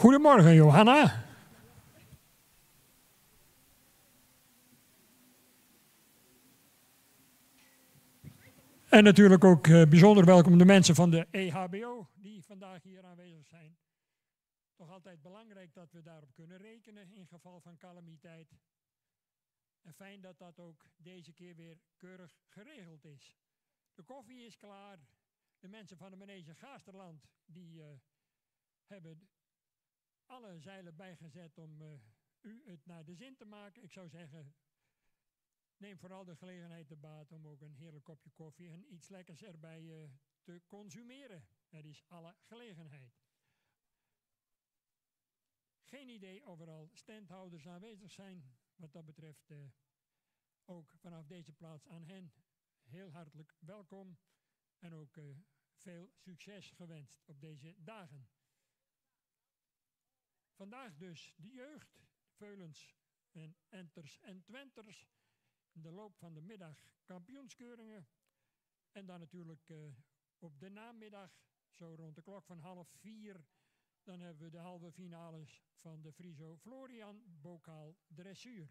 Goedemorgen, Johanna. En natuurlijk ook bijzonder welkom de mensen van de EHBO die vandaag hier aanwezig zijn. Toch altijd belangrijk dat we daarop kunnen rekenen in geval van calamiteit. En fijn dat dat ook deze keer weer keurig geregeld is. De koffie is klaar. De mensen van de manege Gaasterland die hebben alle zeilen bijgezet om u het naar de zin te maken. Ik zou zeggen, neem vooral de gelegenheid te baat om ook een heerlijk kopje koffie en iets lekkers erbij te consumeren. Er is alle gelegenheid. Geen idee of er al standhouders aanwezig zijn. Wat dat betreft ook vanaf deze plaats aan hen heel hartelijk welkom. En ook veel succes gewenst op deze dagen. Vandaag dus de jeugd, Veulens en Enters en Twenters. In de loop van de middag kampioenskeuringen. En dan natuurlijk op de namiddag, zo rond de klok van 3:30, dan hebben we de halve finales van de Friso Florian Bokaal Dressuur.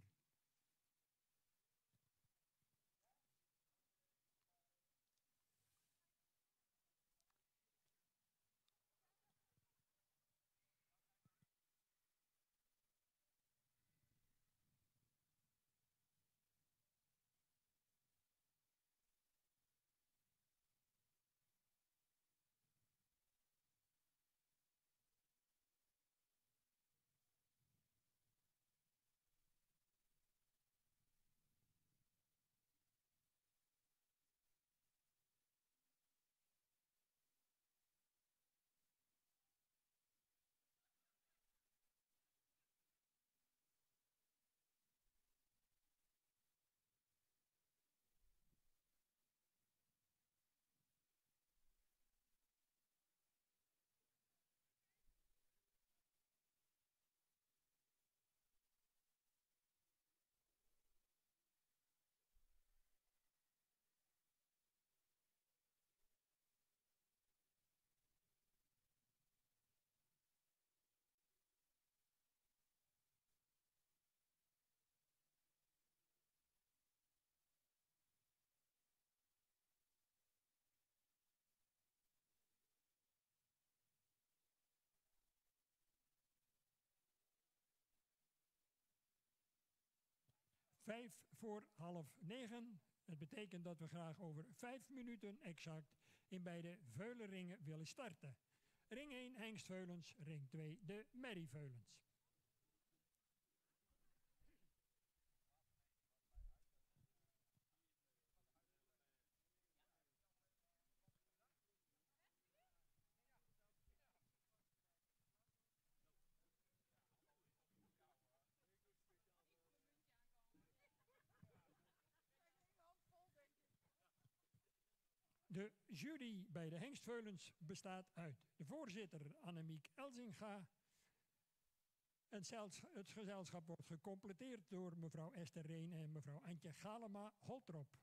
Vijf voor 8:30. Het betekent dat we graag over 5 minuten exact in beide Veulenringen willen starten. Ring 1 Hengst Veulens, ring 2 de Merrie Veulens. De jury bij de Hengstveulens bestaat uit de voorzitter Annemiek Elzinga. En het gezelschap wordt gecompleteerd door mevrouw Esther Reen en mevrouw Antje Galema-Holtrop.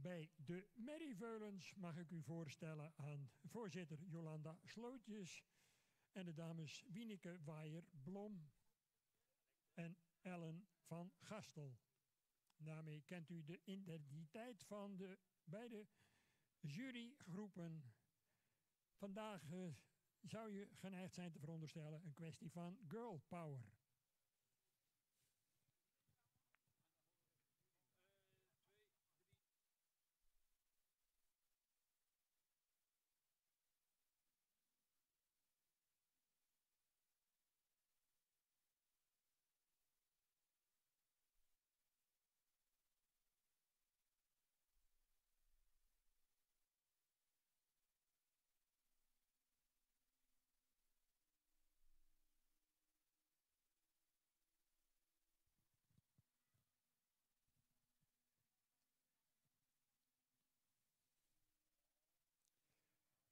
Bij de Merrieveulens mag ik u voorstellen aan voorzitter Jolanda Slootjes en de dames Wieneke Waaier-Blom en Ellen van Gastel. Daarmee kent u de identiteit van de beide jurygroepen. Vandaag zou je geneigd zijn te veronderstellen een kwestie van girl power.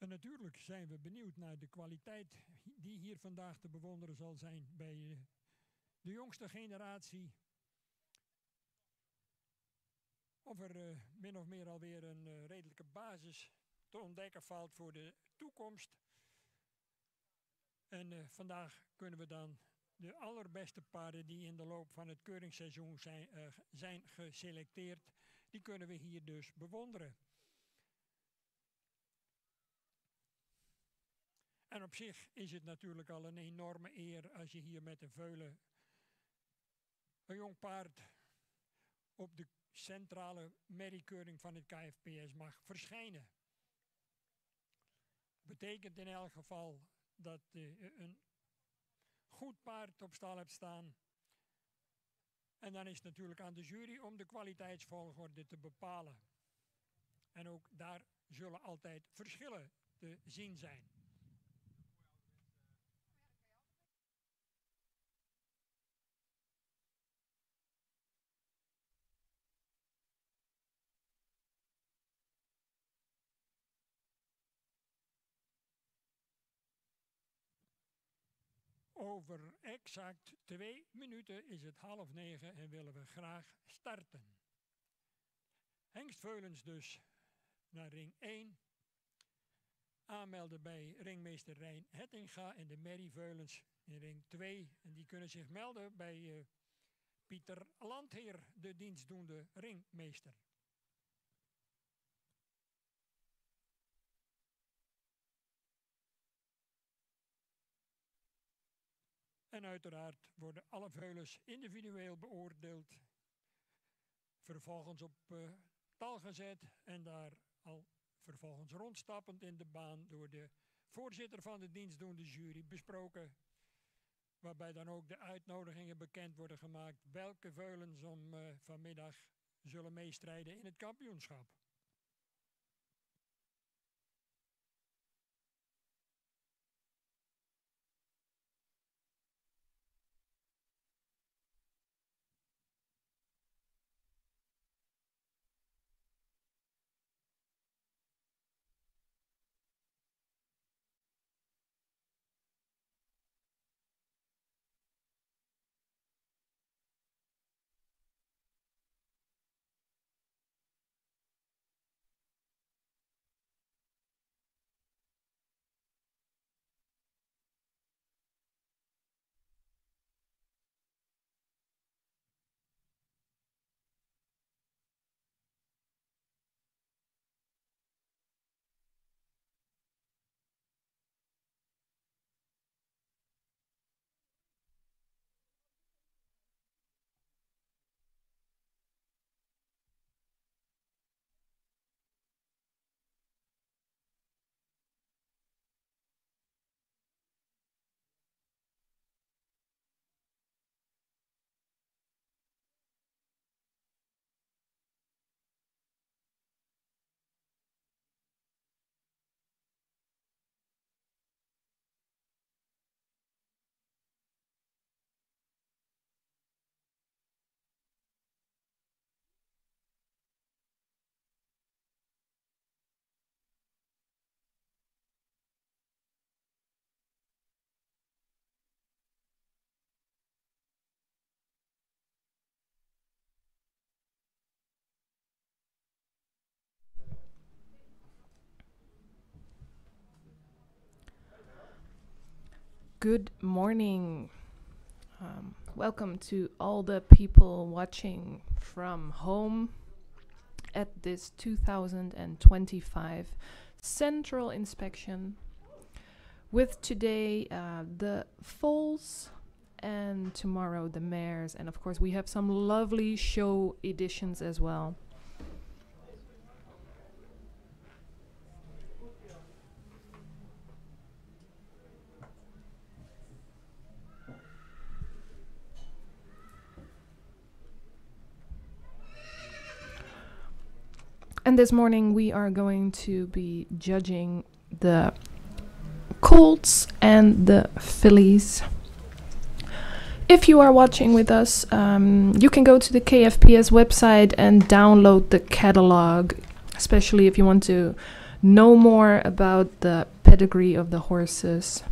En natuurlijk zijn we benieuwd naar de kwaliteit die hier vandaag te bewonderen zal zijn bij de jongste generatie. Of er min of meer alweer een redelijke basis te ontdekken valt voor de toekomst. En vandaag kunnen we dan de allerbeste paarden die in de loop van het keuringsseizoen zijn geselecteerd, die kunnen we hier dus bewonderen. En op zich is het natuurlijk al een enorme eer als je hier met een veulen een jong paard op de centrale merriekeuring van het KFPS mag verschijnen. Betekent in elk geval dat je een goed paard op stal hebt staan. En dan is het natuurlijk aan de jury om de kwaliteitsvolgorde te bepalen. En ook daar zullen altijd verschillen te zien zijn. Over exact 2 minuten is het 8:30 en willen we graag starten. Hengst Veulens dus naar ring 1. Aanmelden bij ringmeester Rijn Hettinga en de Merrie Veulens in ring 2. En die kunnen zich melden bij Pieter Landheer, de dienstdoende ringmeester. En uiteraard worden alle veulens individueel beoordeeld, vervolgens op tal gezet en daar al vervolgens rondstappend in de baan door de voorzitter van de dienstdoende jury besproken. Waarbij dan ook de uitnodigingen bekend worden gemaakt welke veulens om vanmiddag zullen meestrijden in het kampioenschap. Good morning. Welcome to all the people watching from home at this 2025 Central Inspection. With today the foals and tomorrow the mares, and of course we have some lovely show editions as well. And this morning we are going to be judging the colts and the fillies. If you are watching with us, you can go to the KFPS website and download the catalog, especially if you want to know more about the pedigree of the horses.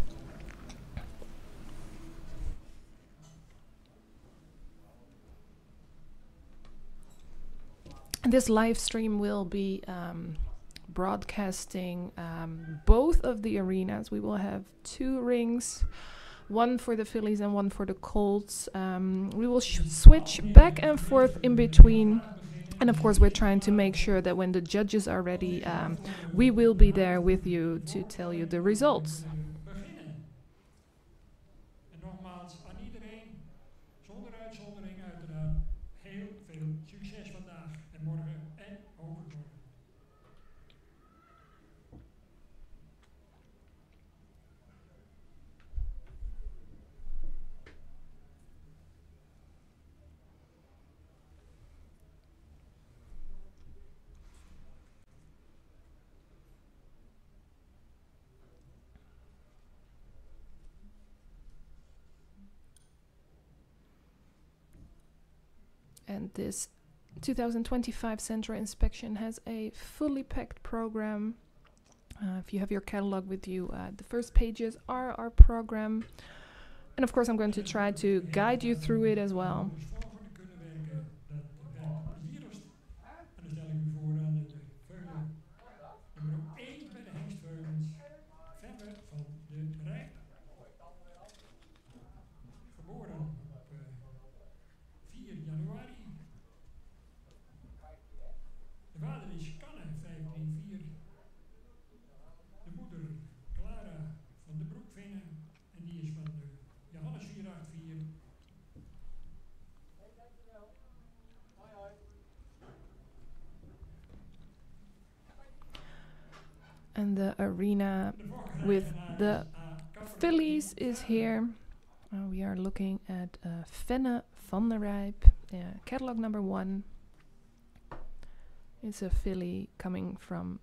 This live stream will be broadcasting both of the arenas. We will have 2 rings, one for the fillies and one for the colts. We will switch back and forth in between. And of course, we're trying to make sure that when the judges are ready, we will be there with you to tell you the results. En nogmaals aan iedereen, zonder uitzondering uiteraard, heel veel succes vandaag en morgen en overmorgen. And this 2025 Central Inspection has a fully packed program. If you have your catalog with you, the first pages are our program. And of course, I'm going to try to guide you through it as well. De vader is Canne 534. De moeder Clara van de Broekvinnen en die is van de Johannes 484. And the arena with the fillies is here. We are looking at Fenne van der Rijp, catalog number 1. It's a filly coming from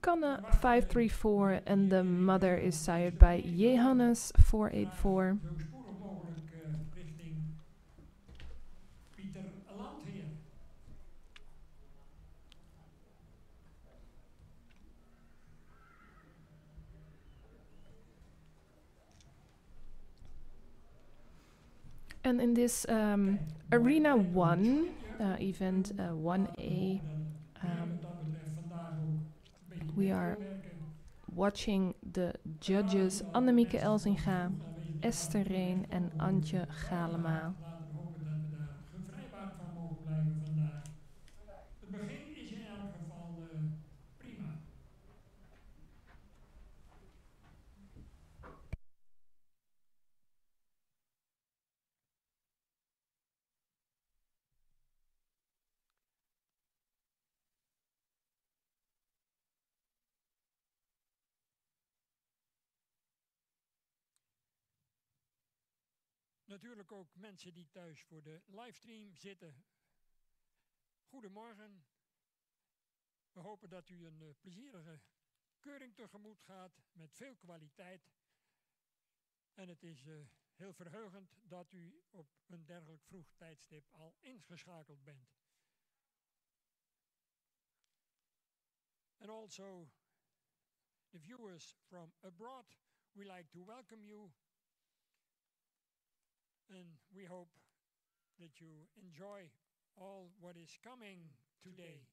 Canne 534, and the mother is sired by Johannes 484. And in this Arena 1, event 1A, we are watching the judges Annemieke Elzinga, Esther Reen en Antje Galema. Natuurlijk ook mensen die thuis voor de livestream zitten. Goedemorgen. We hopen dat u een plezierige keuring tegemoet gaat met veel kwaliteit. En het is heel verheugend dat u op een dergelijk vroeg tijdstip al ingeschakeld bent. And also the viewers from abroad, we like to welcome you. And we hope that you enjoy all what is coming today.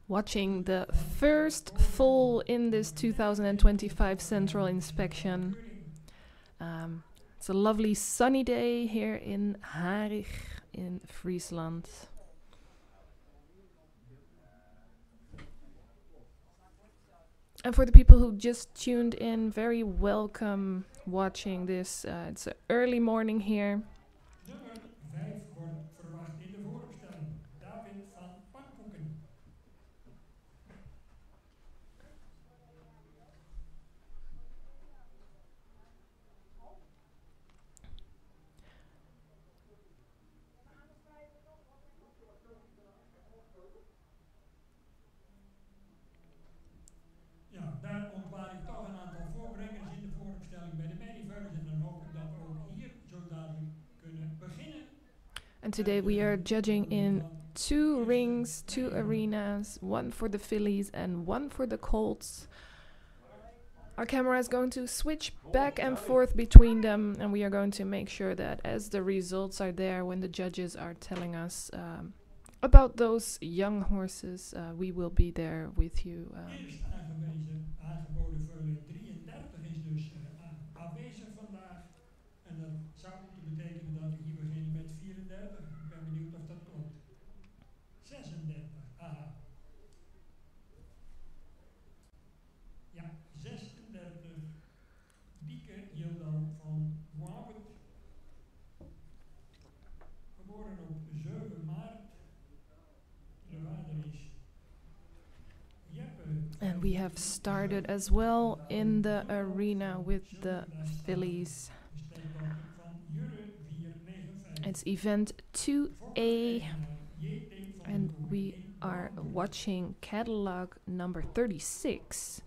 Watching the first foal in this 2025 Central Inspection. It's a lovely sunny day here in Harig in Friesland. And for the people who just tuned in, very welcome watching this. It's an early morning here. And today we are judging in 2 rings, 2 arenas, one for the Phillies and one for the Colts. Our camera is going to switch back and forth between them, and we are going to make sure that as the results are there, when the judges are telling us about those young horses, we will be there with you. Eerst aangeboden veule 33 is dus afwezig vandaag. En dat zou moeten betekenen dat we hier beginnen met 34. Ik ben benieuwd of dat klopt. 36, aha. Ja, 36. Dieke Yildau van Wouwert. Geboren op 7 maart. De vader is Jeppe. And we have started as well in the arena with the Phillies. It's event 2A, and we are watching catalog number 36.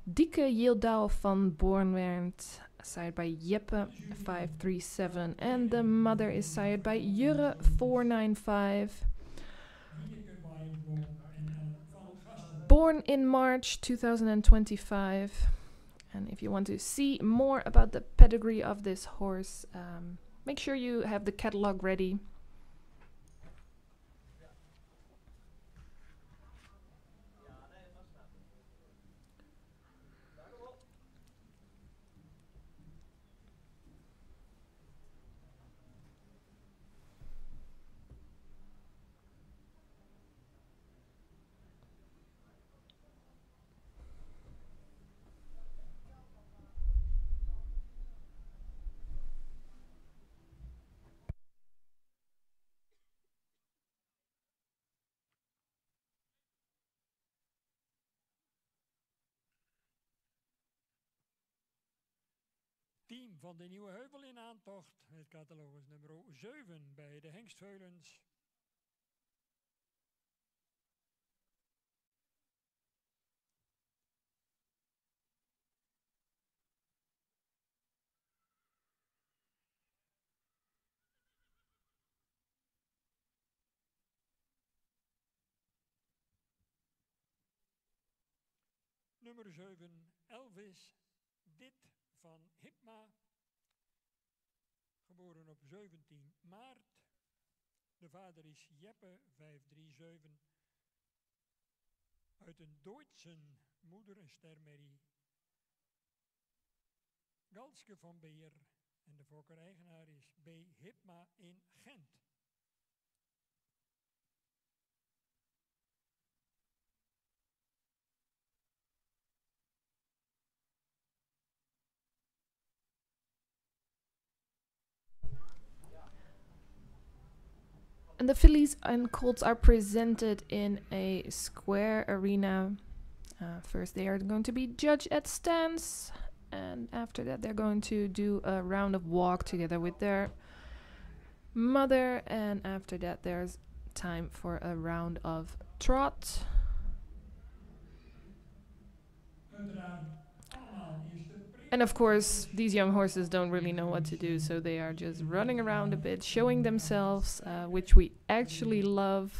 Dieke Yildau van Bornwerd, sired by Jeppe 537, and the mother is sired by Jurre 495. Born in March 2025. And if you want to see more about the pedigree of this horse, make sure you have the catalog ready. Team van de Nieuwe Heuvel in aantocht met catalogus nummer 7 bij de Hengstveulens. Nummer 7, Elvis Dit van Hipma, geboren op 17 maart. De vader is Jeppe 537, uit een Duitse moeder, een stermerrie. Galske van Beer en de fokker-eigenaar is B. Hipma in Gent. And the Phillies and Colts are presented in a square arena. First, they are going to be judged at stands, and after that, they're going to do a round of walk together with their mother, and after that, there's time for a round of trot. And of course, these young horses don't really know what to do, so they are just running around a bit, showing themselves, which we actually love.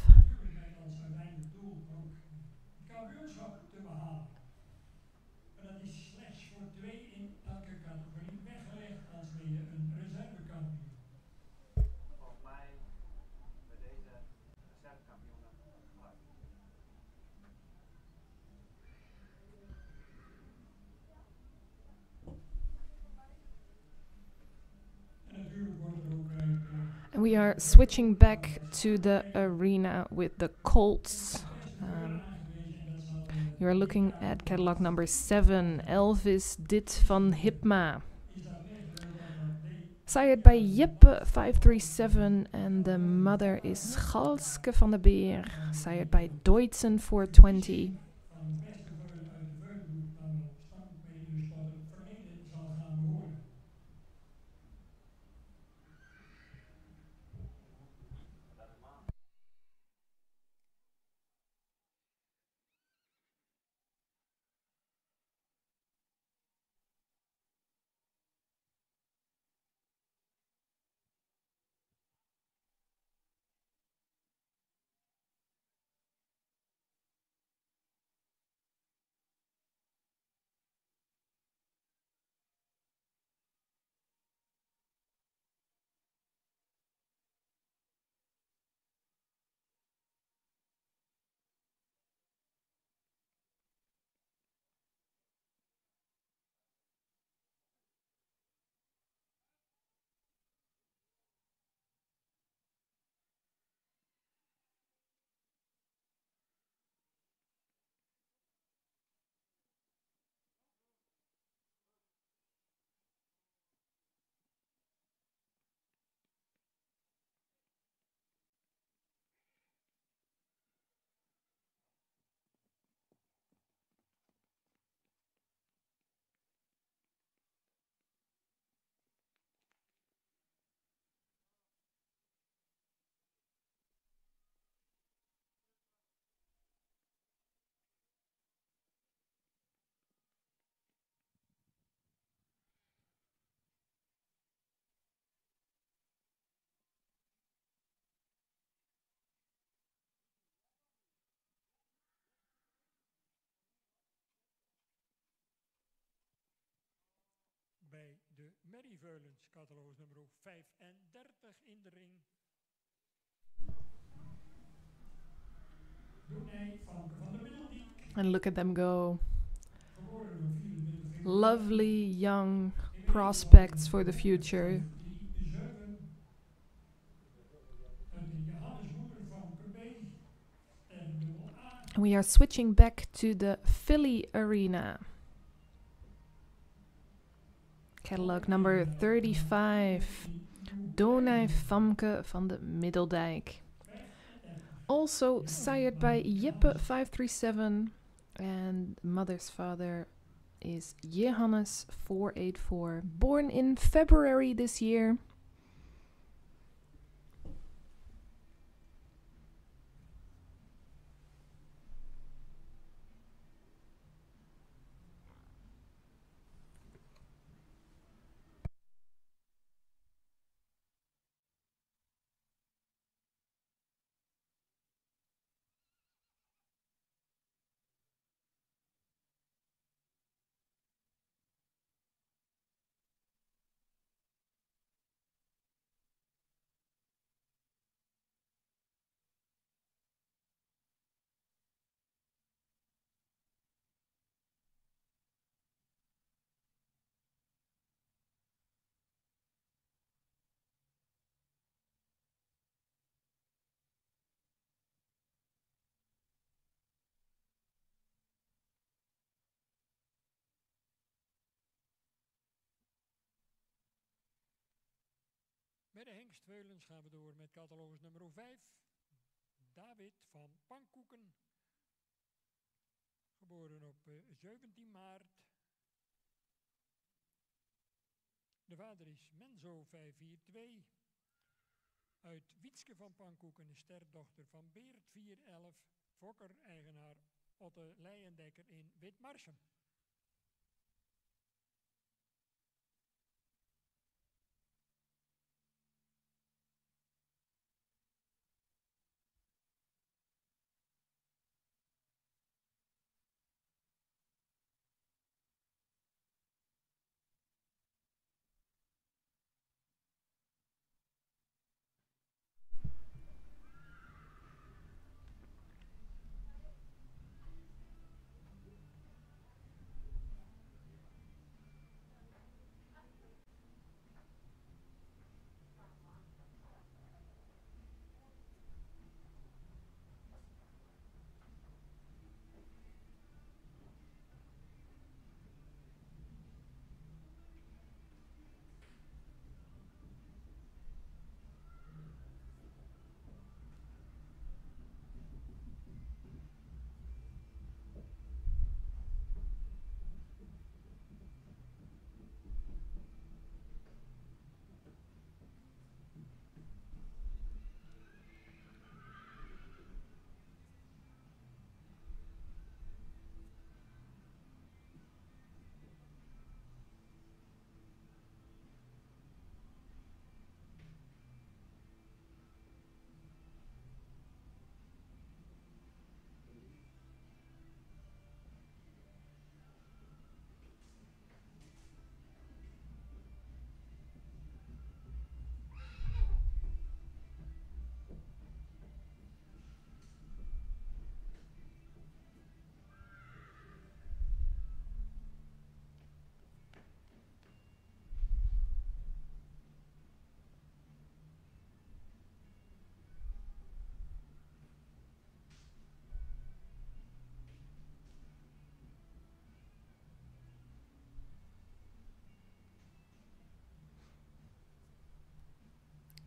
And we are switching back to the arena with the Colts. You are looking at catalog number 7, Elvis Dit van Hipma. Sired by Jeppe 537, and the mother is Galske van de Beer, sired by Deutzen 420. de Mary Veulens, catalogus nummer 35 in de ring. Doenij Famke van der Middeldiek. And look at them go. Geboren op 24 februari. Lovely young prospects for the future. 3-7. Uit de Johannesmoeder Famke B. R-A. And we are switching back to the Philly arena. Catalog number 35. Donai Famke van de Middeldijk. Also sired by Jeppe 537. And mother's father is Johannes 484. Born in February this year. Bij de Hengstveulens gaan we door met catalogus nummer 5. David van Pankoeken. Geboren op 17 maart. De vader is Menzo 542. Uit Wietske van Pankoeken, een sterdochter van Beert 411. Fokker, eigenaar Otte Leijendekker in Witmarsum.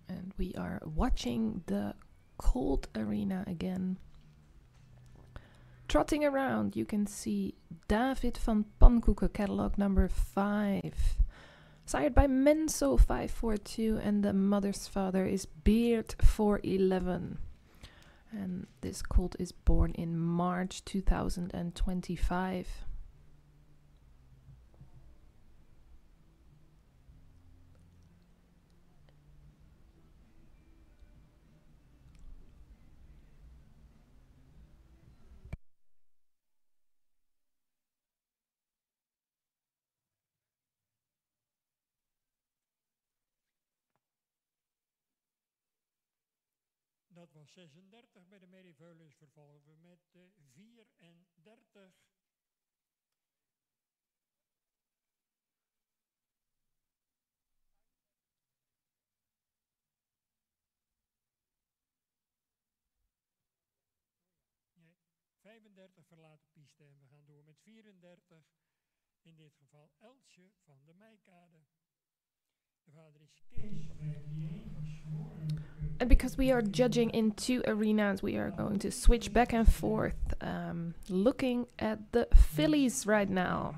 And we are watching the cold arena again. Trotting around, you can see David van Pankoeken, catalog number 5. Sired by Menso 542, and the mother's father is Beard 411. And this colt is born in March 2025. Dat was 36 bij de Merriveulens. Vervolgen we met 34. Nee, 35 verlaat de piste en we gaan door met 34. In dit geval Elsje van de Meikade. De vader is Kees. And because we are judging in two arenas, we are going to switch back and forth, looking at the fillies right now.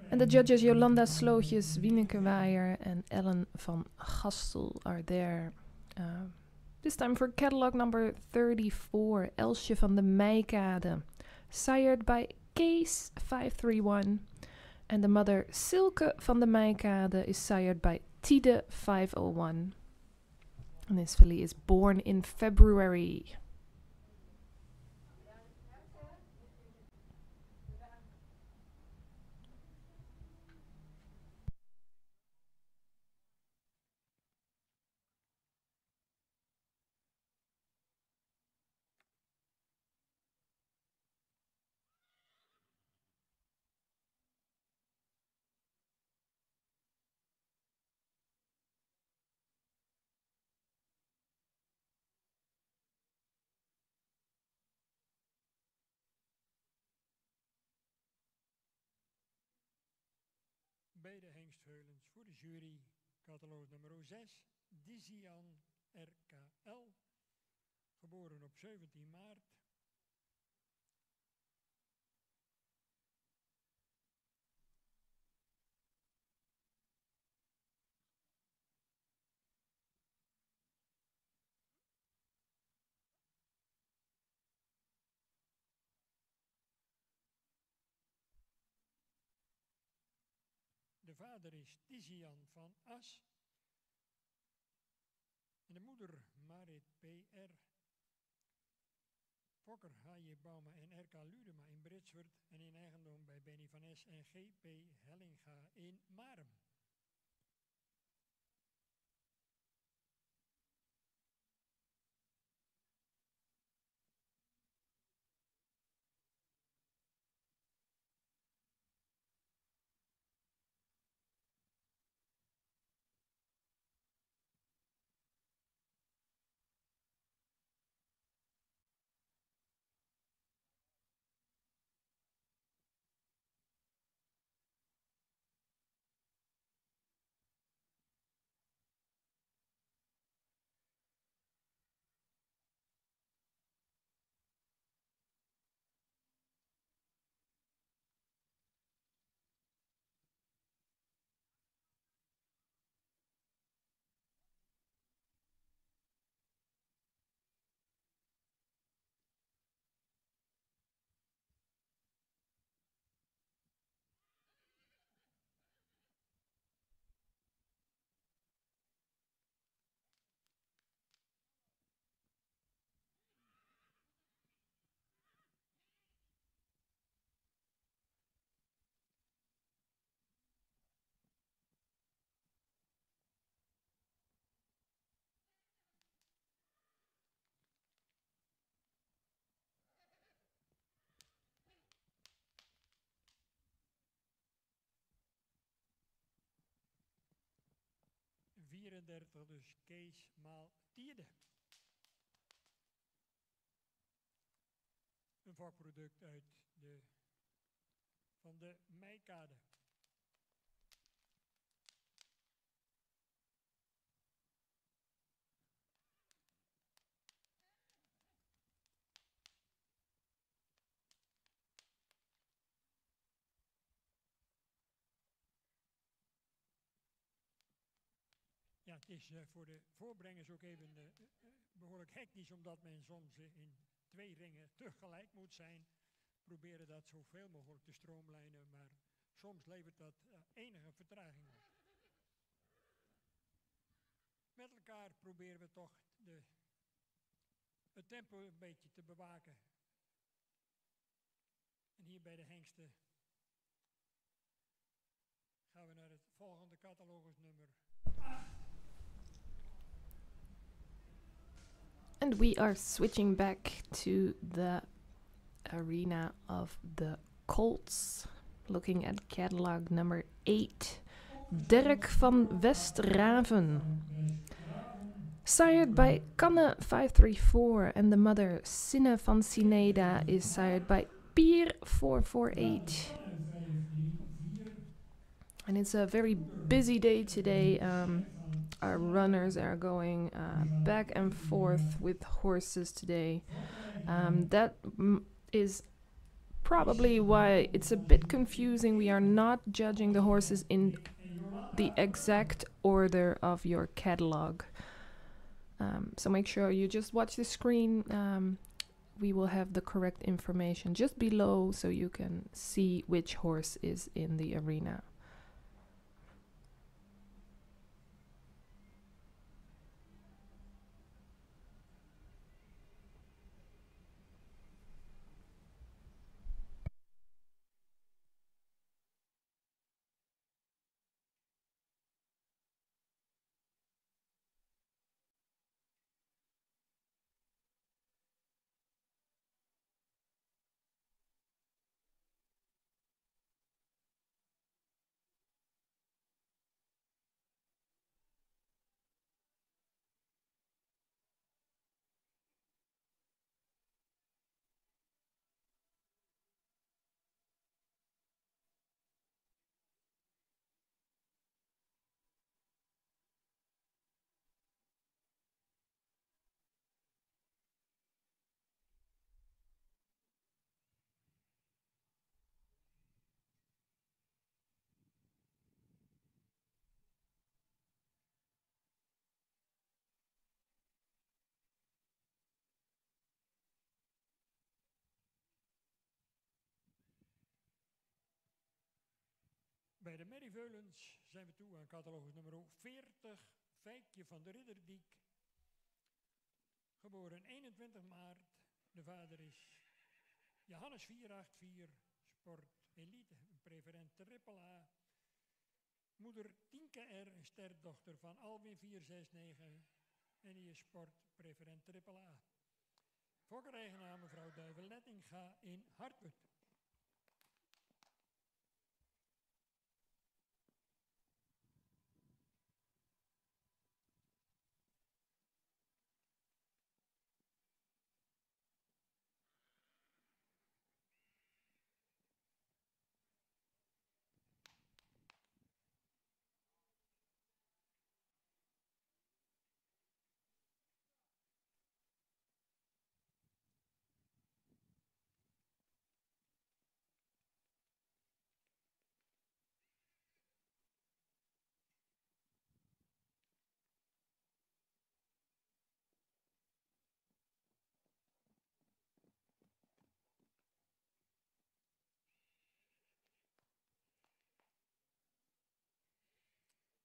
And the judges Jolanda Slootjes, Wieneke Waaier, and Ellen van Gastel are there. This time for catalog number 34, Elsje van de Meikade, sired by Kees 531. And the mother Silke van de Meikade is sired by Tide 501. And this filly is born in February. Bij de hengstveulens voor de jury, catalogus nummer 6, Dizian RKL, geboren op 17 maart. De vader is Tizian van As. En de moeder Marit PR. Fokker H.J. Bauma en R.K. Ludema in Britswerd. En in eigendom bij Benny van S. en G.P. Hellinga in Marem. Dus Kees maal Tierde. Een vakproduct uit van de Meikade. Ja, het is voor de voorbrengers ook even behoorlijk hectisch, omdat men soms in 2 ringen tegelijk moet zijn. Proberen dat zoveel mogelijk te stroomlijnen, maar soms levert dat enige vertraging op. Met elkaar proberen we toch het tempo een beetje te bewaken. En hier bij de hengsten gaan we naar het volgende catalogus nummer 8. And we are switching back to the arena of the Colts, looking at catalog number 8. Dirk van Westraven. Sired by Kanne 534, and the mother Sinne van Sineda is sired by Pier 448. And it's a very busy day today. Our runners are going back and forth with horses today. That is probably why it's a bit confusing. We are not judging the horses in the exact order of your catalog. So make sure you just watch the screen. We will have the correct information just below so you can see which horse is in the arena. Bij de Merrieveulens zijn we toe aan catalogus nummer 40, Fijkje van de Ridderdiek. Geboren 21 maart. De vader is Johannes 484, Sport Elite, een preferent triple A. Moeder Tienke R, een sterdochter van Alwin 469 en die is Sport preferent triple A. Fokkereigenaar mevrouw Duivel Lettinga in Hartput.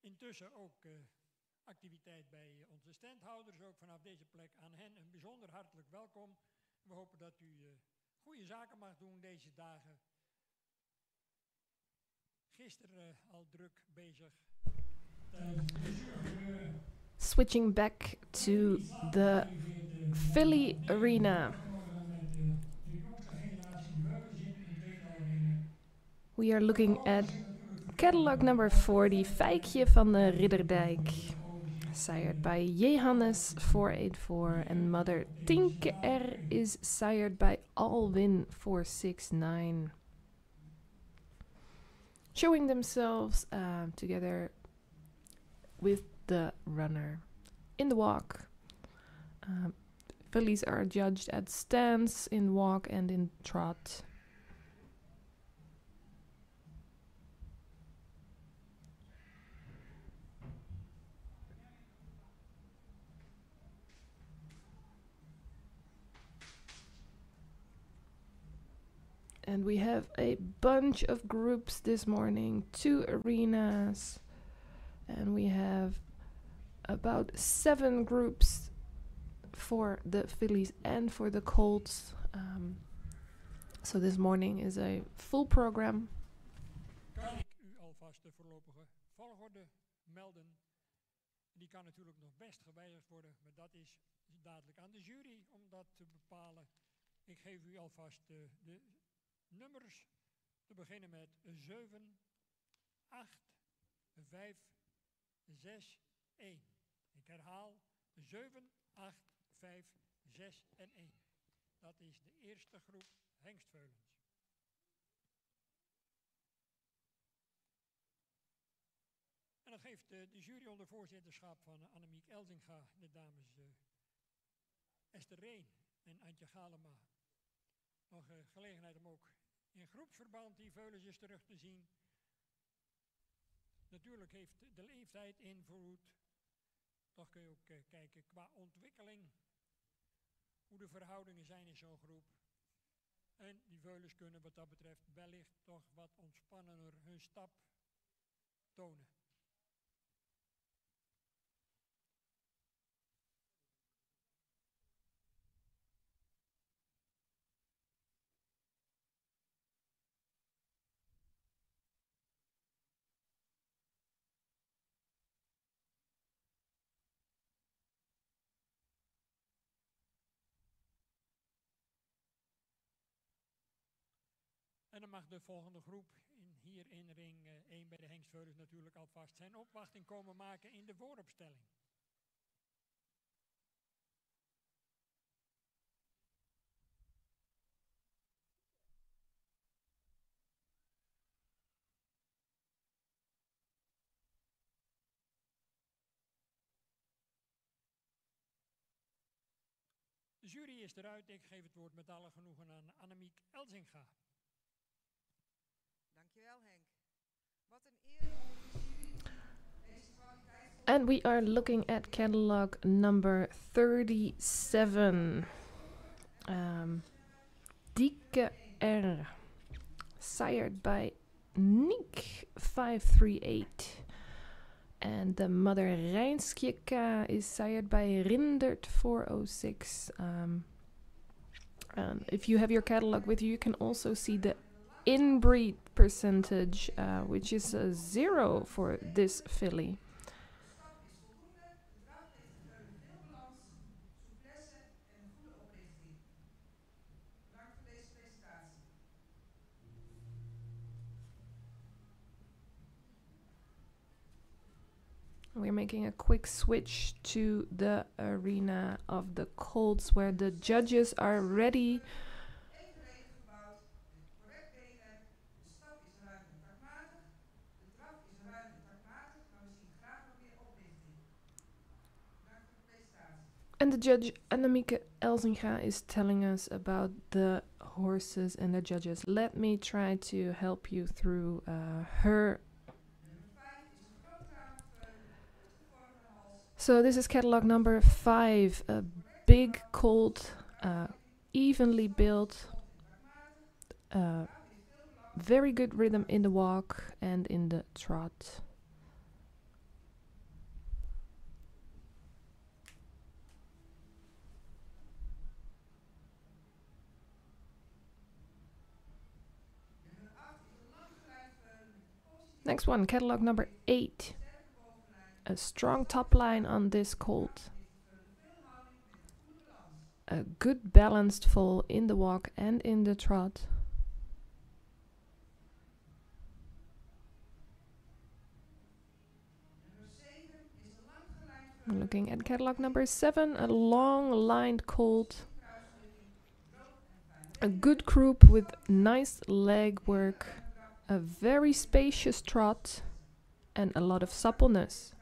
Intussen ook activiteit bij onze standhouders, ook vanaf deze plek aan hen een bijzonder hartelijk welkom. We hopen dat u goede zaken mag doen deze dagen. Gisteren al druk bezig. Switching back to the Philly Arena. We are looking at catalog number 40, Fijkje van de Ridderdijk. Sired by Johannes 484 and mother Tinke R is sired by Alwin 469. Showing themselves together with the runner in the walk. Fillies are judged at stance, in walk and in trot. And we have a bunch of groups this morning, 2 arenas, and we have about 7 groups for the Fillies and for the Colts. So this morning is a full program. Kan ik u alvast de voorlopige volgorde melden? Die kan natuurlijk nog best gewijzigd worden, maar dadelijk aan de jury om dat te bepalen. Ik geef u alvast de nummers. Te beginnen met 7, 8, 5, 6, 1. Ik herhaal 7, 8, 5, 6 en 1. Dat is de eerste groep hengstveulens. En dat geeft de jury onder voorzitterschap van Annemiek Elzinga, de dames Esther Reen en Antje Galema. Nog gelegenheid om ook in groepsverband die veulens terug te zien. Natuurlijk heeft de leeftijd invloed. Toch kun je ook kijken qua ontwikkeling hoe de verhoudingen zijn in zo'n groep. En die veulens kunnen wat dat betreft wellicht toch wat ontspannender hun stap tonen. En dan mag de volgende groep hier in ring 1 bij de hengstveulens natuurlijk alvast zijn opwachting komen maken in de vooropstelling. De jury is eruit. Ik geef het woord met alle genoegen aan Annemiek Elzinga. Dankjewel Henk. Wat een eer om de jury deze kwaliteit. And we are looking at catalog number 37. Dieke R. Sired by Niek 538. And the mother Rijnskje is sired by Rindert 406. And if you have your catalog with you, you can also see the inbreed percentage, which is 0 for this filly. We're making a quick switch to the arena of the colts where the judges are ready. And the judge Annemieke Elzinga is telling us about the horses and the judges. Let me try to help you through her. So this is catalog number 5, a big colt, evenly built, very good rhythm in the walk and in the trot. Next one, catalog number 8. A strong top line on this colt. A good balanced foal in the walk and in the trot. Looking at catalog number 7, a long lined colt. A good croup with nice leg work. A very spacious trot and a lot of suppleness.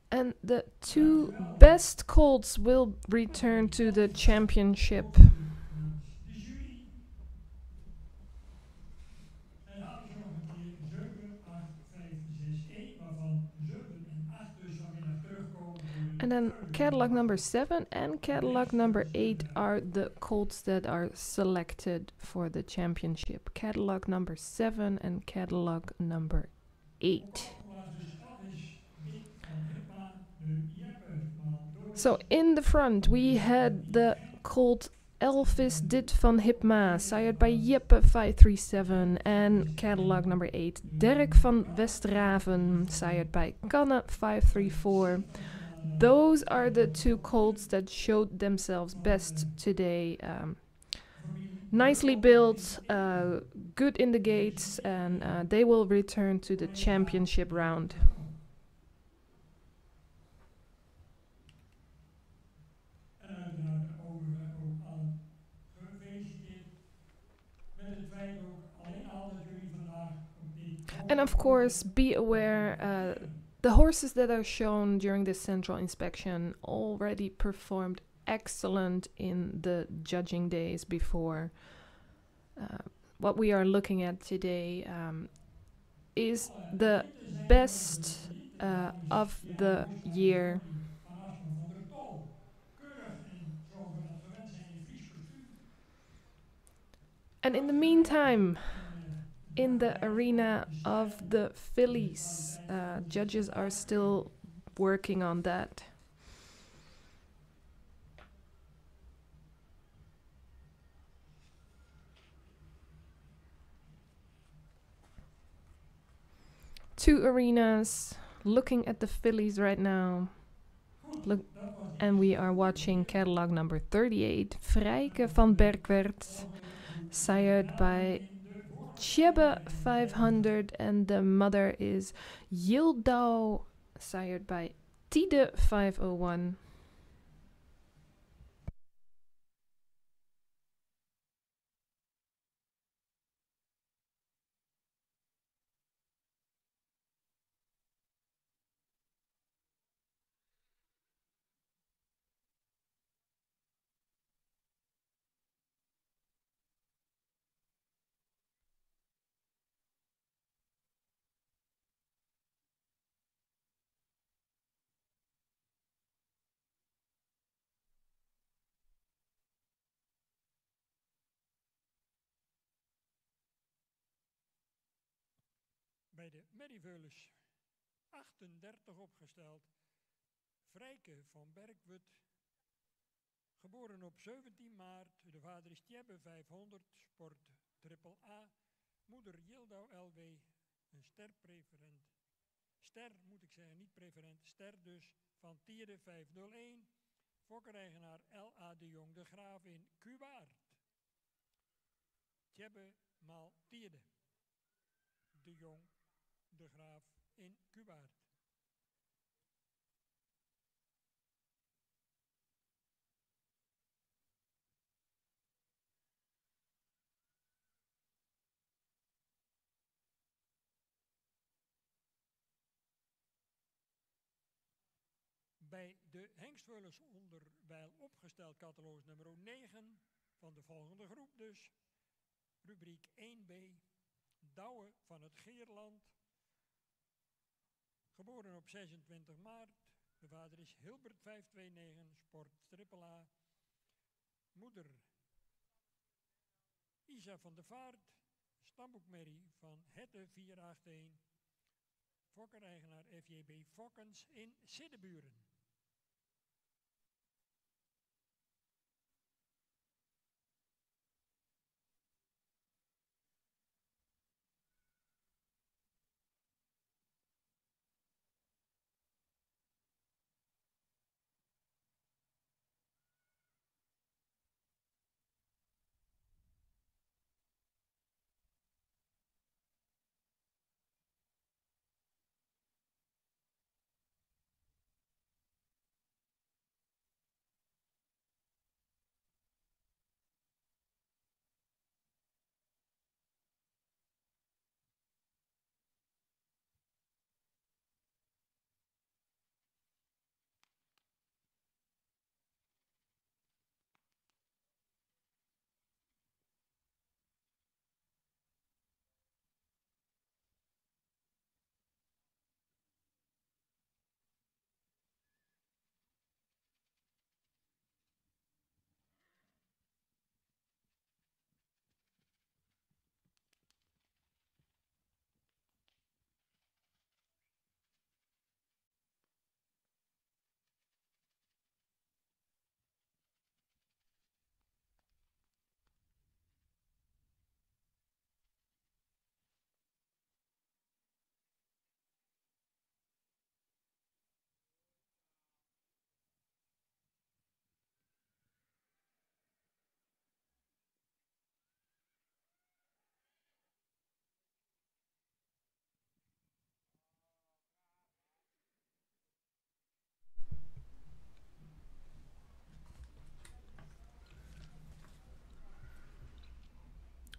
And the 2 best colts will return to the championship. And then catalog number 7 and catalog number 8 are the colts that are selected for the championship. Catalog number 7 and catalog number 8. So in the front we had the colt Elvis Dit van Hipma, sired by Jeppe537. And catalog number 8, Derek van Westraven, sired by Kanne534. Those are the two colts that showed themselves best today. Nicely built, good in the gates, and they will return to the championship round. En uiteraard ook al gefeliciteerd met het feit ook alleen al dat jullie vandaag op die... And of course, be aware, the horses that are shown during this central inspection already performed excellent in the judging days before. What we are looking at today is the best of the year. Van Aspen van der Tol, keurig in, zoals we dat gewend zijn, in Fries kostuum. And in the meantime, in the arena of the fillies, judges are still working on that. Two arenas, looking at the fillies right now. Look, and we are watching catalog number 38, Vrijke van Berkwert, sired by Tjebbe 500, and the mother is Yildau, sired by Tide 501. Bij de Merrieveulens 38 opgesteld. Vrijke van Berkwut, geboren op 17 maart. De vader is Tjebbe 500, sport triple A. Moeder Yildau LW, een sterpreferent. Ster moet ik zeggen, niet preferent. Ster dus van Tierde 501. Fokkereigenaar L.A. de Jong de Graaf in Cubaert. Tjebbe maal Tierde. De Jong de Graaf in Cubaert. Bij de hengstveulens onderwijl opgesteld catalogus nummer 9 van de volgende groep dus. Rubriek 1b, Douwe van het Geerland. Geboren op 26 maart. De vader is Hilbert 529, sport triple A. Moeder Isa van der Vaart, stamboekmerrie van Hette 481. Fokkereigenaar FJB Fokkens in Siddeburen.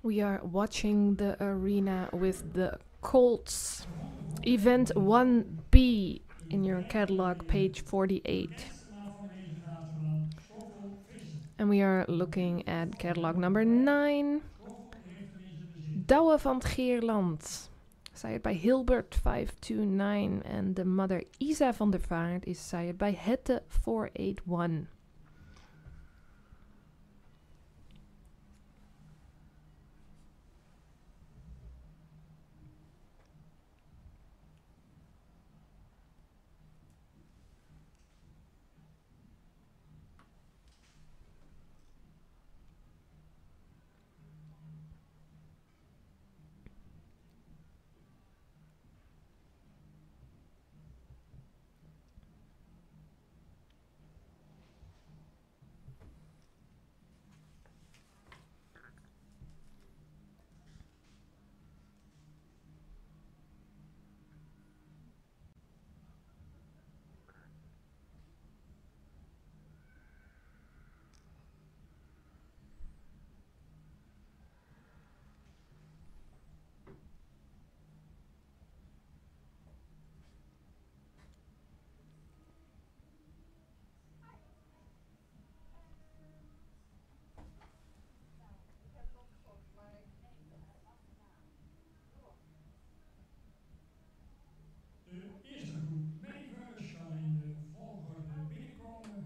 We are watching the arena with the Colts. Event 1B in your catalog, page 48. And we are looking at catalog number 9. Douwe van 't Geerland. Sired by Hilbert 529. And the mother Isa van der Vaart is sired by Hette 481. De eerste groep meevers kan in de volgorde binnenkomen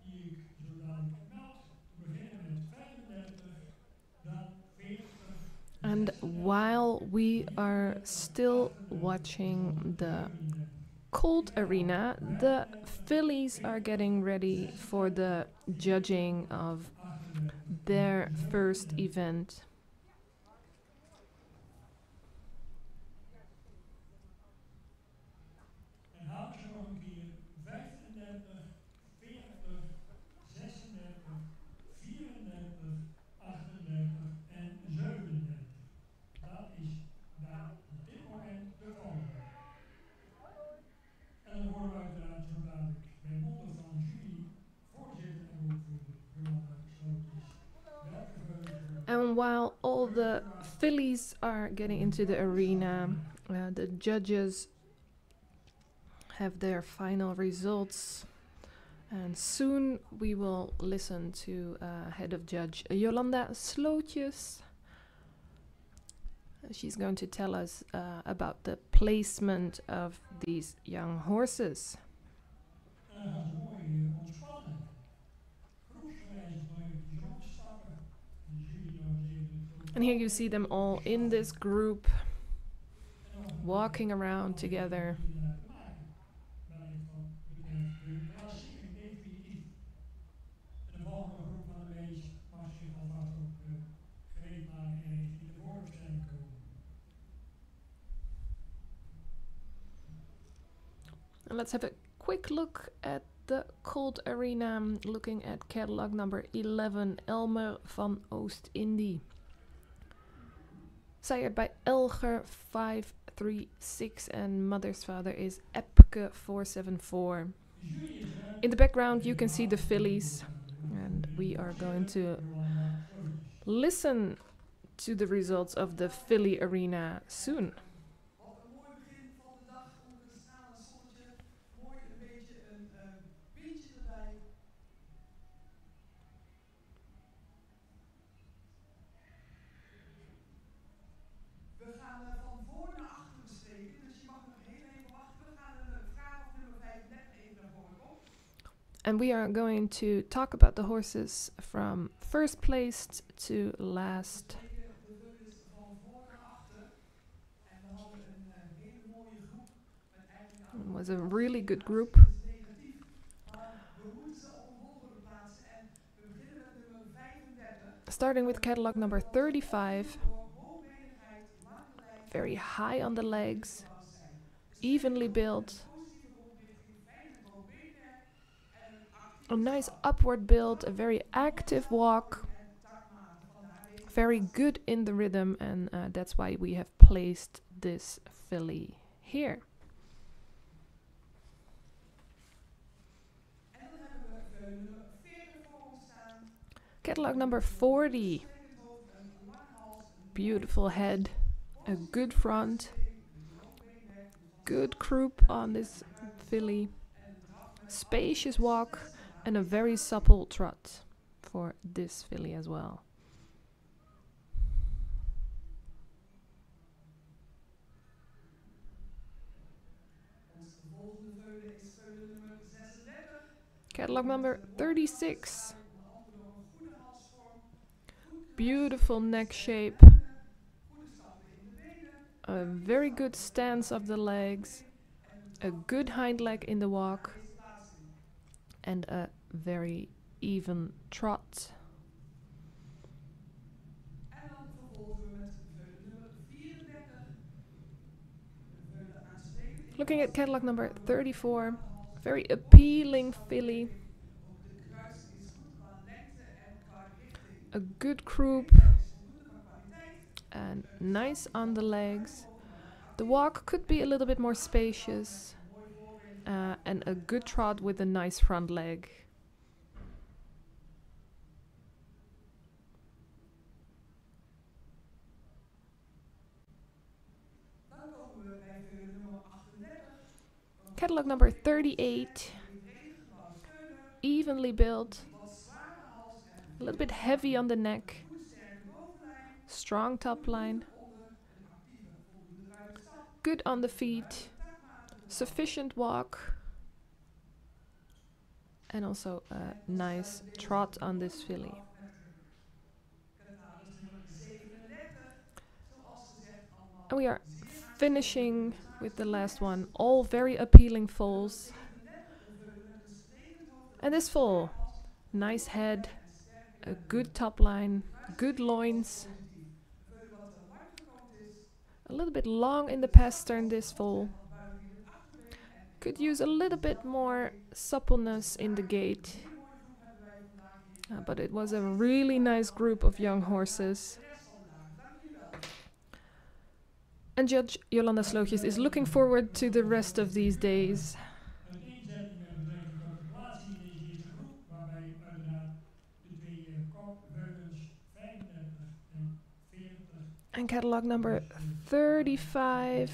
die ik zo dadelijk meld. We beginnen met 35, dan 40. And while we are still watching the Colt Arena, the Phillies are getting ready for the judging of their first event. En houden ze nog een keer 35, 40, 36, 34, 38 en 37. Dat is bij op dit moment de volgende. En dan horen we uiteraard zo dadelijk bij monden van jury, voorzitter en ook voor de Jolanda Slootjes. Welke veulen And while all the Phillies are getting into the arena, the judges have their final results. And soon we will listen to head of judge Jolanda Slootjes. She's going to tell us about the placement of these young horses. En dan gaan ze mooi ontspannen. Groepsgewijs nog even rondstappen. En de jury nog eens even And here you see them all in this group, walking around together. And let's have a quick look at the Colt Arena, looking at catalog number 11, Elmer van Oost-Indie. Sired by Elger 536 and mother's father is Epke 474. In the background you can see the Phillies, and we are going to listen to the results of the Philly Arena soon. Wat een mooi begin van de dag onder het stralend zonnetje. Mooi een beetje een windje erbij. We gaan van voor naar achter besteken, dus je mag nog heel even wachten. We gaan een vraag of nummer 35 even naar voren komt. And we are going to talk about the horses from first place to last. De vullis van voor naar achter. En we hadden een hele mooie groep. Met eigenlijk It was a really good group. negatief. Maar we moeten ze op een volgorde plaatsen. En we beginnen met nummer 35. Starting with catalog number 35, Door hoogbenigheid, lange lijn. very high on the legs, evenly built, a nice upward build, a very active walk, very good in the rhythm, and that's why we have placed this filly here. En dan hebben we nummer 40 voor ons staan. Catalog number 40, Een lang Beautiful head, a good front, good croup on this filly, spacious walk, and a very supple trot for this filly as well. Catalog number 36. Beautiful neck shape. A very good stance of the legs. A good hind leg in the walk. And a very even trot. Looking at catalog number 34. Very appealing filly. A good croup. And nice on the legs. The walk could be a little bit more spacious. And a good trot with a nice front leg. Catalog number 38. Evenly built. A little bit heavy on the neck. Strong top line. Good on the feet. Sufficient walk. And also a nice trot on this filly. And we are finishing with the last one. All very appealing foals. And this foal, nice head, a good top line, good loins. A little bit long in the pastern, this foal. Could use a little bit more suppleness in the gait. But it was a really nice group of young horses. And Judge Jolanda Slootjes is looking forward to the rest of these days. And catalog number 35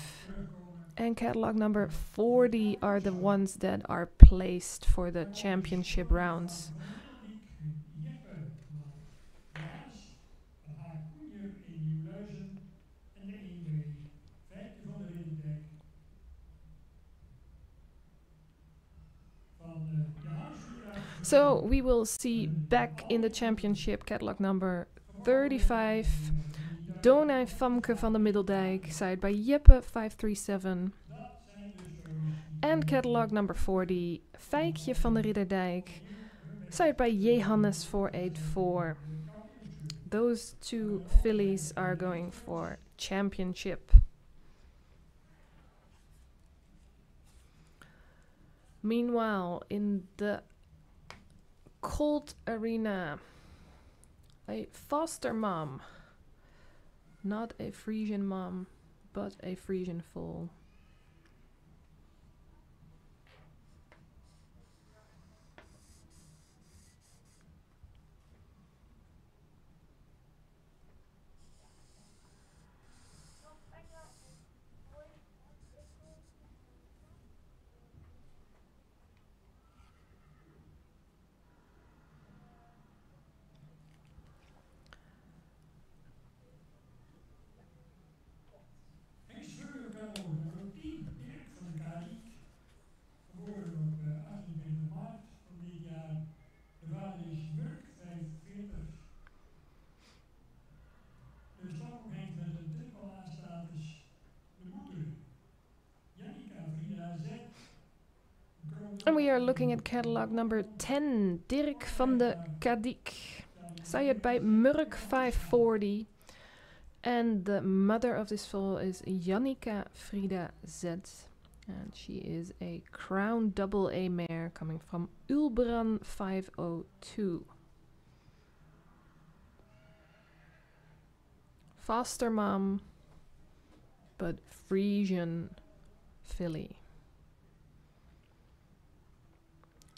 and catalog number 40 are the ones that are placed for the championship rounds. So we will see back in the championship catalog number 35. Donai Famke van de Middeldijk, side by Jeppe 537. And catalog number 40, Fijkje van de Ridderdijk, side by Jehannes 484. Those two fillies are going for championship. Meanwhile, in the Colt Arena, a foster mom. Not a Frisian mom, but a Frisian foal. And we are looking at catalog number 10, Dirk van de Kadik, sired by Murk 540. And the mother of this foal is Jannica Frida Z. And she is a crown double A mare coming from Ulbran 502. Foster mom, but Frisian filly.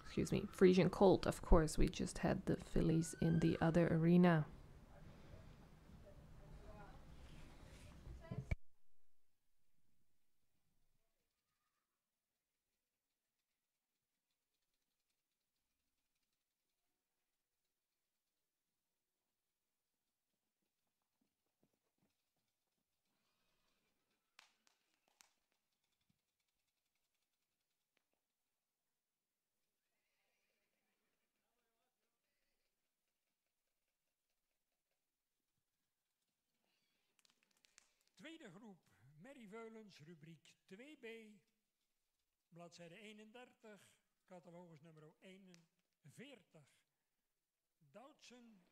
Excuse me, Frisian colt, of course. We just had the fillies in the other arena. tweede groep, Mary Veulens, rubriek 2b, bladzijde 31, catalogus nummer 41. Doutsen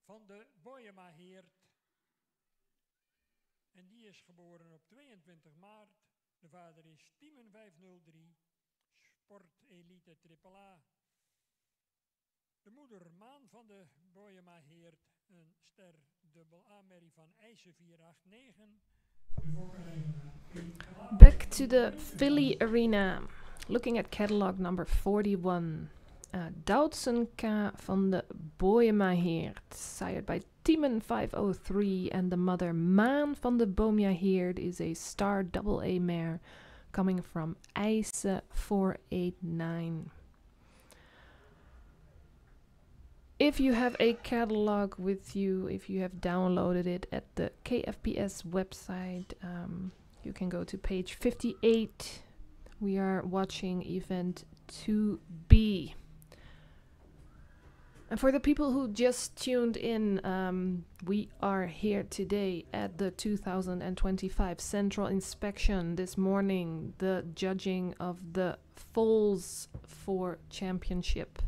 van de Boyemaheerd. En die is geboren op 22 maart. De vader is Tiemen 503, Sport Elite AAA. De moeder Maan van de Boyemaheerd, een ster dubbel A-merrie van IJzer 489. Back to the Philly Arena. Looking at catalog number 41. Doutsen K van de Boyemaheerd, sired by Tiemen 503, and the mother Maan van de Boyemaheerd is a star double A mare coming from IJzer 489. If you have a catalog with you, if you have downloaded it at the KFPS website, you can go to page 58. We are watching event 2B. And for the people who just tuned in, we are here today at the 2025 Central Inspection. This morning, the judging of the Foals 4 Championship.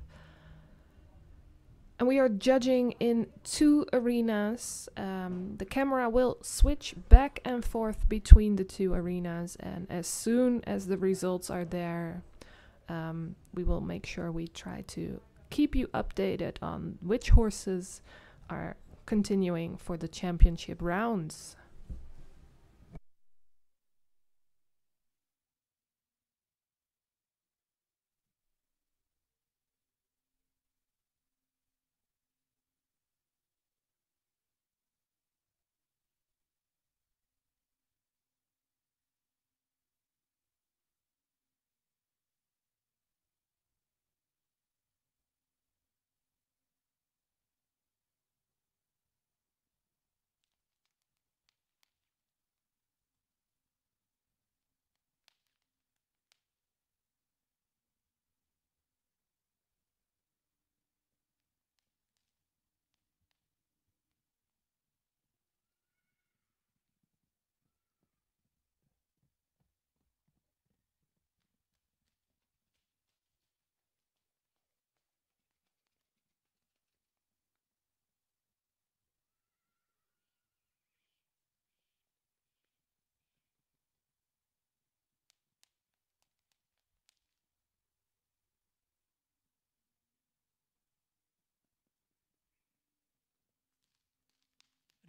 And we are judging in 2 arenas. The camera will switch back and forth between the 2 arenas. And as soon as the results are there, we will make sure we try to keep you updated on which horses are continuing for the championship rounds.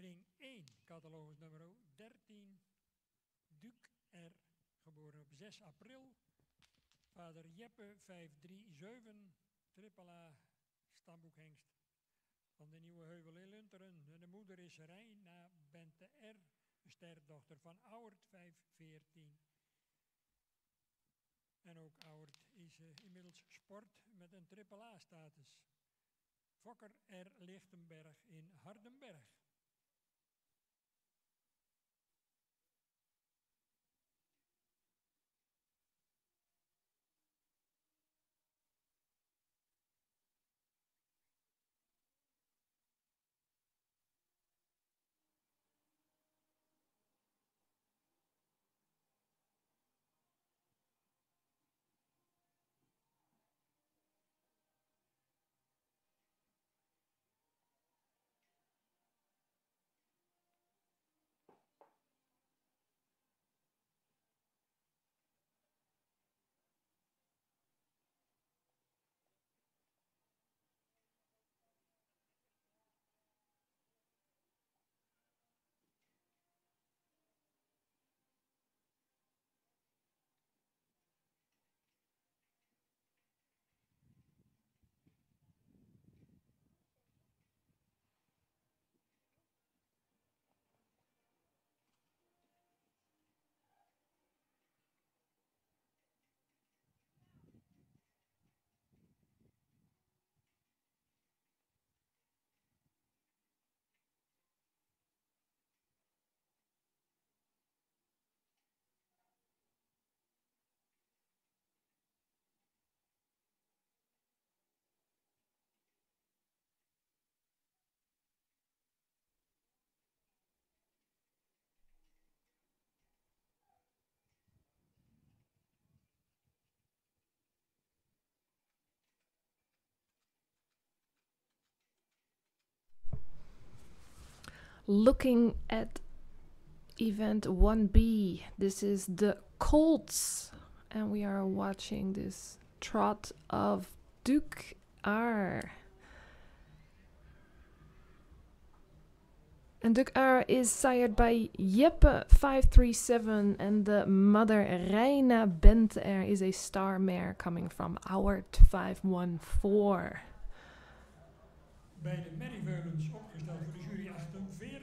Ring 1, catalogus nummer 13, Duc R, geboren op 6 april. Vader Jeppe 537, AAA, stamboekhengst van de Nieuwe Heuvel in Lunteren. De moeder is Reina Bente R, sterdochter van Auwert 514. En ook Auwert is inmiddels sport met een AAA-status. Fokker R. Lichtenberg in Hardenberg. looking at event 1B. This is the Colts, and we are watching this trot of Duke R. And Duke R is sired by Jeppe 537, and the mother Reina Benter is a star mare coming from Howard 514. Bij de Merrieveulens opgesteld voor de jury 48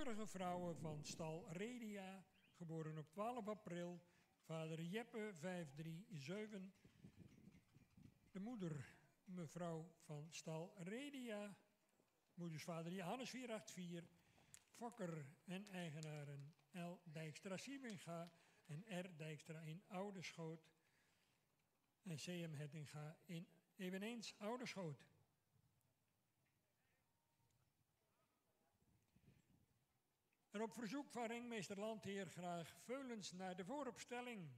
fleurige vrouwen van stal Redia, geboren op 12 april, vader Jeppe 537, de moeder mevrouw van stal Redia, moedersvader Johannes 484, fokker en eigenaren L. Dijkstra Sieminga en R. Dijkstra in Ouderschoot en CM Hettinga in eveneens Ouderschoot. En op verzoek van ringmeester Landheer graag Veulens naar de vooropstelling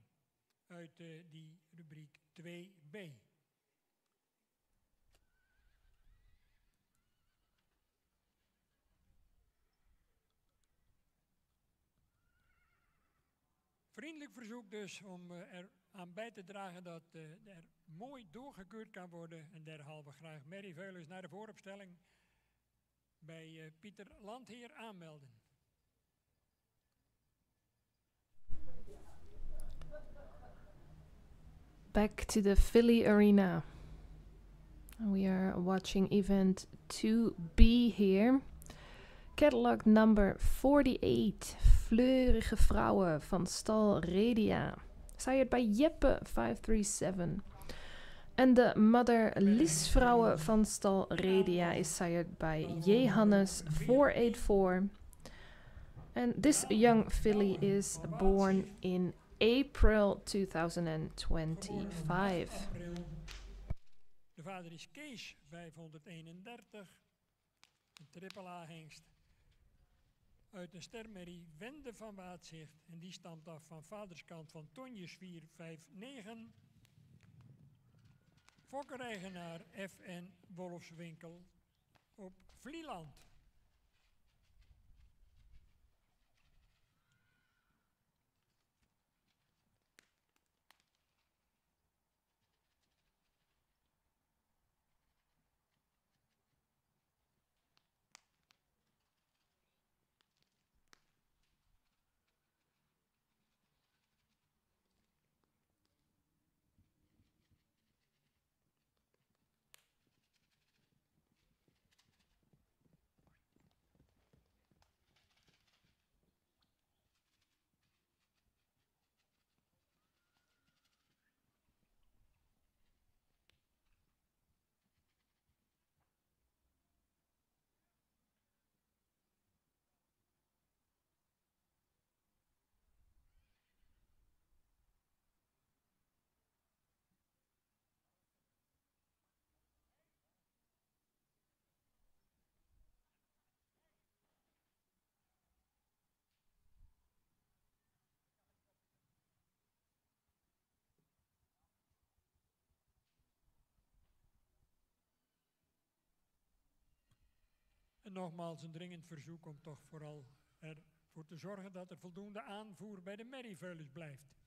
uit die rubriek 2b. Vriendelijk verzoek dus om er aan bij te dragen dat er mooi doorgekeurd kan worden. En derhalve graag Merrie Veulens naar de vooropstelling bij Pieter Landheer aanmelden. Back to the Philly Arena. We are watching event 2B here. Catalog number 48. Fleurige vrouwen van stal Redia. Sired by Jeppe 537. En de mother Liesvrouwen van stal Redia is sired by Johannes 484. And this young filly is born in April 2025. De vader is Kees 531, een triple A-hengst uit een stermerrie Wende van Waadzicht. En die stamt af van vaderskant van Tonjes 459. Fokkereigenaar F.N. Wolfswinkel op Vlieland. En nogmaals een dringend verzoek om toch vooral ervoor te zorgen dat er voldoende aanvoer bij de Merrieveulens blijft.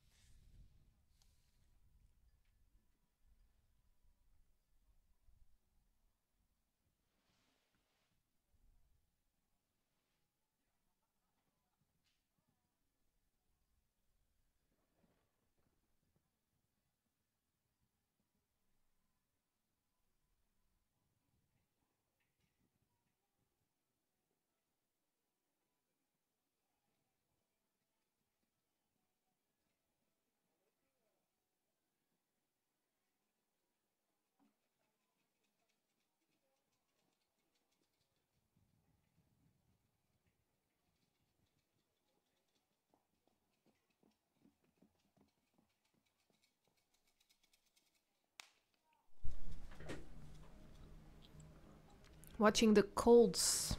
Watching the Colts,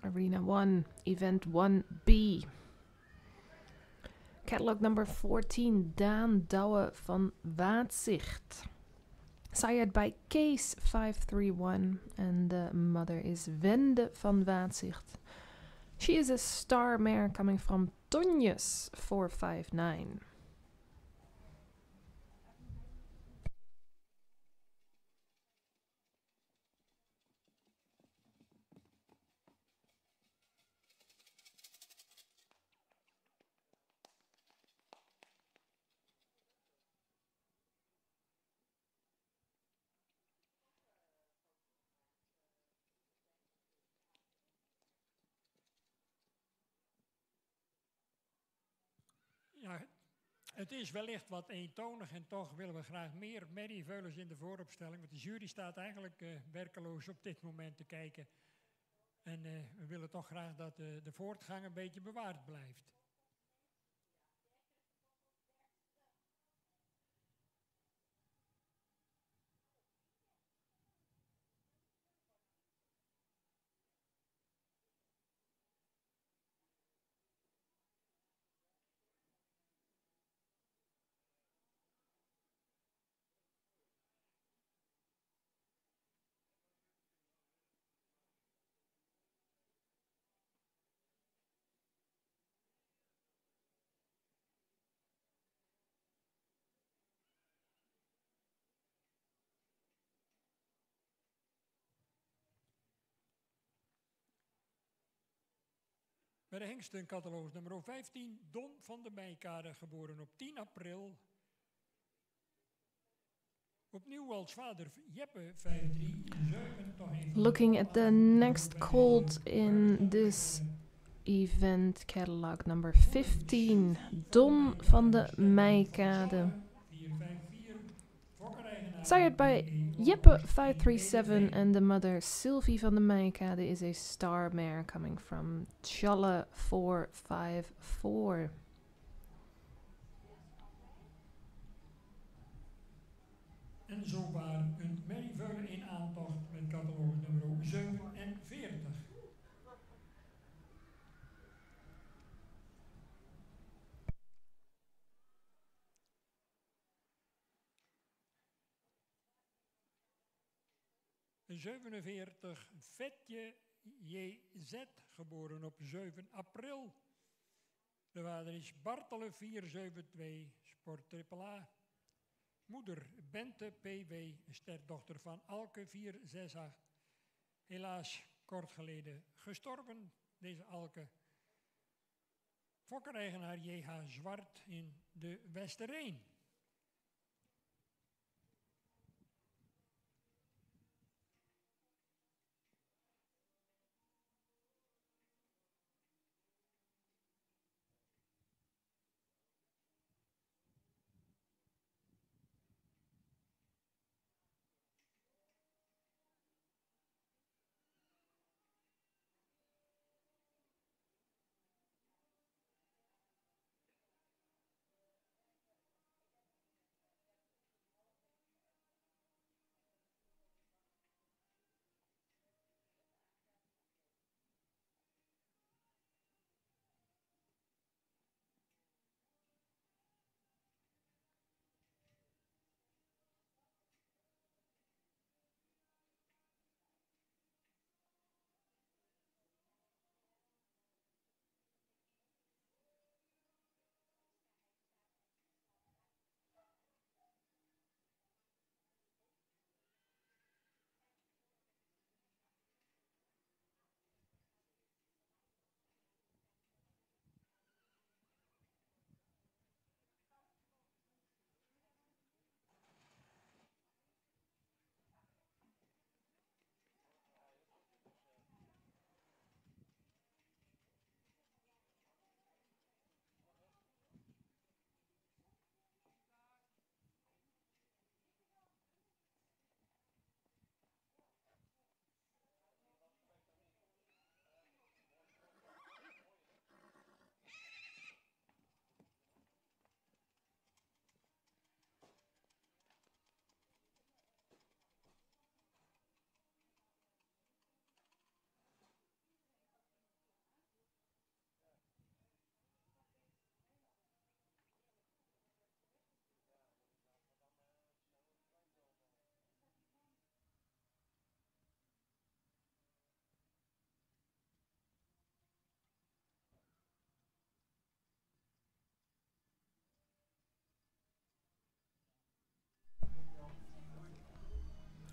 Arena 1, Event 1B. Catalog number 14, Daan Douwe van Waadzicht. Sired by Case 531, and the mother is Wende van Waadzicht. She is a star mare coming from Tonjes 459. Ja, het is wellicht wat eentonig en toch willen we graag meer merrieveulens in de vooropstelling. Want de jury staat eigenlijk werkeloos op dit moment te kijken. En we willen toch graag dat de voortgang een beetje bewaard blijft. Bij de hengstencatalogus nummer 15, Don van de Meijkade, geboren op 10 april. Opnieuw als vader Jeppe 537. Toch even Looking at the next colt in this event catalog number 15, Don van de Meijkade. 454. Fokkereigenaar Sired by Jeppe 537 and the mother Sylvie van de Meijkade is a star mare coming from Tjalle 454. En zowaar een merrieveulen in aantocht met catalogus nummer 47. Een 47 Vetje JZ, geboren op 7 april. De vader is Bartele 472, Sport AAA. Moeder Bente PW, sterdochter van Alke 468. Helaas kort geleden gestorven, deze Alke. Fokkereigenaar JH Zwart in de Westereen.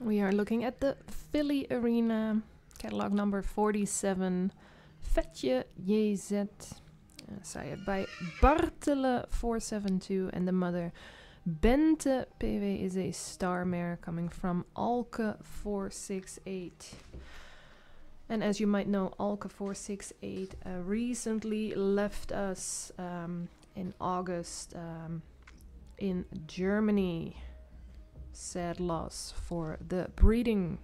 We are looking at the Philly Arena, catalog number 47, Vetje JZ. Sired by Bartele 472, and the mother Bente PW is a star mare coming from Alke 468. And as you might know, Alke 468 recently left us in August in Germany. Sad loss for the breeding.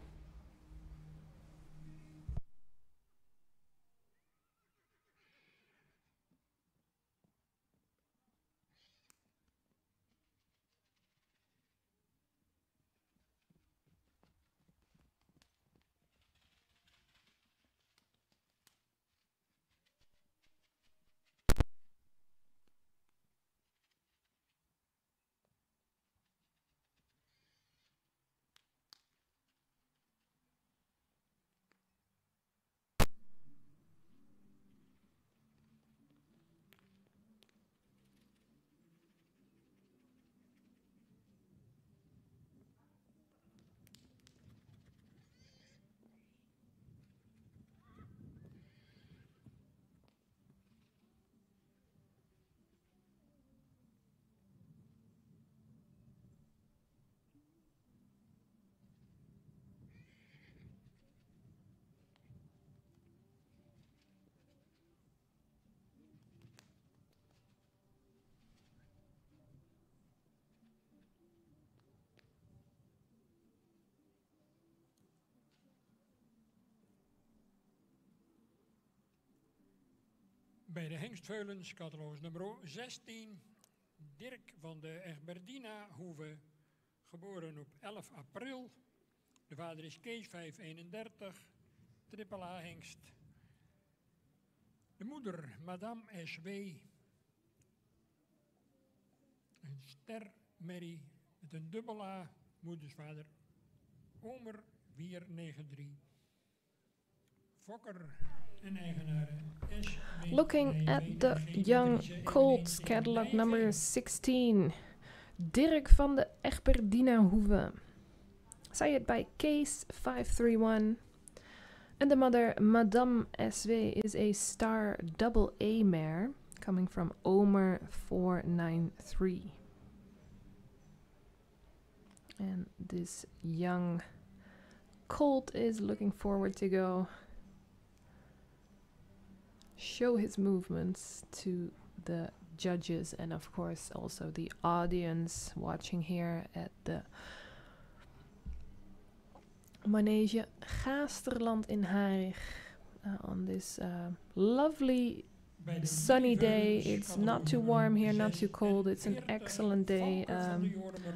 Bij de hengstveulens, catalogus nummer 16, Dirk van de Egberdina Hoeve, geboren op 11 april. De vader is Kees 531, triple A hengst. De moeder, Madame S.W., een stermerrie met een dubbel A, moedersvader, Omer 493, Fokker. Looking at the young colts, catalog number 16, Dirk van de Egberdina Hoeve, sired by Case 531, and the mother Madame SW is a star double A mare coming from Omer 493. And this young colt is looking forward to go show his movements to the judges and of course also the audience watching here at the Manege Gaasterland in Harig on this lovely sunny day. It's not too warm here, not too cold. It's an excellent day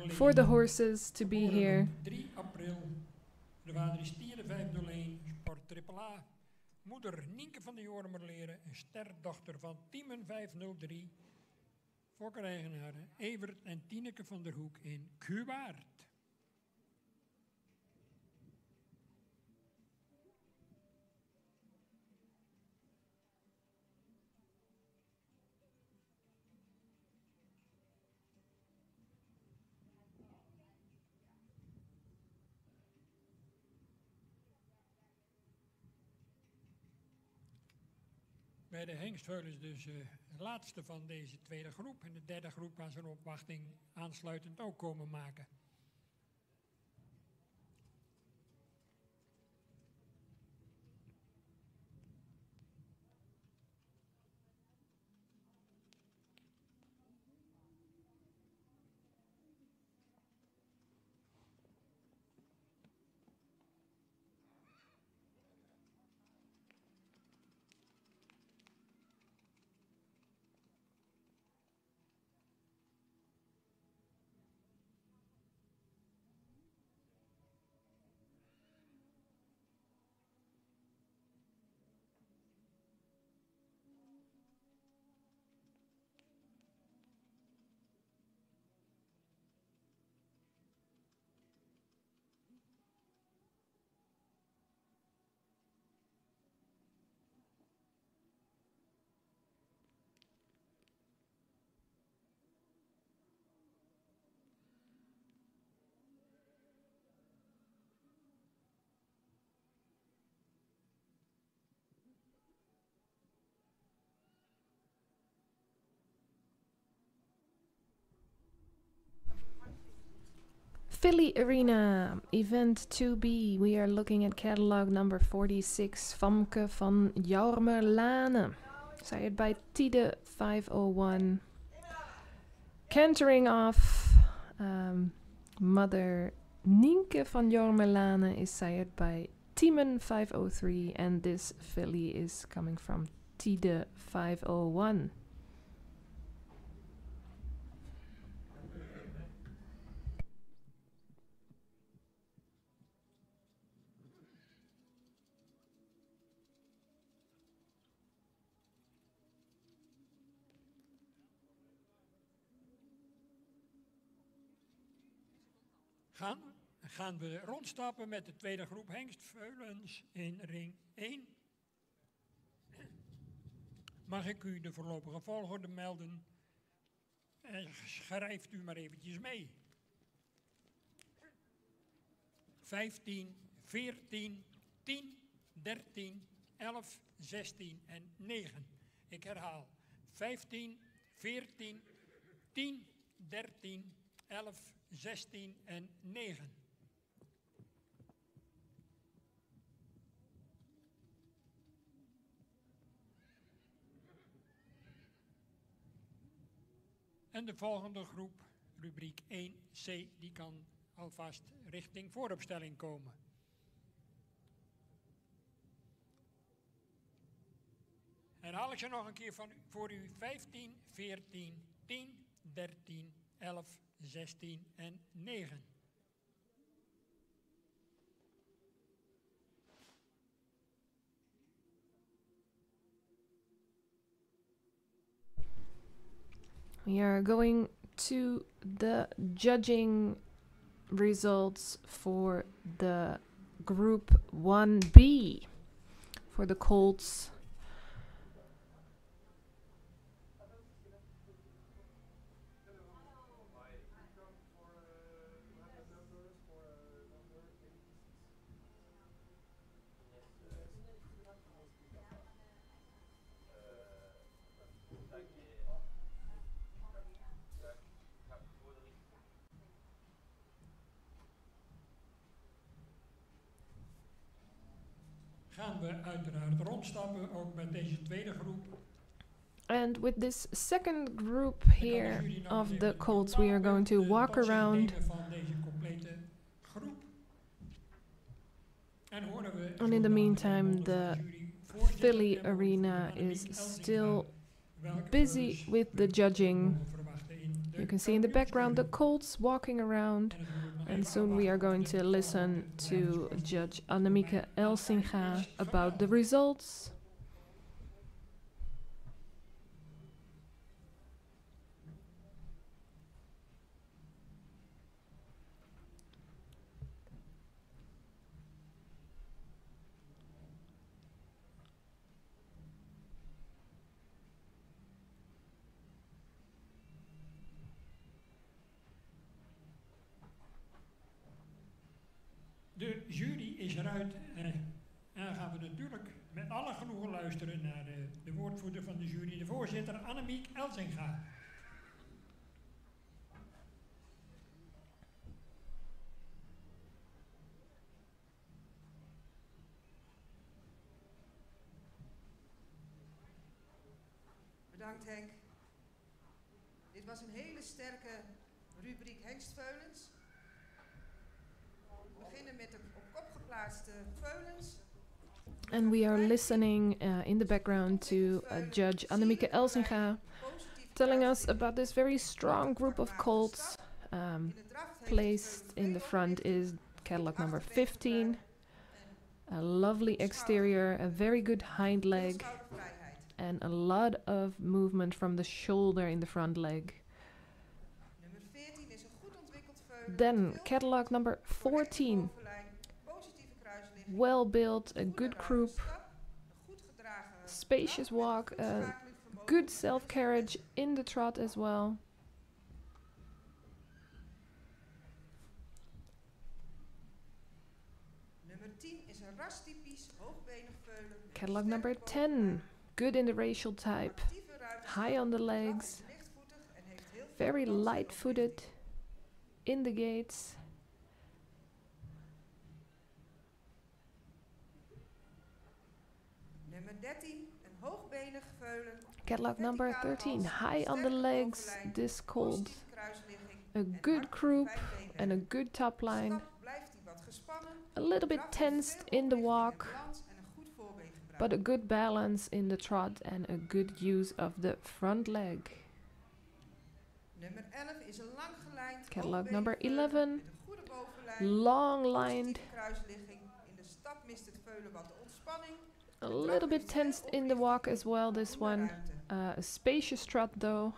for the horses to be here. 3 april. De vader is Tiere 501, sport triple A. Moeder Nienke van de Joremerleren, een sterdochter van Tiemen 503. Fokker-eigenaren Evert en Tineke van der Hoek in Kuwaard. Bij de hengstveulens dus de laatste van deze tweede groep. En de derde groep gaan zijn opwachting aansluitend ook komen maken. Philly Arena, event 2B. We are looking at catalog number 46, Famke van Jourmerlane. Sired by Tide 501. Cantering off, Mother Nienke van Jourmerlane is sired by Timon 503, and this filly is coming from Tide 501. Gaan we rondstappen met de tweede groep hengstveulens in ring 1. Mag ik u de voorlopige volgorde melden? Schrijft u maar eventjes mee. 15, 14, 10, 13, 11, 16 en 9. Ik herhaal. 15, 14, 10, 13, 11, 16 en 9. En de volgende groep, rubriek 1C, die kan alvast richting vooropstelling komen. Herhaal ik ze nog een keer voor u. 15, 14, 10, 13, 11, 16 en 9. We are going to the judging results for the Group 1B for the colts. Gaan we uiteraard rondstappen, ook met deze tweede groep. And with this second group here of the colts, we are going to walk around. And in the meantime, the Philly Arena is still busy with the judging. You can see in the background the colts walking around. And soon we are going to listen to Judge Annemieke Elsinga about the results. De jury is eruit en dan gaan we natuurlijk met alle genoegen luisteren naar de woordvoerder van de jury, de voorzitter Annemieke Elsinga. Bedankt Henk. Dit was een hele sterke rubriek hengstveulens. We beginnen met de op kop geplaatste veulens. And we are listening in the background to Judge Annemieke Elsinga telling us about this very strong group of colts. Placed in the front is catalog number 15. A lovely exterior, a very good hind leg, and a lot of movement from the shoulder in the front leg. Then catalog number 14. Well built, a good croup, spacious walk, a good self-carriage in the trot as well. Catalog number 10. Good in the racial type, high on the legs, very light-footed in the gates, Nummer 13, een hoogbenig veulen. Catalog number verticale 13, hals, high on the sterke legs, bovenlijn, this called positieve kruisligging a en good hard croup fijn and a beenrek. good top line. Stap blijft hij wat gespannen. A little bit Draf heeft tensed veel in the oprichting en walk, balans en een goed voorbeengebruik. but a good balance in the trot and a good use of the front leg. Nummer 11 is een lang gelijnd, Catalog hoogbenig number veulen 11, met een goede bovenlijn, long lined, positieve kruisligging. In de stap mist het veulen wat de ontspanning. a little bit tensed in the walk as well, this one. A spacious trot though.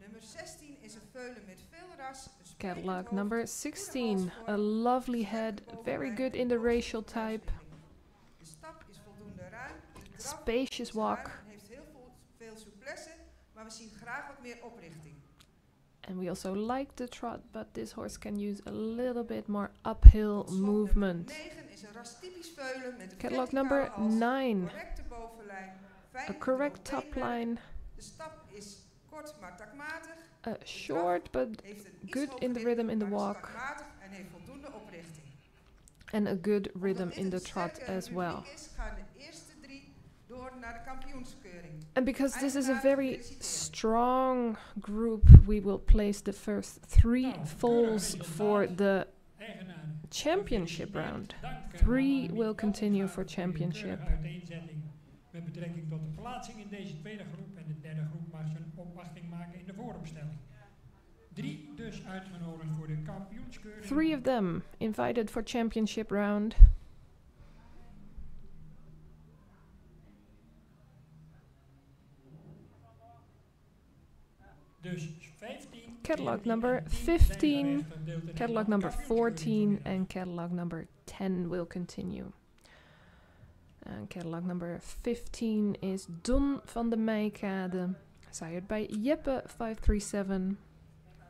Nummer 16 is een veulen met veel ras. Een sprekend Catalog hoofd, number goede 16, halsvorm, a lovely sterke head, very bovenlijn good en in the positieve racial type. kruisligging. De stap is voldoende ruim. De draf Spacious is ruim walk. en heeft heel veel souplesse, maar we zien graag wat meer oprichting. And we also like the trot, but this horse can use a little bit more uphill Tot slot, nummer movement. 9 is een rastypisch veulen met een Catalog verticale number hals, 9, correcte bovenlijn, a fijn correct droog top beenmerk. line, De stap is kort maar takmatig. short but Heeft een iets good hoog in the rhythm in the maar is walk, takmatig en heeft voldoende oprichting. and a good Omdat rhythm dit in the een trot sterke as well. rubriek is, gaan de eerste 3 door naar de kampioenskeuring. And because this is a Eigenaar very gefeliciteerd. strong group, we will place the first 3 foals for the Eigenaren. championship round. Dank, 3 Annemiek will continue Dallinga for voor je championship. keurige uiteenzetting met betrekking tot de plaatsing in deze tweede groep. En de derde groep mag zijn opwachting maken in de vooropstelling. 3 dus uitgenodigd voor de kampioenskeuring. 3 of them invited for championship round. Dus 15. Catalog 14 number en 10 zijn 15, gerecht gedeeld in catalog de number kampioenskeuring 14 and catalog number 10 will continue. And catalog number 15 is Don van de Meijkade, sired by Jeppe 537.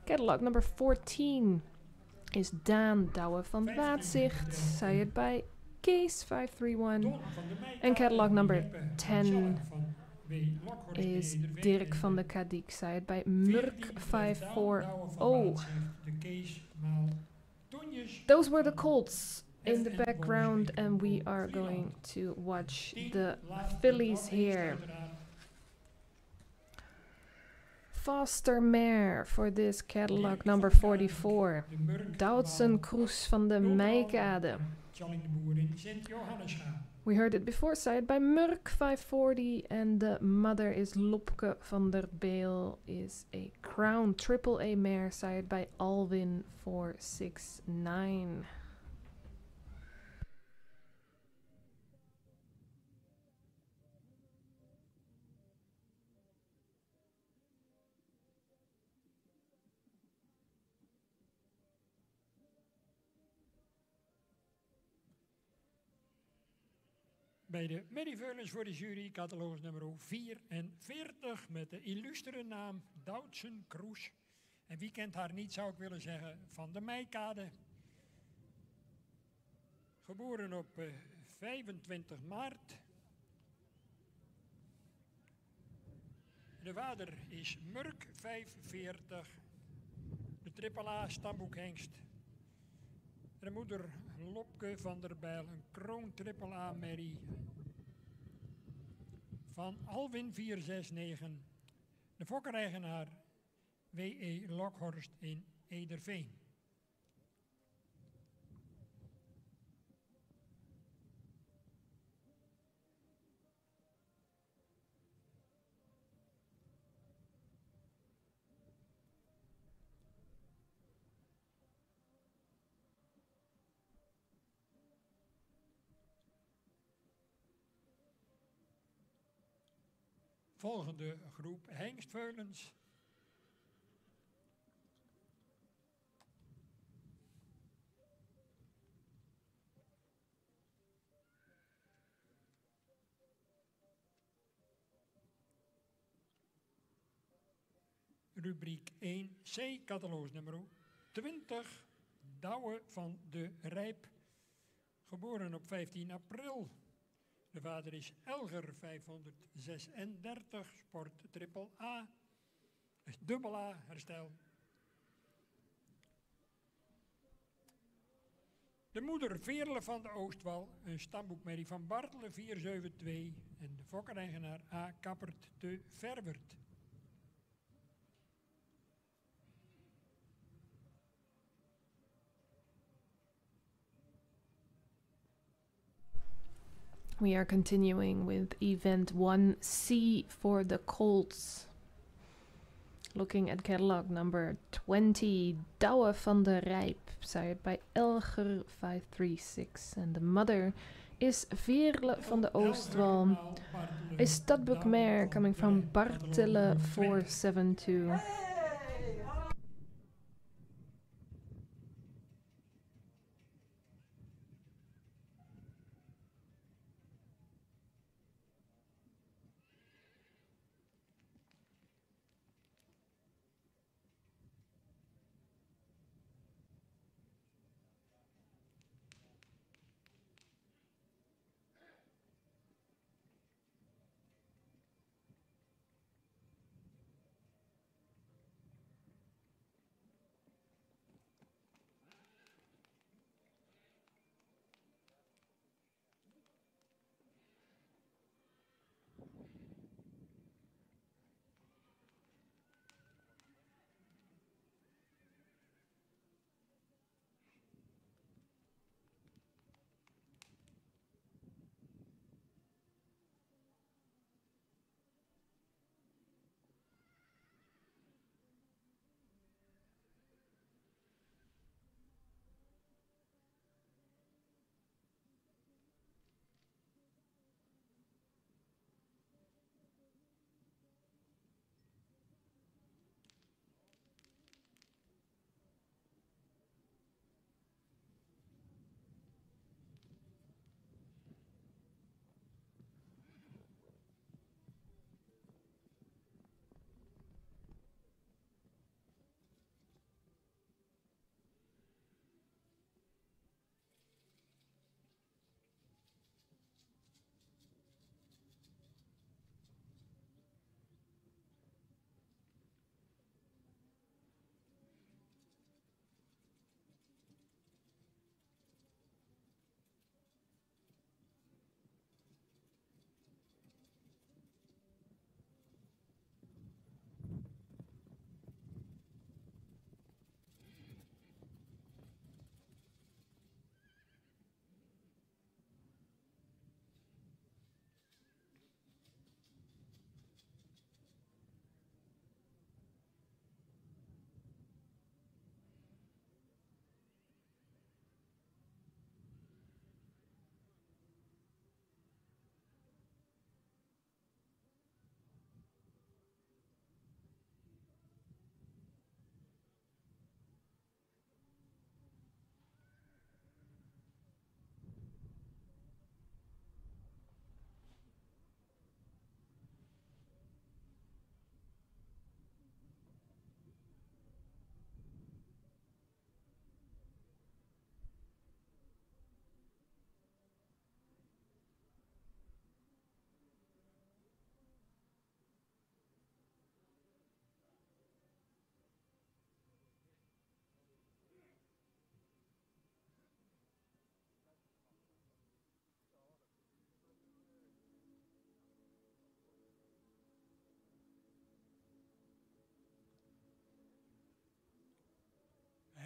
Catalog number 14 is Daan Douwe van de Waatzicht, sired by Kees 531. Don van de Meijkade En catalog number Jeppe 10 Jean van W. Lokhorst is Nederveen Dirk en van de Kadik, sired by Murk 540. Those were the colts in the background, and we are going to watch the fillies here. Faster mare for this catalog number 44. Doutzen Kroes van de Meijkade. Tjalling de Boer in Sint-Johannesga. We heard it before, sired by Murk 540, and the mother is Lopke van der Beel, is a crown triple A mare, sired by Alwin 469. Bij de middenveulens voor de jury catalogus nummer 44 met de illustere naam Doutzen Kroes. En wie kent haar niet, zou ik willen zeggen, van de Meijkade. Geboren op 25 maart. De vader is Murk 45, de triple A stamboekhengst. De moeder Lopke van der Bijl, een kroon triple A merrie van Alwin 469. De fokkereigenaar W.E. Lokhorst in Ederveen. Volgende groep hengstveulens. Rubriek 1C, catalogus nummer 20, Douwe van de Rijp, geboren op 15 april. De vader is Elger 536, sport triple A, dubbel A, herstel. De moeder Veerle van de Oostwal, een stamboekmerrie van Bartelen 472 en de fokkereigenaar A. Kappert te Verwert. We are continuing with event 1C for the Colts. Looking at catalog number 20, Douwe van der Rijp, sired by Elger 536. And the mother is Veerle van de Oostwal, a studbook mare coming from Bartelen 472.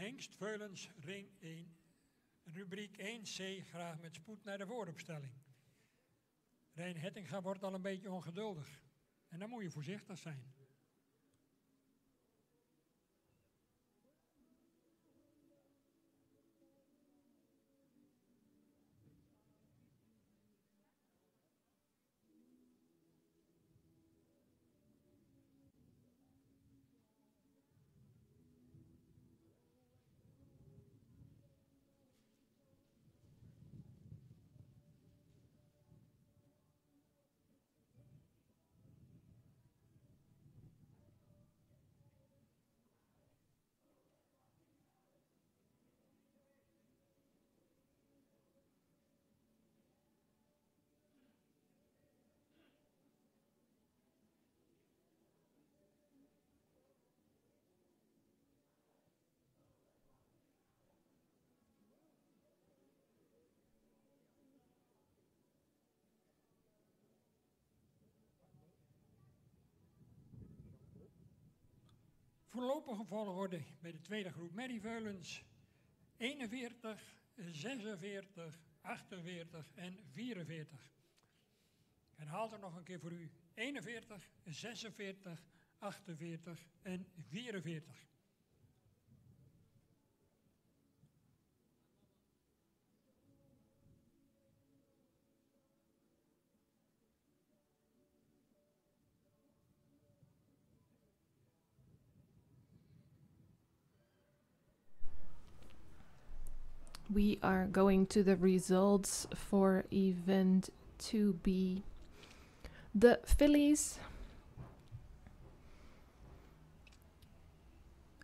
Hengst Veulens, ring 1, rubriek 1C, graag met spoed naar de vooropstelling. Rijn Hettinga wordt al een beetje ongeduldig. En dan moet je voorzichtig zijn. Voorlopige volgorde bij de tweede groep Merrieveulens 41, 46, 48 en 44. Ik herhaal er nog een keer voor u. 41, 46, 48 en 44. We are going to the results for event 2B. The fillies,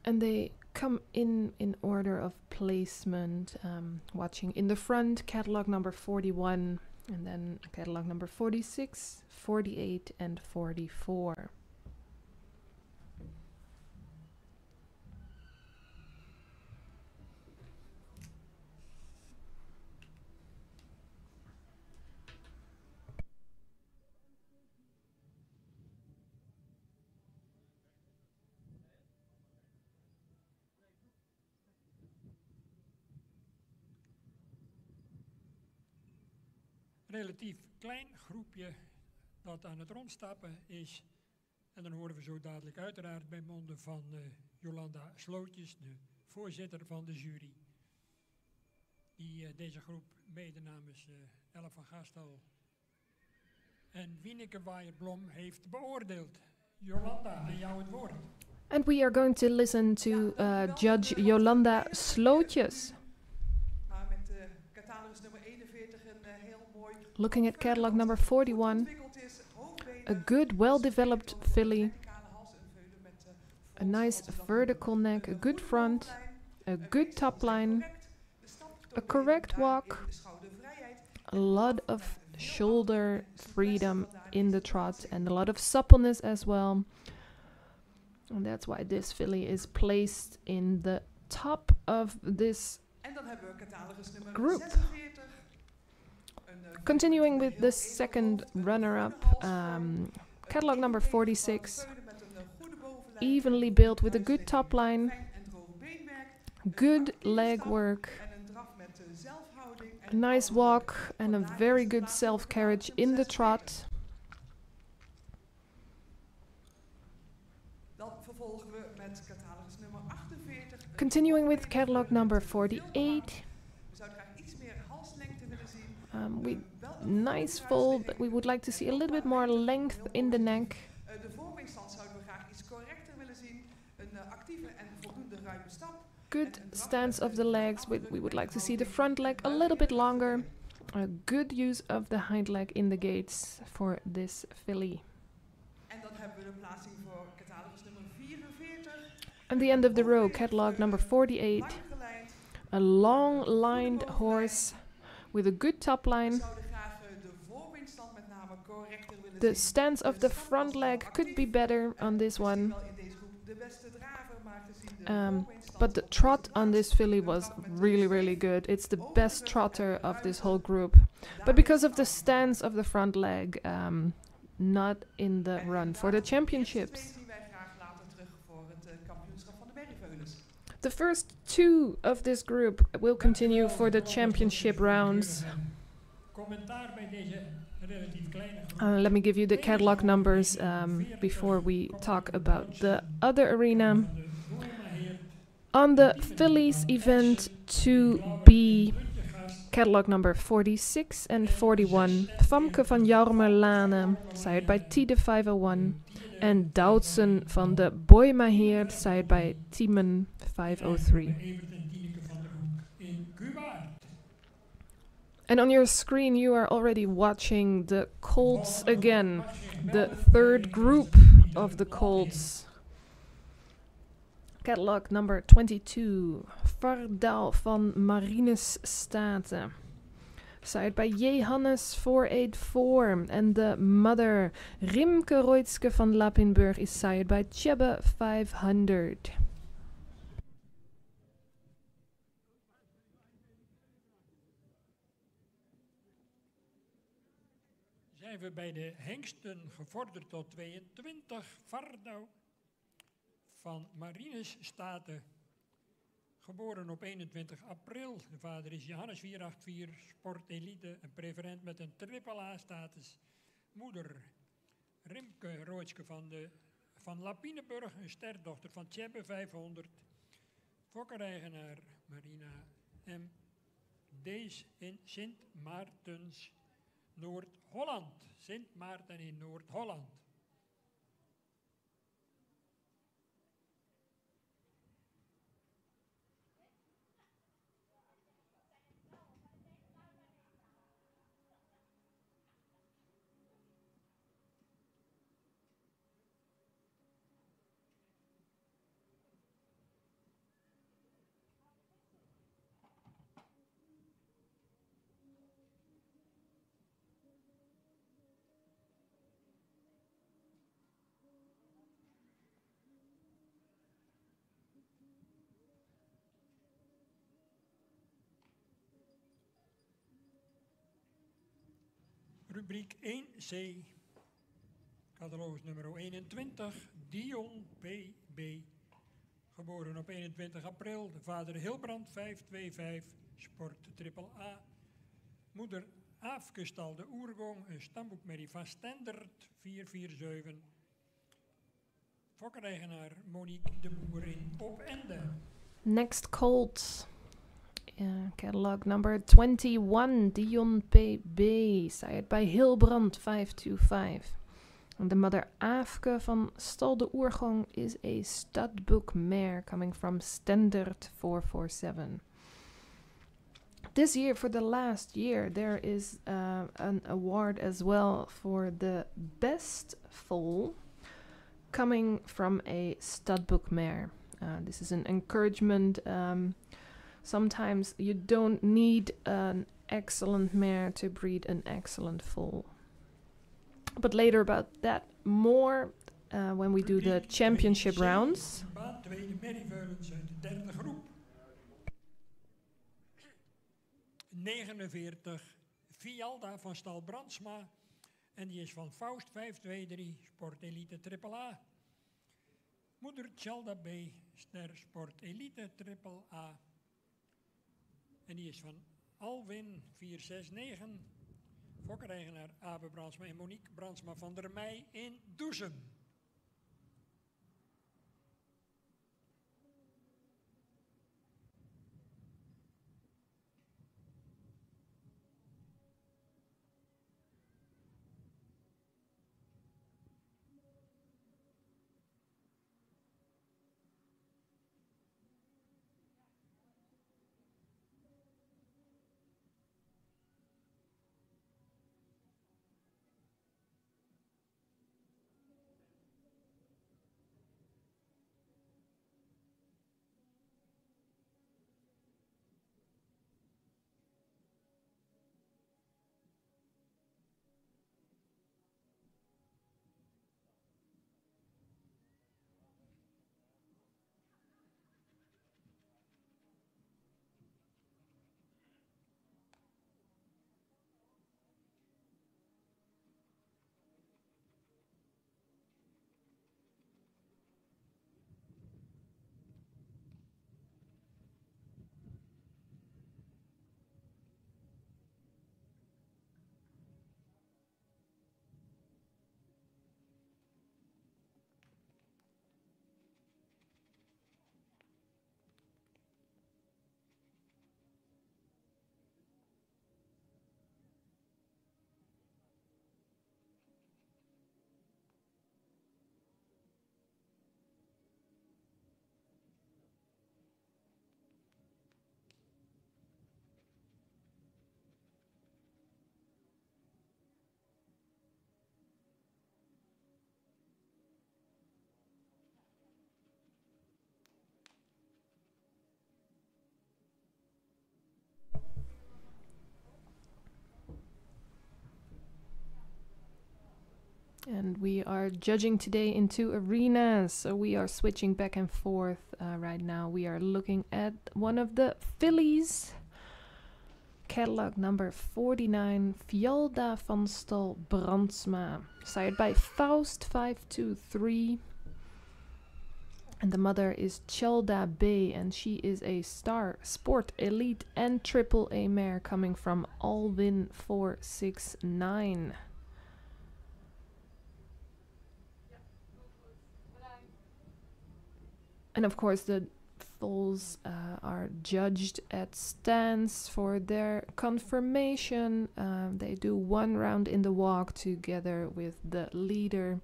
and they come in order of placement, watching in the front, catalog number 41, and then catalog number 46, 48 and 44. Relatief klein groepje dat aan het rondstappen is. En dan horen we zo dadelijk uiteraard bij monden van Jolanda Slootjes, de voorzitter van de jury. Die deze groep mede namens Elle van Gastel en Wieneke Waaier-Blom heeft beoordeeld. Jolanda, aan jou het woord. And we are going to listen to Judge Jolanda Slootjes. Maar met catalogus nummer 41 een heel mooi... Looking at catalog number 41, a good, well-developed filly, a nice vertical neck, a good front, a good top line, a correct walk, a lot of shoulder freedom in the trot, and a lot of suppleness as well. And that's why this filly is placed in the top of this group. Continuing with the second runner-up, catalog number 46, evenly built with a good top line, good leg work, a nice walk and a very good self-carriage in the trot. Continuing with catalog number 48, nice foal, but we would like to see a little bit more length in the neck. Good stance of the legs, we would like to see the front leg a little bit longer. A good use of the hind leg in the gates for this filly. And the end of the row, catalog number 48. A long-lined horse with a good top line. The stance of the front leg could be better on this one. But the trot on this filly was really, really good. It's the best trotter of this whole group. But because of the stance of the front leg, not in the run for the championships. The first two of this group will continue for the championship rounds. Let me give you the catalog numbers before we talk about the other arena. On the fillies event 2B, catalog number 46 and 41, Famke van Jarmerlane, sired by Tide 501, and Doutzen van de Boimaheer, sired by Tiemen 503. And on your screen you are already watching the colts again, the third group of the colts. Catalog number 22, Vardal van Marines Staten, sired by Johannes 484, and the mother Rimke Roitske van Lapinburg is sired by Tjebbe 500. Zijn we bij de hengsten gevorderd tot 22, Vardal van Marinus Staten, geboren op 21 april. De vader is Johannes 484, sportelite, een preferent met een AAA-status. Moeder Rimke Rootske van Lapinenburg, een sterdochter van Tjebbe 500. Fokkereigenaar Marina M. Dees in Sint Maartens, Noord-Holland. Sint Maarten in Noord-Holland. Rubriek 1C, catalogus nummer 21, Dion P.B. Geboren op 21 april, de vader Hilbrand 525, sport AAA. Moeder Aafke Stal de Oergong, een stamboekmerrie van Stendert 447. Fokkereigenaar Monique de Boer in Opende. Next Colts. Catalog number 21, Dion P.B. Sired by Hilbrand 525. And the mother Aafke van Stal de Oergong is a studbook mare coming from Stendert 447. This year, for the last year, there is an award as well for the best foal coming from a studbook mare. This is an encouragement. Sometimes you don't need an excellent mare to breed an excellent foal. But later about that more when we do the championship rounds. Tweede merrieveulens uit de derde groep. 49, Fialda van Stal Brandsma. En die is van Faust 523, Sport Elite AAA. Moeder Tjalda B, Ster Sport Elite AAA. En die is van Alwin 469, fokkereigenaar Abe Brandsma en Monique Brandsma van der Meij in Doezum. And we are judging today in 2 arenas, so we are switching back and forth right now. We are looking at one of the fillies. Catalog number 49, Fialda van Stal Brandsma, sired by Faust 523. And the mother is Chelda Bay, and she is a star sport elite and triple A mare coming from Alwyn 469. And of course, the foals are judged at stands for their confirmation. They do one round in the walk together with the leader.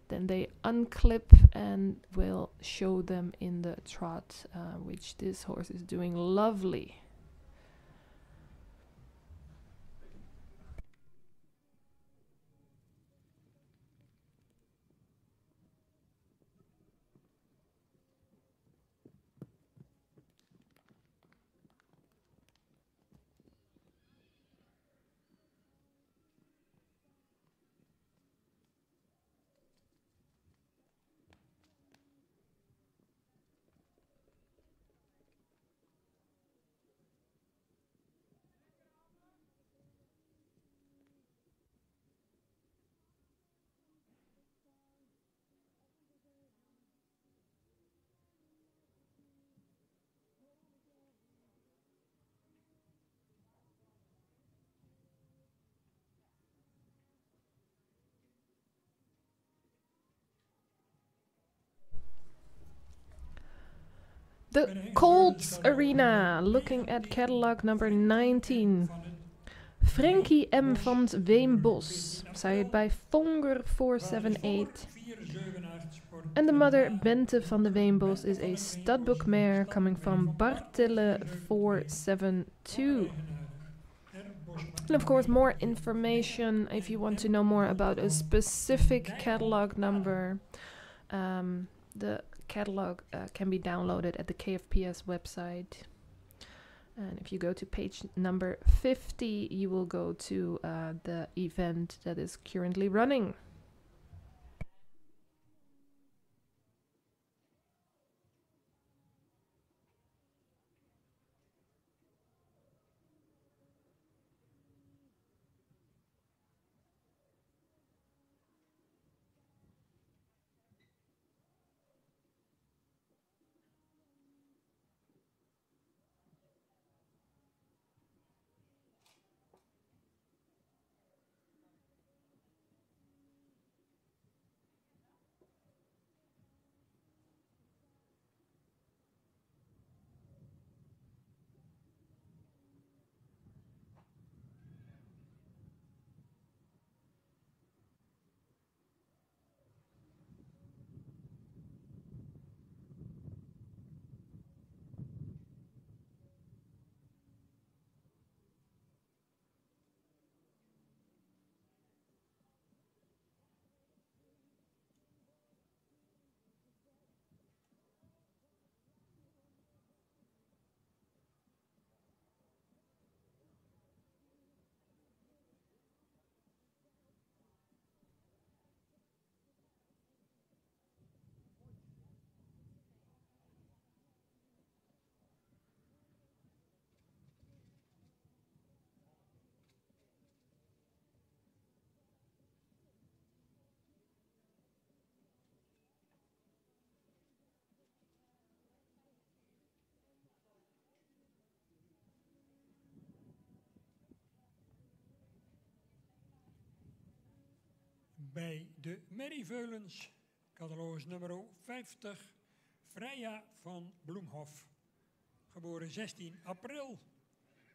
Then they unclip and will show them in the trot, which this horse is doing lovely. The Colts Arena, looking at catalog number 19. Frankie M. van Weembos, sired by Fonger 478. And the mother, Bente van de Weembos, is a studbook mare coming from Bartille 472. And of course, more information if you want to know more about a specific catalog number. The catalog can be downloaded at the KFPS website. And if you go to page number 50, you will go to the event that is currently running. Bij de Merrieveulens, catalogus nummer 50, Freya van Bloemhof. Geboren 16 april.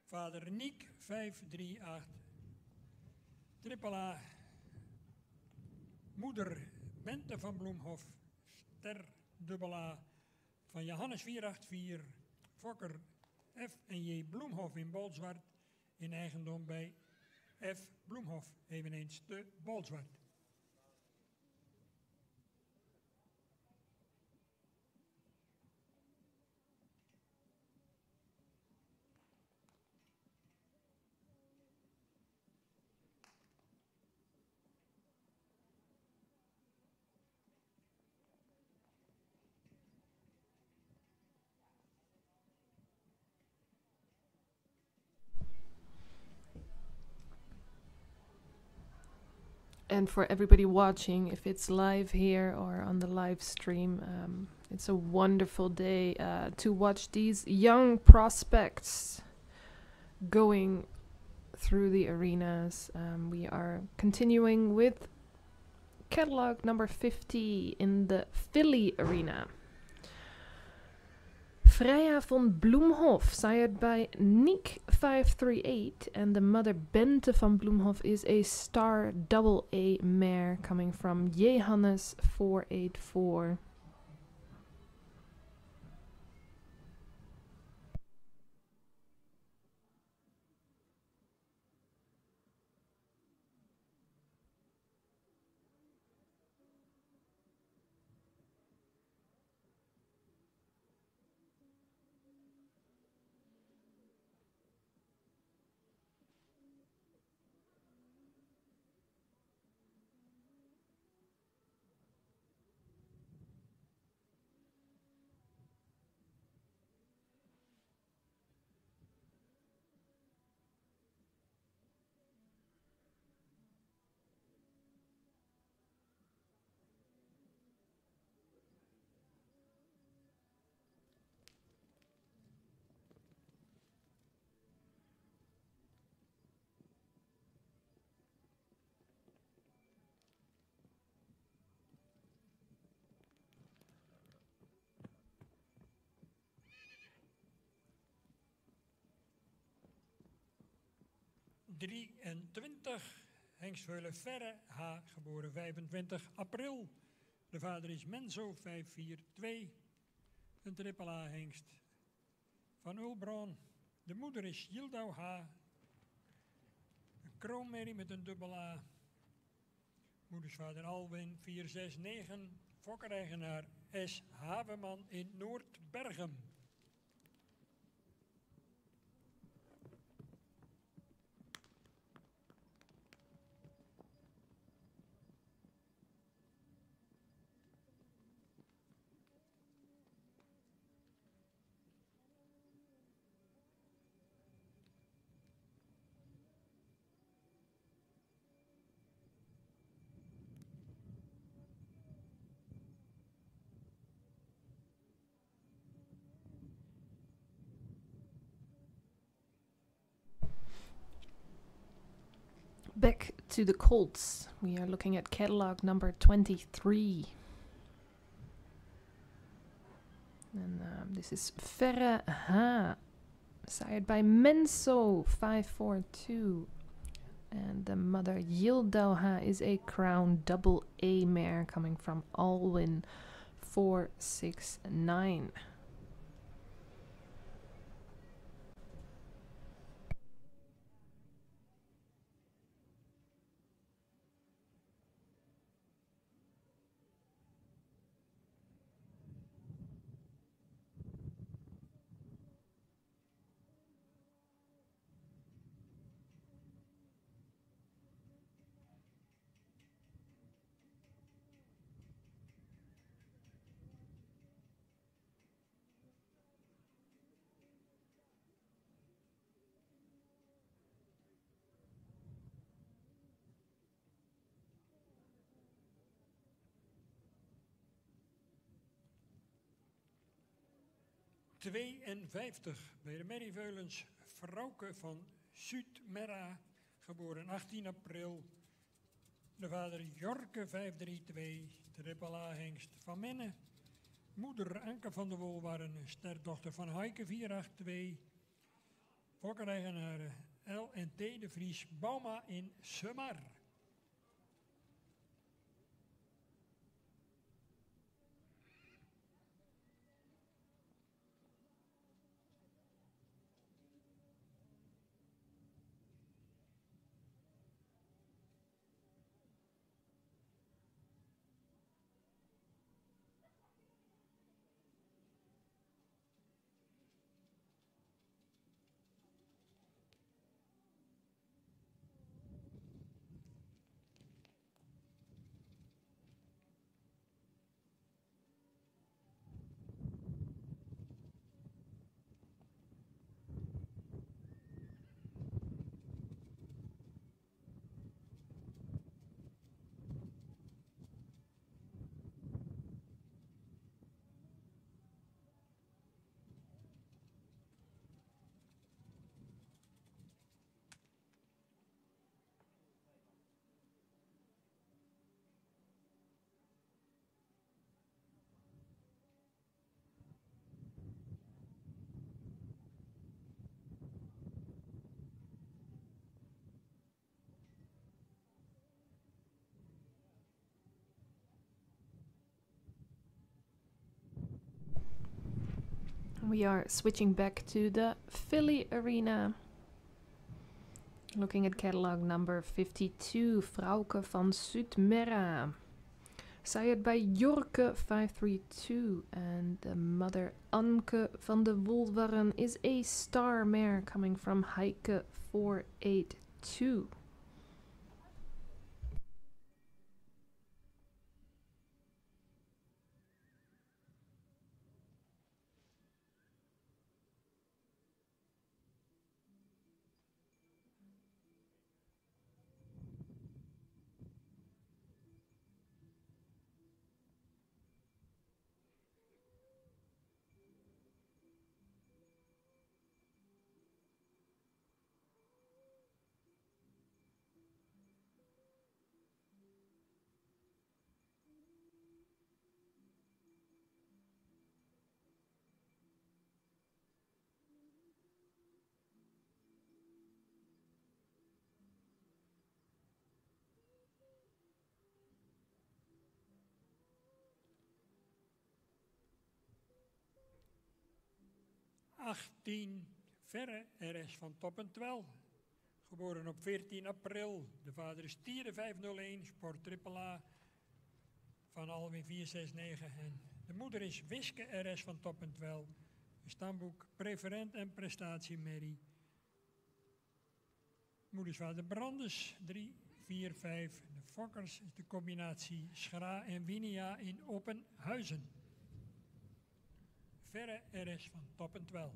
Vader Niek 538. Triple A. Moeder Bente van Bloemhof. Ster dubbel A van Johannes 484. Fokker F en J Bloemhof in Bolzwart. In eigendom bij F Bloemhof, eveneens te Bolzwart. And for everybody watching, if it's live here or on the live stream, it's a wonderful day to watch these young prospects going through the arenas. We are continuing with catalog number 50 in the Philly arena. Freya von Bloemhof, sired by Nick 538, and the mother Bente van Bloemhof is a star double A mare coming from Johannes 484. Hengstveulen Verre H, geboren 25 april. De vader is Menzo 542, een triple A hengst van Ulbron. De moeder is Yildau H, een kroonmerrie met een dubbel A. Moedersvader Alwin 469, fokkereigenaar S. Haveman in Noordbergen. Back to the colts. We are looking at catalog number 23. And this is Verre H, sired by Menso 542. And the mother Yildau H is a crown double A mare coming from Alwyn 469. Bij de Merrieveulens Frauke van Zuid-Merra, geboren 18 april. De vader Jorke 532, triple A hengst van Menne. Moeder Anke van der Wolwarren, sterdochter van Heike 482. Fokkereigenaren L en T de Vries Bauma in Sumar. We are switching back to the Philly arena. Looking at catalog number 52, Frauke van Zoetmerra. Sired by Jorke 532, and the mother Anke van de Wolwaren is a star mare coming from Heike 482. Verre RS van Toppentwel. Geboren op 14 april. De vader is Tieren 501, Sport AAA van Alwin 469. En de moeder is Wiske RS van Toppentwel. Stamboek preferent en prestatiemerrie. Moedersvader Brandes 3, 4, 5. De fokkers is de combinatie Schra en Winia in Oppenhuizen. Verre RS van Toppentwel.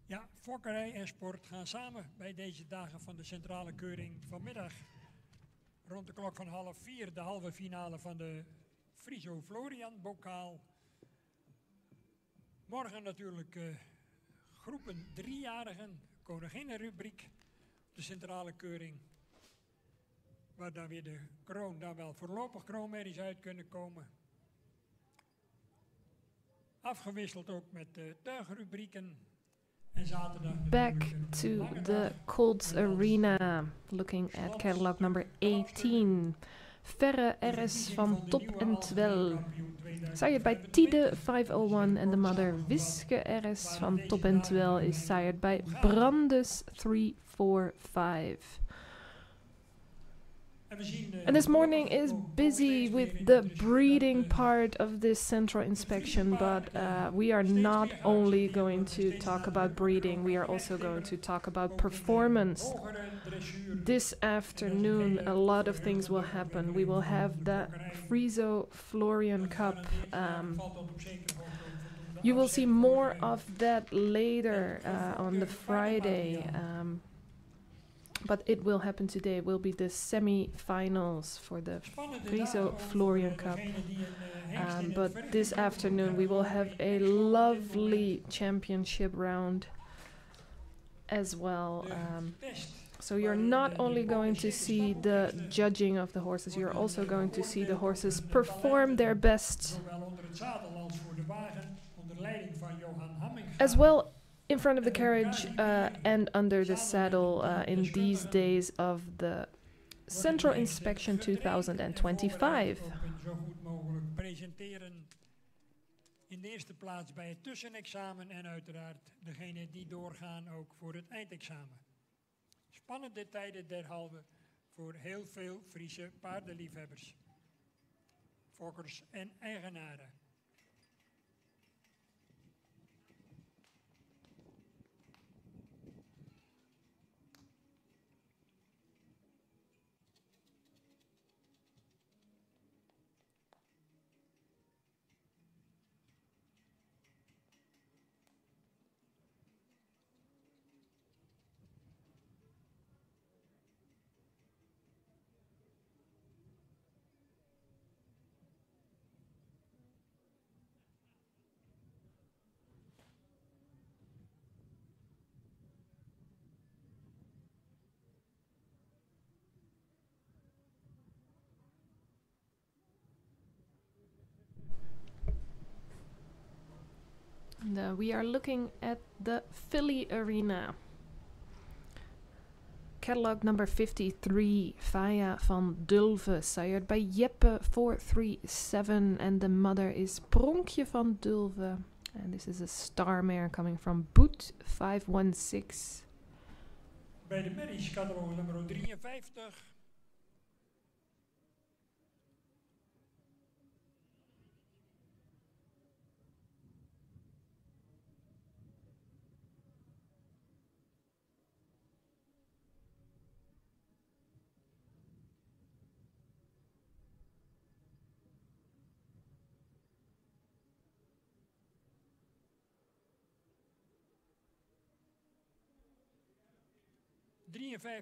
Ja, fokkerij en sport gaan samen bij deze dagen van de centrale keuring vanmiddag. Rond de klok van 3:30 de halve finale van de Friso Florian bokaal. Morgen natuurlijk groepen 3-jarigen, koninginnenrubriek op de centrale keuring. Waar dan weer de kroon, dan wel voorlopig kroonmerries uit kunnen komen. Afgewisseld ook met tuigrubrieken. Back to the Colts Arena, looking at catalog number 18. Verre RS van Toppentwel. Sired by Tide 501 and the mother Wiske RS van Toppentwel is sired by Brandes 345. And this morning is busy with the breeding part of this central inspection, but we are not only going to talk about breeding, we are also going to talk about performance. This afternoon a lot of things will happen. We will have the Friso Florian Cup. You will see more of that later on the Friday. But it will happen today. It will be the semi-finals for the Friso Florian Cup. But this afternoon we will have a lovely championship round as well. So you're not only going to see the judging of the horses, you're also going to see the horses perform their best. As well in front of the carriage and under the saddle in these days of the Central Inspection 2025. In de eerste plaats bij het tussenexamen en uiteraard degene die doorgaan ook voor het eindexamen. Spannende tijden derhalve voor heel veel Friese paardenliefhebbers, fokkers en eigenaren. We are looking at the Philly Arena. Catalog number 53, Faya van Dulve, sired by Jeppe 437, and the mother is Pronkje van Dulve. And this is a star mare coming from Boet 516. Bij de merries catalog nummer 53.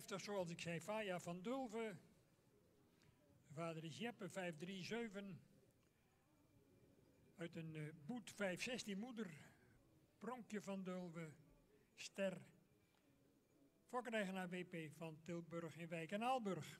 Zoals ik zei, Faya van Dulve. Vader is Jeppe 537. Uit een Boet 516 moeder. Pronkje van Dulve. Ster. Fokkeneigenaar WP van Tilburg in Wijk en Aalburg.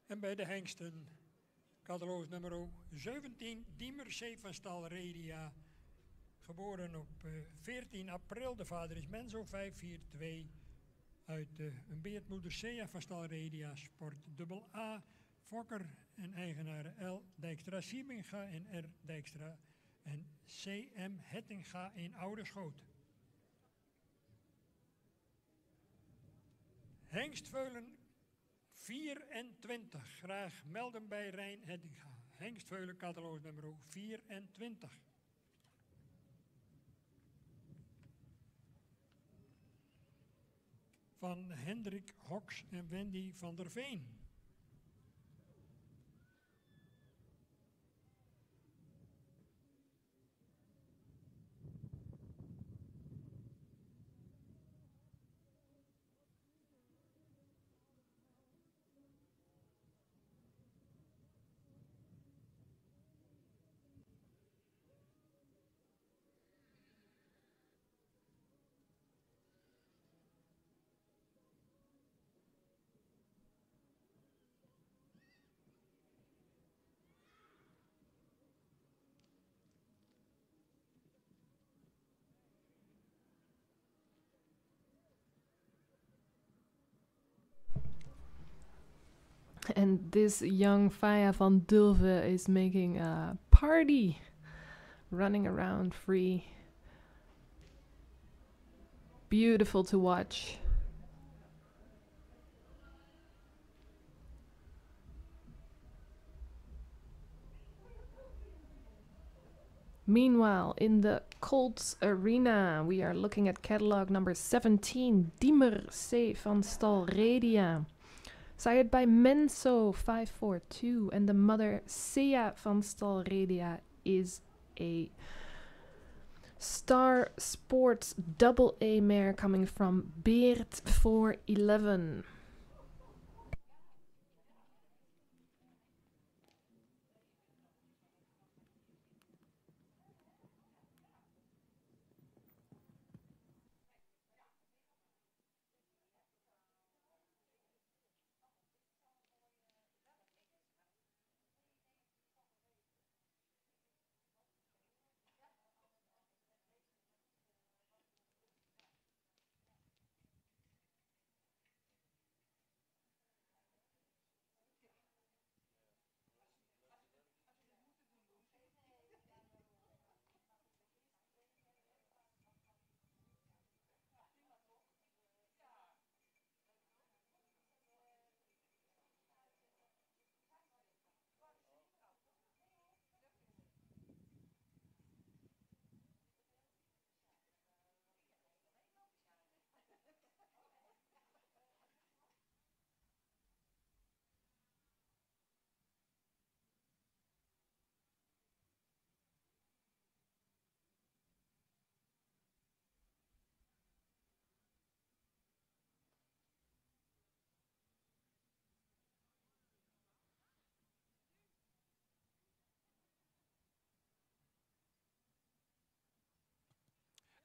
En bij de hengsten, catalogus nummer 17, Diemer C. van Stal Redia. Geboren op 14 april, de vader is Menzo 542. Uit een beertmoeder Sea van Stal Redia, sport dubbel A. Fokker en eigenaren L. Dijkstra Sieminga en R. Dijkstra en C.M. Hettinga in Ouderschoot. Hengstveulen 24. Graag melden bij Rijn Hettinga. Hengstveulen catalogus nummer 24. Van Hendrik Hoks en Wendy van der Veen. And this young Faya van Dulve is making a party, running around free. Beautiful to watch. Meanwhile, in the Colts Arena, we are looking at catalog number 17, Diemer C. van Stal Redia. Sired by Menso 542, and the mother Sea van Stal Redia is a Star Sports double A mare coming from Beert 411.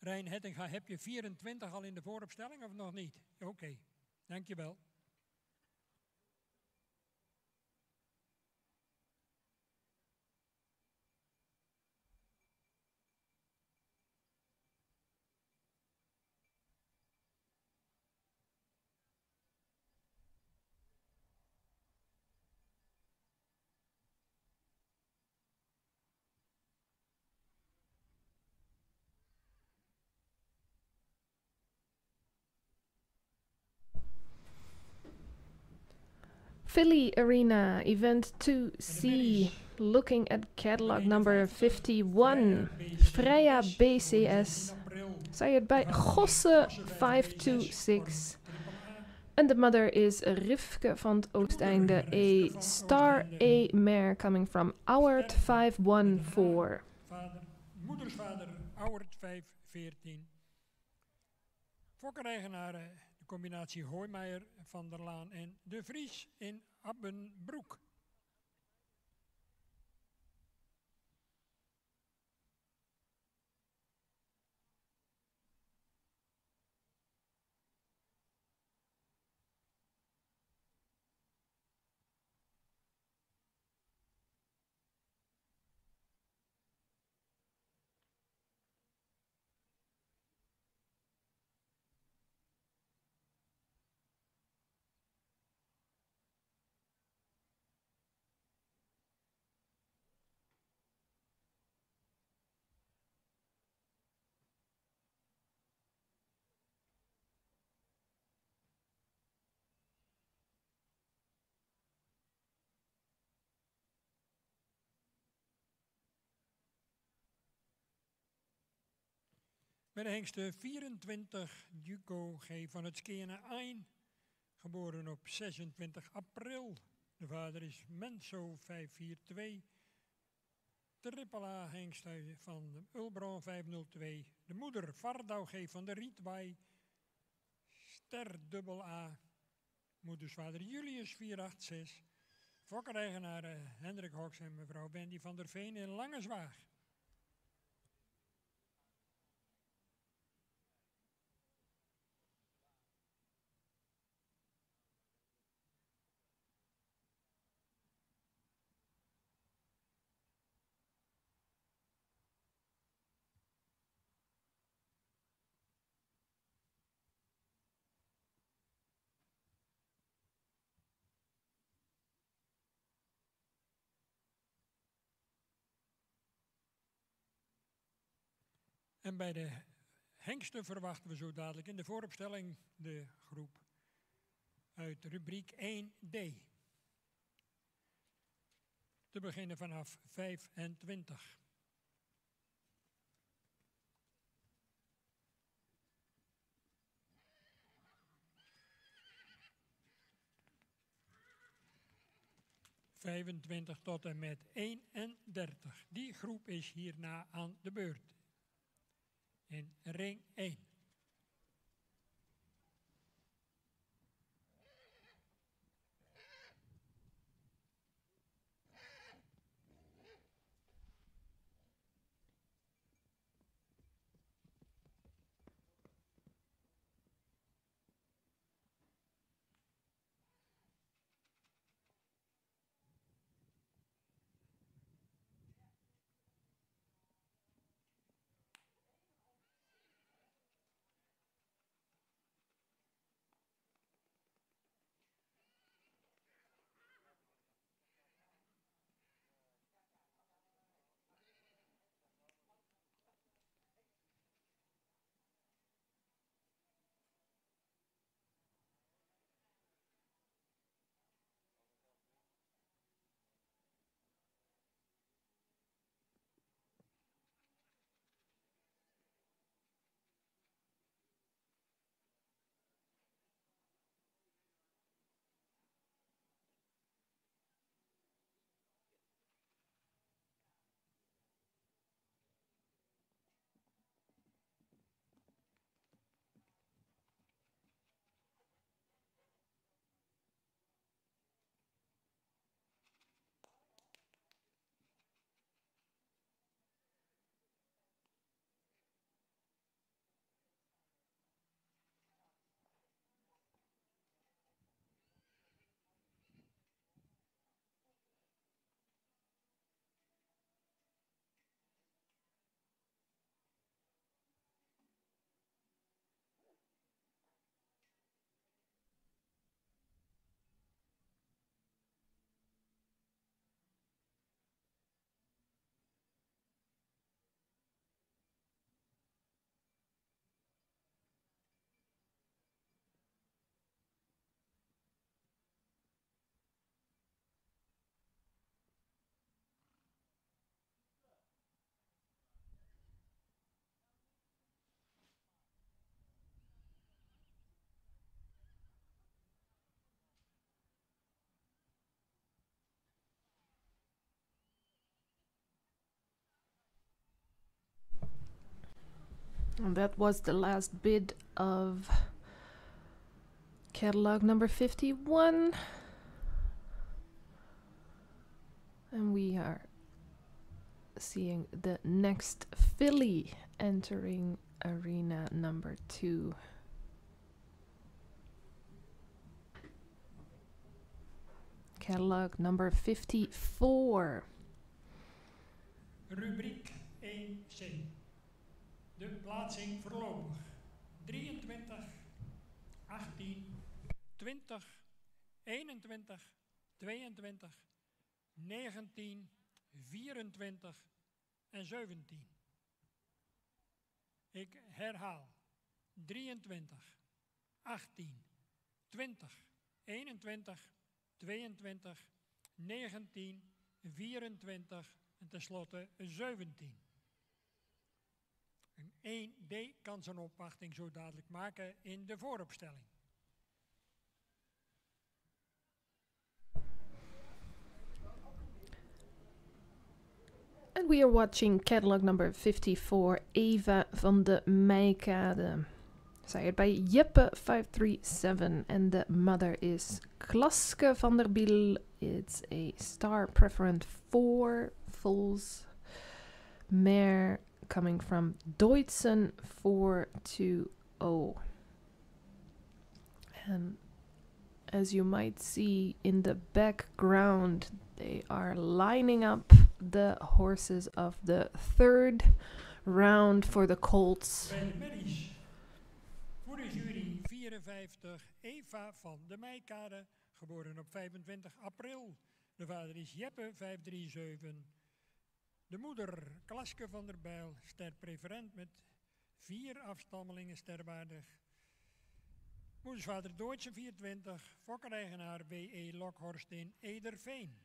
Rijn Hettinga, heb je 24 al in de vooropstelling of nog niet? Oké, dankjewel. Philly Arena, Event 2C, looking at catalog number 51, Freya BCS. Zij het bij Gosse 526. And the mother is Rivke van het Oosteinde, a star A mare coming from Auwert 514. Moedersvader, Auwert 514. Fokkereigenaren, de combinatie Hooimeijer, Van der Laan en De Vries in Abbenbroek. Bij de hengste 24 Duco G van het Skene Ain, geboren op 26 april. De vader is Menso 542, Triple A hengst van Ulbron 502. De moeder Vardau G van de Rietwai, Ster dubbel A. Moedersvader Julius 486. Fokkereigenaren Hendrik Hoks en mevrouw Wendy van der Veen in Langezwaag. En bij de hengsten verwachten we zo dadelijk in de vooropstelling de groep uit rubriek 1D. Te beginnen vanaf 25. ...25 tot en met 31. Die groep is hierna aan de beurt. In ring 1. And that was the last bid of catalog number 51. And we are seeing the next filly entering arena number 2. Catalog number 54. Rubriek 1C. De plaatsing voorlopig. 23, 18, 20, 21, 22, 19, 24 en 17. Ik herhaal. 23, 18, 20, 21, 22, 19, 24 en tenslotte 17. Een 1D kan zijn opwachting zo dadelijk maken in de vooropstelling. And we are watching catalog number 54, Eva van de Meikade. Sired by Jeppe 537, and the mother is Klaske van der Biel. It's a star preferent 4 foals mare coming from Deutzen 420. And as you might see in the background, they are lining up the horses of the 3rd round for the colts. Bij de middies. Voor de jury 54, Eva van de Meikade, geboren op 25 april. De vader is Jeppe 537. De moeder Klaske van der Bijl, sterpreferent met 4 afstammelingen sterwaardig. Moedersvader Deutsche 24, fokkereigenaar W.E. Lokhorst in Ederveen.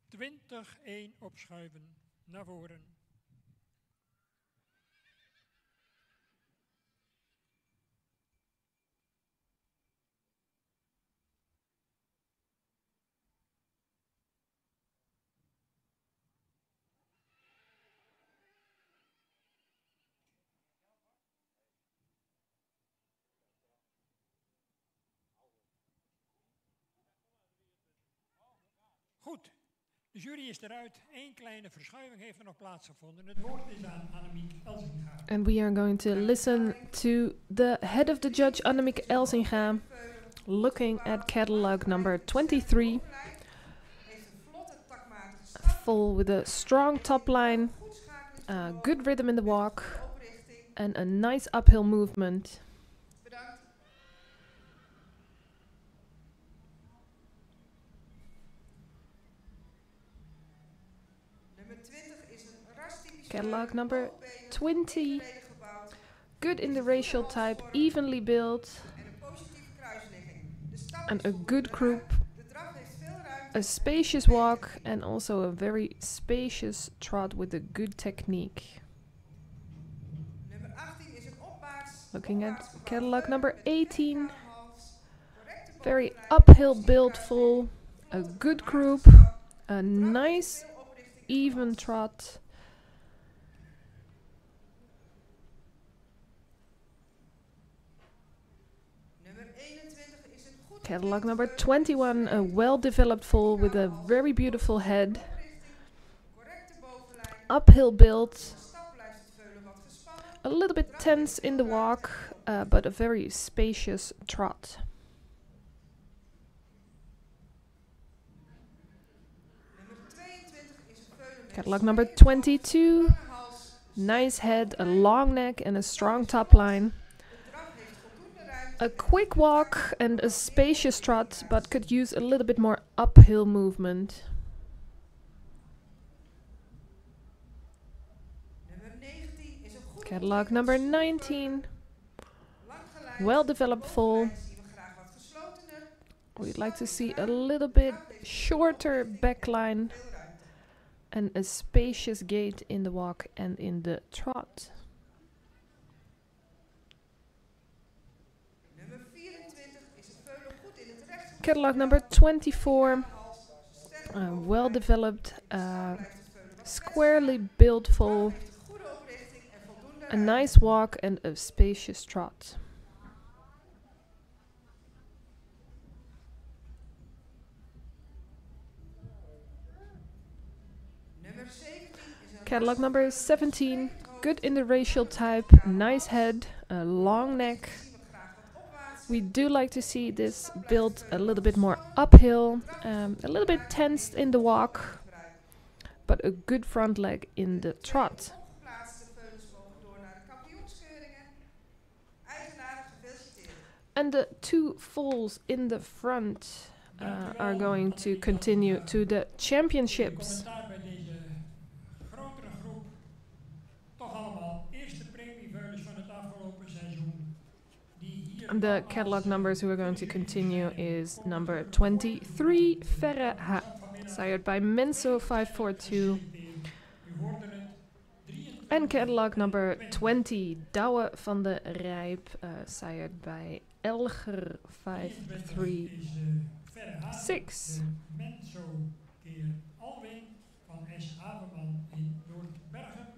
Twintig 1 opschuiven naar voren. Goed. De jury is eruit. Eén kleine verschuiving heeft er nog plaatsgevonden. Het woord is aan Annemiek Elsinga. And we are going to listen to the head of the judge, Annemiek Elsinga, looking at catalog number 23. Full with a strong top line, good rhythm in the walk, and a nice uphill movement. Catalog number 20. Good in the racial type, evenly built, and a good croup, a spacious walk, and also a very spacious trot with a good technique. Looking at catalog number 18. Very uphill built full, a good croup, a nice even trot. Catalog number 21, a well-developed foal with a very beautiful head. Uphill build. A little bit tense in the walk, but a very spacious trot. Catalog number 22. Nice head, a long neck and a strong top line. A quick walk and a spacious trot, but could use a little bit more uphill movement. Catalog number 19. Well developed foal. We'd like to see a little bit shorter backline and a spacious gait in the walk and in the trot. Nummer 24 is het veulen goed in het recht. Catalog number 24, well developed, squarely built foal, Heeft een goede oprichting en voldoende a ruimte. nice walk and a spacious trot. Nummer 17 is een Catalog ras number van 17, hoofd, good in the racial type, nice head, a long neck. zien we graag wat opwaarts. We do like to see this built a little bit more uphill, a little bit tensed in the walk, but a good front leg in the trot. Ongeplaatste veulens mogen door naar de kampioenskeuringen. Eigenaar gefeliciteerd. And the two foals in the front are going to continue to the championships. Commentaar bij deze grotere groep. Toch allemaal eerste premieveulens van het afgelopen seizoen. Die hier The allemaal catalog numbers we're going to continue is number 23, Ferre H, sired by Menso 542, U hoorde het. 23 and catalog number 20, Douwe van de Rijp, sired by Elger 536. is Verre Haven, Menso keer Alwin van S. Haveman in Noordbergen.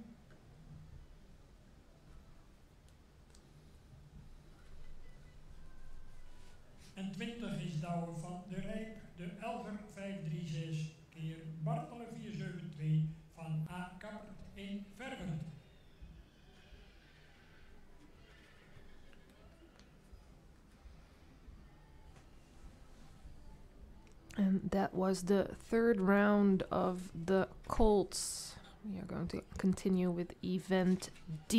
En 20 is Douwe van de Rijp, de Elger 536 keer Bartelen 472 van A. Kappert in Ververt. And that was the third round of the Colts. We are going to continue with event D.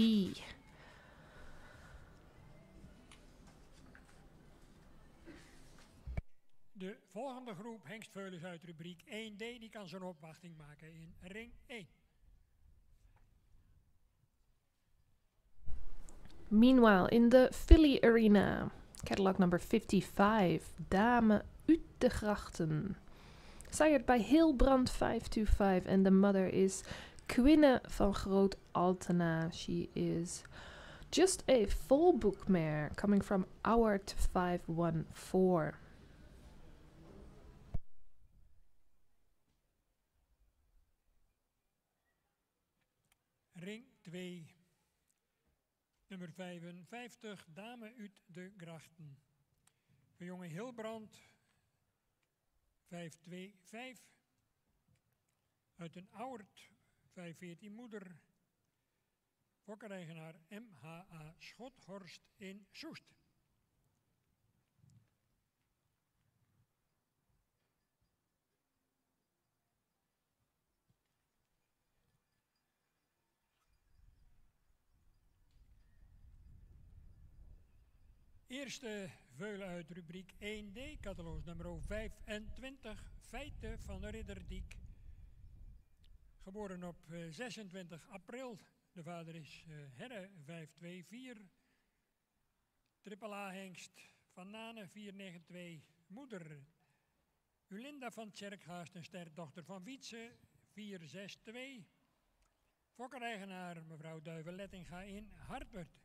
De volgende groep hengstveulens uit rubriek 1D die kan zijn opwachting maken in ring 1. Meanwhile, in the Philly Arena, catalog number 55, Dame uit de Grachten. Sired by Hilbrand 525, and the mother is Quinne van Groot Altena. She is just a full book mare coming from Auwert 514. Ring 2, nummer 55, Dame uit de Grachten. Voor jonge Hilbrand 525, uit een Auwert 514 moeder, fokkereigenaar MHA Schothorst in Soest. Eerste veulen uit rubriek 1D, catalogus nummer 25, Feiten van de Ridderdiek. Geboren op 26 april. De vader is Herre 524. Triple A hengst van Nane 492. Moeder Ulinda van Tjerkhaast, een sterdochter van Wietse 462. Fokkereigenaar mevrouw Duiven-Lettinga in Hartwerd.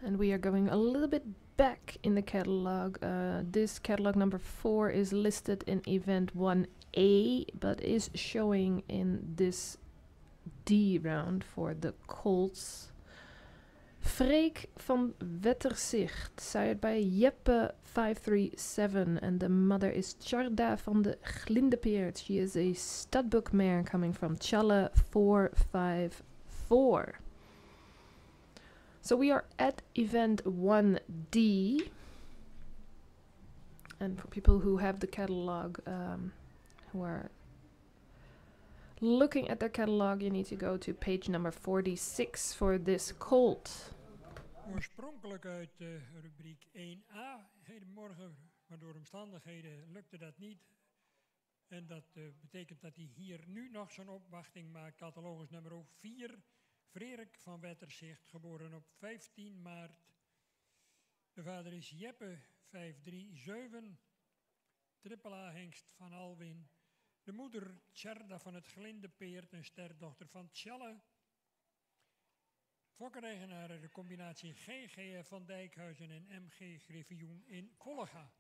And we are going a little bit back in the catalog. This catalog number 4 is listed in event 1A, but is showing in this D round for the colts. Freek van Wetterzicht, sired by Jeppe 537, and the mother is Tjarda van de Glindepeert. She is a studbook mare coming from Tjalle 454. So we are at event 1D, and for people who have the catalog, who are looking at their catalog, you need to go to page number 46 for this colt. Oorspronkelijk uit rubriek 1A hedenmorgen, maar door omstandigheden lukte dat niet. En dat betekent dat hij hier nu nog zijn opwachting maakt. Catalogus nummer 4, Freek van Wetterzicht, geboren op 15 maart. De vader is Jeppe 537, triple A hengst van Alwin. De moeder Tjarda van het Glindepeert, een sterdochter van Tjalle. Fokkereigenaar de combinatie GGF van Dijkhuizen en MG Griffioen in Volga.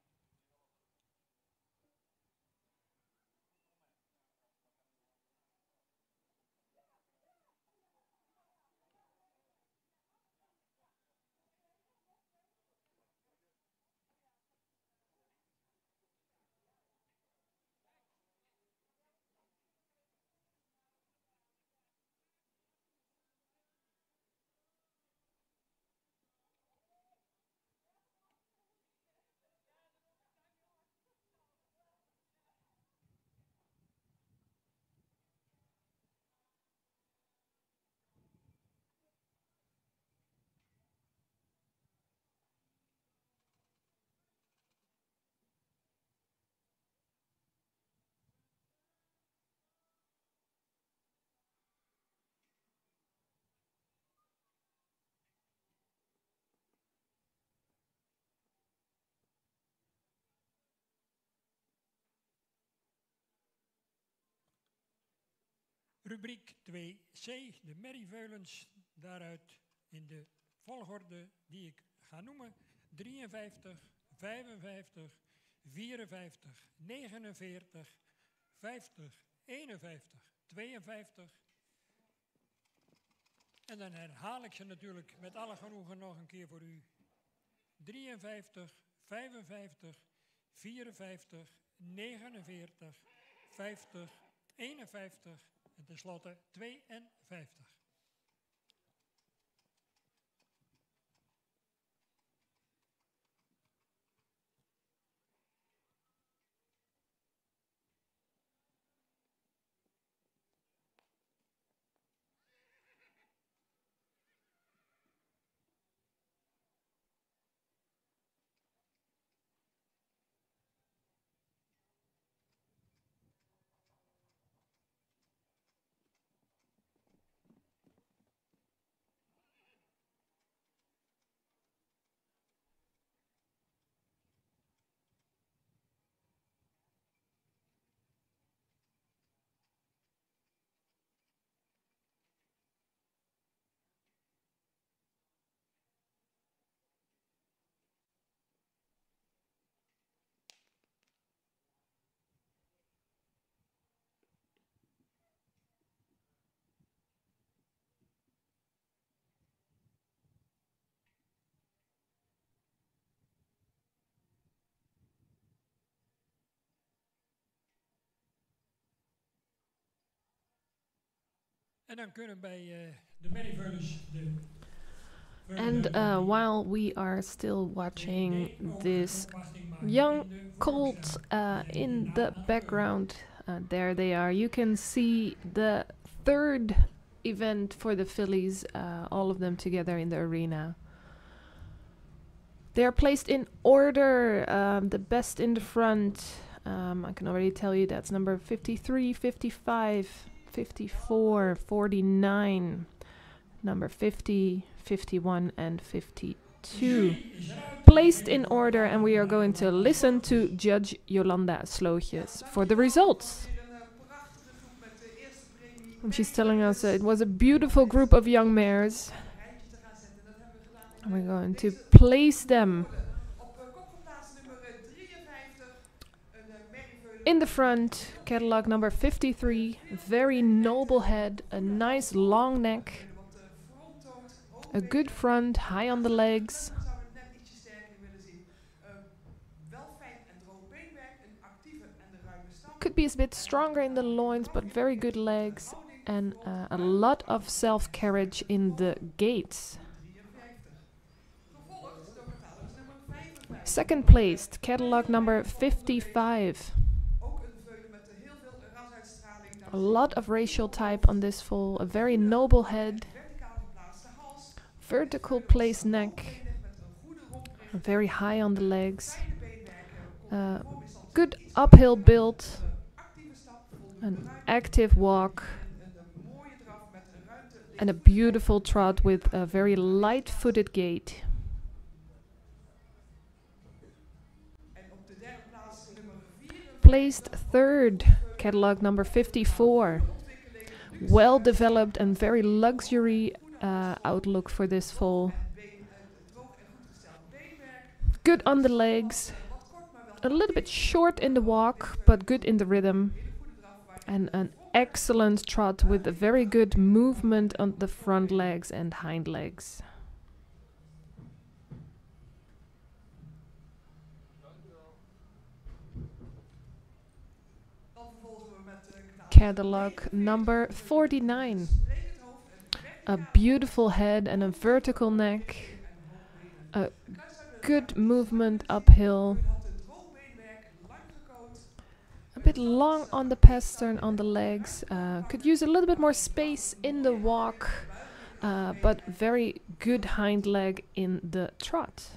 Rubriek 2C, de merrieveulens, daaruit in de volgorde die ik ga noemen. 53, 55, 54, 49, 50, 51, 52. En dan herhaal ik ze natuurlijk met alle genoegen nog een keer voor u. 53, 55, 54, 49, 50, 51 en tenslotte 52. En dan kunnen bij de merrieveulens de... And while we are still watching this young colt in the background, there they are. You can see the third event for the fillies, all of them together in the arena. They are placed in order, the best in the front. I can already tell you that's number 53, 55, 54, 49, number 50, 51 and 52. Placed in order, and we are going to listen to Judge Jolanda Slootjes for the results. And she's telling us it was a beautiful group of young mares. And we're going to place them Op kop geplaatst nummer 53. Een merrieveulen. in the front. Catalog number 53. Very noble head, a nice long neck, Wat fronttoont. a good front, high on the legs. Zouden we net ietsje sterker willen zien. Wel fijn en droog beenwerk. Een actieve en de ruime stap. Could be a bit stronger in the loins, but very good legs. And a lot of self-carriage in the gaits. 53. Gevolgd door catalogus nummer 55. Second placed, catalog number 55. Ook een veulen met heel veel rasuitstraling. A lot of racial type on this foal. A very noble head, Verticaal geplaatste hals. vertical placed neck, Benig met een goede rompricht. very high on the legs. Fijne beenwerken. Uh, good uphill build, Actieve stap. Voldoende an ruimte. active walk, Een mooie draf met een ruimte. and a beautiful trot with a very light-footed gait. En op de derde plaats nummer 4. Placed third, catalog number 54. Well developed and very luxury outlook for this foal. Droog en goed gesteld beenwerk. Good on the legs, Wat kort, maar wel a little bit short in the walk, but good in the rhythm. een goede draf. Waar And an excellent trot with a very good movement on the front legs and hind legs. dan vervolgen we met Catalog number 49. sprekend hoofd en A beautiful head and a vertical neck. A good movement uphill. had een droog beenwerk, lang gekoot. A bit long on the pastern on the legs. Could use a little bit more space in the walk. But very good hind leg in the trot.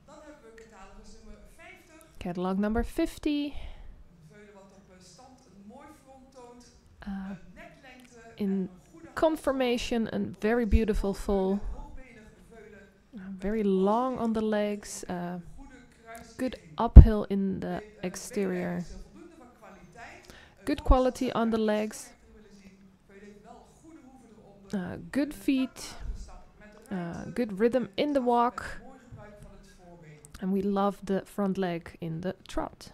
Dan hebben we catalogus nummer 50. Catalog number 50. Een veulen wat op stand een mooi front toont. Een neklengte In en een goede conformation, a very beautiful foal. hoogbenig veulen. Very long on the legs. Goede Good kruisligging. uphill in the exterior. Beenwerk is voldoende van kwaliteit. Good quality on the legs. Willen zien. Veulen wel goede hoeven eronder. Good feet. Stap met ruimte. Good rhythm in the walk. Mooi gebruik van het voorbeen. And we love the front leg in the trot.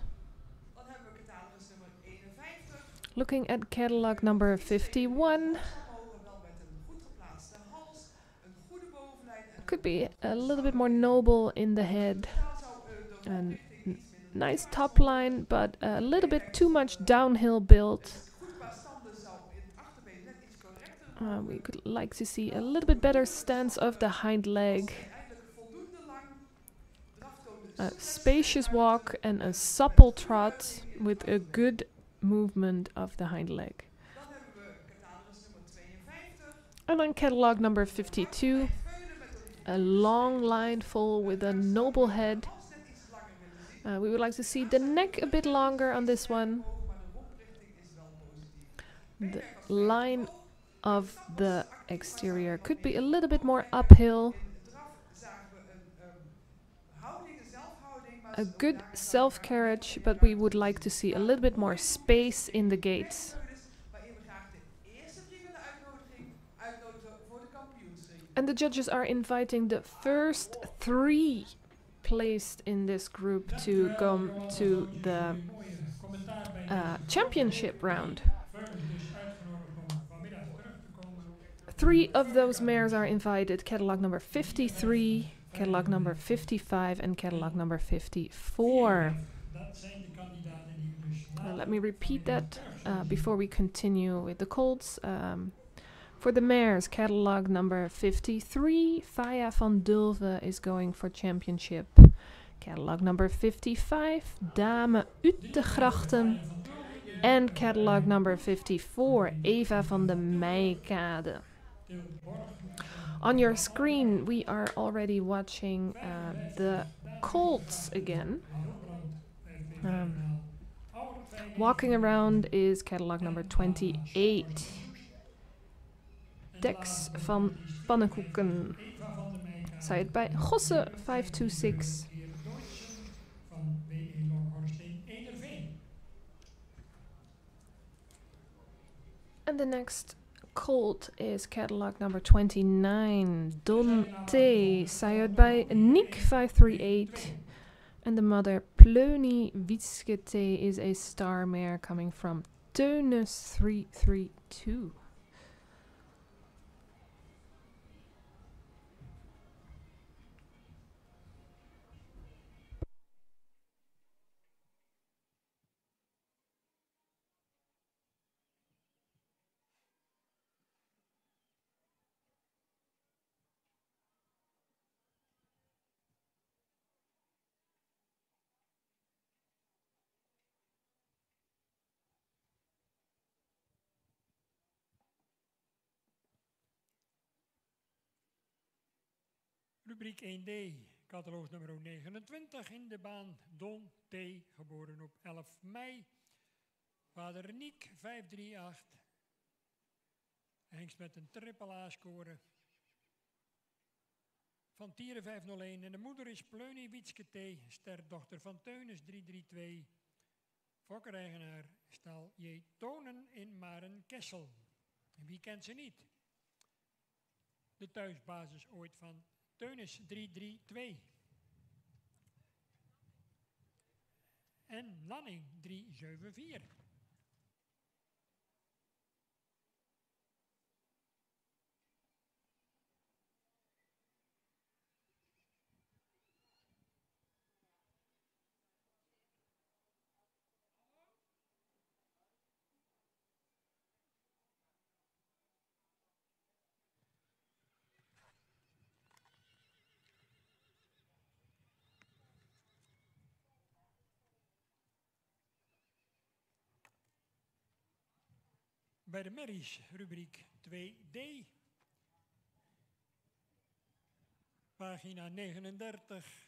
Dan hebben we catalogus nummer 51. Looking at catalog number 51. Mogen wel met een goed geplaatste hals, een goede bovenlijn en Could be a little bit more noble in the head. daar zou de And romprichting iets minder nice top line, but a little bit too much downhill build. goed qua standen zou in het achterbeen net iets correcter We could like to see a little bit better stance of the hind leg. eindelijk voldoende lang draftoon A spacious walk and a supple trot with a good movement of the hind leg. dan hebben we catalogus nummer 52 And on catalog number 52, veulen met een a long line foal with a noble head. hals net iets langer willen zien We would like to see the neck a bit longer on this one. maar de romprichting is wel positief The line of the exterior could be a little bit more uphill. in de draf zagen we een houding, een zelfhouding maar A good self-carriage, but we would like to see a little bit more space in the gates. waarin we graag de eerste 3 willen uitnodigen voor de kampioensring. And the judges are inviting the first 3 placed in this group to come to the Mooie commentaar bij championship round. Veulens dus uitgenodigd om vanmiddag terug te komen. 3 of those mares are invited. Catalog number 53, catalog number 55, and catalog number 54. Dat zijn de kandidaten die we dus Let me repeat that before we continue with the colts. For the mares, catalog number 53, Faya van Dulve is going for championship. Catalog number 55, Dame uit de Grachten. And catalog number 54, Eva van de Meikade. On your screen, we are already watching the colts again. Walking around is catalog number 28. Dex van Pannenkoeken. Site bij Gosse 526. Van W.E. Horstein Ederveen. And the next colt is catalog number 29, Don T, sired by Nick 538. And the mother, Pleuny Wietske T, is a star mare coming from Teunus 332. Rubriek 1D, catalogus nummer 29 in de baan Don T, geboren op 11 mei. Vader Niek 538. Hengst met een triple A-score van Tieren 501. En de moeder is Pleuny Wietske T, sterdochter van Teunus 332. Fokkereigenaar stal J. Tonen in Marenkessel. En wie kent ze niet? De thuisbasis ooit van Teunus 332. En Nanning 374. Bij de merries, rubriek 2D. Pagina 39.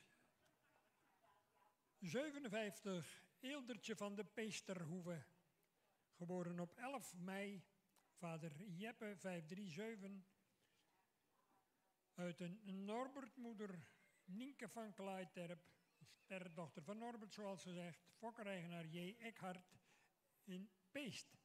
57. Eeldertje van de Peesterhoeve. Geboren op 11 mei. Vader Jeppe 537. Uit een Norbertmoeder Nienke van Klaiterp. Sterdochter van Norbert, zoals gezegd. Fokkereigenaar J. Eckhart in Peest.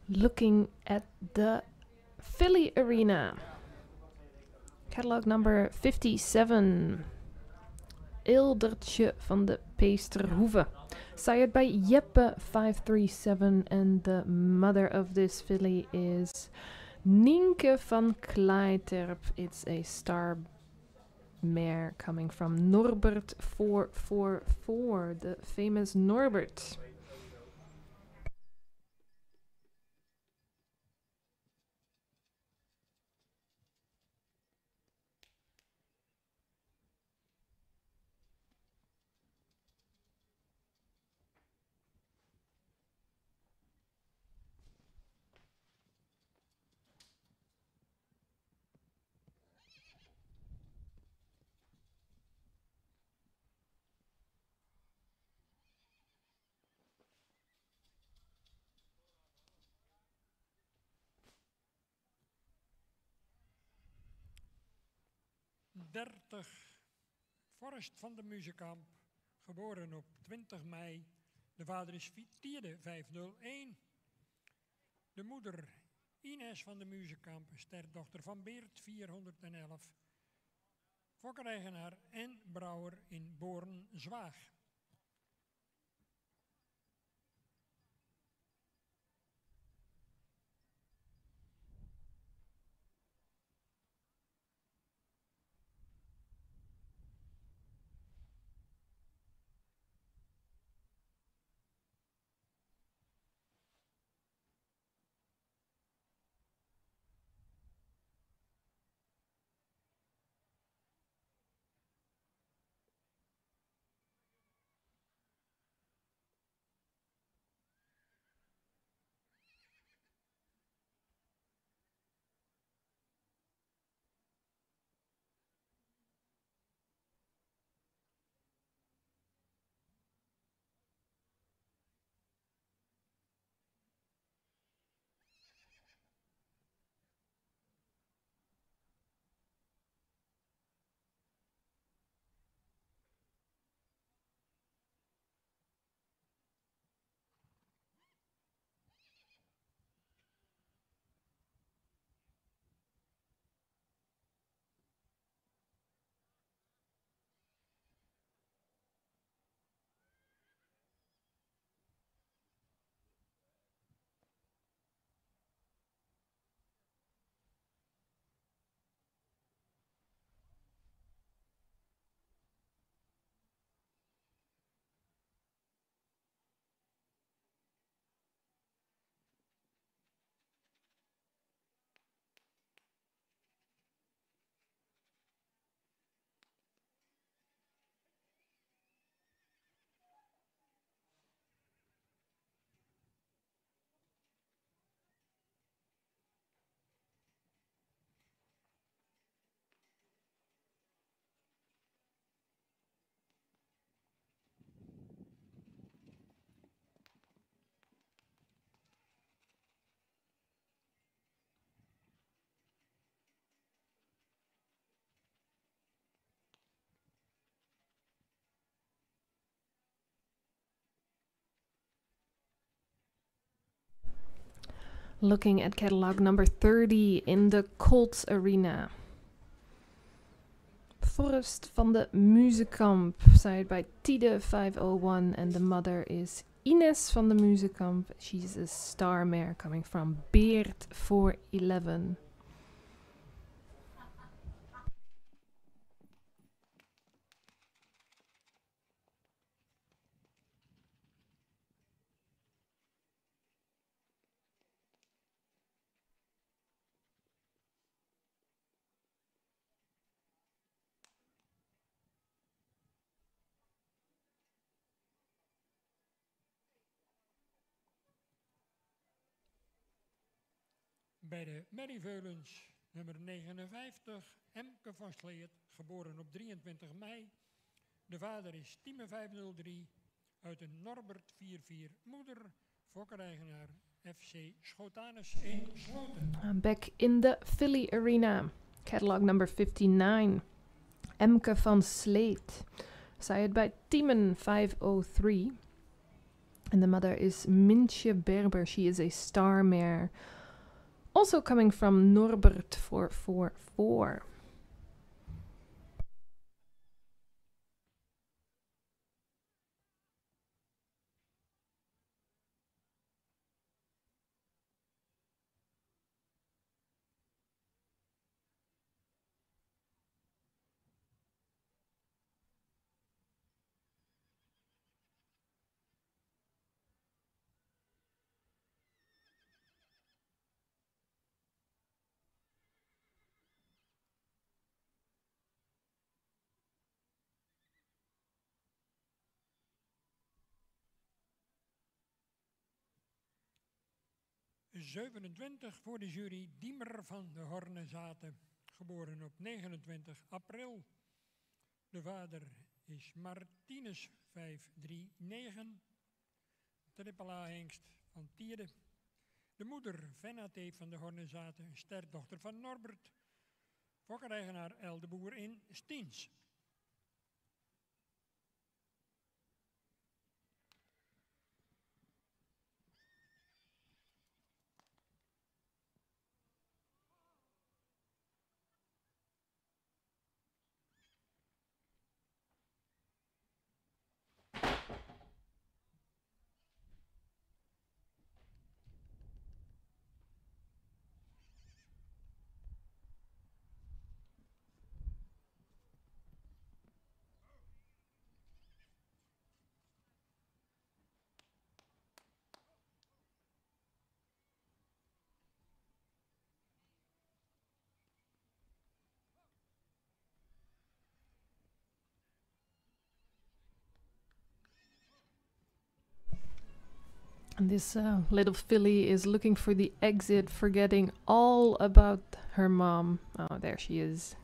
Looking at the Philly Arena. Catalog number 57. Eeldertje van de Peesterhoeve. Sired by Jeppe 537, and the mother of this filly is Nienke van Klaiterp. It's a star mare coming from Norbert 444, the famous Norbert. 30 Forrest van de Muzekamp, geboren op 20 mei. De vader is Tiede 501. De moeder Ines van de Muzekamp, sterdochter van Beert 411. Fokkereigenaar en brouwer in Born-Zwaag. Looking at catalog number 30 in the Colts Arena. Forrest van de Muzekamp, sired by Tide 501, and the mother is Ines van de Muzekamp. She's a star mare coming from Beert 411. Bij de Merrieveulens nummer 59, Emke van Sleet, geboren op 23 mei. De vader is Tieme 503 uit een Norbert 44. Moeder, fokkereigenaar FC Schotanus in Sloten. Back in the Philly Arena. Catalog number 59. Emke van Sleet, sired by Tiemen 503. And the mother is Mintje Berber. She is a star mare. Also coming from Norbert 444. ...27 voor de jury, Diemer van de Hornezaten, geboren op 29 april. De vader is Martinus 539, triple A-hengst van Tierde. De moeder Venate van de Hornezaten, sterdochter van Norbert. Fokkereigenaar El de Boer in Stiens. And this little filly is looking for the exit, forgetting all about her mom. Oh, there she is.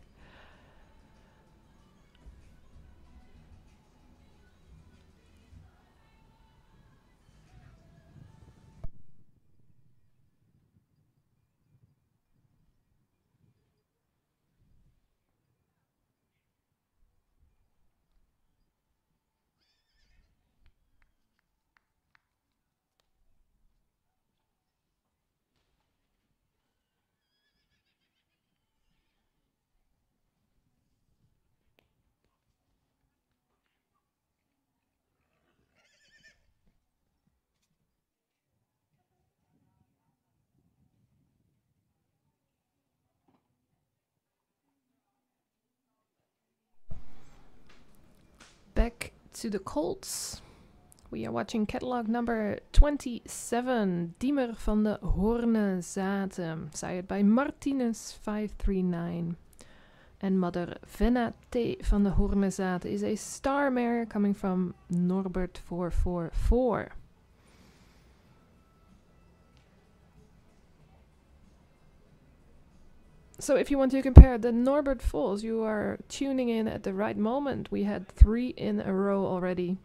Back to the colts. We are watching catalog number 27, Diemer van de Hoorne Zaten, sired by Martinez 539. And mother Venna T. van de Hoorne Zaten is a star mare coming from Norbert 444. So if you want to compare the Norbert foals, you are tuning in at the right moment. We had 3 in a row already.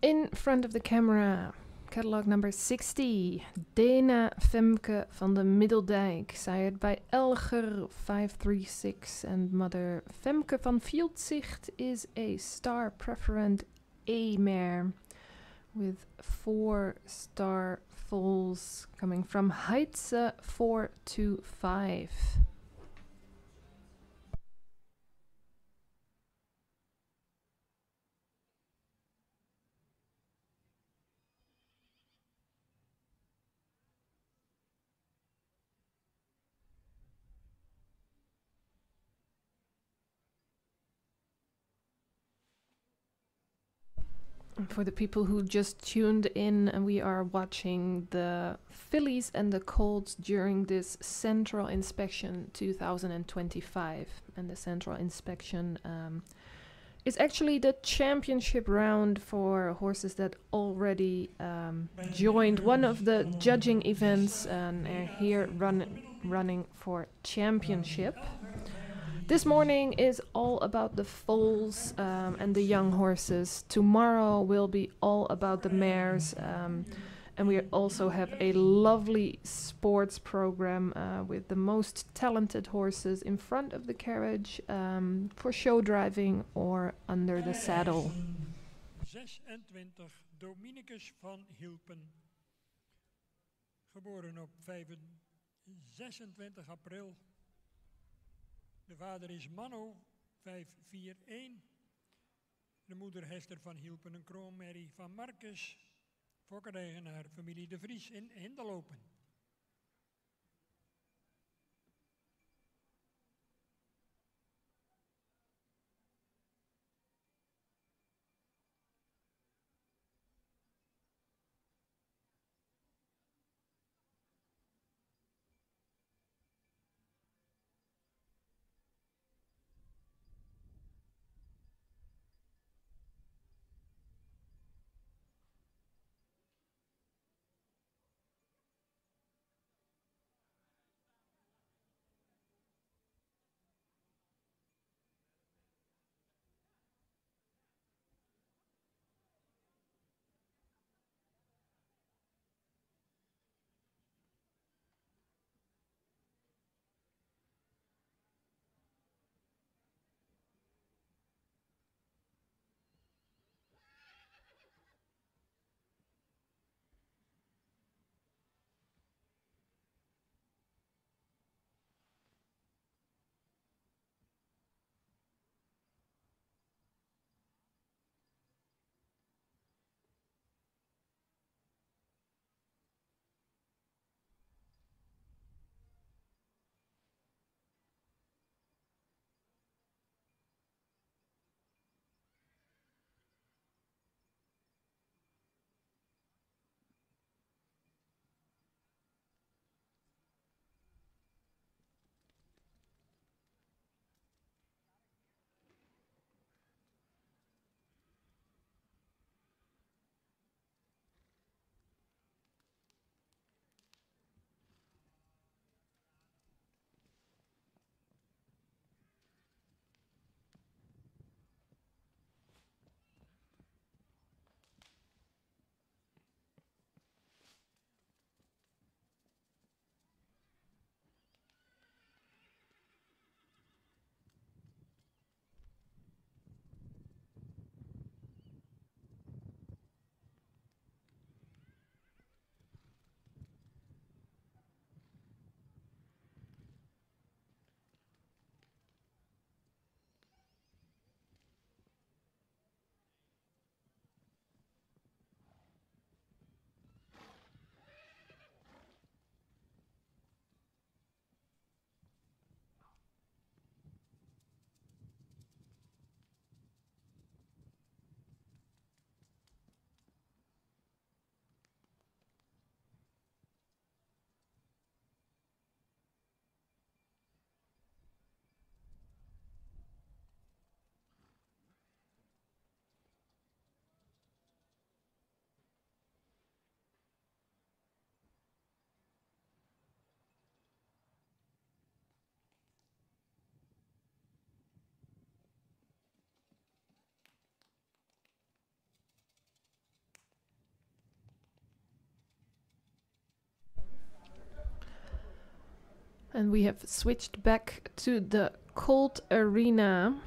In front of the camera, catalog number 60, Dena Femke van de Middeldijk, sired by Elger 536, and mother Femke van Fieldzicht is a star preferent A mare with 4 star foals coming from Heitze 425. For the people who just tuned in, we are watching the fillies and the colts during this central inspection 2025. And the central inspection is actually the championship round for horses that already joined one of the judging events and are here running for championship. This morning is all about the foals and the young horses. Tomorrow will be all about the mares. And we also have a lovely sports program with the most talented horses in front of the carriage for show driving or under the saddle. 26 Dominicus van Hielpen, geboren op 26 april. De vader is Manno 541. De moeder Hester van Hielpen, een kroonmerrie van Marcus, fokkereigenaar familie De Vries in Hindelopen. And we have switched back to the Colt Arena.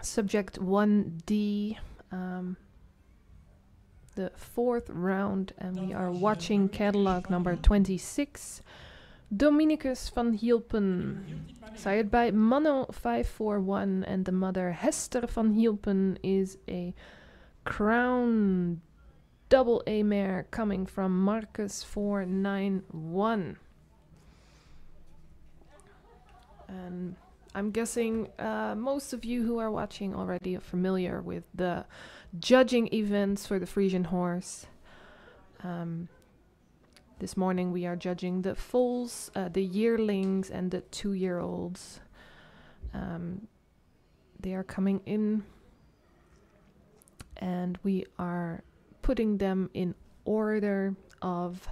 Subject 1D, the fourth round, and we are watching catalog number 26, Dominicus van Hielpen, sired by Manno 541, and the mother Hester van Hielpen is a crown double A mare coming from Marcus 491. And I'm guessing most of you who are watching already are familiar with the judging events for the Frisian horse. This morning we are judging the foals, the yearlings, and the 2-year-olds. They are coming in, and we are putting them in order of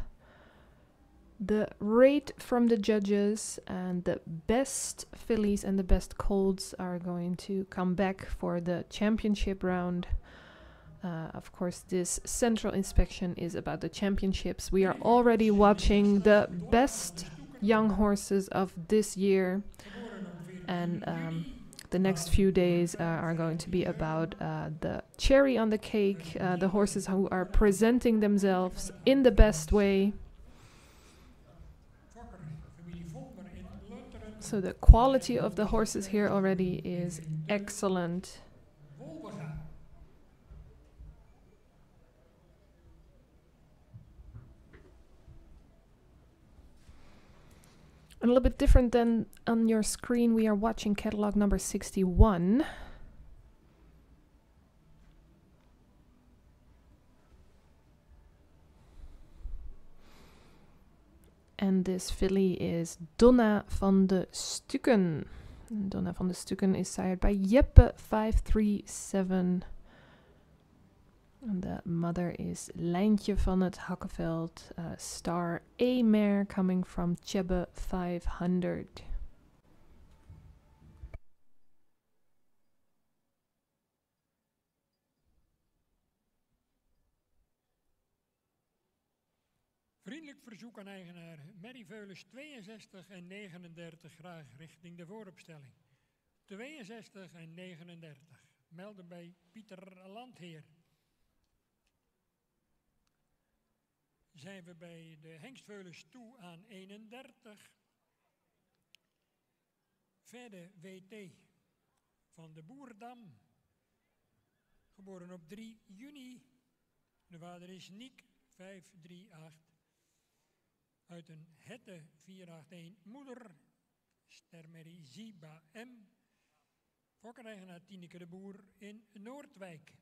the rate from the judges, and the best fillies and the best colts are going to come back for the championship round. Of course, this central inspection is about the championships. We are already watching the best young horses of this year, and the next few days are going to be about the cherry on the cake, the horses who are presenting themselves in the best way. So the quality of the horses here already is excellent. A little bit different than on your screen, we are watching catalog number 61. And this filly is Donna van de Stukken. Donna van de Stukken is sired by Jeppe 537. And the mother is Lijntje van het Hakkeveld, star A mare coming from Chebbe 500. Vriendelijk verzoek aan eigenaar Mary Veulens 62 en 39 graag richting de vooropstelling. 62 en 39. Melden bij Pieter Landheer. Zijn we bij de hengstveulens toe aan 31. Verder WT van de Boerdam. Geboren op 3 juni. De vader is Niek 538. Uit een Hette 481 moeder. Stermerie Ziba M. Fokkereigenaar Tineke de Boer in Noordwijk.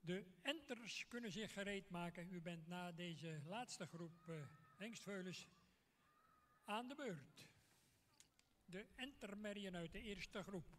De enters kunnen zich gereed maken. U bent na deze laatste groep hengstveulens aan de beurt. De entermerrien uit de eerste groep.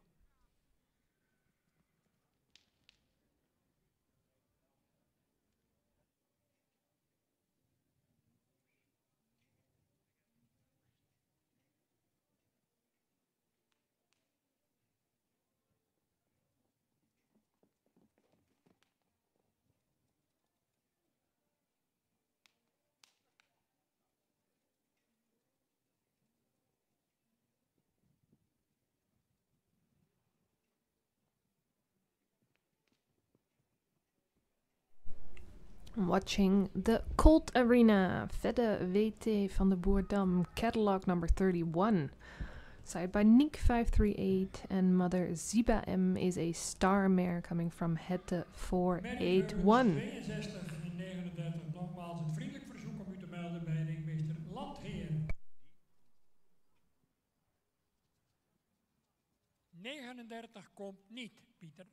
Watching the Colt Arena, Vedde WT van de Boerdam, catalog number 31. Sired by Niek 538 and mother Ziba M is a star mare coming from Hette 481. 62 en 39. Nogmaals het vriendelijk verzoek om u te melden bij ringmeester Landheer. 39 komt niet, Pieter.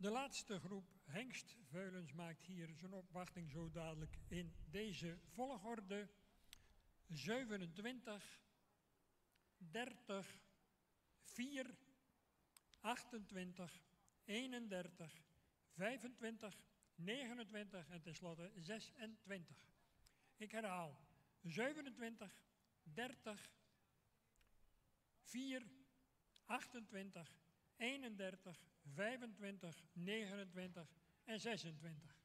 De laatste groep hengstveulens maakt hier zijn opwachting zo dadelijk in deze volgorde: 27, 30, 4, 28, 31, 25, 29 en tenslotte 26. Ik herhaal: 27, 30, 4, 28, 31, 25, 29 en 26.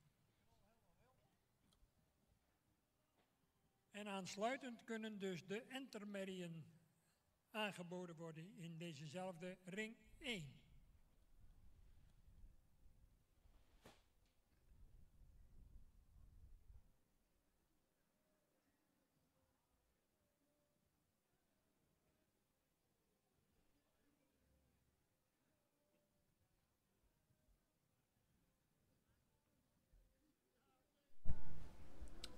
En aansluitend kunnen dus de intermediën aangeboden worden in dezezelfde ring 1.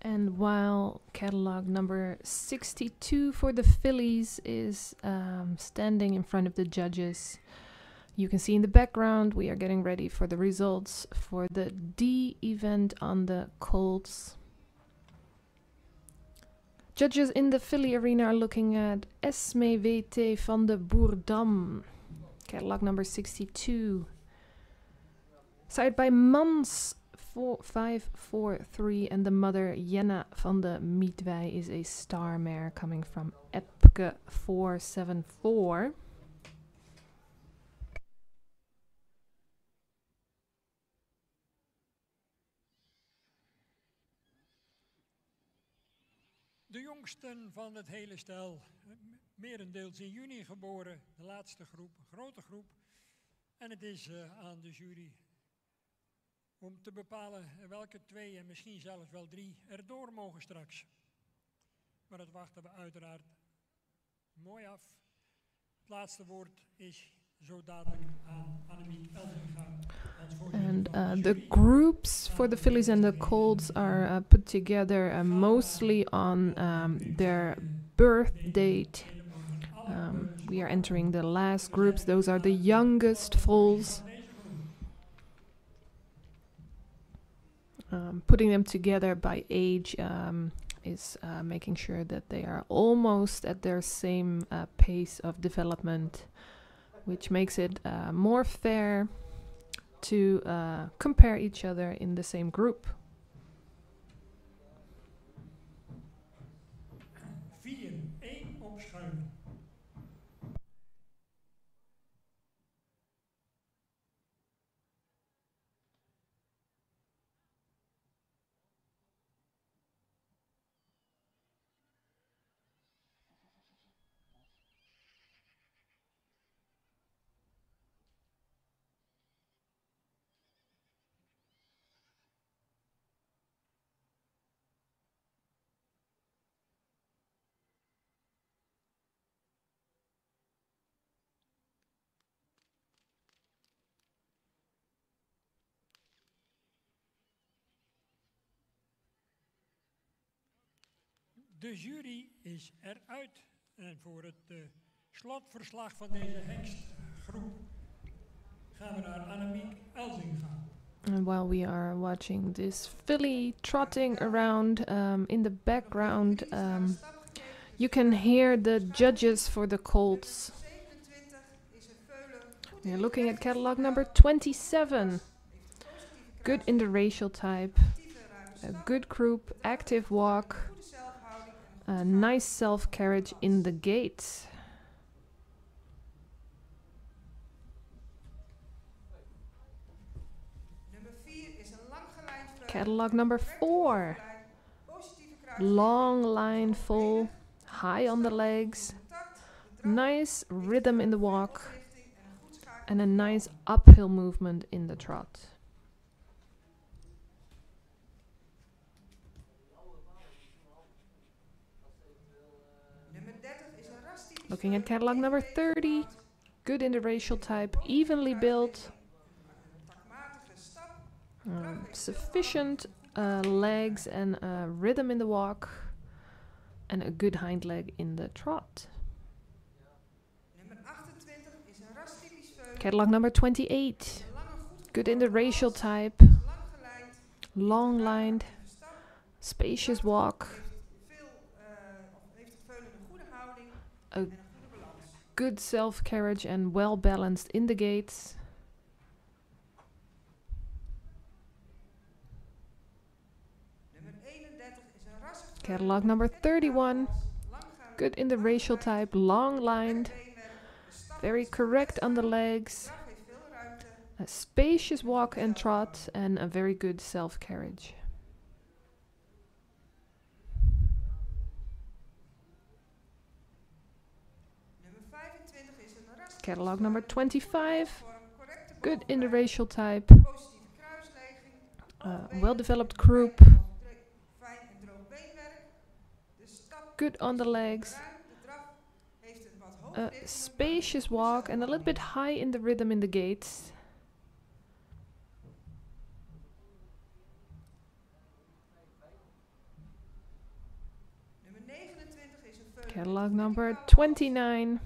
And while catalog number 62 for the fillies is standing in front of the judges, you can see in the background we are getting ready for the results for the D event on the colts. Judges in the filly arena are looking at Esme WT van de Boerdam, catalog number 62. Side by Mans 543 and the mother Jenna van de Mietwij is a star mare coming from Epke 474. De jongsten van het hele stel, merendeels in juni geboren, de laatste groep, grote groep. En het is aan de jury om te bepalen welke 2 en misschien zelfs wel 3 erdoor mogen straks. Maar dat wachten we uiteraard mooi af. Het laatste woord is zo dadelijk aan Annemiek Elzinga. And the groups for the fillies and the colts are put together mostly on their birth date. We are entering the last groups. Those are the youngest foals. Putting them together by age is making sure that they are almost at their same pace of development, which makes it more fair to compare each other in the same group. 4-1 opschuiven. De jury is eruit en voor het slotverslag van deze hengstgroep gaan we naar Annemiek Elzinga. And while we are watching this filly trotting around in the background, you can hear the judges for the colts. We're looking at catalog number 27. Good in the racial type, a good croup, active walk, a nice self-carriage in the gait. Catalog number 4. Long line full, high on the legs, nice rhythm in the walk, and a nice uphill movement in the trot. Looking at catalog number 30, good in the racial type, evenly built, sufficient legs and rhythm in the walk, and a good hind leg in the trot. Catalog number 28, Good in the racial type. Lang gelijnd. Long lined. Actieve stap. Spacious walk. Heeft het veulen een goede houding A en een goede balans. good self-carriage and well balanced in the gaits. Nummer 31 is een rassig veulen. Catalog number 31. Good in the racial type. Long lined. Very correct on the legs. A spacious walk and trot, and a very good self-carriage. Catalog number 25. Good in the racial type. Well-developed croup. Good on the legs. A spacious walk and a little bit high in the rhythm in the gaits. Catalog number 29.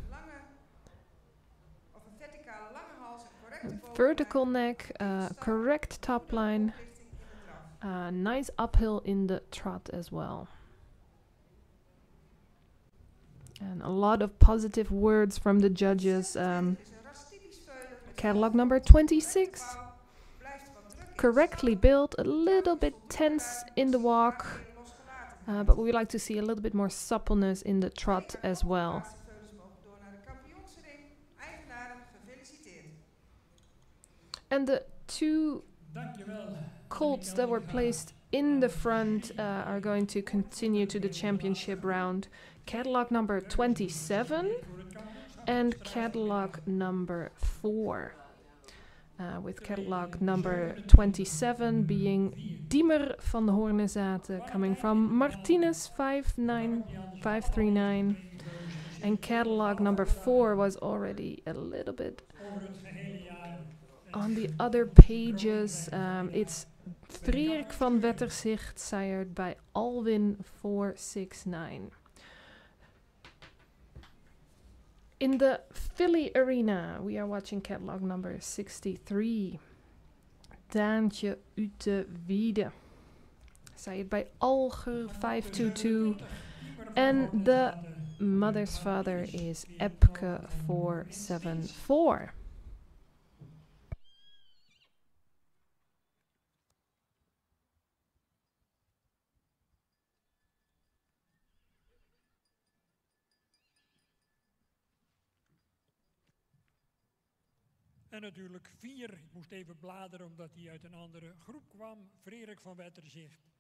Vertical neck, correct top line, nice uphill in the trot as well. And a lot of positive words from the judges. Catalog number 26. Correctly built, a little bit tense in the walk, but we would like to see a little bit more suppleness in the trot as well. And the two colts that were placed in the front are going to continue to the championship round. Catalog number 27 and catalog number 4. With catalog number 27 being Diemer van Hoornezaten, coming from Martinez 59539. And catalog number 4 was already a little bit on the other pages. It's Frederik van Wetterzicht, sired by Alwin 469. In the filly arena, we are watching catalog number 63. Daantje Ute Wiede, sired by Alger 522. And the mother's father is Epke 474. En natuurlijk 4, ik moest even bladeren omdat hij uit een andere groep kwam. Frederik van Wetterzicht.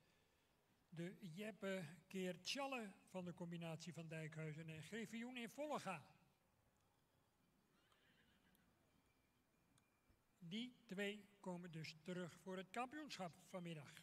De Jeppe Keertjalle van de combinatie van Dijkhuizen en Griffioen in Vollega. Die 2 komen dus terug voor het kampioenschap vanmiddag.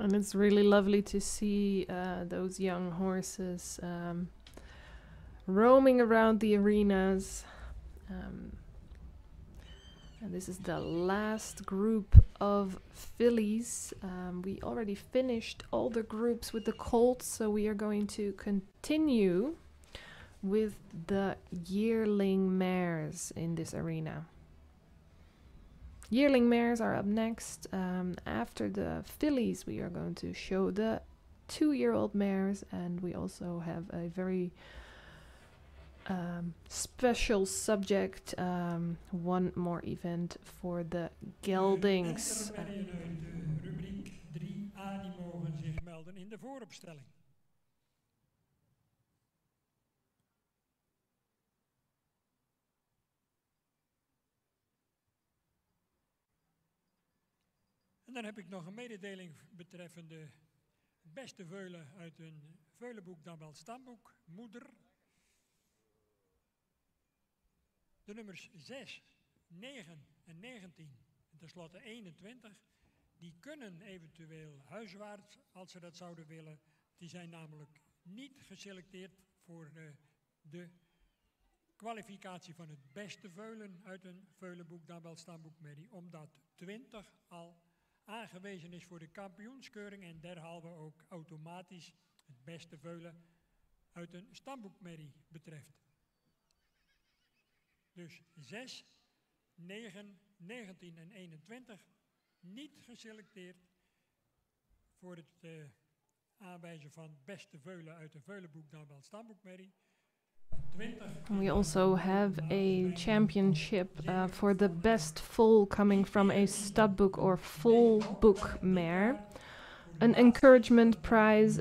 And it's really lovely to see those young horses roaming around the arenas. And this is the last group of fillies. We already finished all the groups with the colts, so we are going to continue with the yearling mares in this arena. Yearling mares are up next. After the fillies, we are going to show the 2-year-old mares, and we also have a very special subject, one more event for the geldings. Entermerrien uit de rubriek 3a die mogen zich melden in de vooropstelling. En dan heb ik nog een mededeling betreffende beste veulen uit een veulenboek, dan wel stamboek, moeder. De nummers 6, 9 en 19 en tenslotte 21, die kunnen eventueel huiswaarts als ze dat zouden willen. Die zijn namelijk niet geselecteerd voor de kwalificatie van het beste veulen uit een veulenboek, dan wel stamboek merrie, omdat 20 al aangewezen is voor de kampioenskeuring en derhalve ook automatisch het beste veulen uit een stamboekmerrie betreft. Dus 6, 9, 19 en 21 niet geselecteerd voor het aanwijzen van beste veulen uit een veulenboek, dan wel stamboekmerrie. We also have a championship for the best foal coming from a stud book or full book mare. An encouragement prize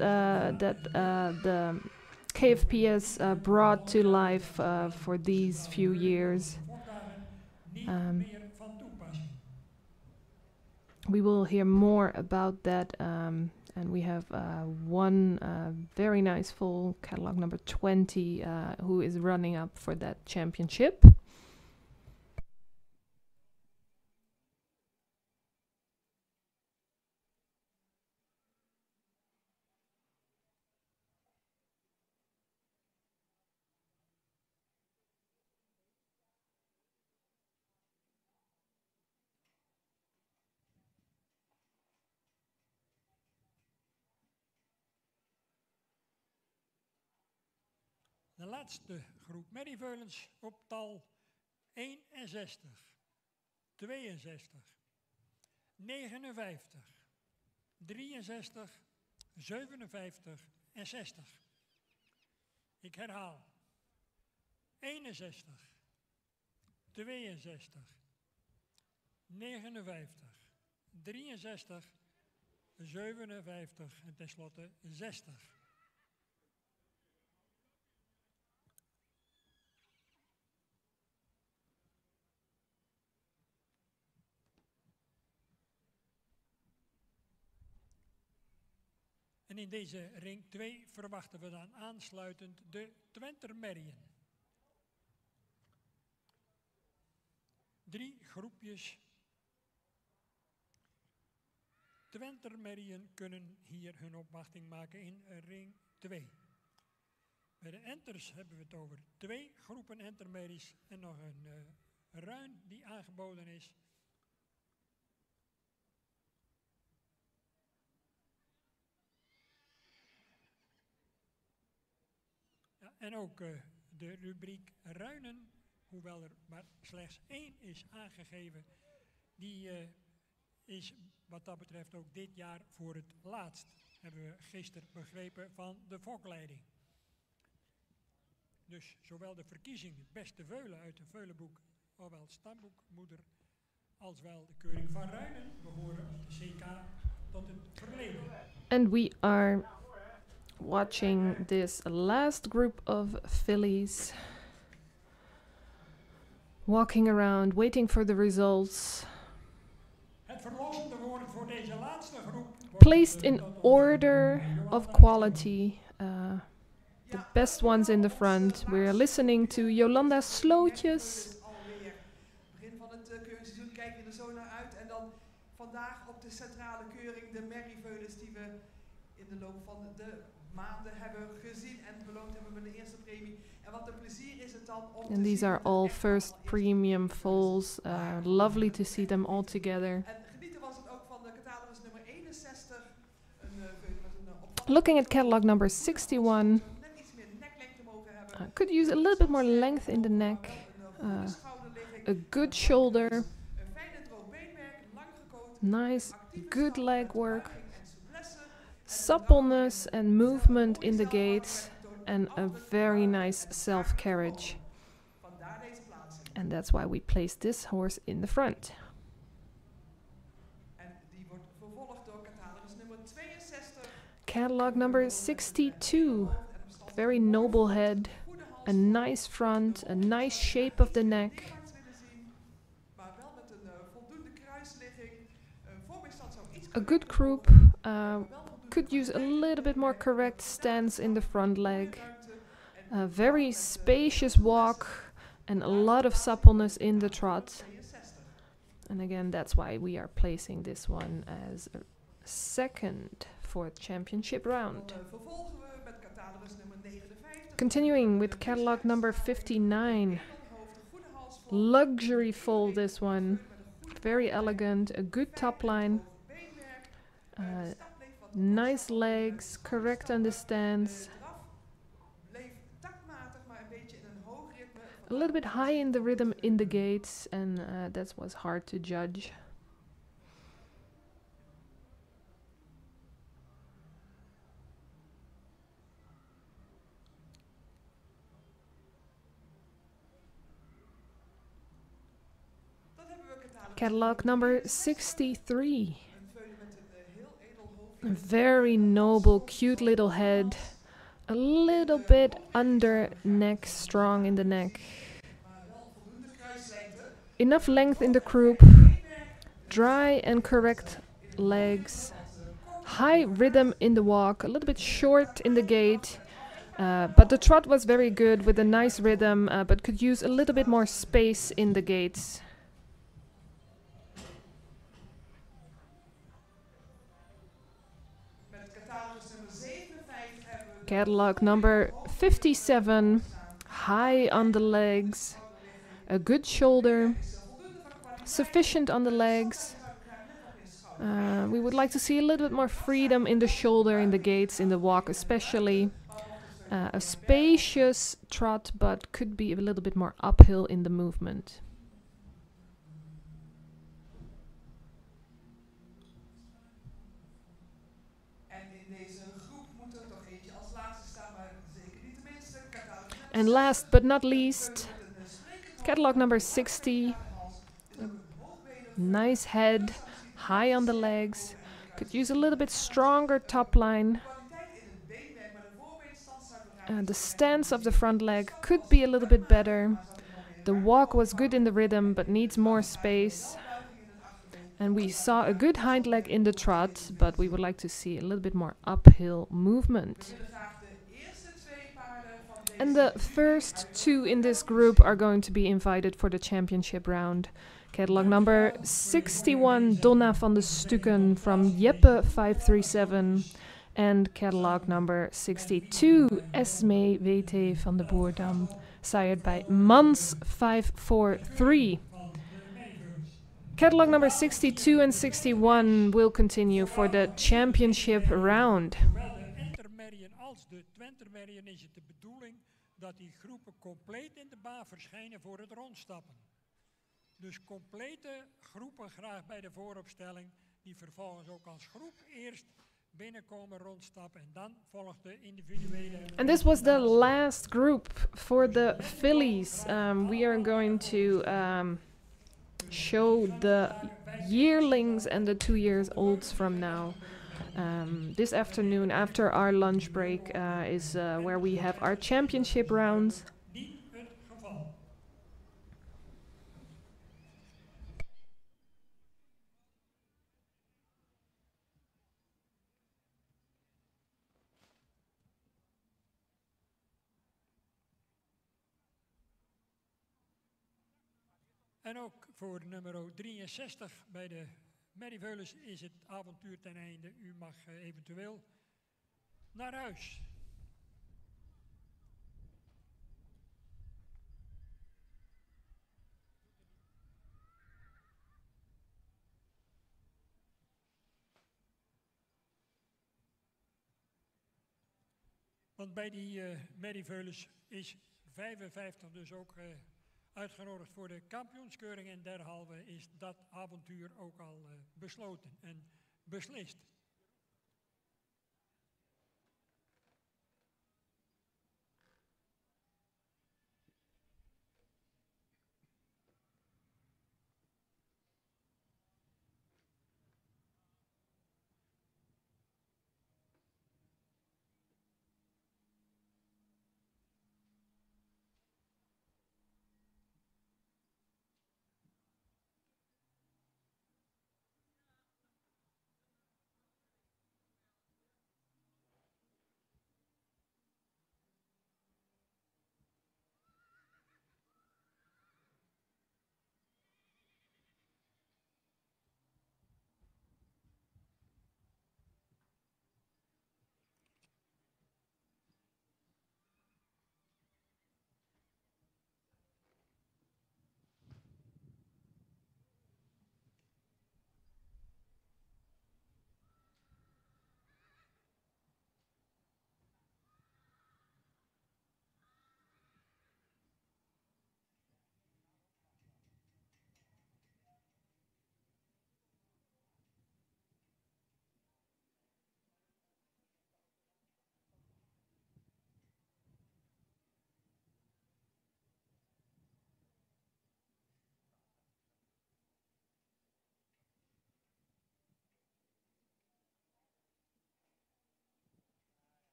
that the KFPS brought to life for these few years. We will hear more about that, and we have one very nice foal, catalog number 20, who is running up for that championship. De laatste groep merrieveulens op tal 61, 62, 59, 63, 57 en 60. Ik herhaal. 61, 62, 59, 63, 57 en tenslotte 60. En in deze ring 2 verwachten we dan aansluitend de Twentermerrien. 3 groepjes Twentermerrien kunnen hier hun opwachting maken in ring 2. Bij de enters hebben we het over 2 groepen entermerries en nog een ruin die aangeboden is. En ook de rubriek ruinen, hoewel er maar slechts 1 is aangegeven, die is wat dat betreft ook dit jaar voor het laatst. Hebben we gisteren begrepen van de fokleiding. Dus zowel de verkiezing het beste veulen uit een veulenboek, ofwel stamboekmoeder, als wel de keuring van ruinen behoren op de CK tot het verleden. And we are watching this last group of fillies walking around, waiting for the results. Het verlossende woord voor deze laatste groep Placed in order of quality, the best ones in the front. We're listening to Jolanda Slootjes. Alweer begin van het keuringsseizoen, kijken we er zo naar uit. En dan vandaag op de centrale keuring de merrieveulens die we in de loop van de maanden hebben gezien en beloond hebben met de eerste premie. En wat een plezier is het dan om And these are all first premium foals. Lovely to see them all together. En genieten was het ook van de catalogus nummer 61. Een veul met een Looking at catalog number 61, net iets meer neklengte mogen hebben. could use a little bit more length in the neck. Een goede schouderligging. A good shoulder, Een fijne droog beenwerk, lang gekoot. nice, good leg work. suppleness and movement in the gates, and a very nice self-carriage. Vandaar deze plaatsing. And that's why we placed this horse in the front. En die wordt vervolgd door catalogus nummer 62. Catalog number 62. Very noble head, a nice front, a nice shape of the neck. Neerwaarts willen zien, maar wel met een voldoende kruisligging. Voor mij staat zo iets A good croup, could use a little bit more correct stance in the front leg. A very spacious walk and a lot of suppleness in the trot. 62. And again, that's why we are placing this one as a second for championship round. Dan vervolgen we met catalogus nummer 59. Continuing with catalog number 59. Luxury foal, this one. Very elegant, a good top line. Nice legs, correct on the stance. A little bit high in the rhythm in the gates, and that was hard to judge. Catalog number 63. A very noble, cute little head. A little bit under neck, strong in the neck. Enough length in the croup. Dry and correct legs. High rhythm in the walk. A little bit short in the gait. But the trot was very good with a nice rhythm, but could use a little bit more space in the gaits. Catalog number 57, high on the legs, a good shoulder, sufficient on the legs. We would like to see a little bit more freedom in the shoulder, in the gaits, in the walk especially. A spacious trot, but could be a little bit more uphill in the movement. And last but not least, catalog number 60. Nice head, high on the legs. Could use a little bit stronger top line. The stance of the front leg could be a little bit better. The walk was good in the rhythm, but needs more space. And we saw a good hind leg in the trot, but we would like to see a little bit more uphill movement. And the first two in this group are going to be invited for the championship round. Catalog number 61, Donna van de Stukken from Jeppe 537. And catalog number 62, Esme WT van de Boerdam, sired by Mans 543. Catalog number 62 and 61 will continue for the championship round. Zowel de Intermerien als de Twentermerien is het de bedoeling dat die groepen compleet in de baan verschijnen voor het rondstappen. Dus complete groepen graag bij de vooropstelling, die vervolgens ook als groep eerst binnenkomen, rondstappen en dan volgt de individuele. And this was the last group for the fillies. We are going to show the yearlings and the 2 years olds from now. This afternoon, after our lunch break, is where we have our championship rounds. Niet het geval. En ook voor nummer 63 bij de Merrieveulens is het avontuur ten einde. U mag eventueel naar huis. Want bij die Merrieveulens is 55 dus ook uitgenodigd voor de kampioenskeuring en derhalve is dat avontuur ook al besloten en beslist.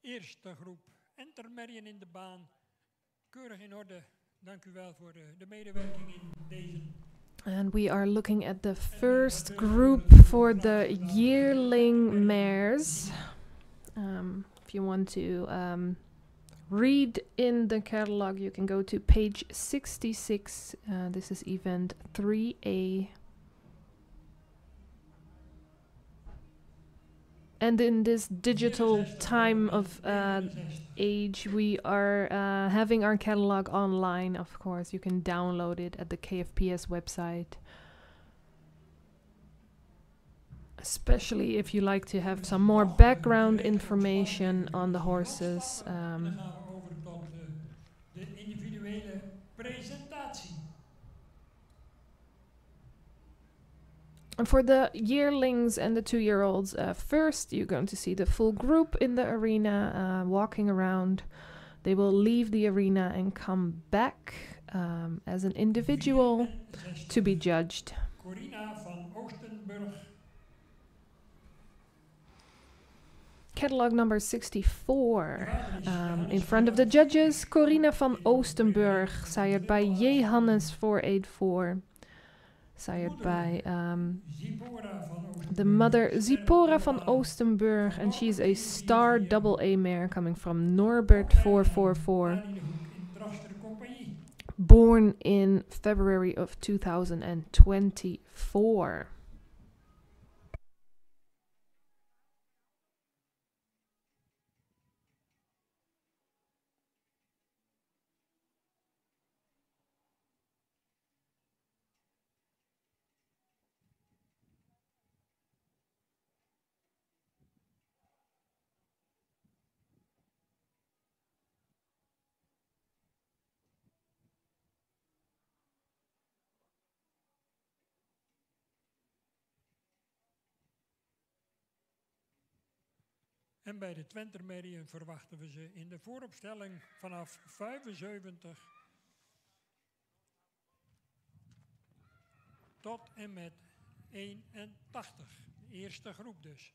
Eerste groep Intermerien in de baan. Keurig in orde. Dank u wel voor de medewerking in deze. And we are looking at the first group for the yearling mares. If you want to read in the catalog, you can go to page 66. This is event 3A. And in this digital time of age, we are having our catalog online, of course. You can download it at the KFPS website. Especially if you like to have some more background information on the horses. Dan gaan we over tot de individuele presentatie. And for the yearlings and the 2-year-olds, first you're going to see the full group in the arena walking around. They will leave the arena and come back as an individual to be judged. Corina van Oostenburg. Catalog number 64. In front of the judges, Corina van Oostenburg, sired by Johannes 484. Sired by the mother Zipporah van Oostenburg, and she's a star double A mare coming from Norbert 444, born in February of 2024. En bij de Twentermerien verwachten we ze in de vooropstelling vanaf 75 tot en met 81. De eerste groep dus.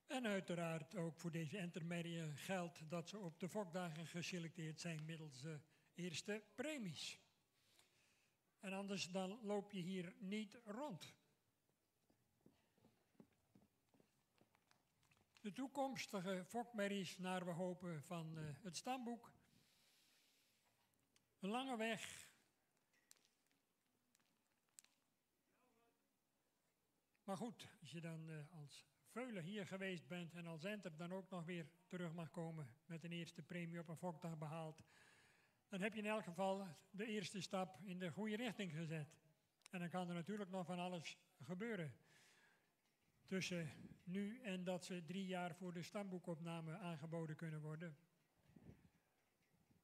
En uiteraard ook voor deze intermerien geldt dat ze op de fokdagen geselecteerd zijn middels de eerste premies. En anders dan loop je hier niet rond. De toekomstige fokmerries naar we hopen van het stamboek. Een lange weg. Maar goed, als je dan als Veulen hier geweest bent en als enter dan ook nog weer terug mag komen met een eerste premie op een fokdag behaald, dan heb je in elk geval de eerste stap in de goede richting gezet. En dan kan er natuurlijk nog van alles gebeuren. Tussen nu en dat ze 3 jaar voor de stamboekopname aangeboden kunnen worden.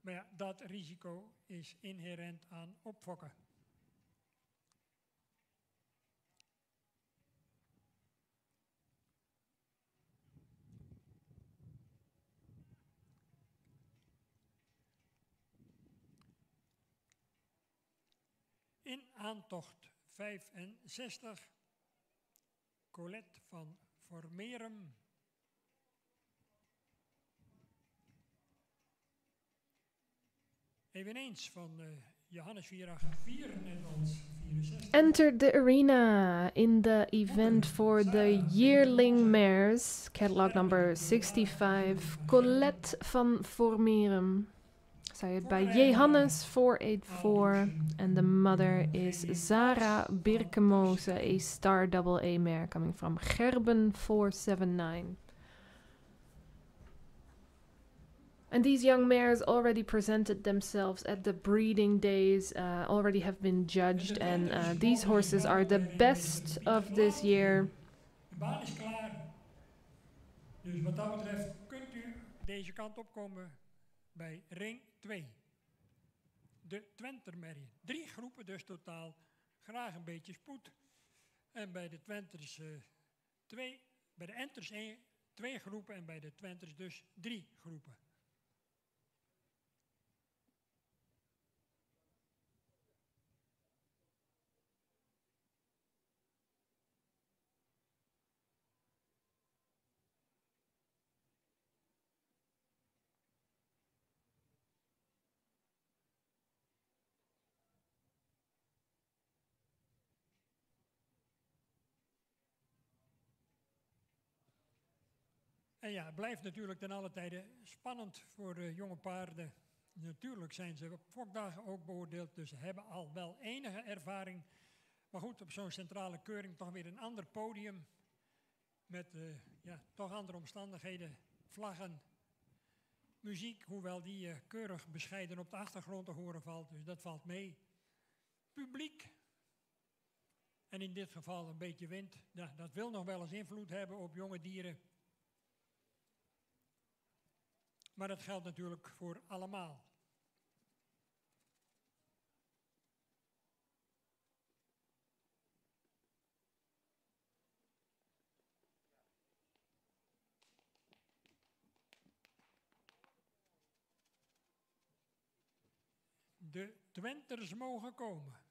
Maar ja, dat risico is inherent aan opfokken. In aantocht 65, Colette van Formerum. Eveneens van Johannes 484, net als 64. Entered the arena in the event for the yearling mares, catalog number 65, Colette van Formerum. Sired by Johannes 484, and the mother is Zara Birkemose, a star double A mare coming from Gerben 479. And these young mares already presented themselves at the breeding days, already have been judged, and these horses are the best of this year. De baan is klaar. Dus wat dat betreft kunt u deze kant op komen bij ring 2. De Twentermerrie. 3 groepen dus totaal. Graag een beetje spoed. En bij de Twenters 2, bij de Enters 2 groepen en bij de Twenters dus 3 groepen. En ja, het blijft natuurlijk ten alle tijde spannend voor de jonge paarden. Natuurlijk zijn ze op fokdagen ook beoordeeld, dus ze hebben al wel enige ervaring. Maar goed, op zo'n centrale keuring toch weer een ander podium. Met toch andere omstandigheden, vlaggen, muziek, hoewel die keurig bescheiden op de achtergrond te horen valt. Dus dat valt mee. Publiek. En in dit geval een beetje wind. Ja, dat wil nog wel eens invloed hebben op jonge dieren. Maar dat geldt natuurlijk voor allemaal. De Twenters mogen komen.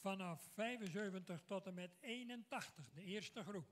Vanaf 75 tot en met 81, de eerste groep.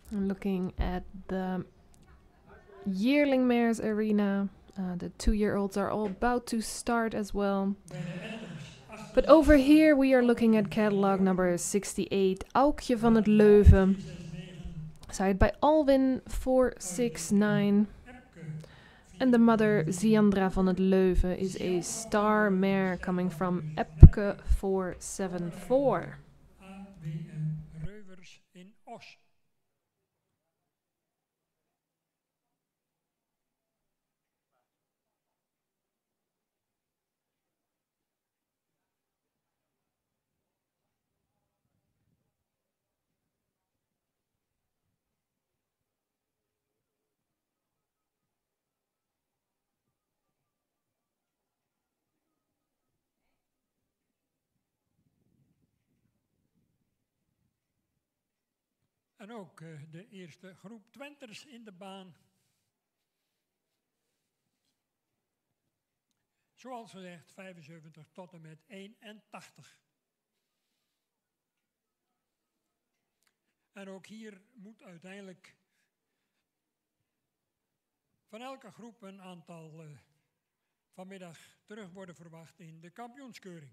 I'm looking at the yearling mares arena. The 2-year-olds are all about to start as well. But over here we are looking at catalog number 68, Aukje van het Leuven. Side by Alwin 469. And the mother Ziandra van het Leuven is a star mare coming from Epke 474. AWM Reuvers in Os. En ook de eerste groep Twenters in de baan. Zoals gezegd, 75 tot en met 81. En ook hier moet uiteindelijk van elke groep een aantal vanmiddag terug worden verwacht in de kampioenskeuring.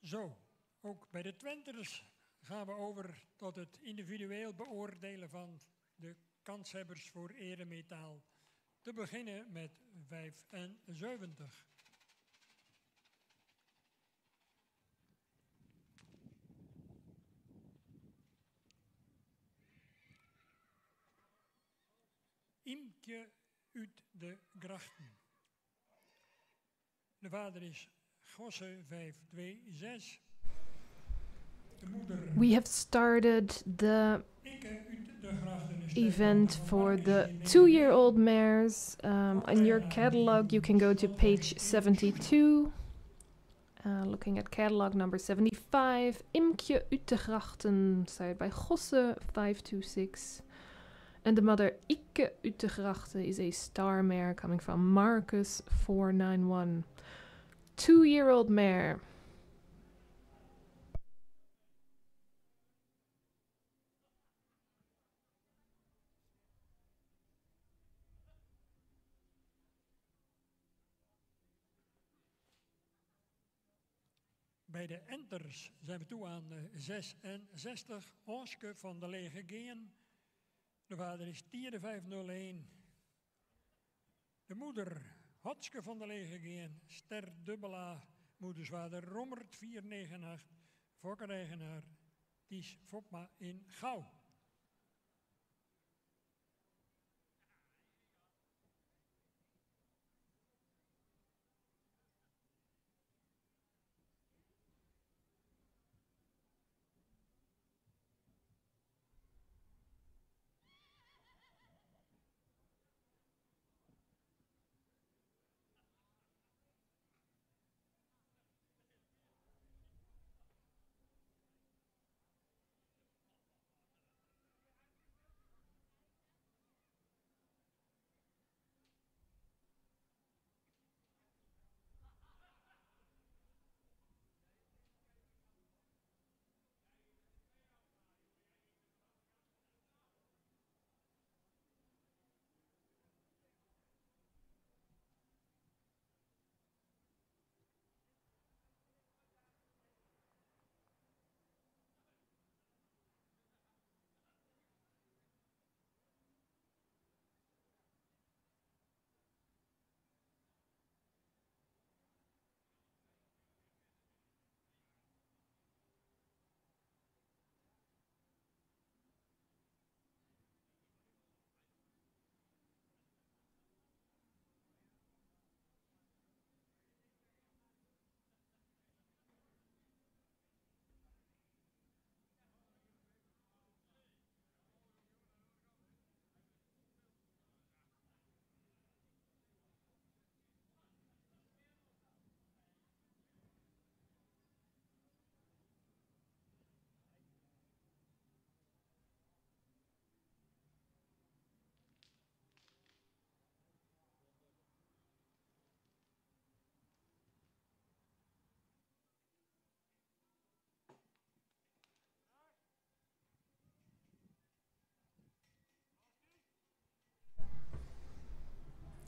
Zo, ook bij de Twenters gaan we over tot het individueel beoordelen van de kanshebbers voor eremetaal. Te beginnen met 75. Imke uit de Grachten. De vader is Gosse 526. De moeder We have started the Ikke uit de Grachten is event van for Marcus the in 2-year-old mares. On your catalog, you can go to page 72. Looking at catalog number 75. Imkje uit de Grachten, started by Gosse 526. And the mother Ikke uit de Grachten is a star mare coming from Marcus 491. 2-year-old mare. Bij de enters zijn we toe aan 66. Onske van de Lege Geen. De vader is Tierde 501. De moeder Hotske van de Lege Geen. Ster Dubbela. Moedersvader Rommert 498. Fokkereigenaar Ties Fopma in Gouw.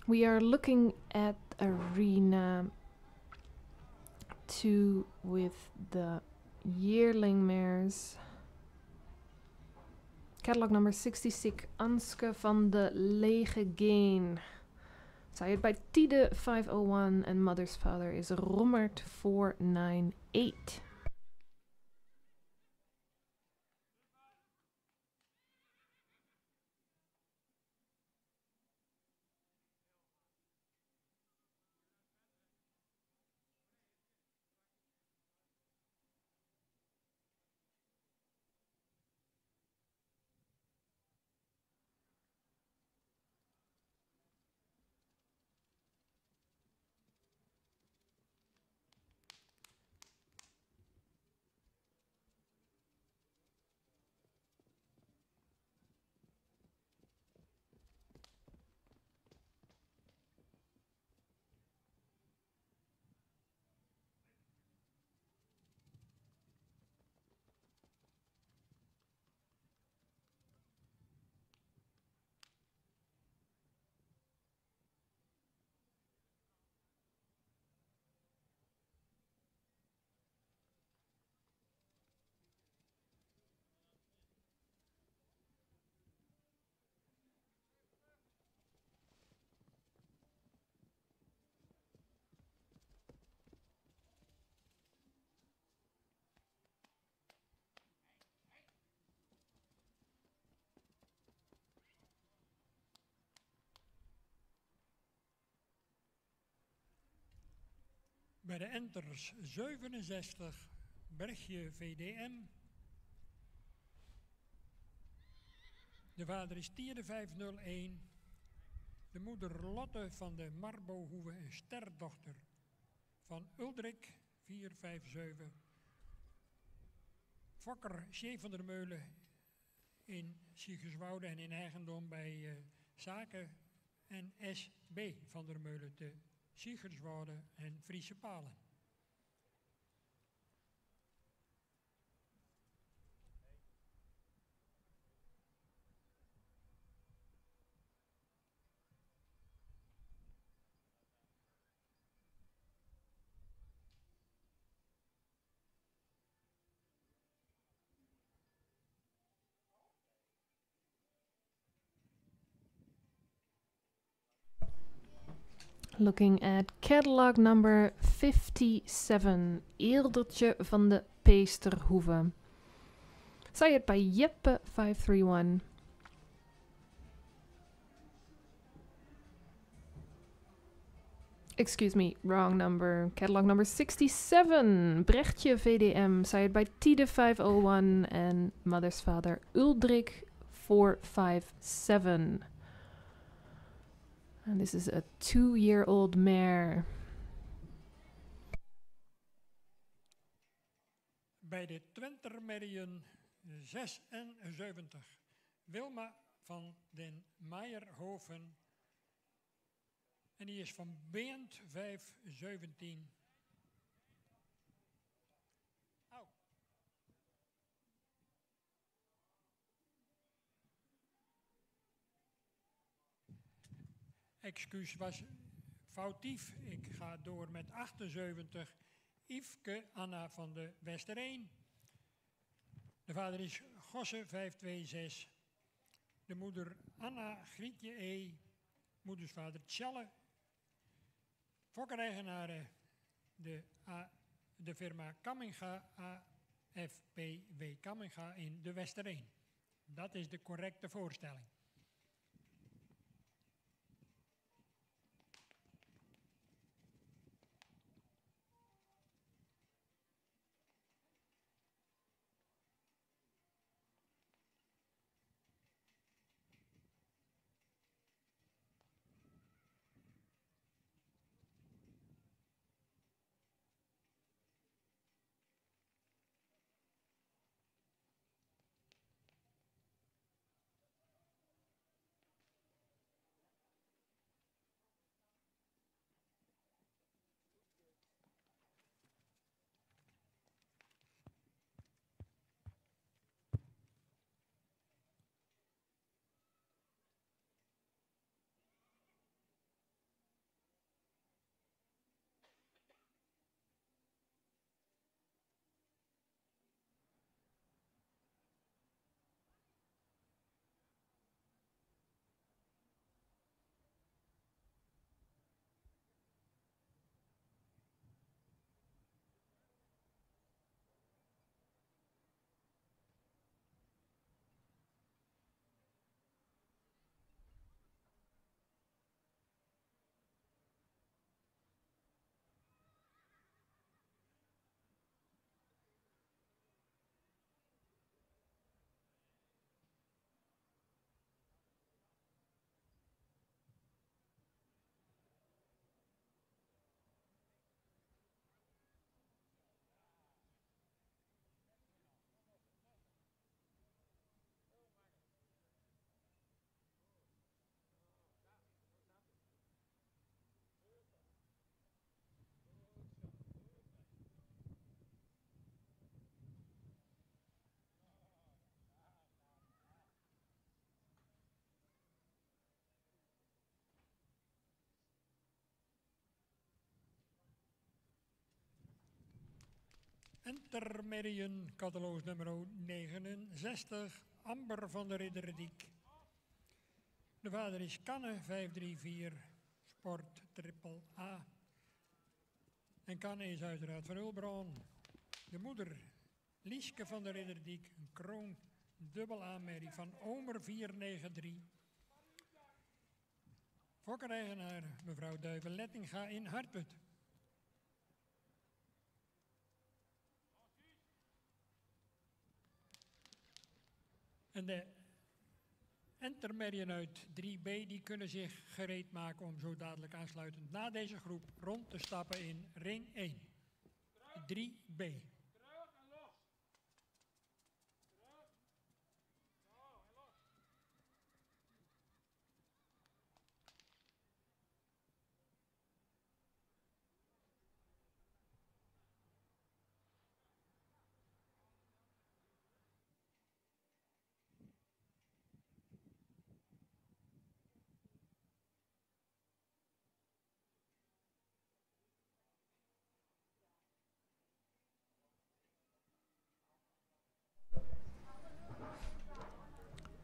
We are looking at arena 2 with the yearling mares. Catalog number 66, Anske van de Lege Geen. Zij het bij Tide 501 en Mother's Father is Rommert 498. Bij de enters 67, Bergje VDM. De vader is Tierde 501. De moeder Lotte van de Marbohoeve, een sterdochter van Uldrik 457. Fokker Sje van der Meulen in Siegerswoude en in eigendom bij Zaken. En S.B. van der Meulen te Siegerswoude en Friese Palen. Looking at catalog number 57, Eeldertje van de Peesterhoeve. Zij het bij Jeppe 531. Excuse me, wrong number. Catalog number 67, Brechtje VDM. Zij het bij Tide 501 en Mother's Father Uldrik 457. And this is a 2-year-old mare. Bij de Twentermerien 76, Wilma van den Meijerhoven. En die is van Beent 517. Au. Excuus was foutief. Ik ga door met 78. Yveske Anna van de Westereen. De vader is Gosse 526. De moeder Anna Grietje E. Moedersvader Tjalle. Fokkereigenaren de firma Kamminga AFPW Kamminga in de Westereen. Dat is de correcte voorstelling. Intermedian, catalogus nummer 69, Amber van de Ridderdiek. De vader is Kanne 534, Sport Triple A. En Kanne is uiteraard van Ulbron. De moeder Lieske van de Ridderdiek, een kroon dubbel A-merrie van Omer 493. Fokkereigenaar mevrouw Duiven-Lettinga in Hartput. En de intermediën uit 3B die kunnen zich gereed maken om zo dadelijk aansluitend na deze groep rond te stappen in ring 1. 3B.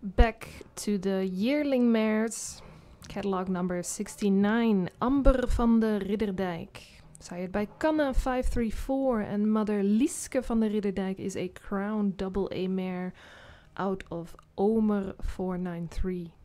Back to the yearling mares, catalog number 69, Amber van de Ridderdijk. Sired by Kanne 534 and mother Lieske van de Ridderdijk is a crown double A mare out of Omer 493.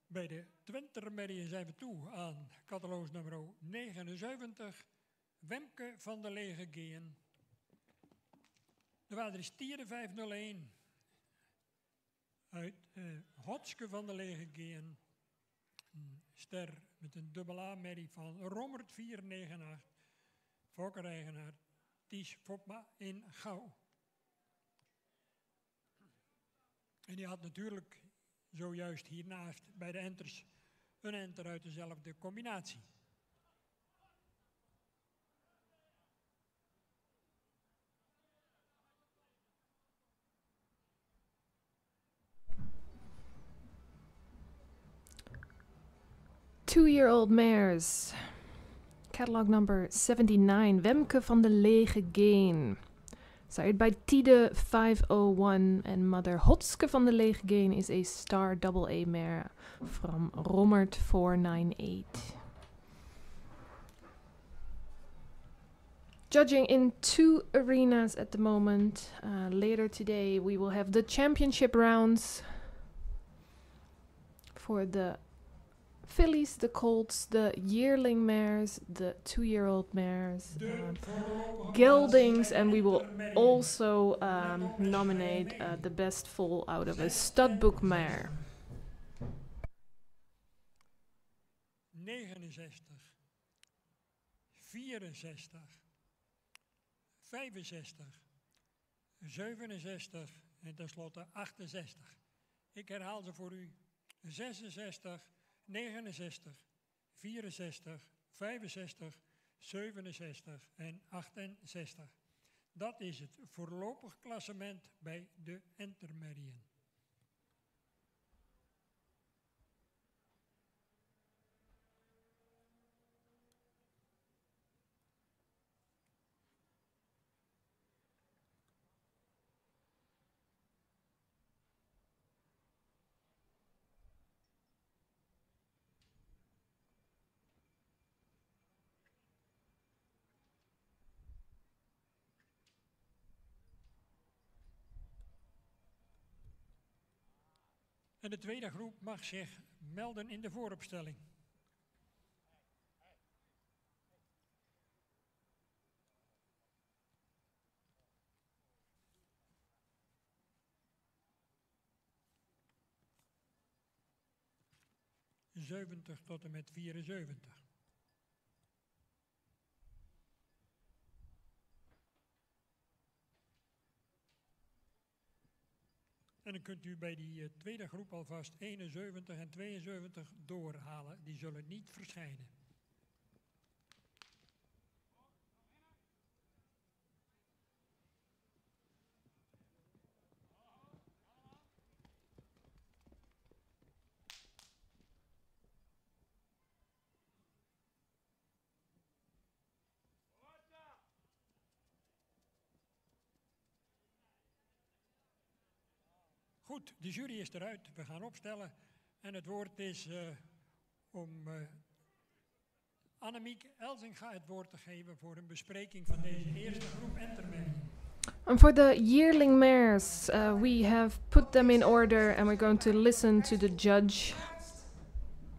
Bij de Twentermerrie zijn we toe aan catalogus nummer 79, Wemke van de Lege Geen. De vader is Tieren 501, uit Hotske van de Lege Geen. Een ster met een dubbel A-merrie van Rommert 498, fokkereigenaar Ties Fopma in Gouw. En die had natuurlijk zojuist hiernaast bij de enters een enter uit dezelfde combinatie. Two-year-old mares, catalog number 79, Wemke van de Lege Geen. Sired by Tide 501 and mother Hotske van de Lege Geen is a star double A mare from Rommert 498. Judging in 2 arenas at the moment. Later today we will have the championship rounds for the fillies, the colts, the yearling mares, the 2-year-old mares, geldings, and we will also nominate the best foal out of a studbook mare. 69, 64, 65, 67 en tenslotte 68. Ik herhaal ze voor u. 66, 69, 64, 65, 67 en 68. Dat is het voorlopig klassement bij de intermediën. En de tweede groep mag zich melden in de vooropstelling. ...70 tot en met 74. En dan kunt u bij die tweede groep alvast 71 en 72 doorhalen. Die zullen niet verschijnen. Goed, de jury is eruit. We gaan opstellen. En het woord is om Annemiek Elzinga het woord te geven voor een bespreking van deze eerste groep intermezzi. And for the yearling mares, we have put them in order and we're going to listen to the judge.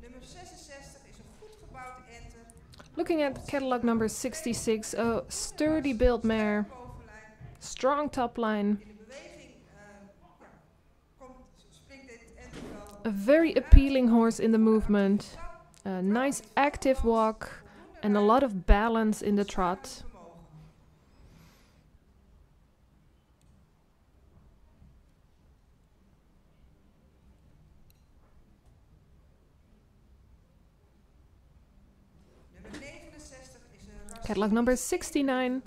Nummer 66 is een goed gebouwde enter. Looking at catalog number 66, a sturdy built mare, Bovenlijn. strong top line, In de beweging springt dit entervel. a very appealing horse in the movement, a nice active walk, and a lot of balance in the trot. Nummer 69 is een ras. Catalog number 69,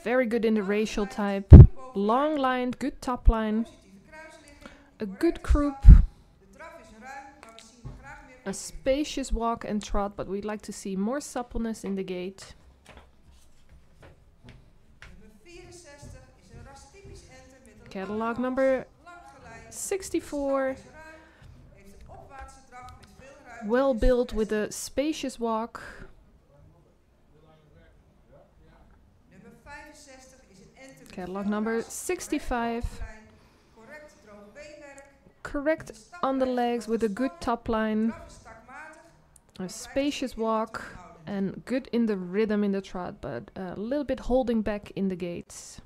very good in the racial type, long lined, good top line, Positieve kruisligging. a good croup, De draf is ruim, maar we zien graag meer. a spacious walk and trot, but we'd like to see more suppleness in the gait. Nummer 64 is een ras typisch enter met een Catalog number lang geleid. 64, Is ruim, heeft een opwaartse draf met veel ruimte. well built with a spacious walk. Nummer 65 is een enter met Catalog veel number ras, 65, bovenlijn, correct droog beenwerk. correct on the legs with a good top line, Draf is stakmatig. a spacious walk, and good in the rhythm in the trot, but a little bit holding back in the gaits.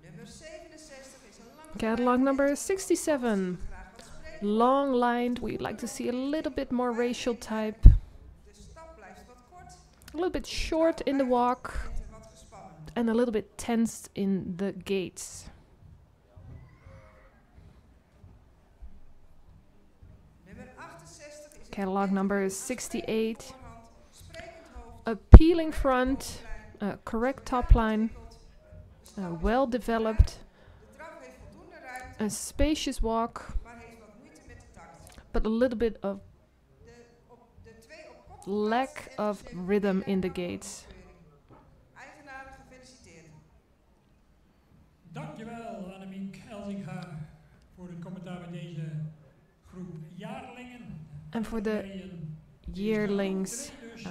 Nummer 67 is een lang Catalog number 67, graag wat spreken. long lined. We'd like to see a little bit more racial type, De stap blijft wat kort. a little bit short in the walk, Enter wat gespannen. and a little bit tensed in the gaits. Nummer 68 is een Catalog number 68, voorhand. Sprekend hoofd. appealing front, correct top line, well developed, De draf heeft voldoende ruimte, a spacious walk, maar heeft wat moeite met de takt. but a little bit of De twee op kop lack geplaatste of enters heeft rhythm in the geen gaits. keuring. Eigenaren gefeliciteerd. Dankjewel Annemiek Elzinga voor het commentaar bij deze groep jaarlingen. And for the Bij een yearlings, dus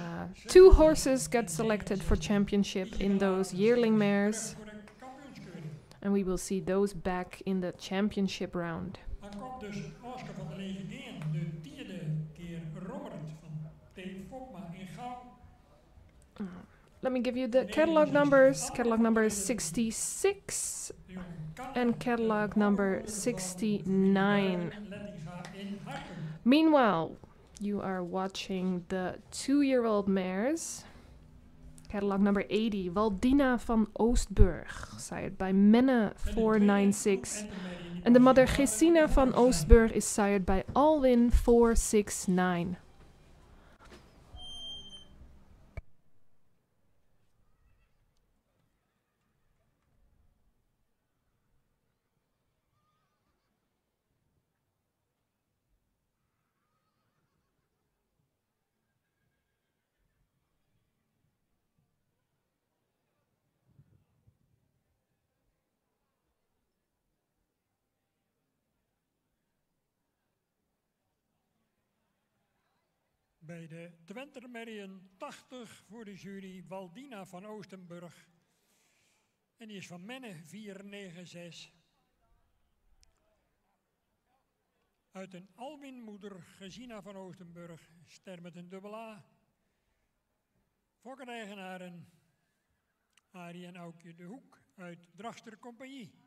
2 horses got selected for championship in those yearling mares, voor de kampioenskeuring. and we will see those back in the championship round. Dan komt dus Oscar van der Legedeen, de 10e keer rommerend van T. Fokma in Gouw. Let me give you the catalog numbers. Catalog number 66 De jongen Canna and catalog number 69. Lettinga in Harken. Meanwhile, you are watching the 2-year-old mares. Catalog number 80, Waldina van Oostburg, sired by Menne 496. And the mother Gesina van Oostburg is sired by Alwin 469. Bij de Twentermerrien 80 voor de jury Waldina van Oostenburg. En die is van Menne 496. Uit een Alwin-moeder Gesina van Oostenburg, ster met een dubbel A. Fokkereigenaren Arie en Aukje de Hoek uit Drachter Compagnie.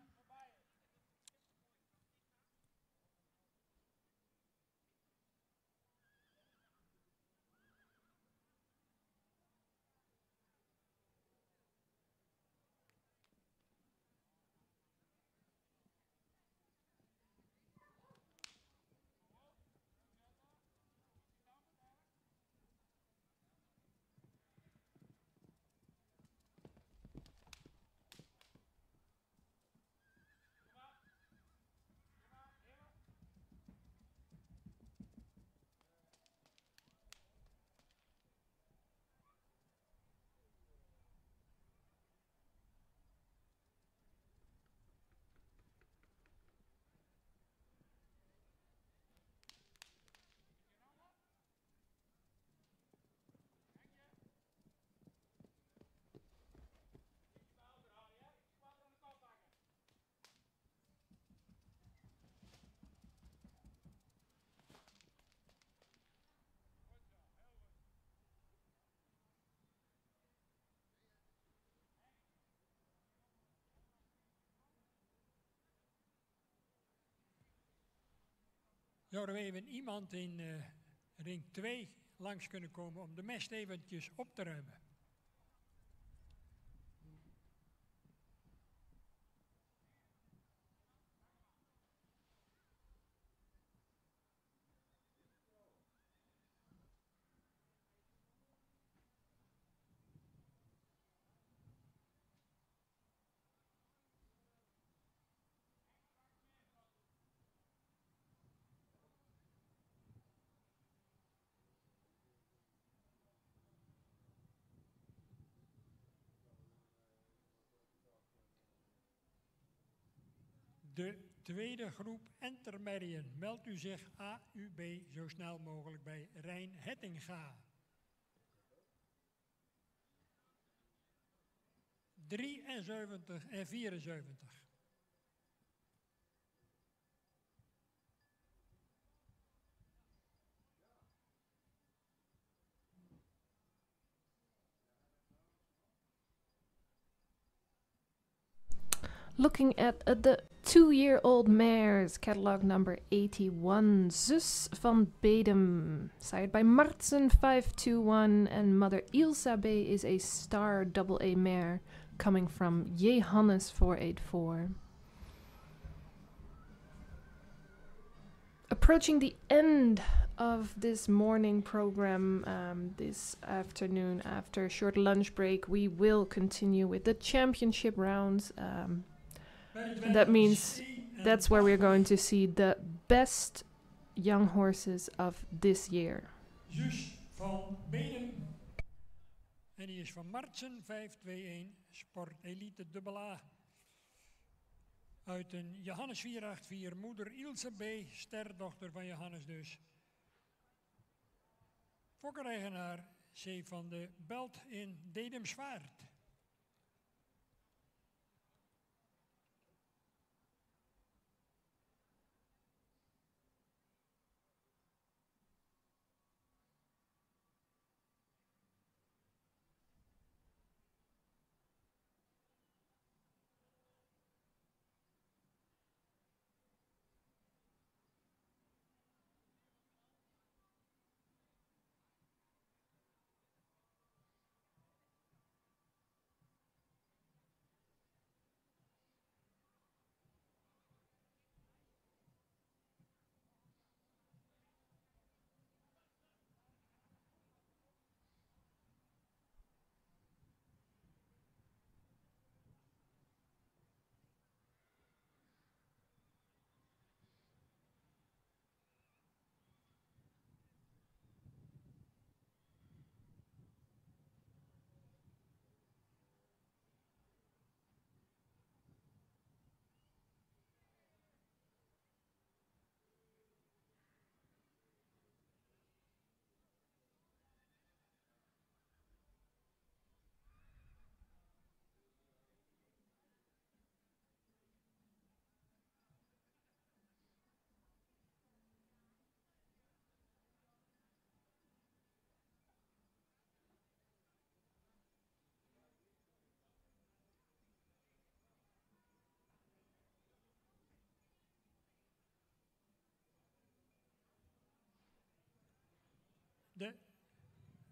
Zouden we even iemand in ring 2 langs kunnen komen om de mest eventjes op te ruimen? De tweede groep Intermediën meldt u zich AUB zo snel mogelijk bij Rijn Hettinga. 73 en 74. Looking at the 2-year-old mares, catalog number 81, Zus van Bedem, sired by Martsen 521, and mother Ilsa B is a star AA mare coming from Johannes 484. Approaching the end of this morning program, this afternoon after a short lunch break, we will continue with the championship rounds. And that means that's where we're going to see the best young horses of this year. Zus van Bedem. En die is van Martsen 521, Sport Elite AA. Uit een Johannes 484, moeder Ilse B, sterdochter van Johannes dus. Fokkereigenaar C van de Belt in Dedemsvaart.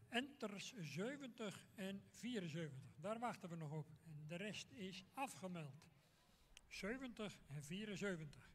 enters 70 en 74. Daar wachten we nog op. En de rest is afgemeld. 70 en 74.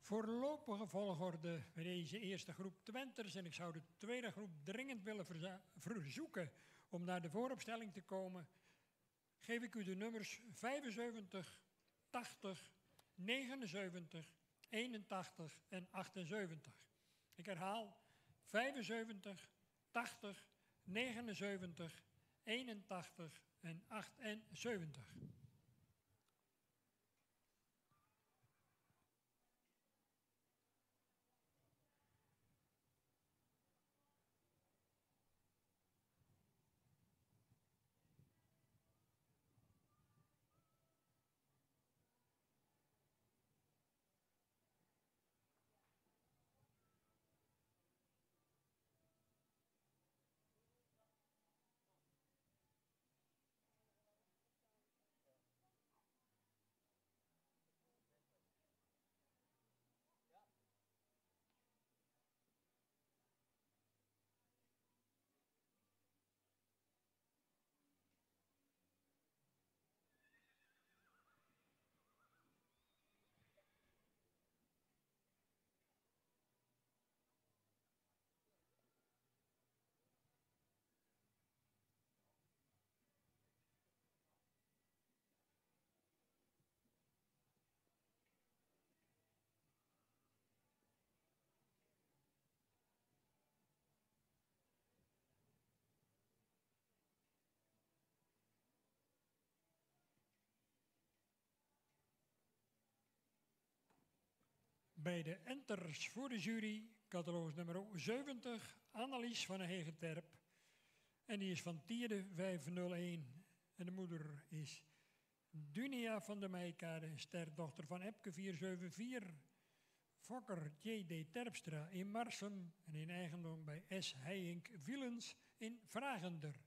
Voorlopige volgorde bij deze eerste groep Twenters. En ik zou de tweede groep dringend willen verzoeken om naar de vooropstelling te komen. Geef ik u de nummers 75, 80, 79, 81 en 78. Ik herhaal 75, 80, 79, 81 en 78. Bij de enters voor de jury, catalogus nummer 70, Annelies van Hegenterp. En die is van Tierde 501. En de moeder is Dunia van de Meijkade, sterdochter van Epke 474. Fokker J.D. Terpstra in Marsum en in eigendom bij S. Heijink Wielens in Vragender.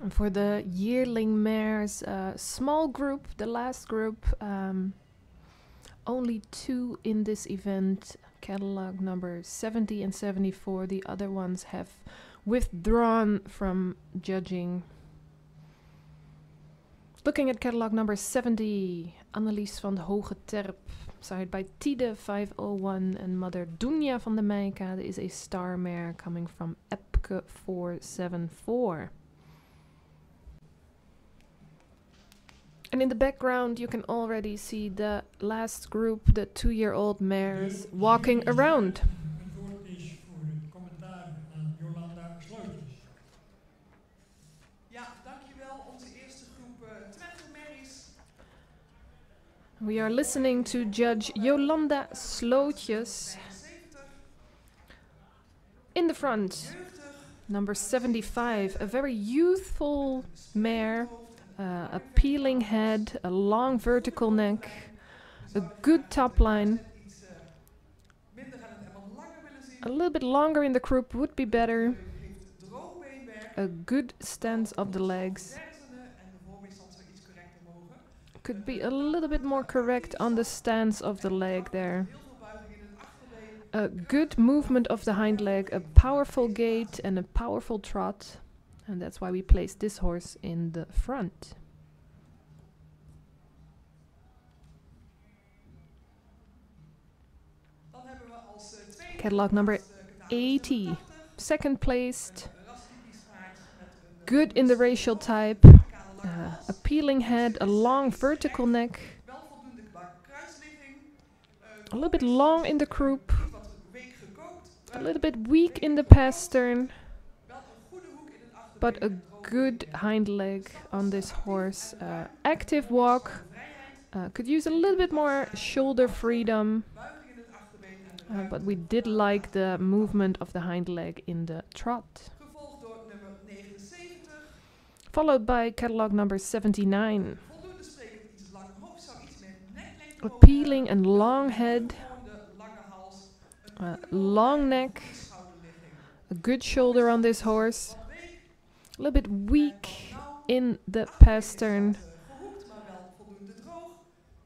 And for the yearling mares, small group, the last group, only 2 in this event, catalog number 70 and 74. The other ones have withdrawn from judging. Looking at catalog number 70, Annelies van de Hoge Terp, side by Tide 501 and Mother Dunja van de Meijkade is a star mare coming from Epke 474. And in the background you can already see the last group, the 2-year-old mares, walking around. Het woord is voor het commentaar aan Jolanda Slootjes. Ja, dankjewel. Onze eerste groep Twente Merries. We are listening to Judge Jolanda Slootjes. 70, In the front, jeugdig, number 75, a very youthful mare, a peeling head, a long vertical neck, a good top line. iets minder en wat langer willen zien. A little bit longer in the croup would be better. Heeft droog beenwerk. A good stance of the legs. Derzene en de voorbeeld zou iets correcter mogen. Could be a little bit more correct on the stance of the leg there. Heel veel buiging in het achterbeen. A good movement of the hind leg, a powerful gait and a powerful trot. And that's why we placed this horse in the front. Dan hebben we als tweede Catalog number catalogus 80. Second placed, rastypisch paard met een good in the racial type, kale a peeling head, a long vertical neck, wel voldoende qua kruisligging. a little bit long in the croup, Wat week gekookt. a little bit weak in the pastern, Wel een goede hoek in het achterbeen. but a good hind leg on this horse. Active walk, could use a little bit more shoulder freedom, Buiging in het achterbeen en de but we did like the movement of the hind leg in the trot. gevolgd door nummer 79. Followed by catalog number 79, Voldoende sprekend iets langer hoofd zou iets meer neklengte a mogen peeling and long head, hebben. De lange hals. Een goede long neck, schouderligging. a good shoulder on this horse, Wat week. a little bit weak Nou, in the pastern, gehoekt, maar wel voldoende droog.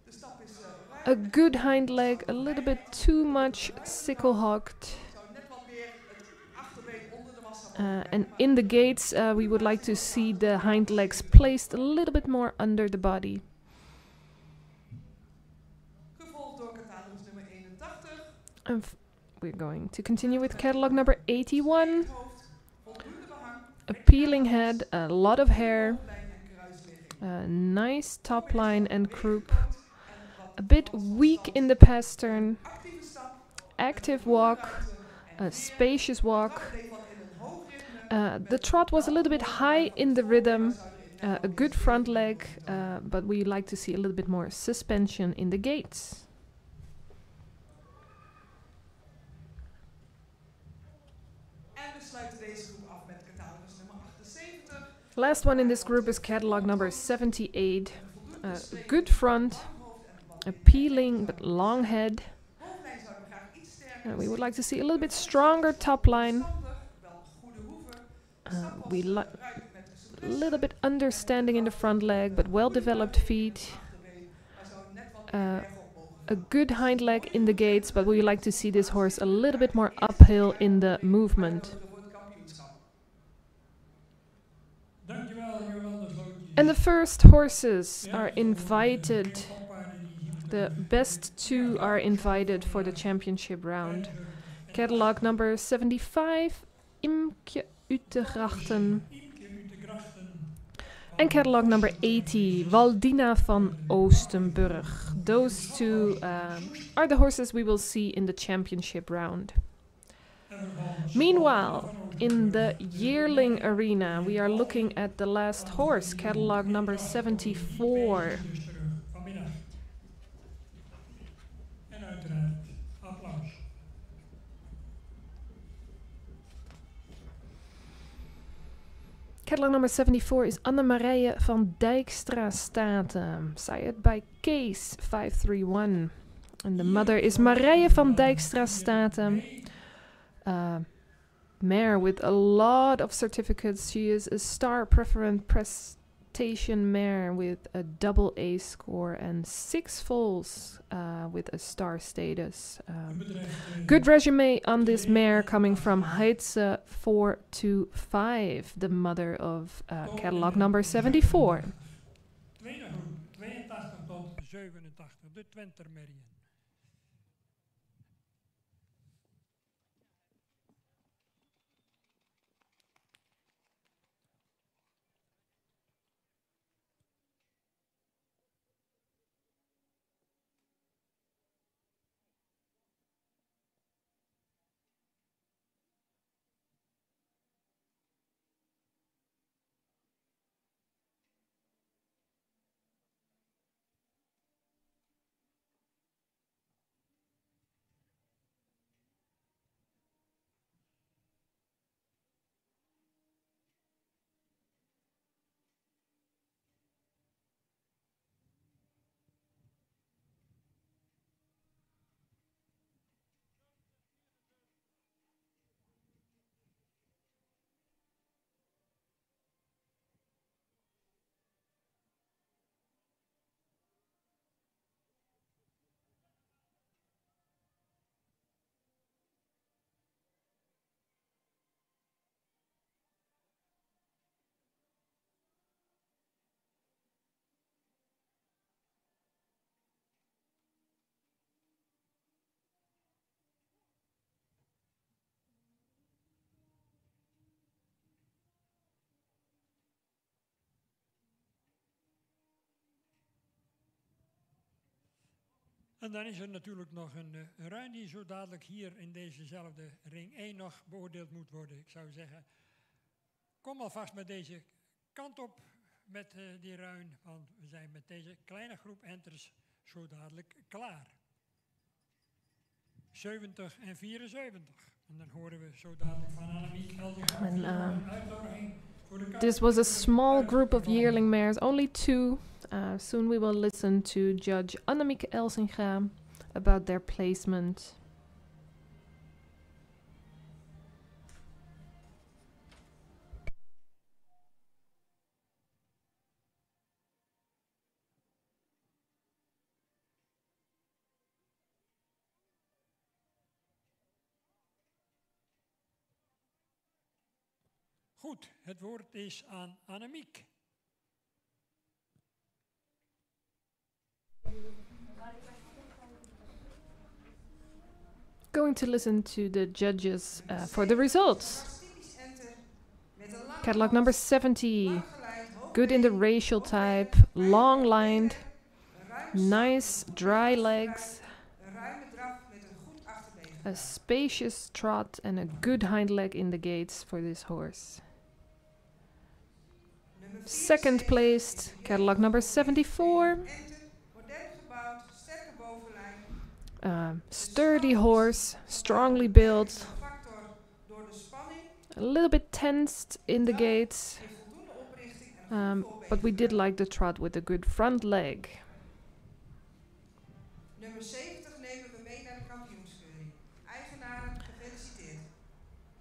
De stap is a ruim. good hind leg, a little bit too much sickle-hocked. Zou net wat meer het achterbeen onder de massa And in the gates, we would like to see the hind legs placed a little bit more under the body. gevolgd door catalogus nummer 81. And we're going to continue with catalog number 81, Hoofd, voldoende behang, a peeling head, a lot of hair, lijn en kruisligging. a nice top line and croup, En wat a bit weak in the pastern, actieve stap, active walk, ruimte a spacious walk. bleef wat in een hoog ritme. The trot was a little bit high in the rhythm, a good front leg, but we like to see a little bit more suspension in the gaits. En we sluiten deze groep af met catalogus nummer 78. Last one in this group is catalog number 78. Good front, a peeling but long head. Hoofdlijn zouden we graag iets sterker We would like to see a little bit stronger top line. Standig, wel goede hoeven. We like Ruimte met de a souplesse. little bit understanding in the front leg, but well developed feet. Achterbeen. Hij zou net wat Uh, meer bergop mogen. A good hind leg in the gates, but we would like to see this horse a little bit more uphill in the movement. Voor het kampioenschap. Dankjewel Jolanda Slootjes. And the first horses are invited. The best 2 are invited for the championship round. Catalog number 75, Imke Utegrachten. And catalog number 80, Waldina van Oostenburg. Those 2 are the horses we will see in the championship round. Meanwhile, in the yearling arena, we are looking at the last horse, catalog number 74. Vanmiddag. En uiteraard applaus. Catalog number 74 is Anne-Marije van Dijkstra Staten, sired by Case 531. And the mother is Marije van Dijkstra Staten. mare with a lot of certificates. She is a star preference prestation mare with a double A score and 6 foals with a star status. Good resume on this mare coming from Heidse 425, the mother of catalog number 74. Tweede groep, 82 tot 87, de Twenter Merrie. En dan is er natuurlijk nog een ruin die zo dadelijk hier in dezezelfde ring 1 nog beoordeeld moet worden. Ik zou zeggen, kom alvast met deze kant op met die ruin, want we zijn met deze kleine groep enters zo dadelijk klaar. 70 en 74. En dan horen we zo dadelijk van Annemiek uitnodiging. This was a small group of yearling mares, only 2. Soon we will listen to Judge Annemiek Elsinga about their placement. Goed, het woord is aan Annemiek. Going to listen to the judges for the results. Catalog number 70. Good in the racial type, long lined, nice dry legs, a spacious trot and a good hind leg in the gates for this horse. Second placed, catalog number 74. Sturdy horse, strongly built, a little bit tensed in the gates, but we did like the trot with a good front leg.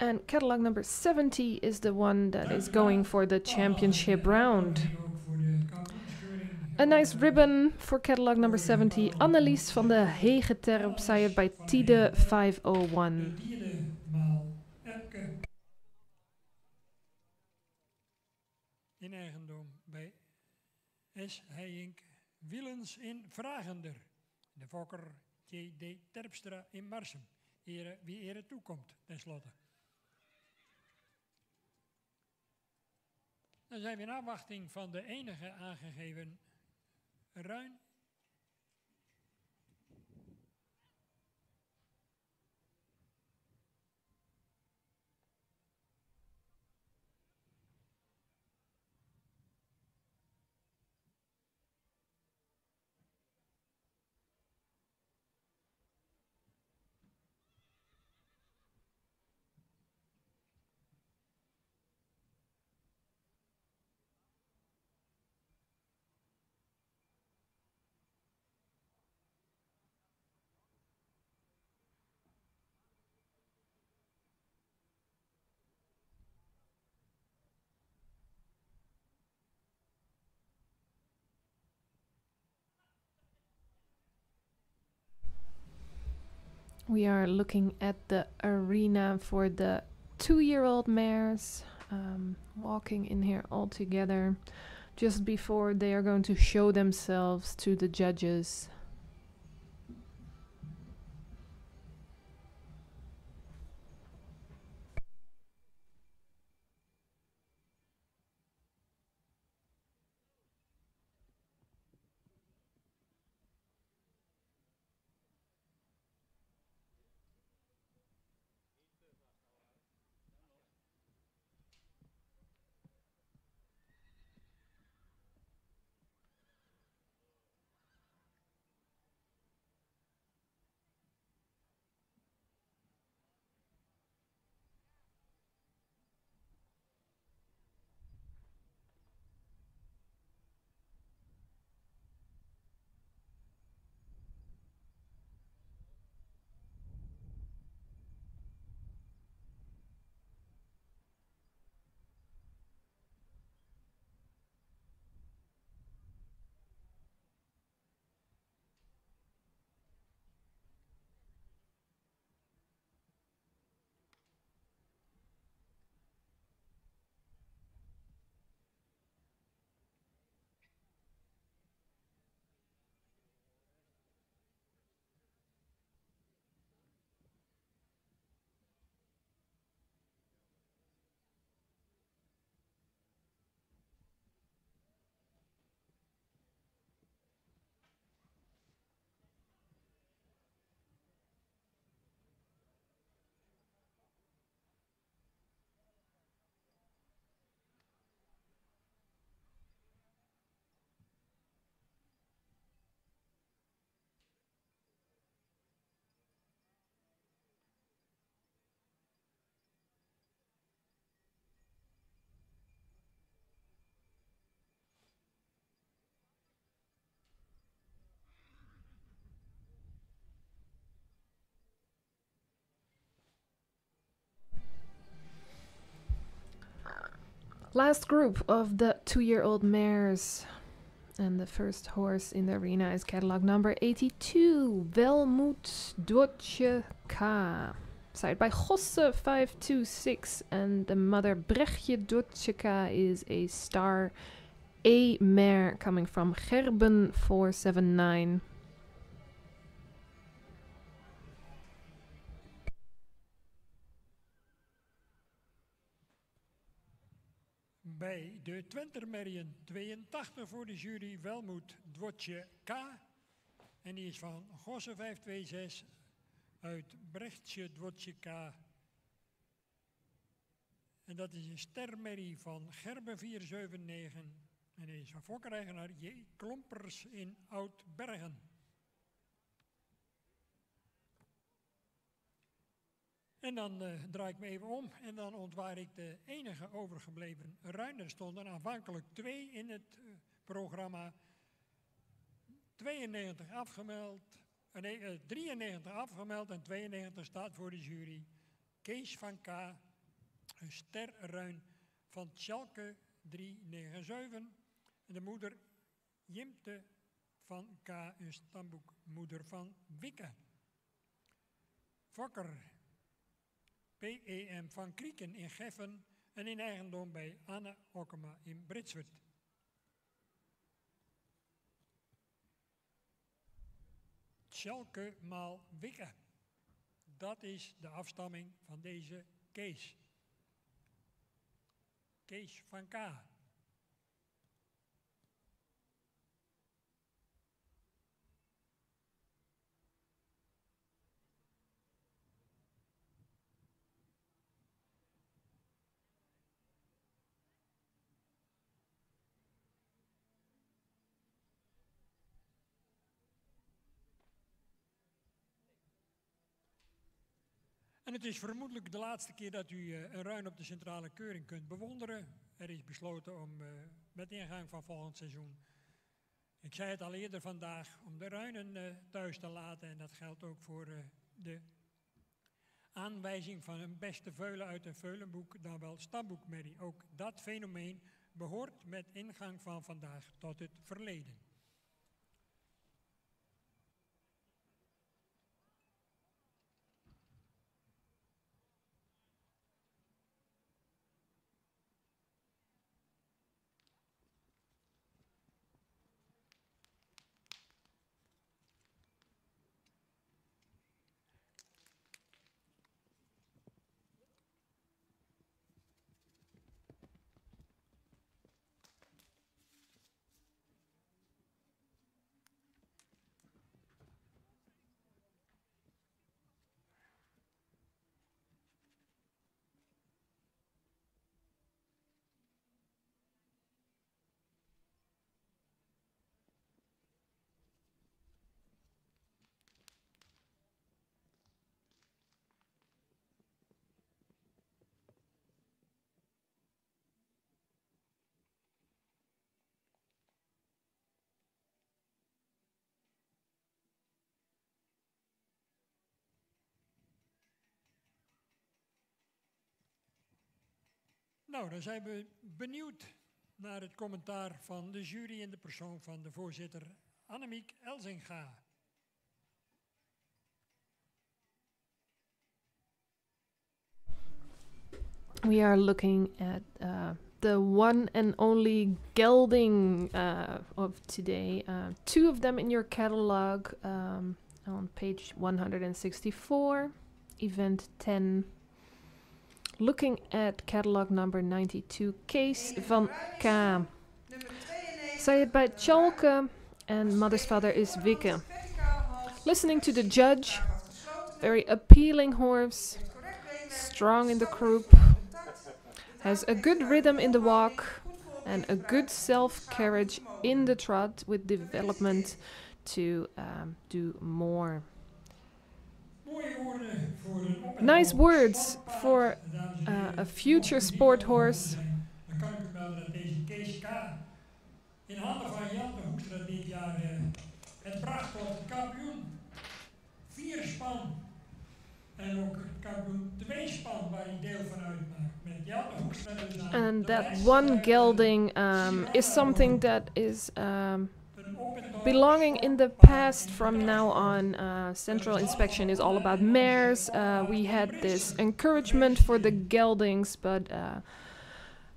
And catalog number 70 is the one that is going for the championship round. A nice ribbon for catalog number 70. Annelies van de Hegeterp, sired by Tide 501. In eigendom bij S. Heijink Wielens in Vragender. De fokker J.D. Terpstra in Marsum. Wie ere toekomt, tenslotte. Dan zijn we in afwachting van de enige aangegeven ruin. We are looking at the arena for the 2-year-old mares, walking in here all together just before they are going to show themselves to the judges. Last group of the 2-year-old mares. And the first horse in the arena is catalog number 82, Welmoed Dwotje K. Side by Gosse 526, and the mother Brechtje Dwotje K is a star A mare coming from Gerben 479. Bij de Twentermerrien 82 voor de jury Welmoed Dwotje K. En die is van Gosse 526 uit Brechtje Dwotje K. En dat is een stermerrie van Gerben 479. En die is van fokkereigenaar J. Klompers in Oud-Bergen. En dan draai ik me even om en dan ontwaar ik de enige overgebleven ruinen. Er stonden aanvankelijk 2 in het programma. 93 afgemeld, 93 afgemeld en 92 staat voor de jury. Kees van K, een sterruin van Tjalke 397. En de moeder Jimte van K, een stamboekmoeder van Wikke. Fokker PEM van Krieken in Geffen en in eigendom bij Anne Okkema in Britswert. Tjalke maal Wikke. Dat is de afstamming van deze Kees. Kees van K. En het is vermoedelijk de laatste keer dat u een ruin op de centrale keuring kunt bewonderen. Er is besloten om met ingang van volgend seizoen, ik zei het al eerder vandaag, om de ruinen thuis te laten. En dat geldt ook voor de aanwijzing van een beste veulen uit een veulenboek, dan wel stamboekmerrie. Ook dat fenomeen behoort met ingang van vandaag tot het verleden. Nou, dan zijn we benieuwd naar het commentaar van de jury in de persoon van de voorzitter Annemiek Elzinga. We are looking at the one and only gelding of today. Two of them in your catalog on page 164, event 10. Looking at catalog number 92, Kees van K. Sayed by Chalke, and mother's father is Wikke. Listening to the judge, very appealing horse, strong in the croup, has a good rhythm in the walk and a good self-carriage in the trot with development to do more. Nice words for a future sport horse. Dan kan ik u melden dat deze Kees K. in handen van Jan de Hoekstra dit jaar het bracht tot het kampioen 4-span. En ook het kampioen 2-span waar hij deel van uitmaakt. Met Jan de Hoekstra dus aan And de that lijst one gelding is something that is belonging in the past. From now on, central inspection is all about mares. We had this encouragement for the geldings, but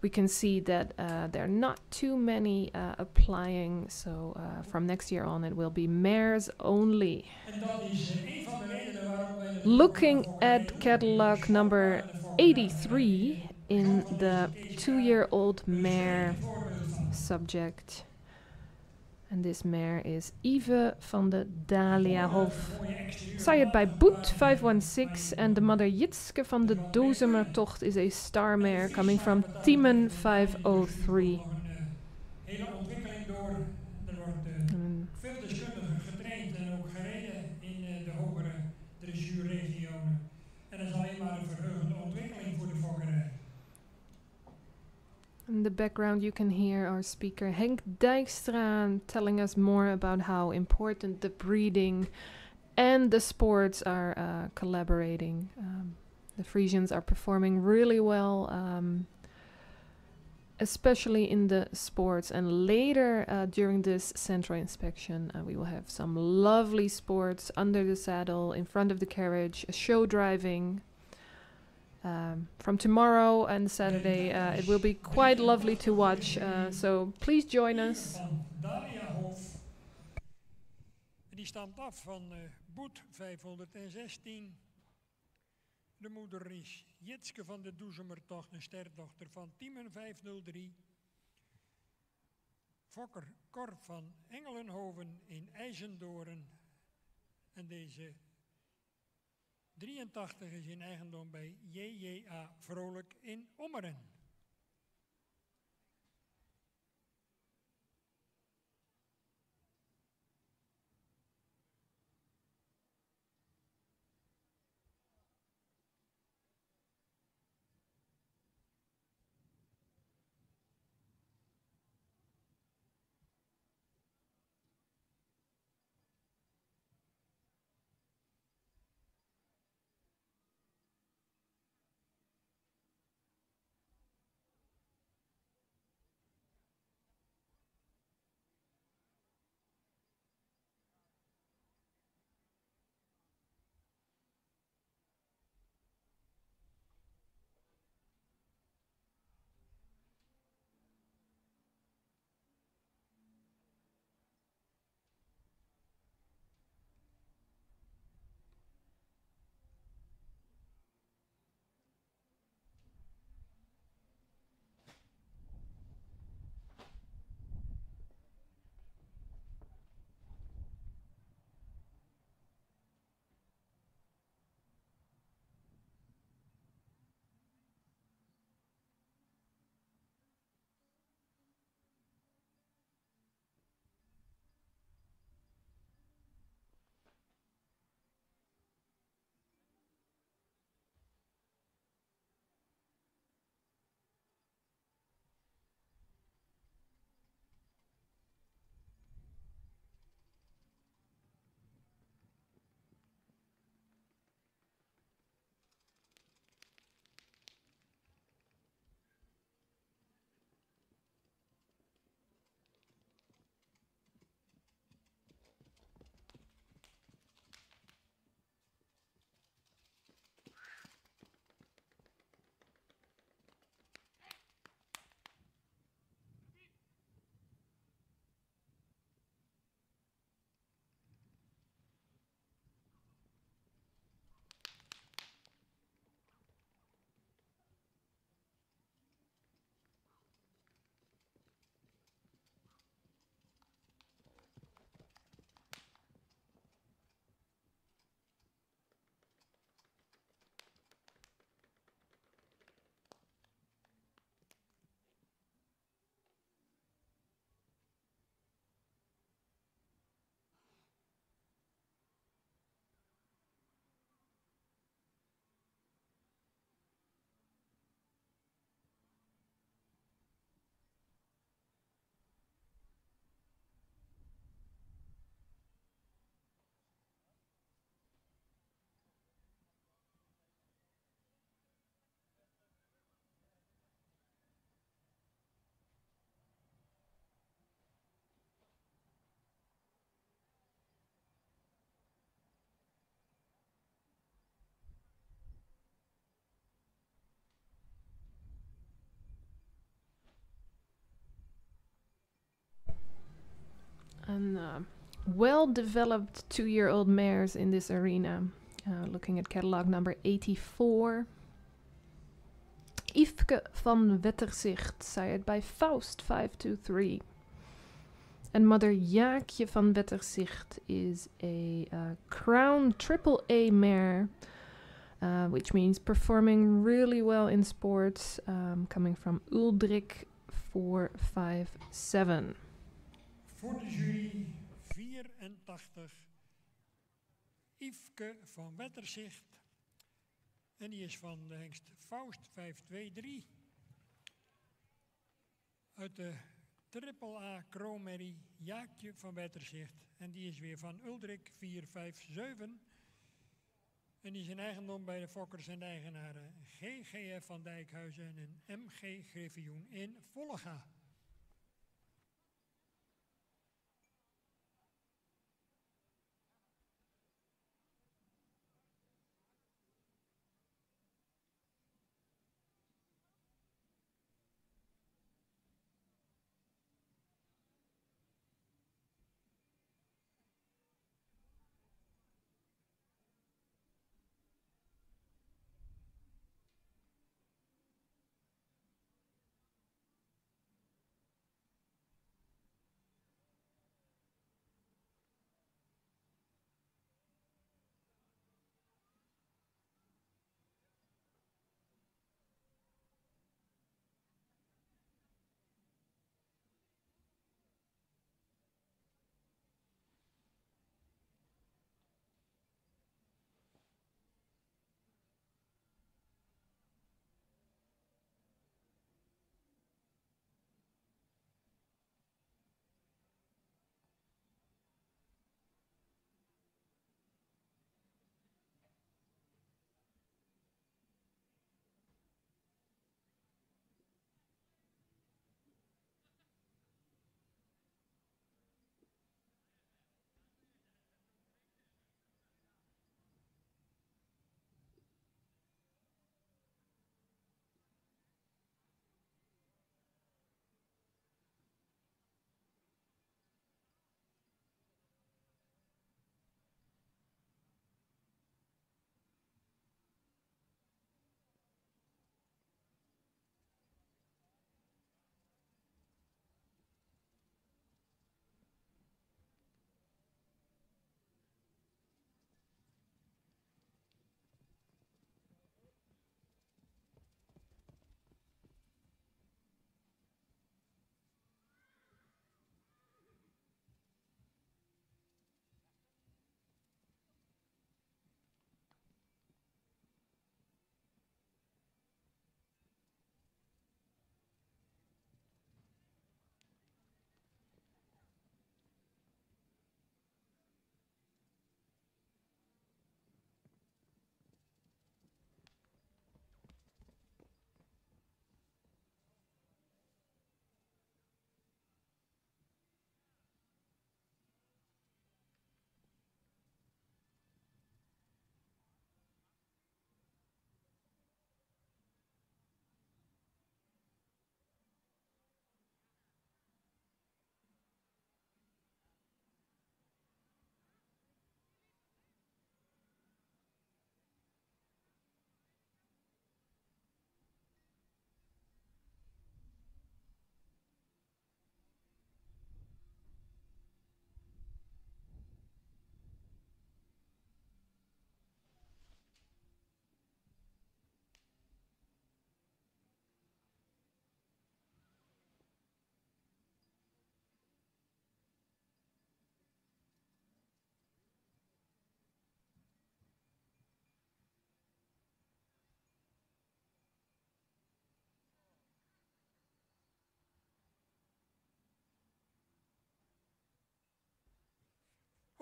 we can see that there are not too many applying. So from next year on, it will be mares only. Looking at catalog number 83 in the 2-year-old mare subject. And this mare is Yves van de Dahliahof. Sired by Boet 516, and the mother Jitske van de Dozemertocht is a star mare coming from Tiemen 503. Hele ontwikkeling door. Er wordt veel deskundigen getraind en ook gereden in de hogere dressuurregionen. En dat is alleen maar een verheugende ontwikkeling voor de fokkerij. In the background, you can hear our speaker Henk Dijkstra telling us more about how important the breeding and the sports are collaborating. The Frisians are performing really well, especially in the sports. And later, during this central inspection, we will have some lovely sports under the saddle, in front of the carriage, show driving. From tomorrow and Saturday, it will be quite lovely to watch. So please join us. Die stamt af van Boet 516. De moeder is Jitske van de Doezemertocht, een sterdochter van Tiemen 503. Fokker Cor van Engelenhoven in IJzendoorn. En deze 83 is in eigendom bij JJA Vrolijk in Ommeren. and well-developed 2-year-old mares in this arena. Looking at catalog number 84. Yveske van Wetterzicht, sired by Faust 523. And Mother Jaakje van Wetterzicht is a crown AAA mare, which means performing really well in sports, coming from Uldrik 457. Voor de jury 84, Yveske van Wetterzicht. En die is van de hengst Faust 523. Uit de AAA Kroonmerrie Jaakje van Wetterzicht. En die is weer van Uldrik 457. En die is in eigendom bij de fokkers en de eigenaren GGF van Dijkhuizen en MG Griffioen in Volga.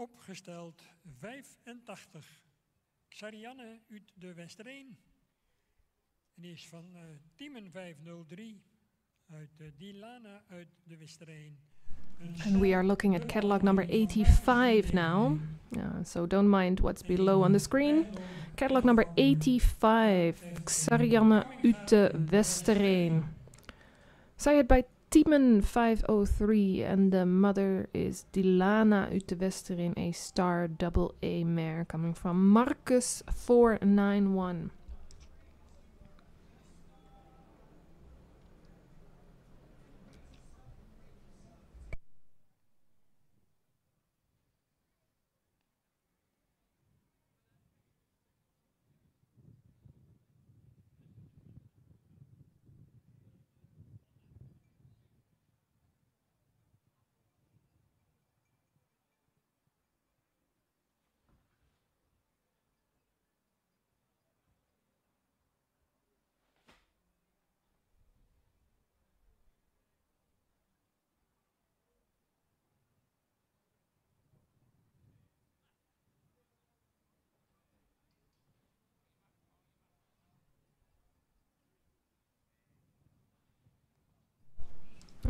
Opgesteld 85, Xarianne uit de Westereen. En die is van Tiemen 503 uit Dilana uit de Westereen. And we are looking at catalog number 85 now. So don't mind what's below on the screen. Catalog number 85, Xarianne uit de Westereen. Sired by Timon 503 and the mother is Dilana uit de Westerin, a star double A mare coming from Marcus 491.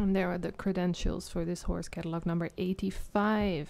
And there are the credentials for this horse, catalog number 85.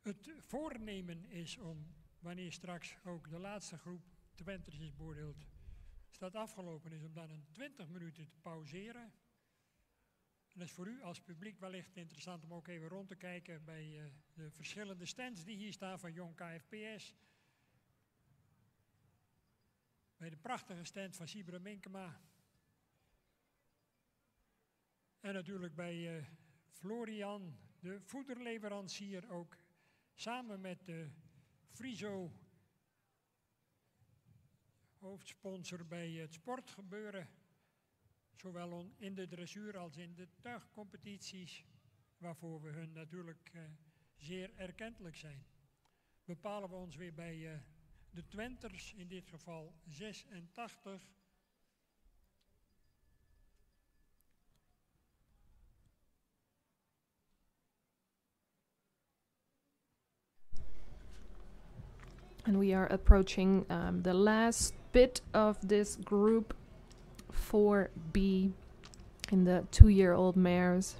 Het voornemen is om, wanneer straks ook de laatste groep Twenters is beoordeeld, staat afgelopen is, om dan een 20 minuten te pauzeren. En dat is voor u als publiek wellicht interessant om ook even rond te kijken bij de verschillende stands die hier staan van Jong KFPS. Bij de prachtige stand van Sibra Minkema. En natuurlijk bij Florian, de voederleverancier, ook samen met de Friso, hoofdsponsor bij het sportgebeuren. zowel in de dressuur als in de tuigcompetities, waarvoor we hun natuurlijk zeer erkentelijk zijn. Bepalen we ons weer bij de Twenters, in dit geval 86. And we are approaching the last bit of this group 4B in the 2-year-old mares.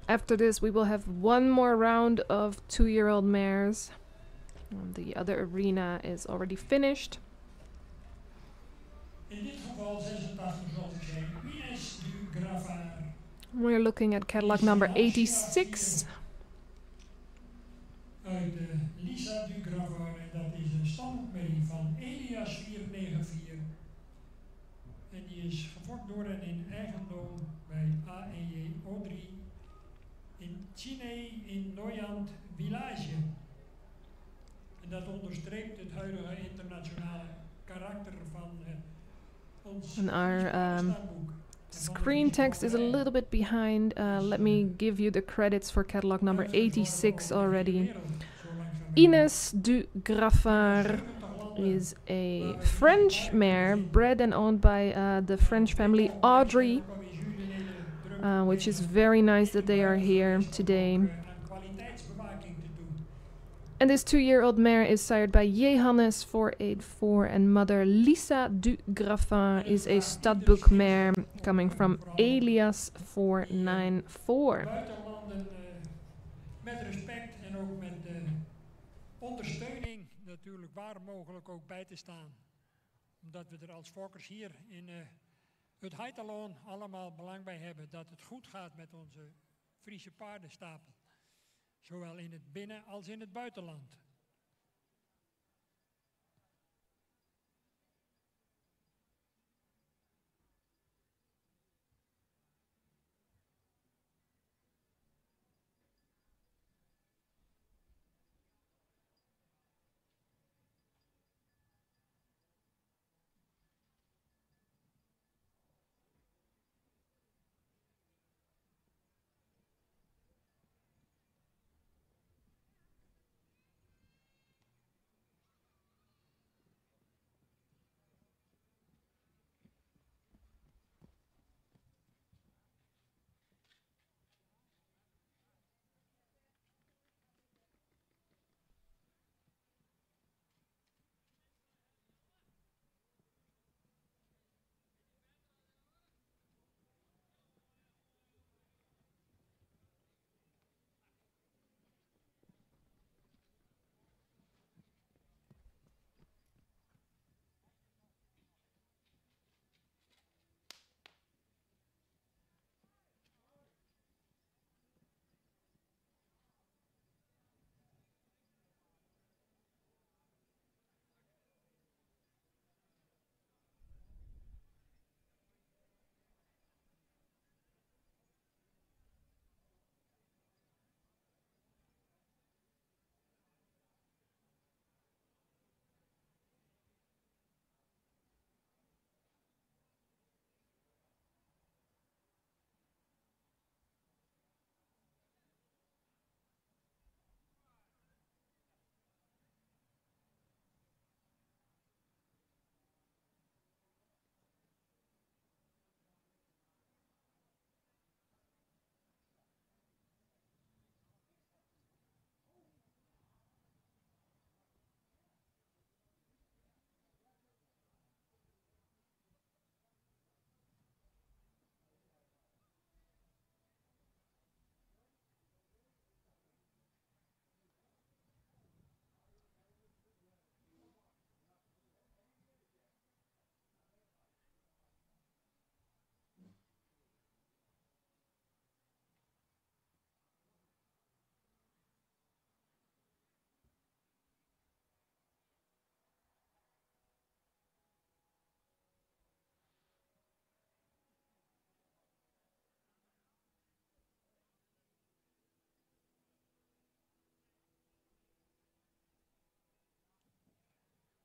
After this, we will have one more round of 2-year-old mares. The other arena is already finished. In dit geval 86, zoals ik zei, Ines du Gravard. We're looking at catalog number 86. Uit Lisa du Gravard, en dat is een stammerrie van Elias 494. En die is gefokt door en in eigendom bij AEJ Audrey in Chine in Noyant Village. En dat onderstreept het huidige internationale karakter van ons stamboek. Screen text is a little bit behind. Let me give you the credits for catalog number 86 already. Ines du Gravard is a French mare bred and owned by the French family Audrey, which is very nice that they are here today. And this 2-year-old mare is sired by Johannes 484, and mother Lisa du Gravard is a stadbook mare coming from Elias 494. Met respect en ook met ondersteuning natuurlijk waar mogelijk ook bij te staan. Omdat we er als fokkers hier in het Heitaloon allemaal belang bij hebben dat het goed gaat met onze Friese paardenstapel. Zowel in het binnen- als in het buitenland.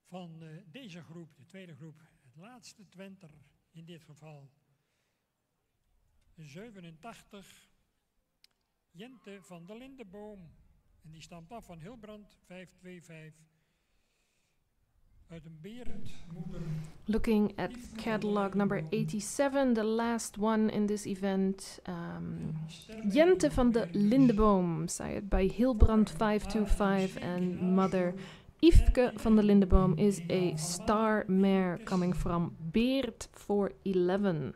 Van deze groep, de tweede groep, het laatste Twenter in dit geval 87, Jente van der Lindeboom. En die stamt af van Hilbrand 525 uit een berenmoeder. Looking at catalog number 87, the last one in this event. Jente van de Lindeboom, sired by Hilbrand 525, and mother Yveske van der Lindeboom is a star mare coming from Beert for 11.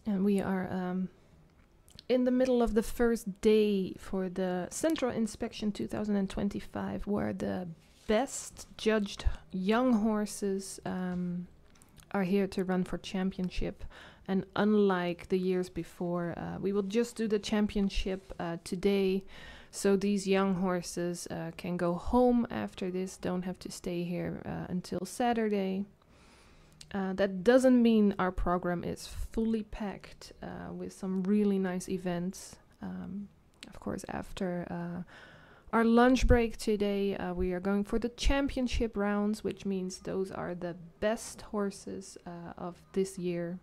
And we are in the middle of the first day for the Central Inspection 2025, where the best judged young horses are here to run for championship. And unlike the years before, we will just do the championship today, so these young horses can go home after this, don't have to stay here until Saturday. That doesn't mean our program is fully packed with some really nice events. Of course, after our lunch break today, we are going for the championship rounds, which means those are the best horses of this year.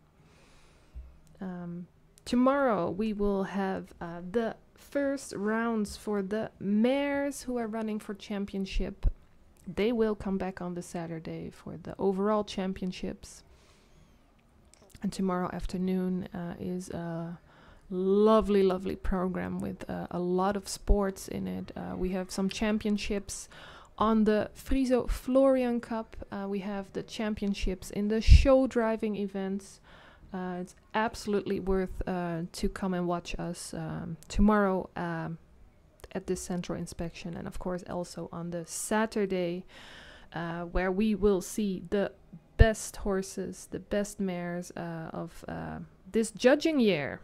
Tomorrow we will have the first rounds for the mares who are running for championship. They will come back on the Saturday for the overall championships. And tomorrow afternoon is a lovely, lovely program with a lot of sports in it. We have some championships on the Friso Florian Cup. We have the championships in the show driving events. It's absolutely worth to come and watch us tomorrow at this Central Inspection, and of course also on the Saturday where we will see the best horses, the best mares of this judging year.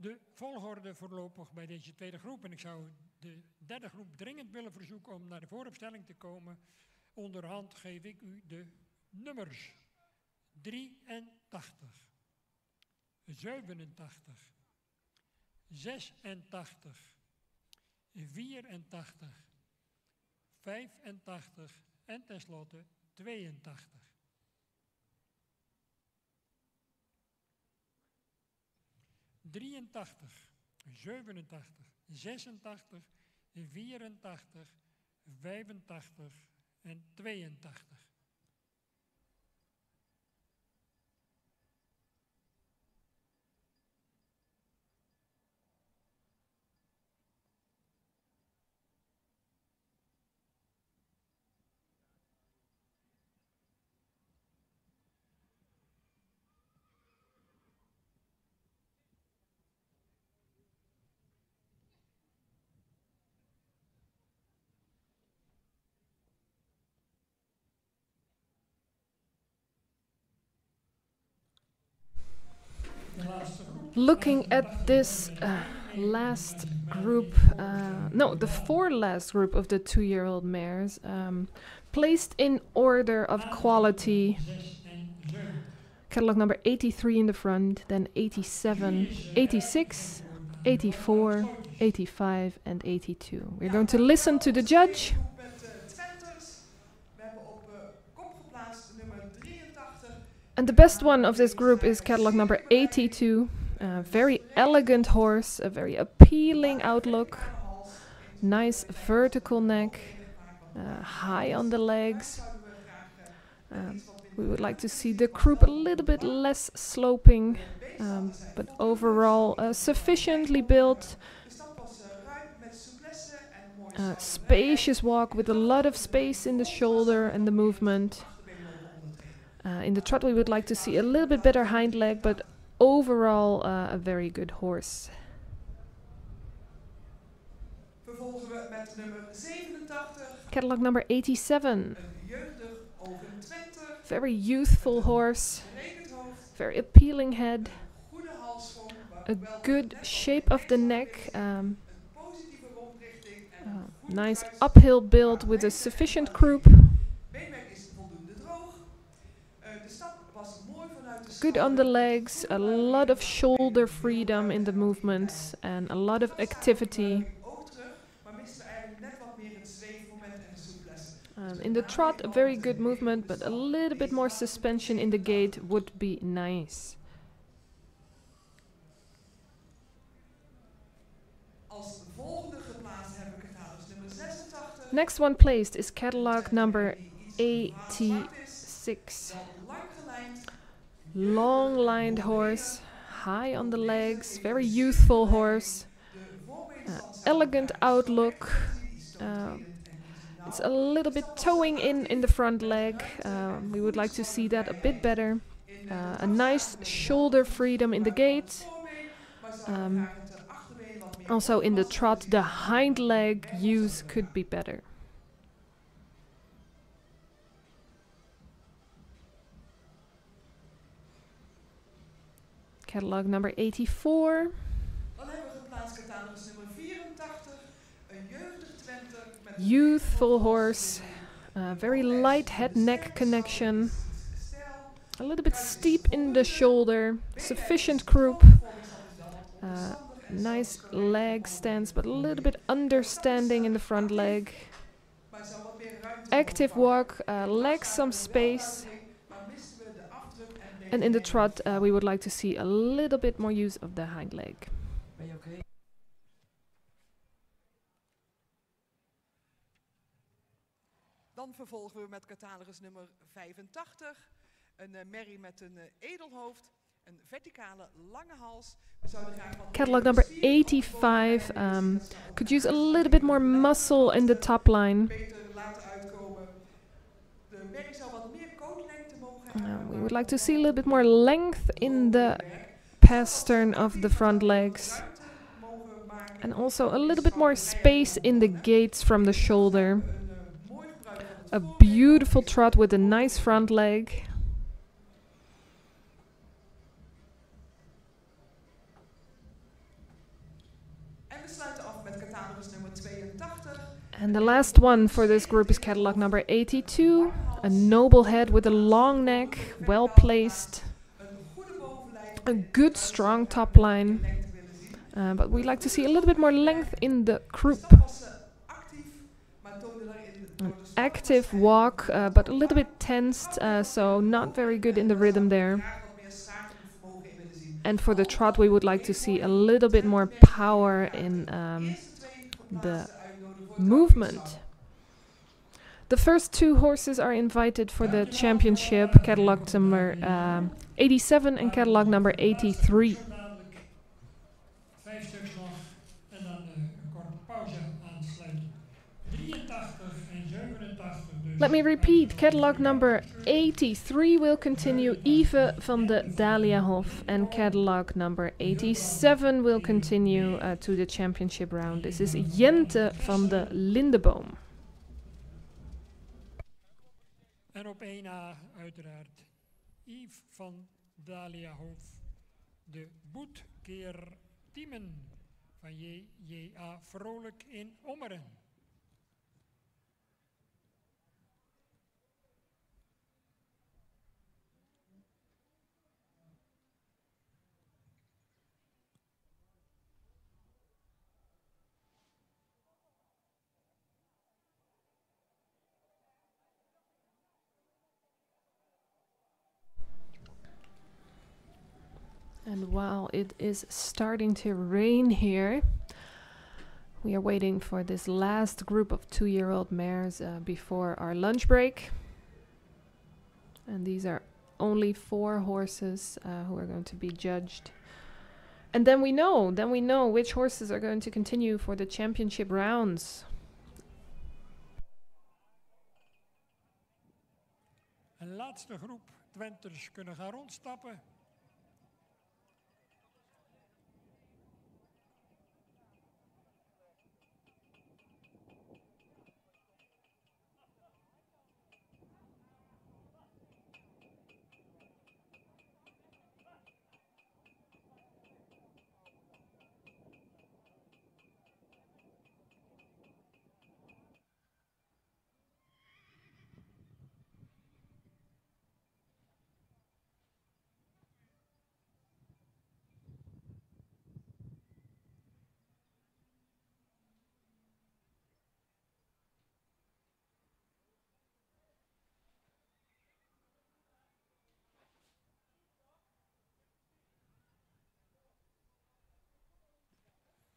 de volgorde voorlopig bij deze tweede groep. En ik zou de derde groep dringend willen verzoeken om naar de vooropstelling te komen. Onderhand geef ik u de nummers. 83, 87, 86, 84, 85 en tenslotte 82. ...83, 87, 86, 84, 85 en 82. Looking at this last group, no, the four last group of the 2-year-old mares, placed in order of quality. Catalog number 83 in the front, then 87, 86, 84, 85 and 82. We're going to listen to the judge. And the best one of this group is catalog number 82. Very elegant horse, a very appealing outlook, nice vertical neck, high on the legs. We would like to see the croup a little bit less sloping, but overall sufficiently built. Spacious walk with a lot of space in the shoulder and the movement. In the trot we would like to see a little bit better hind leg, but overall a very good horse. Vervolgen we met nummer 87. Catalog number 87. Very youthful horse. Very appealing head. A good shape of the neck. Nice uphill build with a sufficient croup. Good on the legs, a lot of shoulder freedom in the movements and a lot of activity. In the trot, a very good movement, but a little bit more suspension in the gait would be nice. Next one placed is catalog number 86. Long-lined horse, high on the legs, very youthful horse, elegant outlook. It's a little bit towing in the front leg. We would like to see that a bit better. A nice shoulder freedom in the gait. Also in the trot, the hind leg use could be better. Catalog number 84. Youthful horse, very light head-neck connection, a little bit steep in the shoulder, sufficient croup, nice leg stance, but a little bit understanding in the front leg. Active walk, lacks some space. And in the trot, we would like to see a little bit more use of the hind leg. Dan vervolgen we met catalogus nummer 85. Een merrie met een edelhoofd, een verticale lange hals. We zouden graag wat catalog number 85 could use a little bit more muscle in the top line. beter laten uitkomen. De merrie zou wat meer kootlengte mogen hebben. We would like to see a little bit more length in the pastern of the front legs. And also a little bit more space in the gaits from the shoulder. A beautiful trot with a nice front leg. catalogus nummer 82. And the last one for this group is catalog number 82. A noble head with a long neck, well placed, a good strong top line. But we like to see a little bit more length in the croup. An active walk, but a little bit tensed, so not very good in the rhythm there. And for the trot, we would like to see a little bit more power in the movement. The first two horses are invited for the championship, catalog number 87 and catalog number 83. Let me repeat, catalog number 83 will continue Yves van de Daliahof, and catalog number 87 will continue to the championship round. This is Jente van de Lindeboom. En op 1A uiteraard Yves van Daliahof, de Boetkeer Tiemen van J.J.A. Vrolijk in Ommeren. And while it is starting to rain here, we are waiting for this last group of 2-year-old mares before our lunch break. And these are only 4 horses who are going to be judged. And then we know which horses are going to continue for the championship rounds. Een laatste groep Twenters kunnen gaan rondstappen.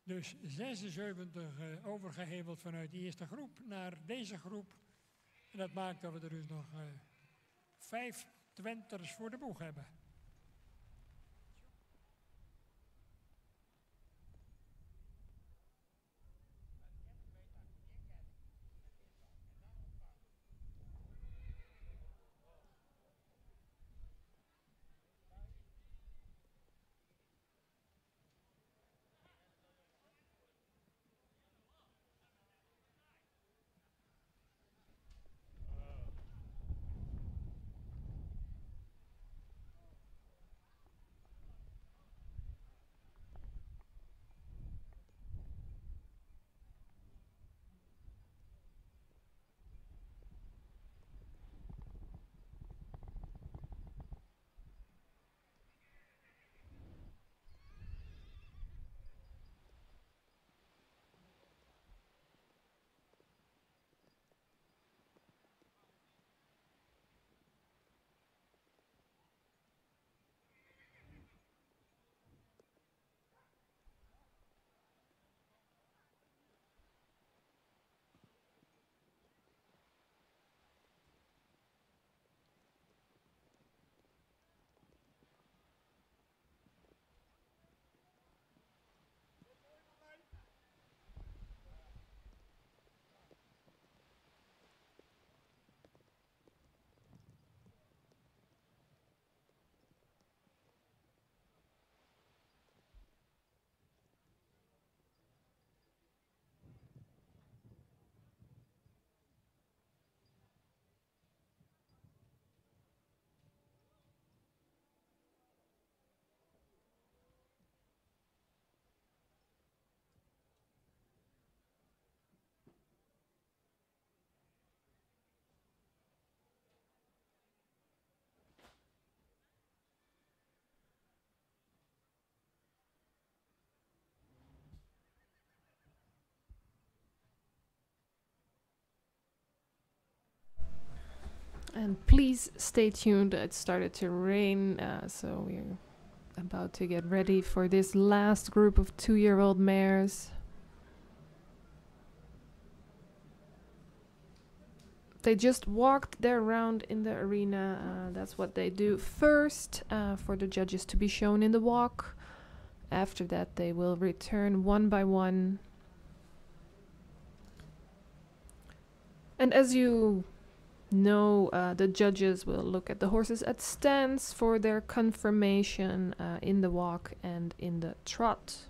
Dus 76 overgeheveld vanuit de eerste groep naar deze groep. En dat maakt dat we er dus nog 5 Twenters voor de boeg hebben. And please stay tuned. It started to rain, so we're about to get ready for this last group of 2-year-old mares. They just walked their round in the arena. That's what they do first, for the judges to be shown in the walk. After that, they will return one by one. And as you know, the judges will look at the horses at stance for their confirmation in the walk and in the trot.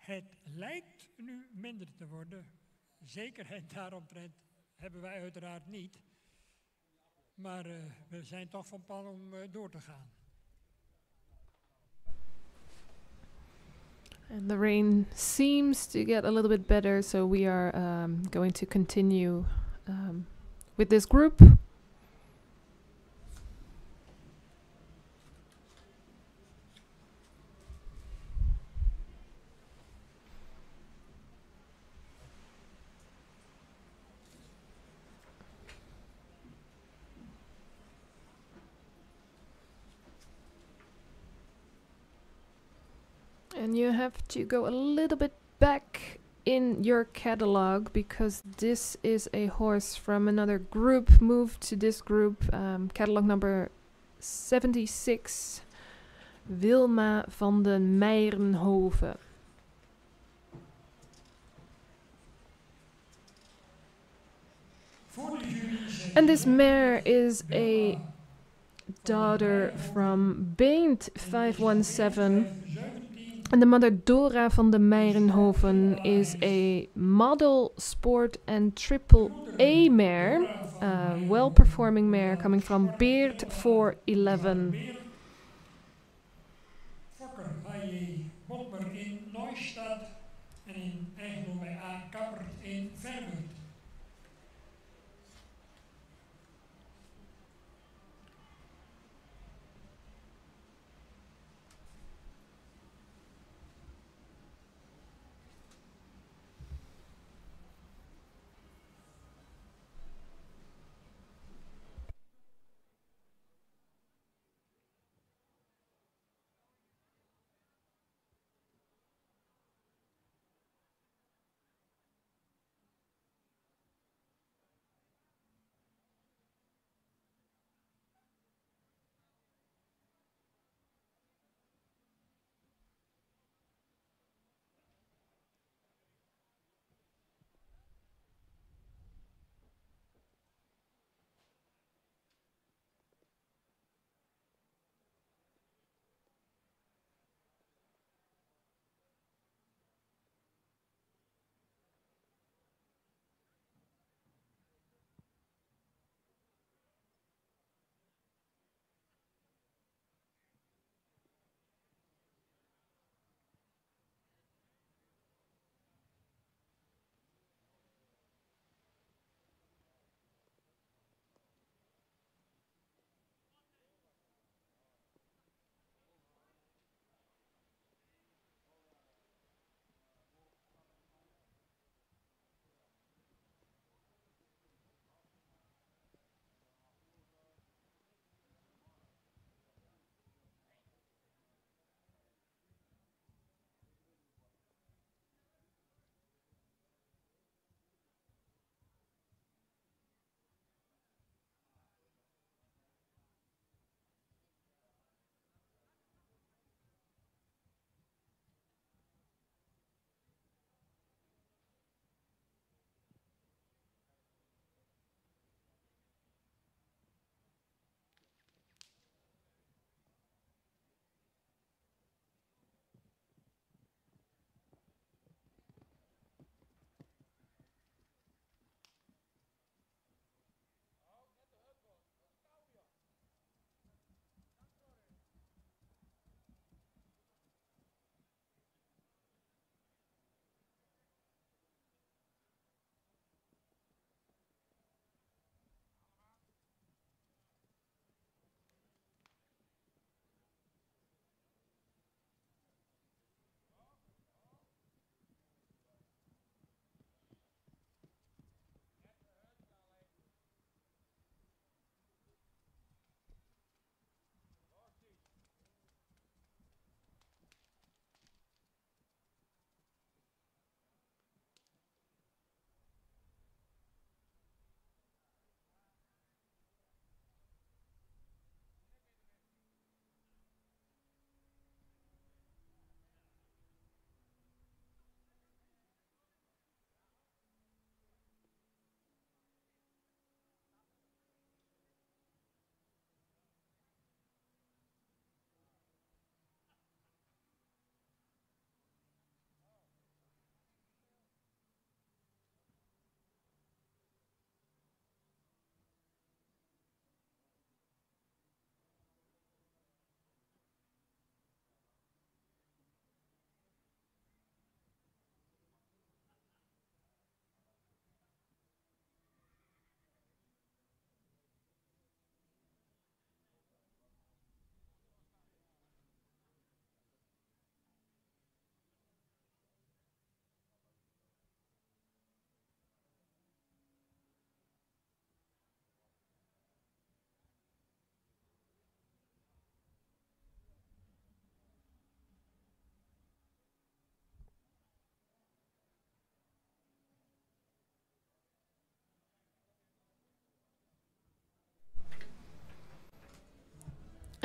Het lijkt nu minder te worden. Zekerheid daaromtrent hebben wij uiteraard niet. Maar we zijn toch van plan om door te gaan. And the rain seems to get a little bit better, so we are going to continue with this group. And you have to go a little bit back in your catalog because this is a horse from another group, moved to this group, catalog number 76, Wilma van den Meirenhoven. And this mare is a daughter from Beent 517. And the mother Dora van den Meirenhoven is a model sport and triple A mare, well-performing mare coming from Beert 411. Fokker H.J. Botmer in Neustadt en in eigendom bij A. Kappert in Verwerd.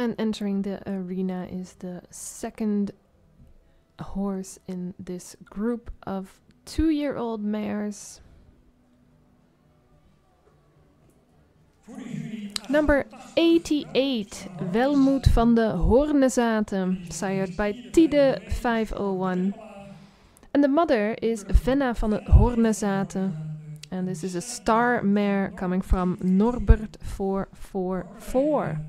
And entering the arena is the second horse in this group of 2-year-old mares. Number 88, Welmoed van de Hoornezaten, sired by Tide 501. And the mother is Venna van de Hoornezaten. And this is a star mare coming from Norbert 444.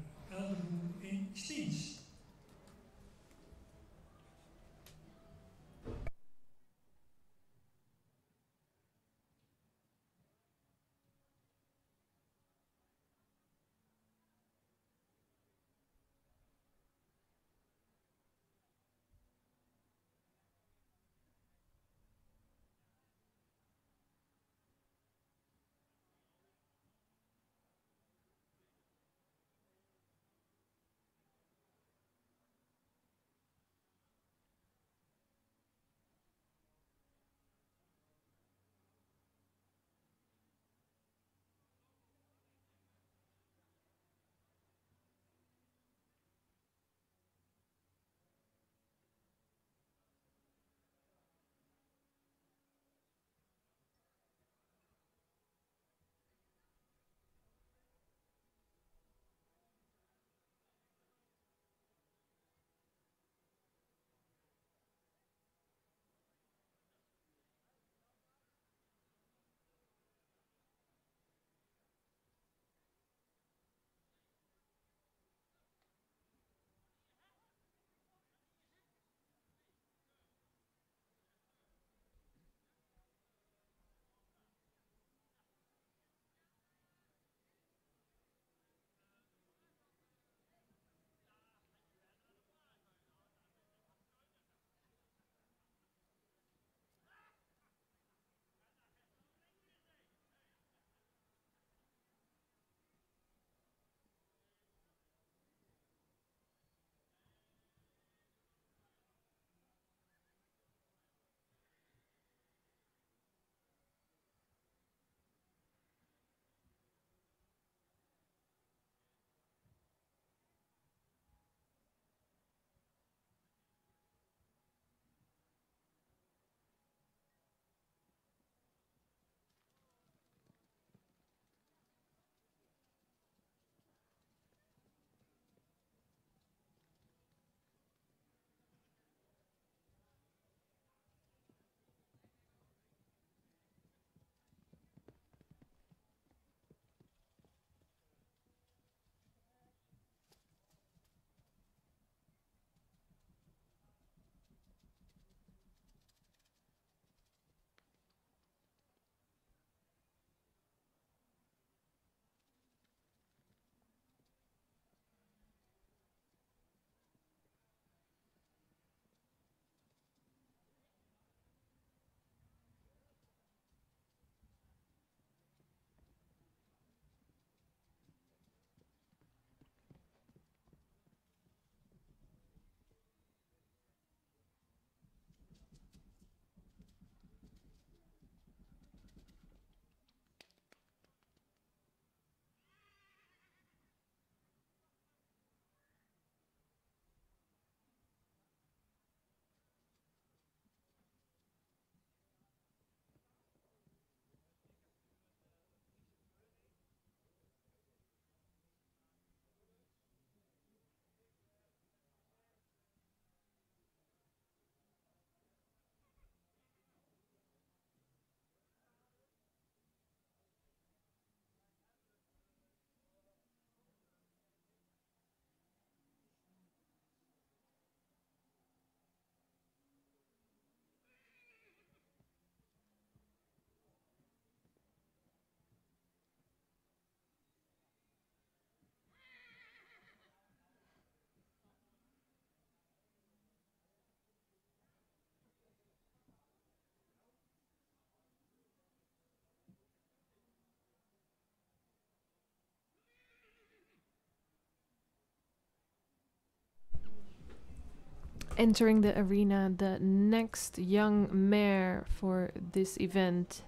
Entering the arena, the next young mare for this event.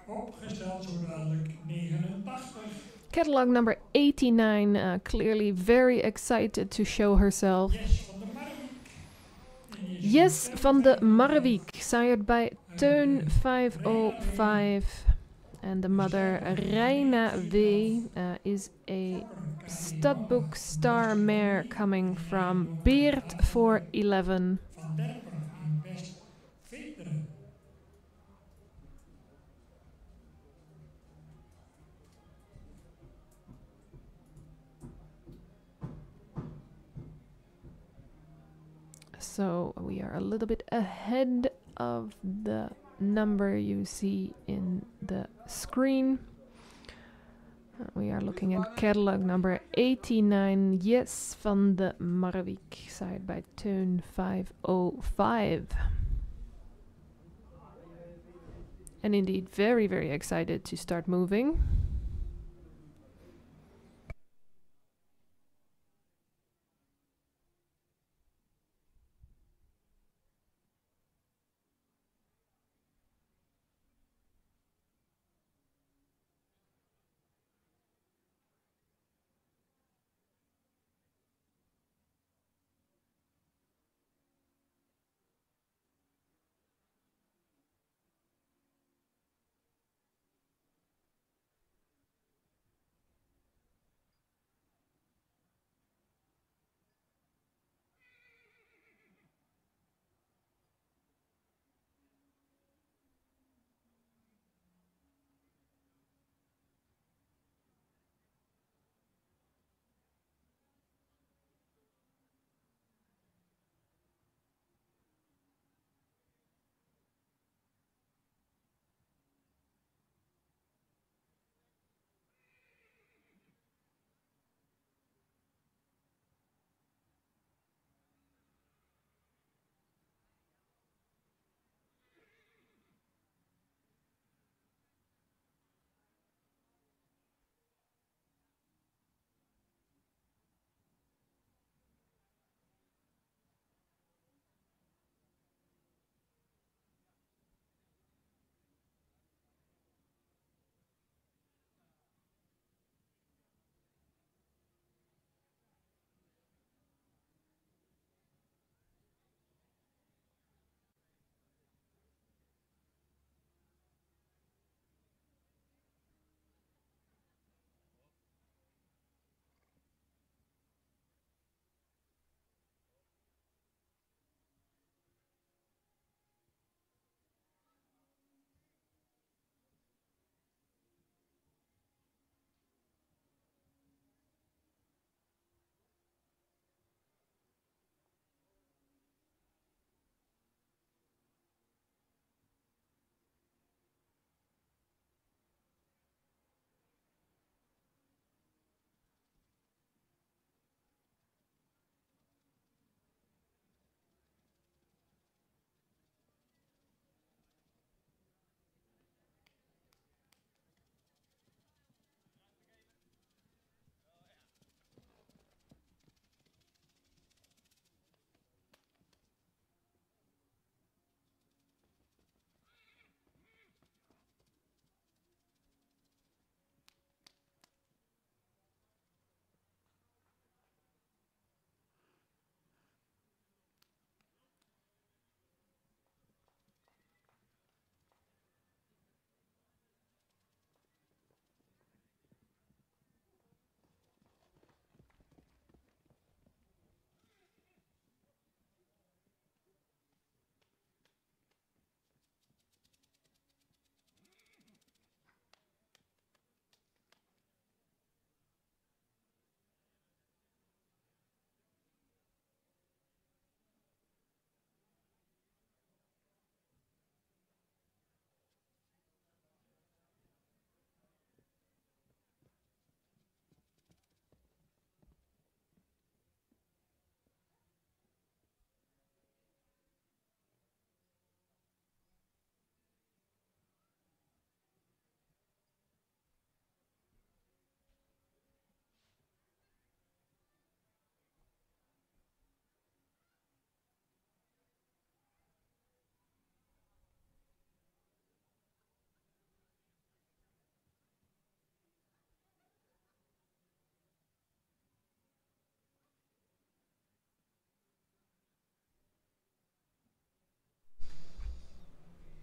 Opgesteld zo dadelijk 89. Catalog number 89, clearly very excited to show herself. Yes van de Marwijk. Yes van de Marwijk, sired by Teun 505. And the mother, Reina W, is a studbook star mare coming from Beert 411. Van Derper en West Vederen. So we are a little bit ahead of the number you see in the screen. We are looking at catalog number 89, Yes van de Marwijk, sired by Teun 505. And indeed, very, very excited to start moving.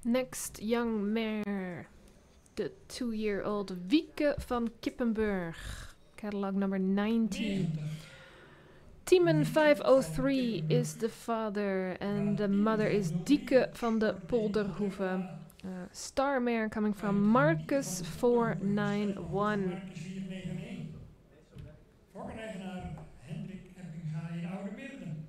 Next young mare, the 2-year-old Wieke van Kippenburg, catalog number 90. Timen 503 is the father, and the mother is Dieke van de Polderhoeve. Star mare coming from Marcus 491. Fokkeneigenaar Hendrik Eppinga in Oude Meerden.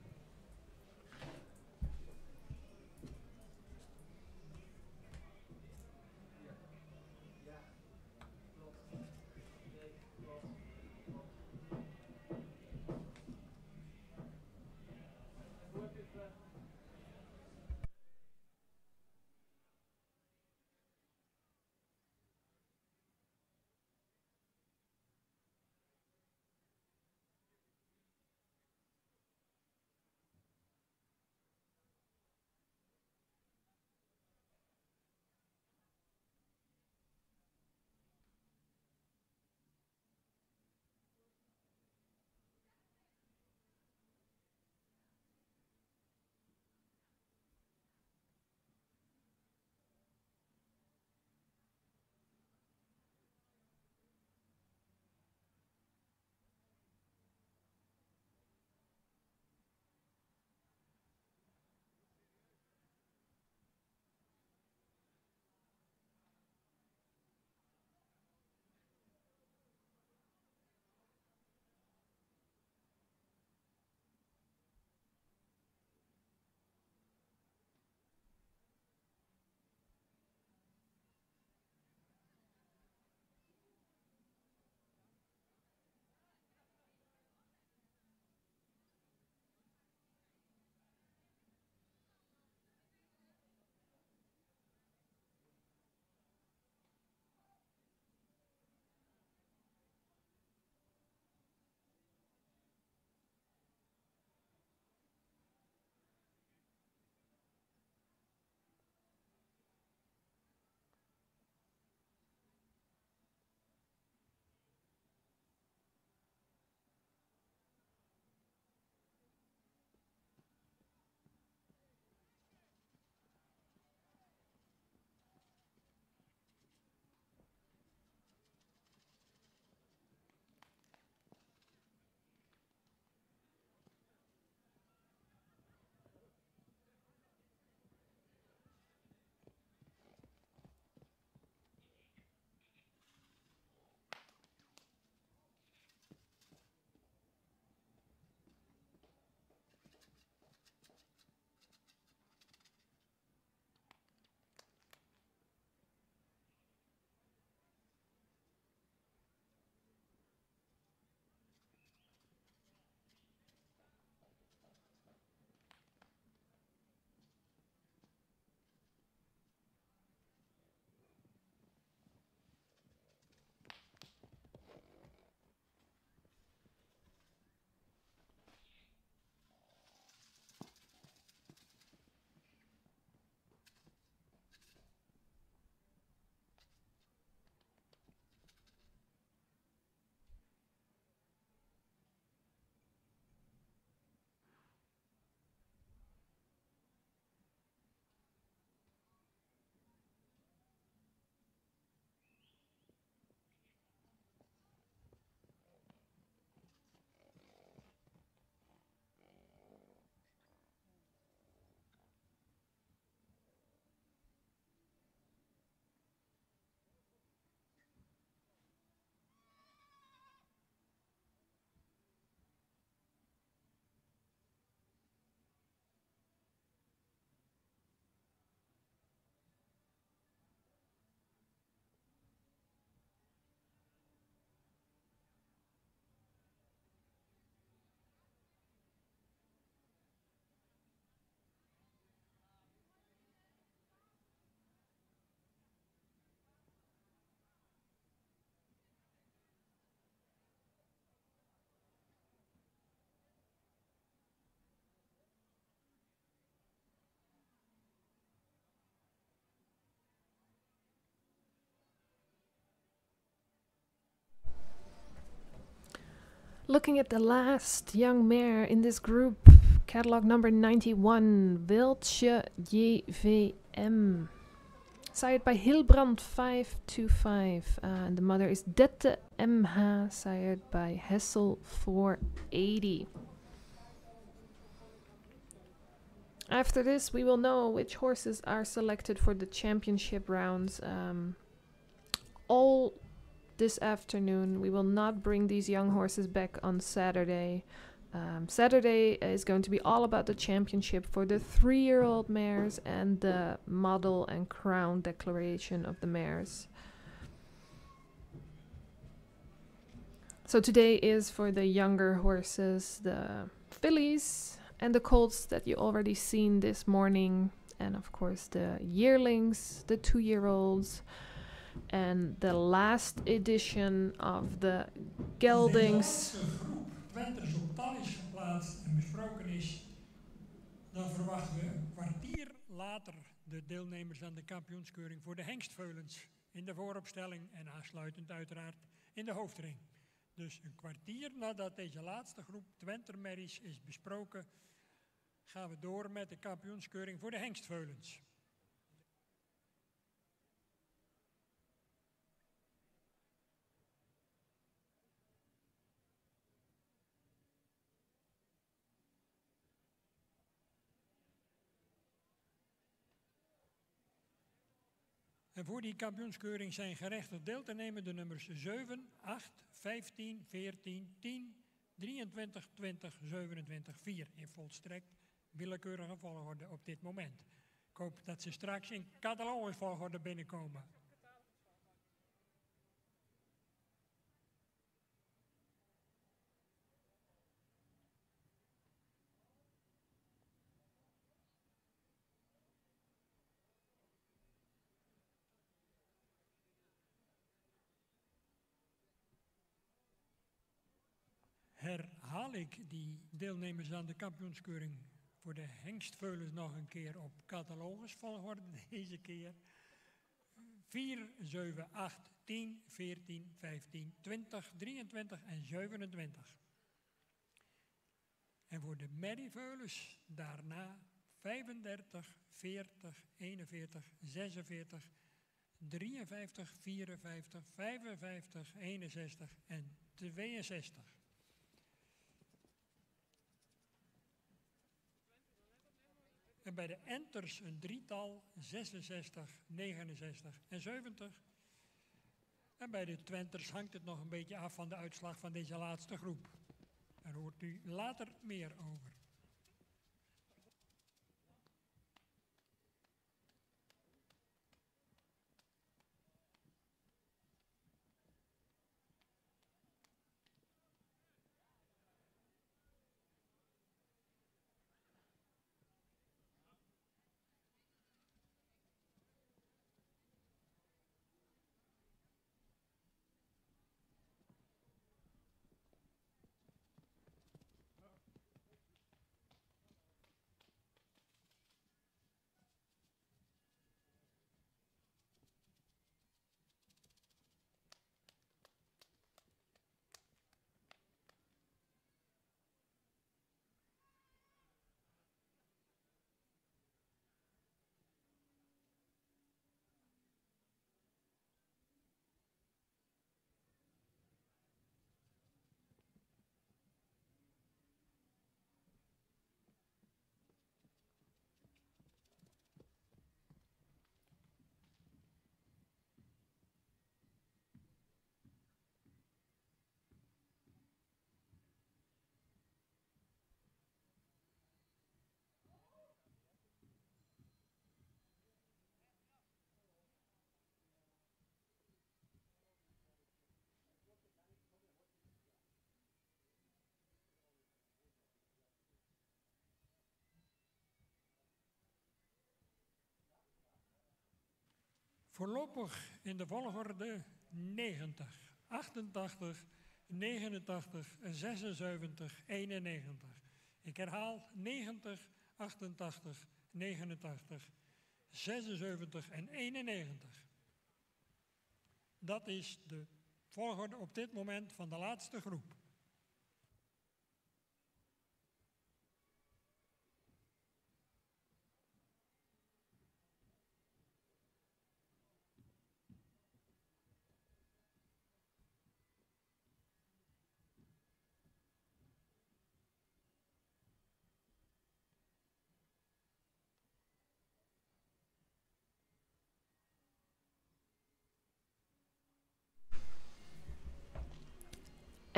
Looking at the last young mare in this group, catalog number 91, Wildje JVM. sired by Hilbrand 525. And the mother is Dette MH, sired by Hessel 480. After this, we will know which horses are selected for the championship rounds. All this afternoon, we will not bring these young horses back on Saturday. Saturday is going to be all about the championship for the 3-year-old mares and the model and crown declaration of the mares. So today is for the younger horses, the fillies and the colts that you already seen this morning, and of course the yearlings, the 2-year-olds, and the last edition of the geldings. Twenters op tal is geplaatst en besproken is, dan verwachten we een kwartier later de deelnemers aan de kampioenskeuring voor de hengstveulens in de vooropstelling en aansluitend uiteraard in de hoofdring. Dus een kwartier nadat deze laatste groep Twentermerries is besproken, gaan we door met de kampioenskeuring voor de hengstveulens. En voor die kampioenskeuring zijn gerechtigd deel te nemen de nummers 7, 8, 15, 14, 10, 23, 20, 27, 4 in volstrekt willekeurige volgorde op dit moment. Ik hoop dat ze straks in catalogus volgorde binnenkomen. Herhaal ik die deelnemers aan de kampioenskeuring voor de hengstveulens nog een keer op catalogus volgorde deze keer. 4, 7, 8, 10, 14, 15, 20, 23 en 27. En voor de merrieveulens daarna 35, 40, 41, 46, 53, 54, 55, 61 en 62. En bij de enters een drietal 66, 69 en 70. En bij de twenters hangt het nog een beetje af van de uitslag van deze laatste groep. Daar hoort u later meer over. Voorlopig in de volgorde 90, 88, 89, 76, 91. Ik herhaal 90, 88, 89, 76 en 91. Dat is de volgorde op dit moment van de laatste groep.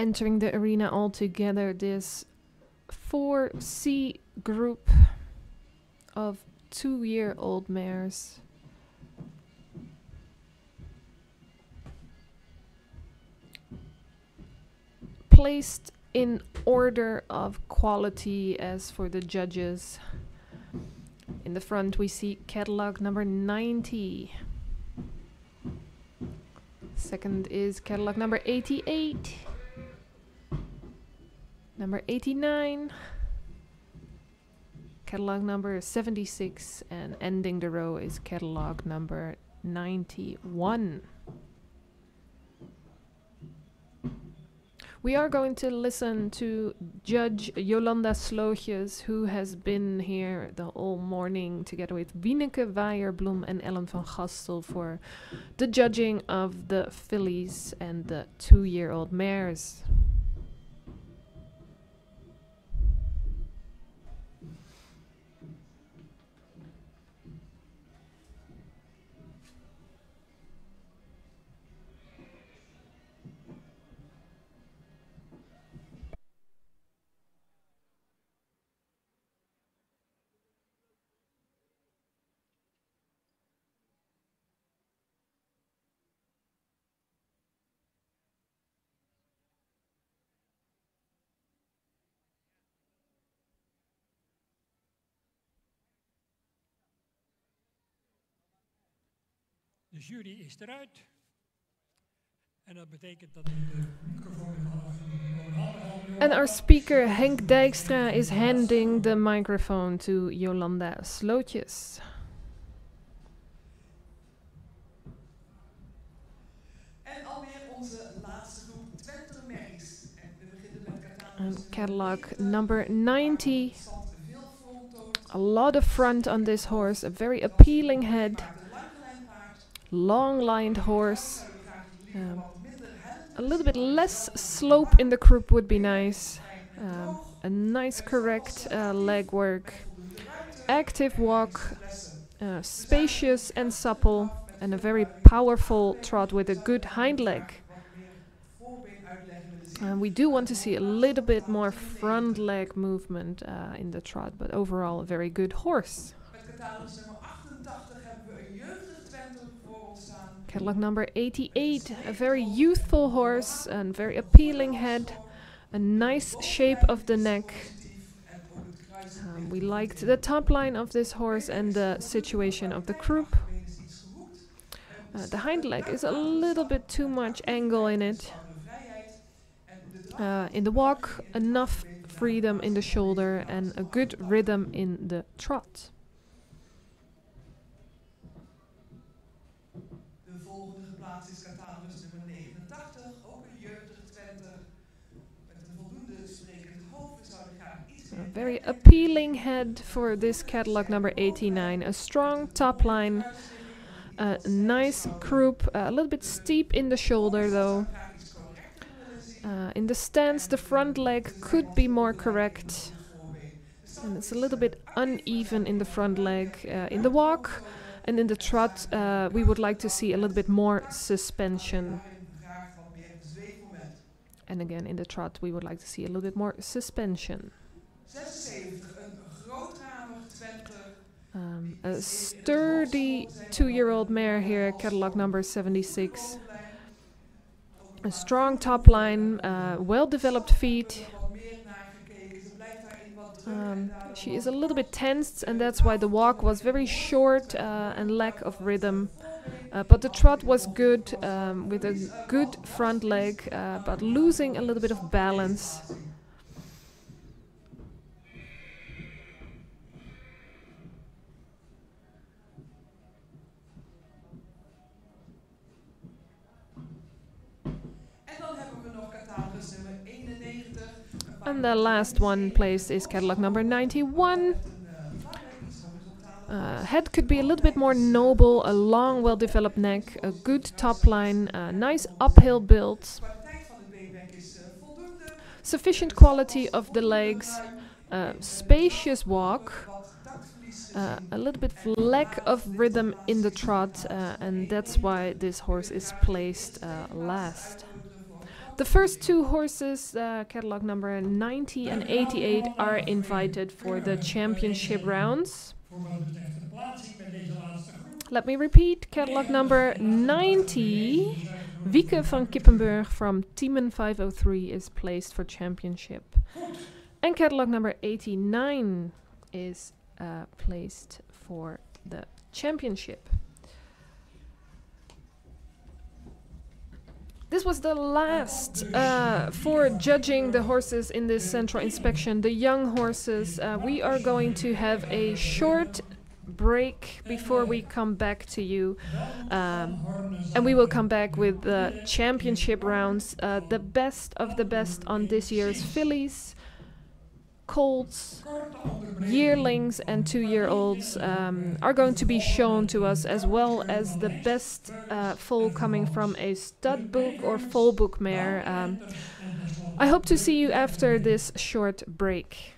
entering the arena all together. This 4C group of 2-year-old mares. Placed in order of quality as for the judges. In the front we see catalog number 90. Second is catalog number 88. Number 89. Catalog number 76. And ending the row is catalog number 91. We are going to listen to Judge Jolanda Slootjes, who has been here the whole morning together with Wieneke Weijerbloem and Ellen van Gastel for the judging of the fillies and the 2-year-old mares. De jury is eruit. En dat betekent dat de microfoon And our speaker Henk Dijkstra is handing the microphone to Jolanda Slootjes. En alweer onze laatste groep Twente merries. En we beginnen met Catalog number 90. A lot of front on this horse, a very appealing head. Long-lined horse. A little bit less slope in the croup would be nice. A nice correct leg work. Active walk. Spacious and supple. And a very powerful trot with a good hind leg. We do want to see a little bit more front leg movement in the trot, but overall a very good horse. Catalog number 88, a very youthful horse and very appealing head, a nice shape of the neck. We liked the top line of this horse and the situation of the croup. The hind leg is a little bit too much angle in it. In the walk, enough freedom in the shoulder and a good rhythm in the trot. A very appealing head for this catalog number 89. A strong top line, a nice croup, a little bit steep in the shoulder though. In the stance, the front leg could be more correct. And it's a little bit uneven in the front leg. In the walk and in the trot, we would like to see a little bit more suspension. And again, in the trot, we would like to see a little bit more suspension. A sturdy 2-year-old mare here, catalog number 76. A strong top line, well-developed feet. She is a little bit tensed, and that's why the walk was very short and lack of rhythm. But the trot was good, with a good front leg, but losing a little bit of balance. And the last one placed is catalog number 91. Head could be a little bit more noble, a long, well-developed neck, a good top line, a nice uphill build. Sufficient quality of the legs, spacious walk, a little bit lack of rhythm in the trot, and that's why this horse is placed last. The first two horses, catalog number 90 and 88, are invited for the championship rounds. Let me repeat, catalog number 90, Wieke van Kippenburg from Tiemen 503 is placed for championship. And catalog number 89 is placed for the championship. This was the last for judging the horses in this central inspection, the young horses. We are going to have a short break before we come back to you. And we will come back with the championship rounds. The best of the best on this year's fillies, colts, yearlings and 2-year-olds are going to be shown to us, as well as the best foal coming from a stud book or foal book mare. I hope to see you after this short break.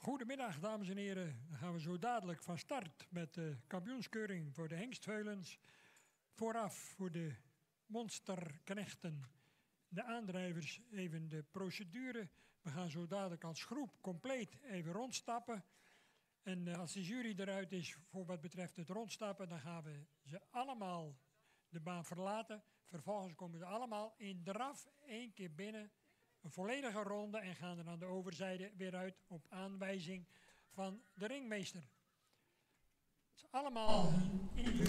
Goedemiddag, dames en heren. Dan gaan we zo dadelijk van start met de kampioenskeuring voor de hengstveulens. Vooraf voor de monsterknechten, de aandrijvers, even de procedure. We gaan zo dadelijk als groep compleet even rondstappen. En als de jury eruit is voor wat betreft het rondstappen, dan gaan we ze allemaal de baan verlaten. Vervolgens komen ze allemaal in draf 1 keer binnen, een volledige ronde en gaan er aan de overzijde weer uit op aanwijzing van de ringmeester.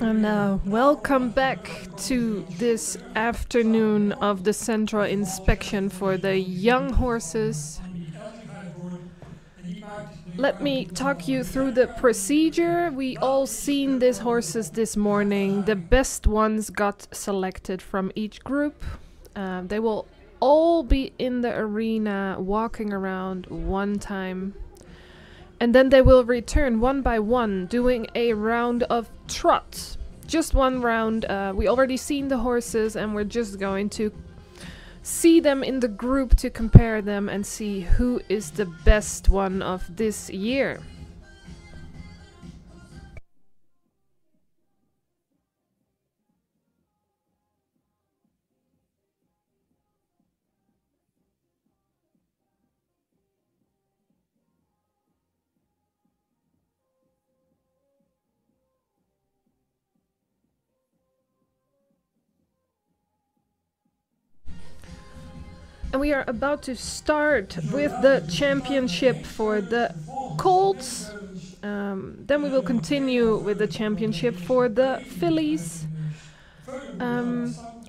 And welcome back to this afternoon of the central inspection for the young horses. Let me talk you through the procedure. We all seen these horses this morning. The best ones got selected from each group. They will all be in the arena walking around one time. And then they will return one by one, doing a round of trot. Just one round. We already seen the horses and we're just going to see them in the group to compare them and see who is the best one of this year. And we are about to start with the championship for the colts. Then we will continue with the championship for the fillies.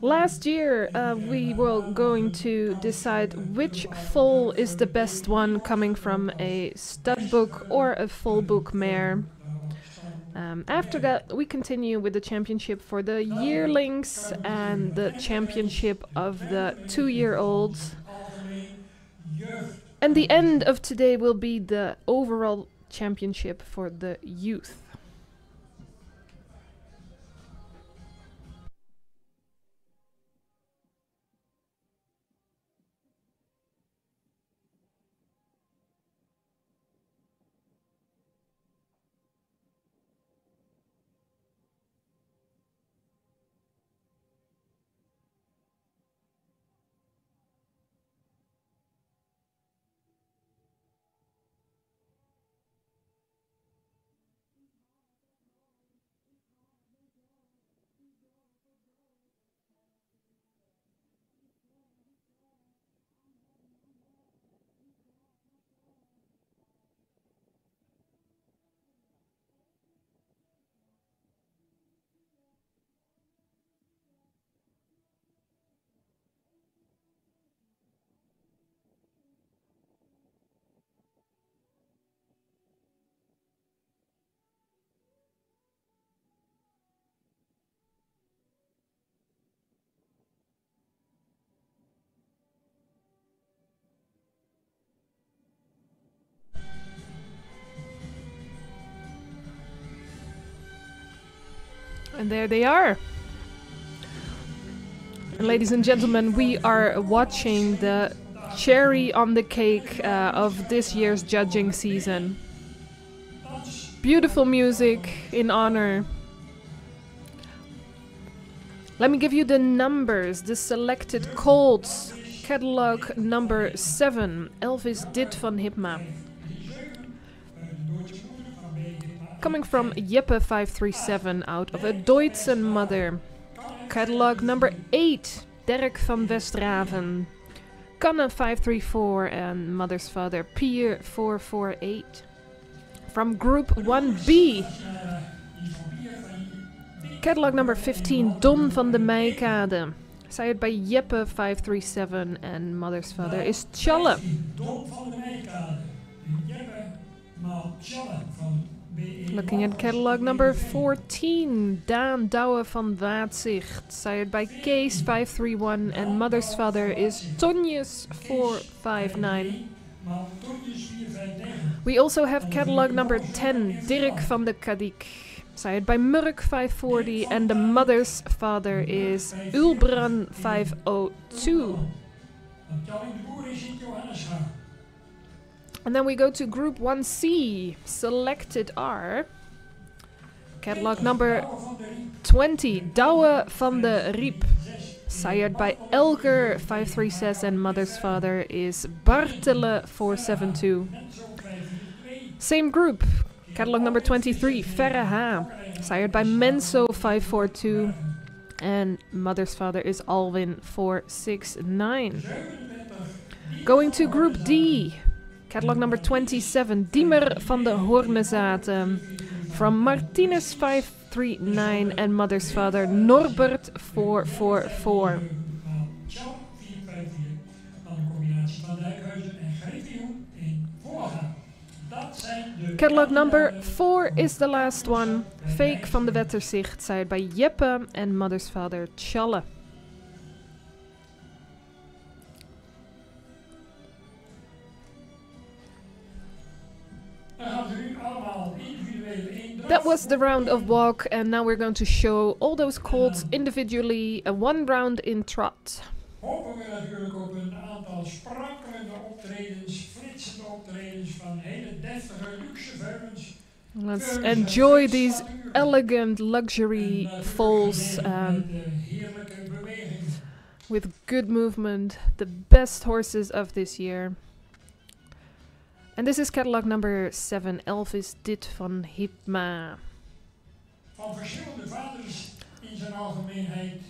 Last year we were going to decide which foal is the best one coming from a stud book or a full book mare. After that, we continue with the championship for the yearlings and the championship of the 2-year-olds. And the end of today will be the overall championship for the youth. And there they are. And ladies and gentlemen, we are watching the cherry on the cake of this year's judging season. Beautiful music in honor. Let me give you the numbers. The selected colts. Catalog number 7, Elvis Dit van Hipma. Coming from Jeppe 537 out of a Deutschen mother. Catalog number 8, Dirk van Westraven. Kanne 534 and mother's father Pier 448. From group 1B. Catalog number 15, Don van de Meikade. Sired by Jeppe 537 and mother's father is Tjalle. Looking at catalog number 14, Daan Douwe van Waadzicht, sired by Kees 531 and mother's father is Tonjes 459. We also have catalog number 10, Dirk van de Kadik, sired by Murk 540 and the mother's father is Ulbran 502. And then we go to Group 1C. Selected are catalog number 20, Douwe van de Riep, sired by Elger 536, and mother's father is Bartele 472. Same group, catalog number 23, Verre H, sired by Menso 542, and mother's father is Alwin 469. Going to Group D, catalog number 27, Diemer van de Hornezaten, from Martinez 539 and mother's father Norbert 444. Catalog number 4 is the last one, Fake van de Wetterzicht, sired by Jeppe and mother's father Tjalle. That was the round of walk, and now we're going to show all those colts individually, a one round in trot. Hopen we natuurlijk op een aantal sprankelende optredens, flitsende optredens van hele deftige luxe veulens. Let's enjoy these elegant luxury foals with good movement, the best horses of this year. And this is catalog number 7, Elvis Dit van Hipma. Van verschillende vaders in zijn algemeenheid.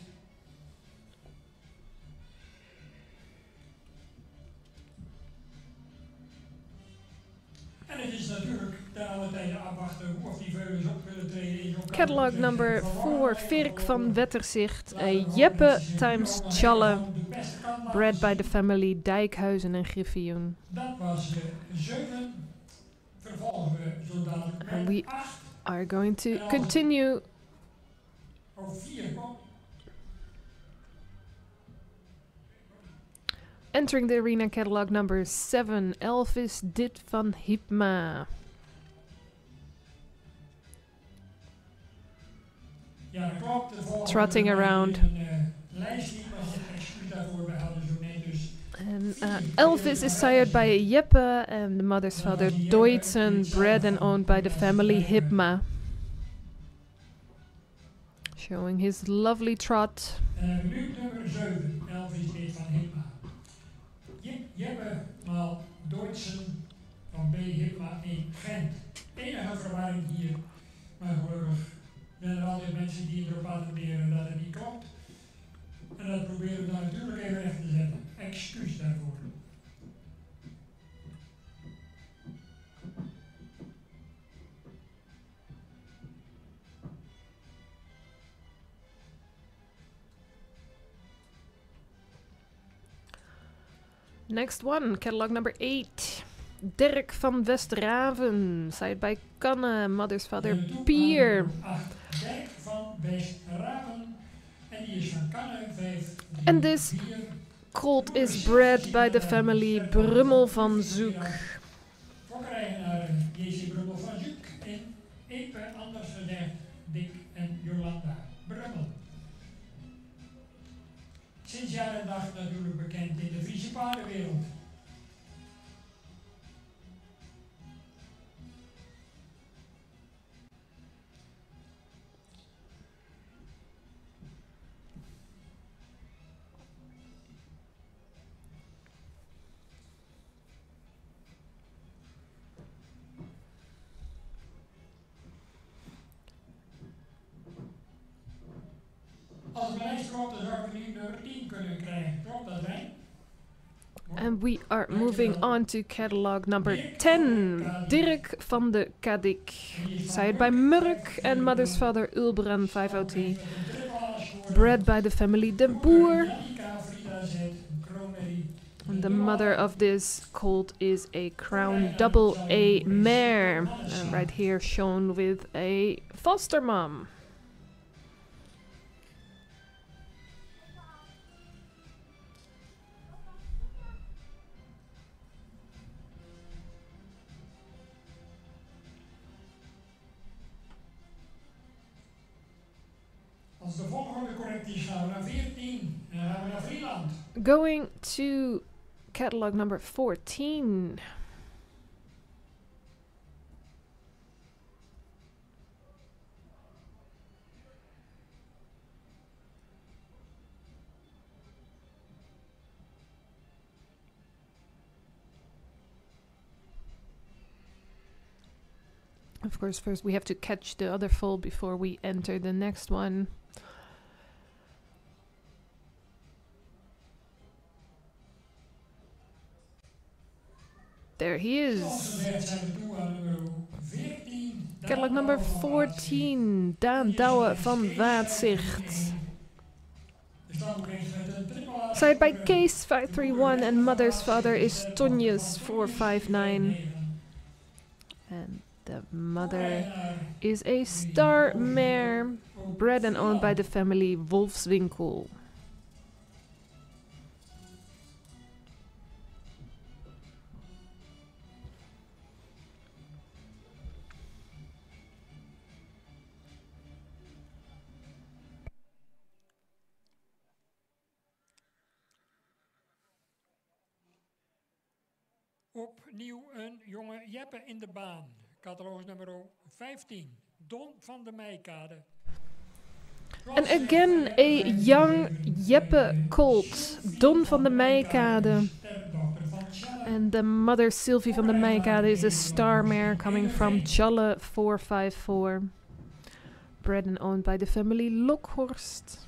En het is natuurlijk ten alle tijde afwachten of die veulens op willen treden in zo'n Catalog number 4, Virk van Wetterzicht, Jeppe times Tjalle, bred by the family Dijkhuizen en Griffioen. Dat was 7. Vervolgen we zo dadelijk And met we 8 are going to continue. of 4. Entering the arena, catalog number 7, Elvis Dit van Hipma. Ja, dat klopt. De volgende Trotting around. een lijst die was een excuus daarvoor. We hadden zo net dus. And Elvis is sired by Jeppe and the mother's father Deutzen, bred and owned by the family Hipma. Showing his lovely trot. Nu nummer 7, Elvis Dit van Hipma. Jeppe maal Deutzen van B. Hipma in Gent. Enige verwarring hier, maar gelukkig zijn er altijd mensen die erop attenderen dat het niet klopt. En dat proberen we dan natuurlijk even recht te zetten. Excuus daarvoor. Next one, catalog number 8. Dirk van Westraven, sired by Kanne, mother's father Pier. Dirk van Westraven. En die is van Kanne 5. And this colt is bred by the family Brummel van Zoek. Fokkerijgenaar J.C. Brummel van Zoek. En Epe, anders gezegd Dick en Jolanda Brummel. Sinds jaar en dag natuurlijk bekend in de Friese paardenwereld. Als het lijst klopt, dan zou ik nu nummer 10 kunnen krijgen. Klopt dat, hè? And we are moving on to catalog number 10. Dirk van de Kadik, sired by Murk and mother's father Ulbran 502. Bred by the family De Boer. And the mother of this colt is a Crown Double A mare. And right here shown with a foster mom. Als de volgende correct is, gaan we naar 14 en dan gaan we naar Vrieland. Going to catalog number 14. Of course, first we have to catch the other foal before we enter the next one. There he is. Cadillac number 14, Daan Douwe van Waadzicht. Side by Case 531 and Mother's father is Tonjes 459. And the mother is a star mare, bred and owned by the family Wolfswinkel. Opnieuw een jonge Jeppe in de baan. Catalogus nummer 15, Don van de Meikade. And again a young Jeppe colt, Don van de Meikade. And the mother Sylvie van de Meikade is a star mare coming from Challe 454. Bred and owned by the family Lokhorst.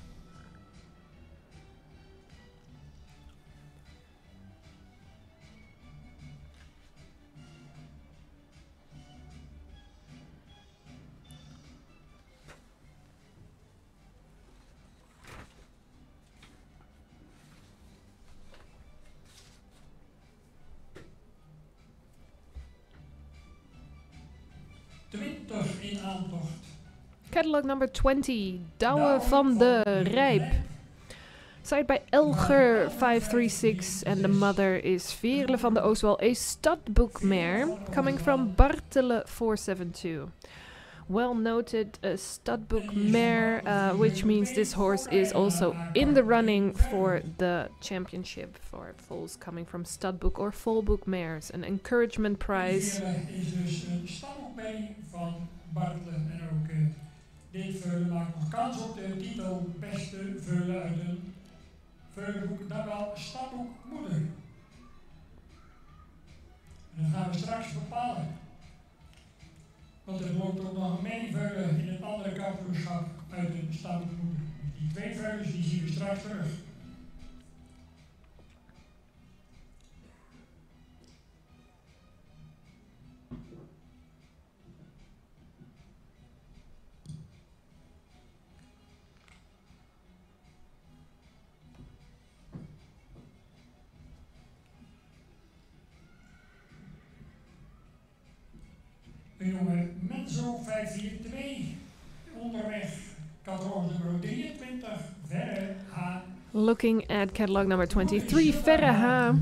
In aantocht. Catalog number 20, Douwe van de Rijp. Side by Elger 536 and the mother is Veerle van de Oostwal, a studbook mare coming from Bartele 472. Well noted, a studbook mare, which means this horse is also in the running for the championship for foals coming from studbook or foalbook mares. An encouragement prize. Is dus een stamboek mee van Bartele en ook dit veulen maakt nog kans op de titel beste veulen uit een veulenboek, dan wel stamboek moeder. En dat gaan we straks bepalen. Want er loopt ook nog een meeveulen in het andere kampioenschap uit een stamboek moeder. Die twee veulens die zien we straks terug. Een jonge Menzo 542 onderweg, catalogus nummer 23, Verre H. Looking at catalog number 23, Verre H.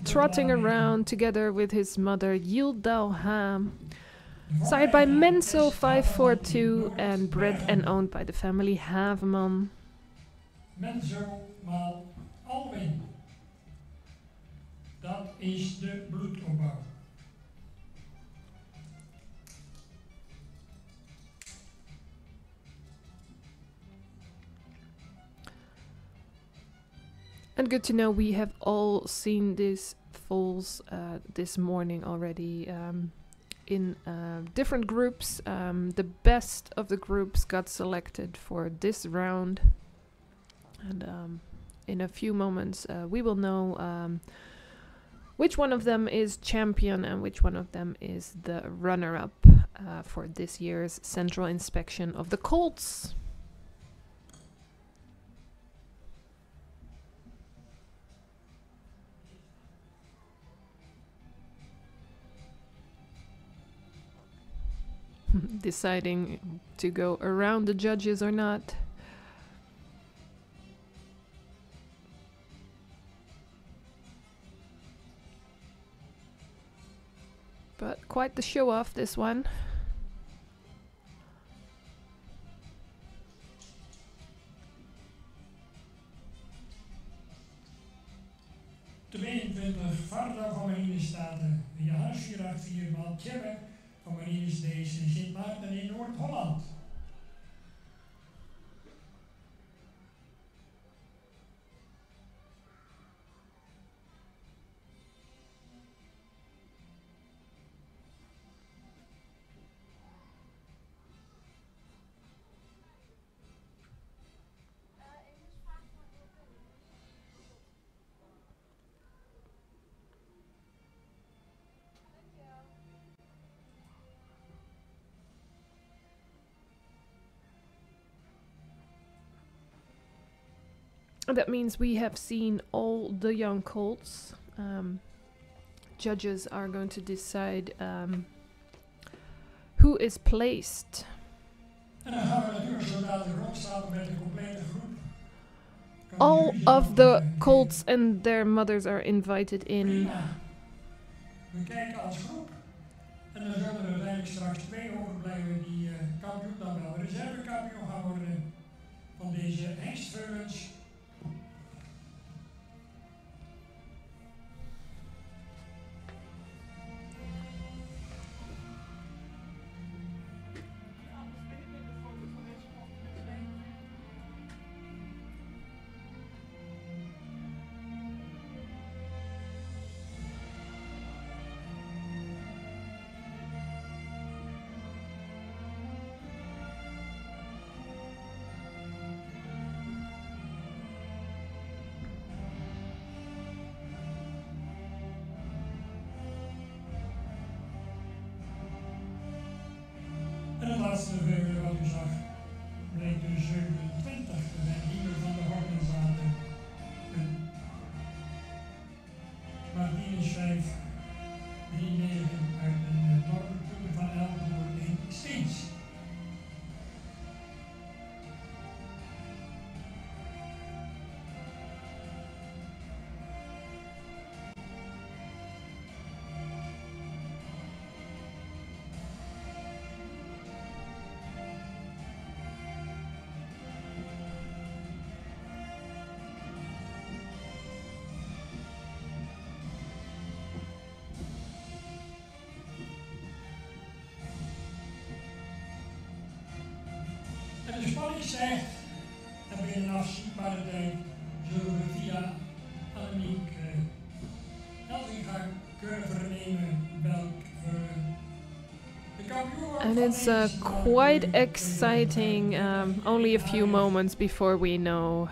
Trotting around together with his mother Yildal H. Side by Menzo 542 and bred and owned by the family Haveman. Menzo maal Alwin. Dat is de bloedopbouw. And good to know we have all seen these foals this morning already in different groups. The best of the groups got selected for this round. And in a few moments we will know which one of them is champion and which one of them is the runner-up for this year's central inspection of the colts. Deciding to go around the judges or not. But quite the show off, this one. Varda van Marinestaten, Jahashira 4 Tjebbe van Marinestees in Sint Maarten in Noord-Holland. That means we have seen all the young colts. Judges are going to decide who is placed. En dan gaan we natuurlijk zo dadelijk rondstappen met de complete groep. All of the colts and their mothers are invited in. Prima. We kijken als groep. En dan zullen er uiteindelijk straks 2 overblijven die kampioen dan wel reservekampioen gaan worden van deze hengstveulens. En het laatste veul wat u zag, bleek dus 27. We zijn niet meer van de Hortenzaten. Martinez 5, 3-9 uit een Noordertour van Eldenburg in Steens. En de spanning stijgt en binnen een afzienbare tijd zullen we via Annemiek Elzinga kunnen vernemen welk de kampioen wordt. And it's quite exciting. Only a few moments before we know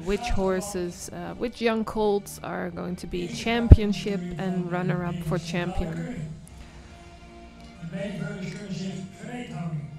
which horses, which young colts are going to be championship and runner-up for champion. De beide veulens kunnen zich gereed houden.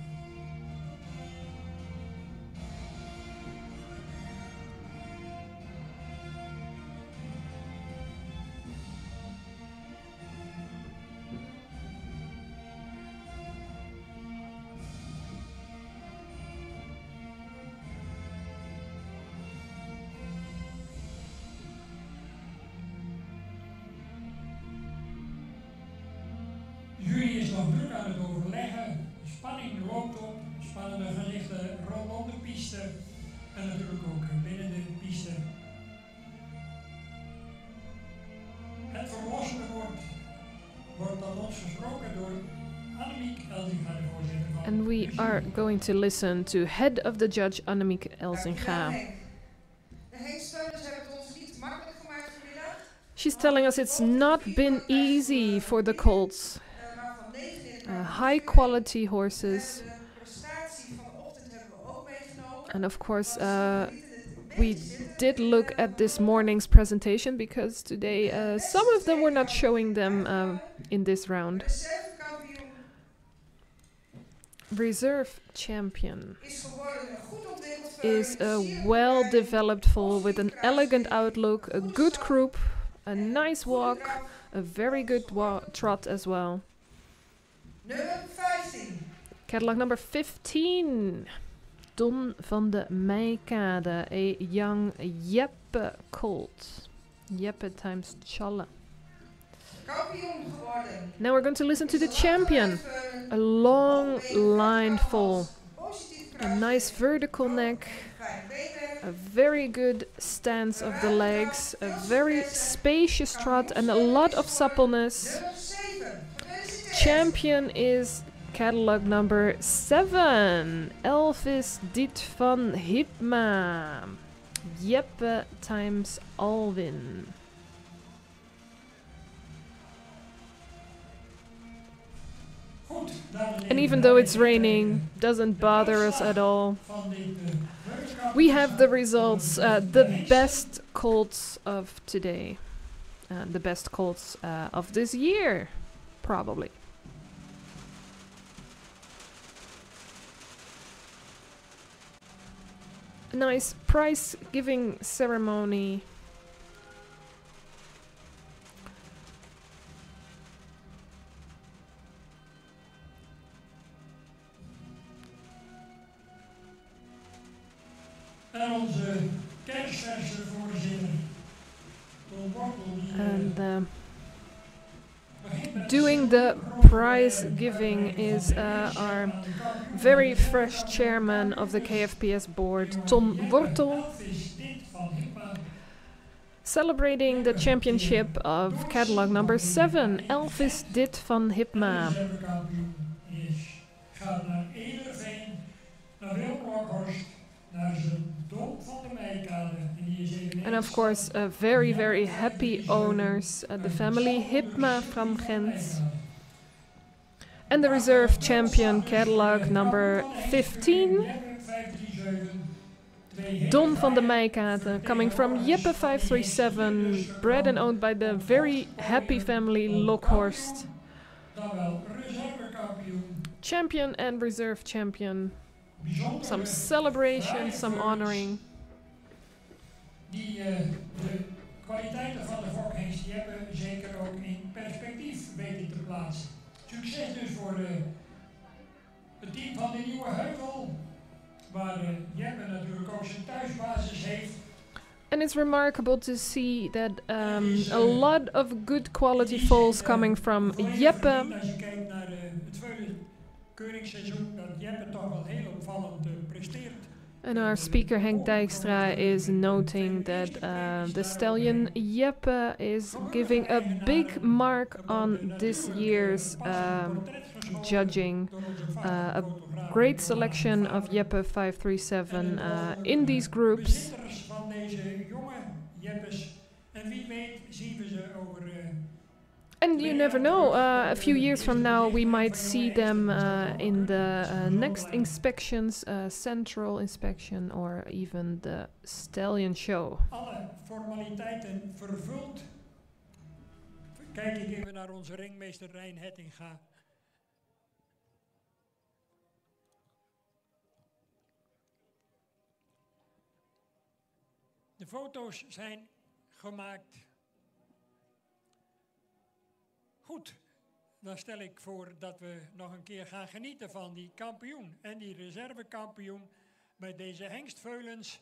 De jury is nog druk aan het overleggen, de spanning loopt op, spannende gezichten rondom de piste en natuurlijk ook binnen de piste. Het verlossende woord wordt tot ons gesproken door Annemiek Elzinga, de voorzitter van And we are going to listen to head of the judge Annemiek Elzinga. De heensteuners hebben het ons niet makkelijk gemaakt vanmiddag. She's telling us it's not been easy for the colts. Waarvan 9 High quality horses. De prestatie van de ochtend hebben we ook meegenomen. And of course, we did look at this morning's presentation because today some of them were not showing them in this round. Reservekampioen Reserve champion is geworden een goed ontwikkeld is veul, a zeer well-developed foal with an elegant outlook, a good croup, a nice walk, a very good trot as well. Nummer 15. Catalog number 15. Don van de Meikade, a young Jeppe colt. Jeppe times Challe. Kampioen geworden. Now we're going to listen to the champion. A long line foal. A nice vertical neck. A very good stance of the legs. A very spacious trot and a lot of suppleness. Nummer 7. Champion is catalog number 7. Elvis Diet van Hipma. Jeppe times Alwin. And even though it's raining, doesn't bother us at all. We have the results, the best colts of today. The best colts of this year, probably. nice prize giving ceremony. En onze kerstverse voorzitter, Tom Wortel, And doing the prize giving is our very fresh chairman of the KFPS board, Tom Wortel, celebrating the championship of catalog number 7, Elvis Dit van Hipma. Gaat naar Ederveen, naar Wilbrokhorst, naar zijn Dom van de Meikade. And of course, very, very happy owners, the family Hipma from Gent. And the reserve champion catalog number 15, Don van de Meikade, coming from Jeppe 537, bred and owned by the very happy family Lokhorst. Champion and reserve champion. Some celebration, some honoring. Die de kwaliteiten van de fokhengst die hebben zeker ook in perspectief weten te plaatsen. Succes dus voor het team van de Nieuwe Heuvel, waar Jeppe natuurlijk ook zijn thuisbasis heeft. And it's remarkable to see that a lot of good quality foals coming from Jeppe. Als je kijkt naar het keuringseizoen, dat Jeppe toch wel heel opvallend presteert. And our speaker Henk Dijkstra is noting that the stallion Jeppe is giving a big mark on this year's judging. A great selection of Jeppe 537 in these groups. Van deze jonge Jeppes. En wie weet zien we ze over. And you never know, a few years from now we might see them in the next inspections, central inspection or even the stallion show. Alle formaliteiten vervuld. Kijk ik even naar onze ringmeester Rijn Hettinga. De foto's zijn gemaakt. Goed, dan stel ik voor dat we nog een keer gaan genieten van die kampioen en die reservekampioen bij deze hengstveulens.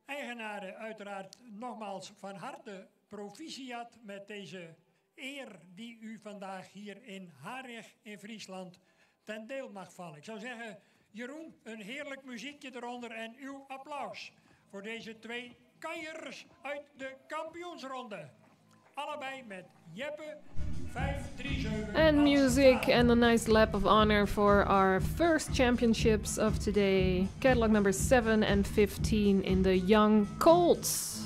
Eigenaren uiteraard nogmaals van harte proficiat met deze eer die u vandaag hier in Harig in Friesland ten deel mag vallen. Ik zou zeggen, Jeroen, een heerlijk muziekje eronder en uw applaus voor deze twee kanjers uit de kampioensronde. Allebei met Jeppe 537. And music and a nice lap of honor for our first championships of today. Catalog number 7 and 15 in the young colts.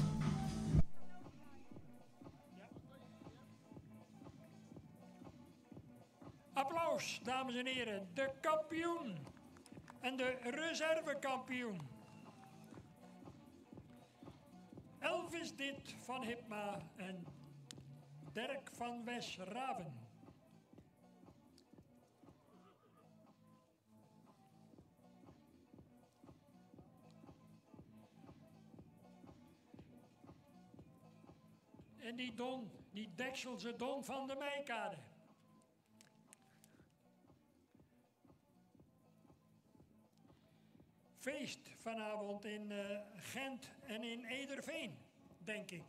Applaus, dames en heren. De kampioen en de reservekampioen. Elvis Dit van Hipma en Dirk van Wes-Raven. En die Don, die Dekselse Don van de Meikade. Feest vanavond in Gent en in Ederveen, denk ik.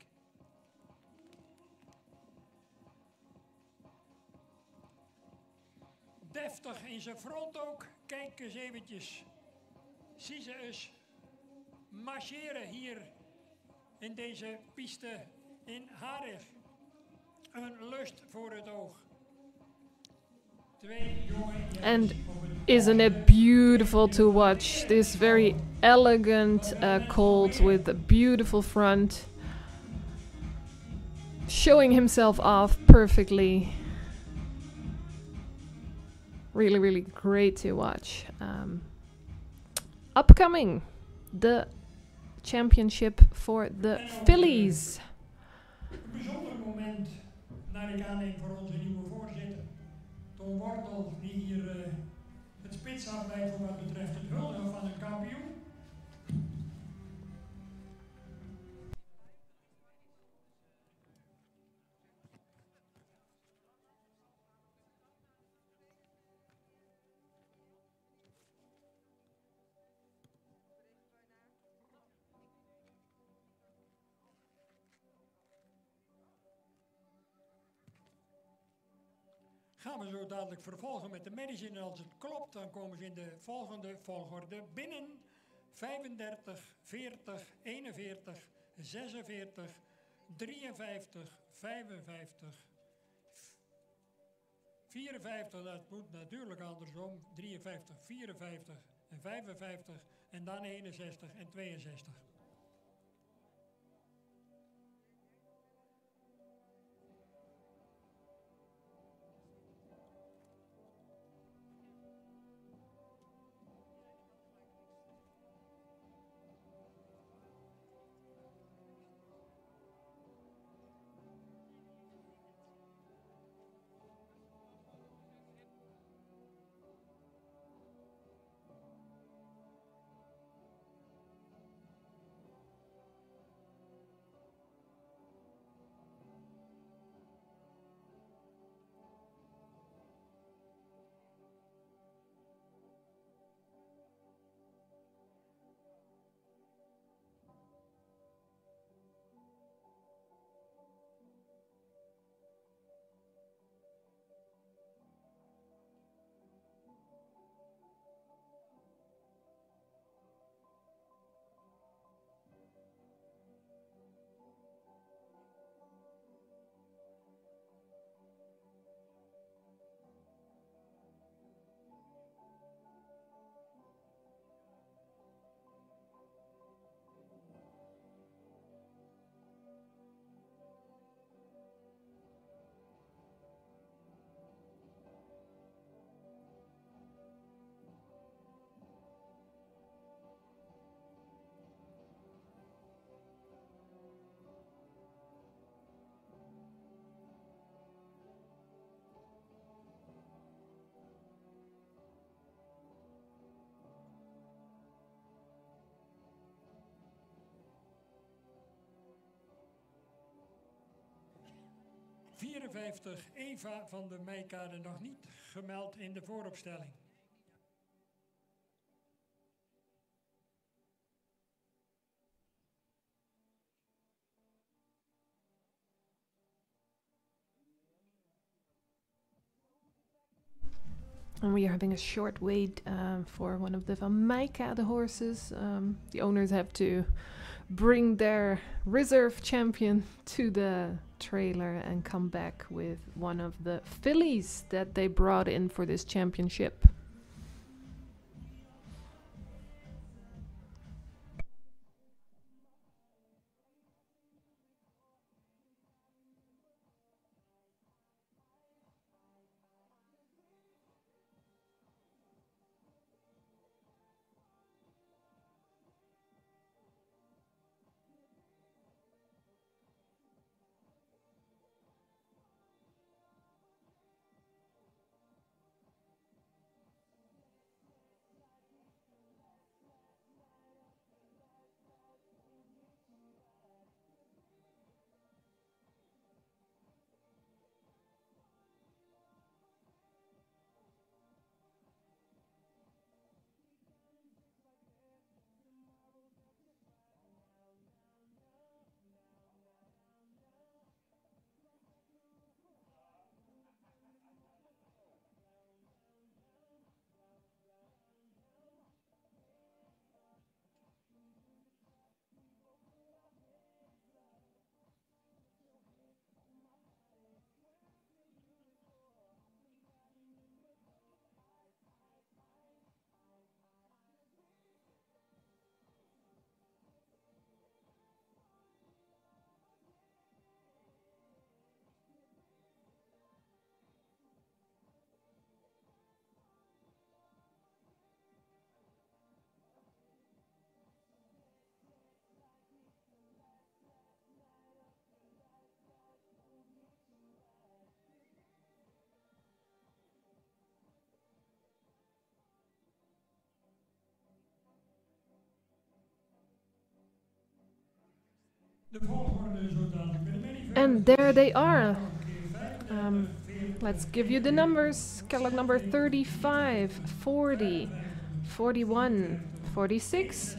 Deftig in zijn front ook. Kijk eens eventjes. Zie ze eens marcheren hier in deze piste in Harig. Een lust voor het oog. Twee jonge And isn't it beautiful to watch this very elegant colt with a beautiful front, showing himself off perfectly. Really, really great to watch. Upcoming, the championship for the fillies. Een bijzonder moment naar ik aanneem voor onze nieuwe voorzitter. Tom Wortel, die hier het spits afleidt voor wat betreft het huldigen van een kampioen. gaan we zo dadelijk vervolgen met de merries. En als het klopt, dan komen ze in de volgende volgorde binnen. 35, 40, 41, 46, 53, 55, 54, dat moet natuurlijk andersom. 53, 54 en 55 en dan 61 en 62. ...54 Eva van de Meijkade nog niet gemeld in de vooropstelling. And we are having a short wait for one of the Van Meijkade horses. The owners have to bring their reserve champion to the trailer and come back with one of the fillies that they brought in for this championship. And there they are. Let's give you the numbers. Catalog number 35, 40, 41, 46,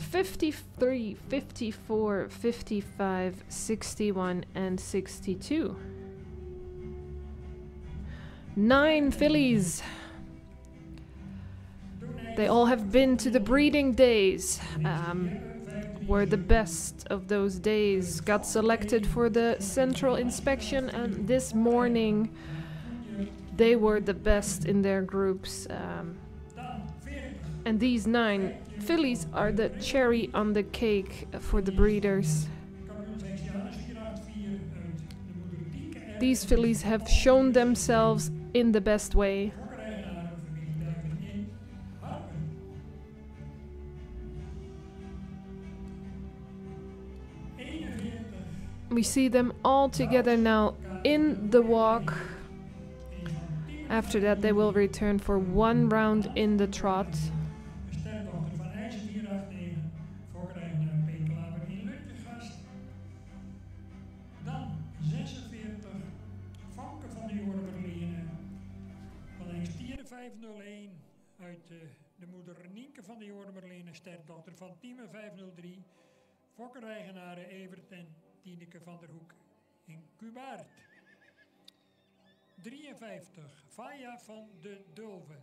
53, 54, 55, 61 and 62. 9 fillies. They all have been to the breeding days. Were the best of those days. Got selected for the central inspection, and this morning they were the best in their groups. And these 9 fillies are the cherry on the cake for the breeders. These fillies have shown themselves in the best way. We see them all together now in the walk. After that they will return for 1 round in the trot. Uit de moeder Nienke van de Jormerlene, sterdochter van Tieme 503, fokkereigenaren Evert en Tineke van der Hoek in Cubaert. 53, Faya van de Dulve.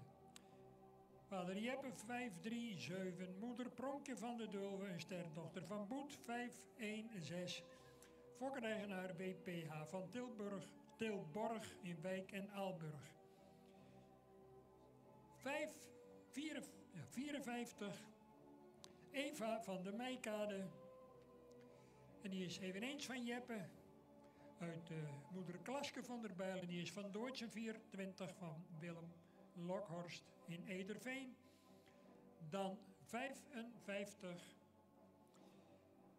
Vader Jeppe 537, moeder Pronkje van de Dulve, een sterdochter van Boet 516, fokkereigenaar BPH van Tilborg in Wijk en Aalburg. 54, Eva van de Meikade. En die is eveneens van Jeppe. Uit moeder Klaske van der Bijl. En die is van Doortje 24 van Willem Lokhorst in Ederveen. Dan 55,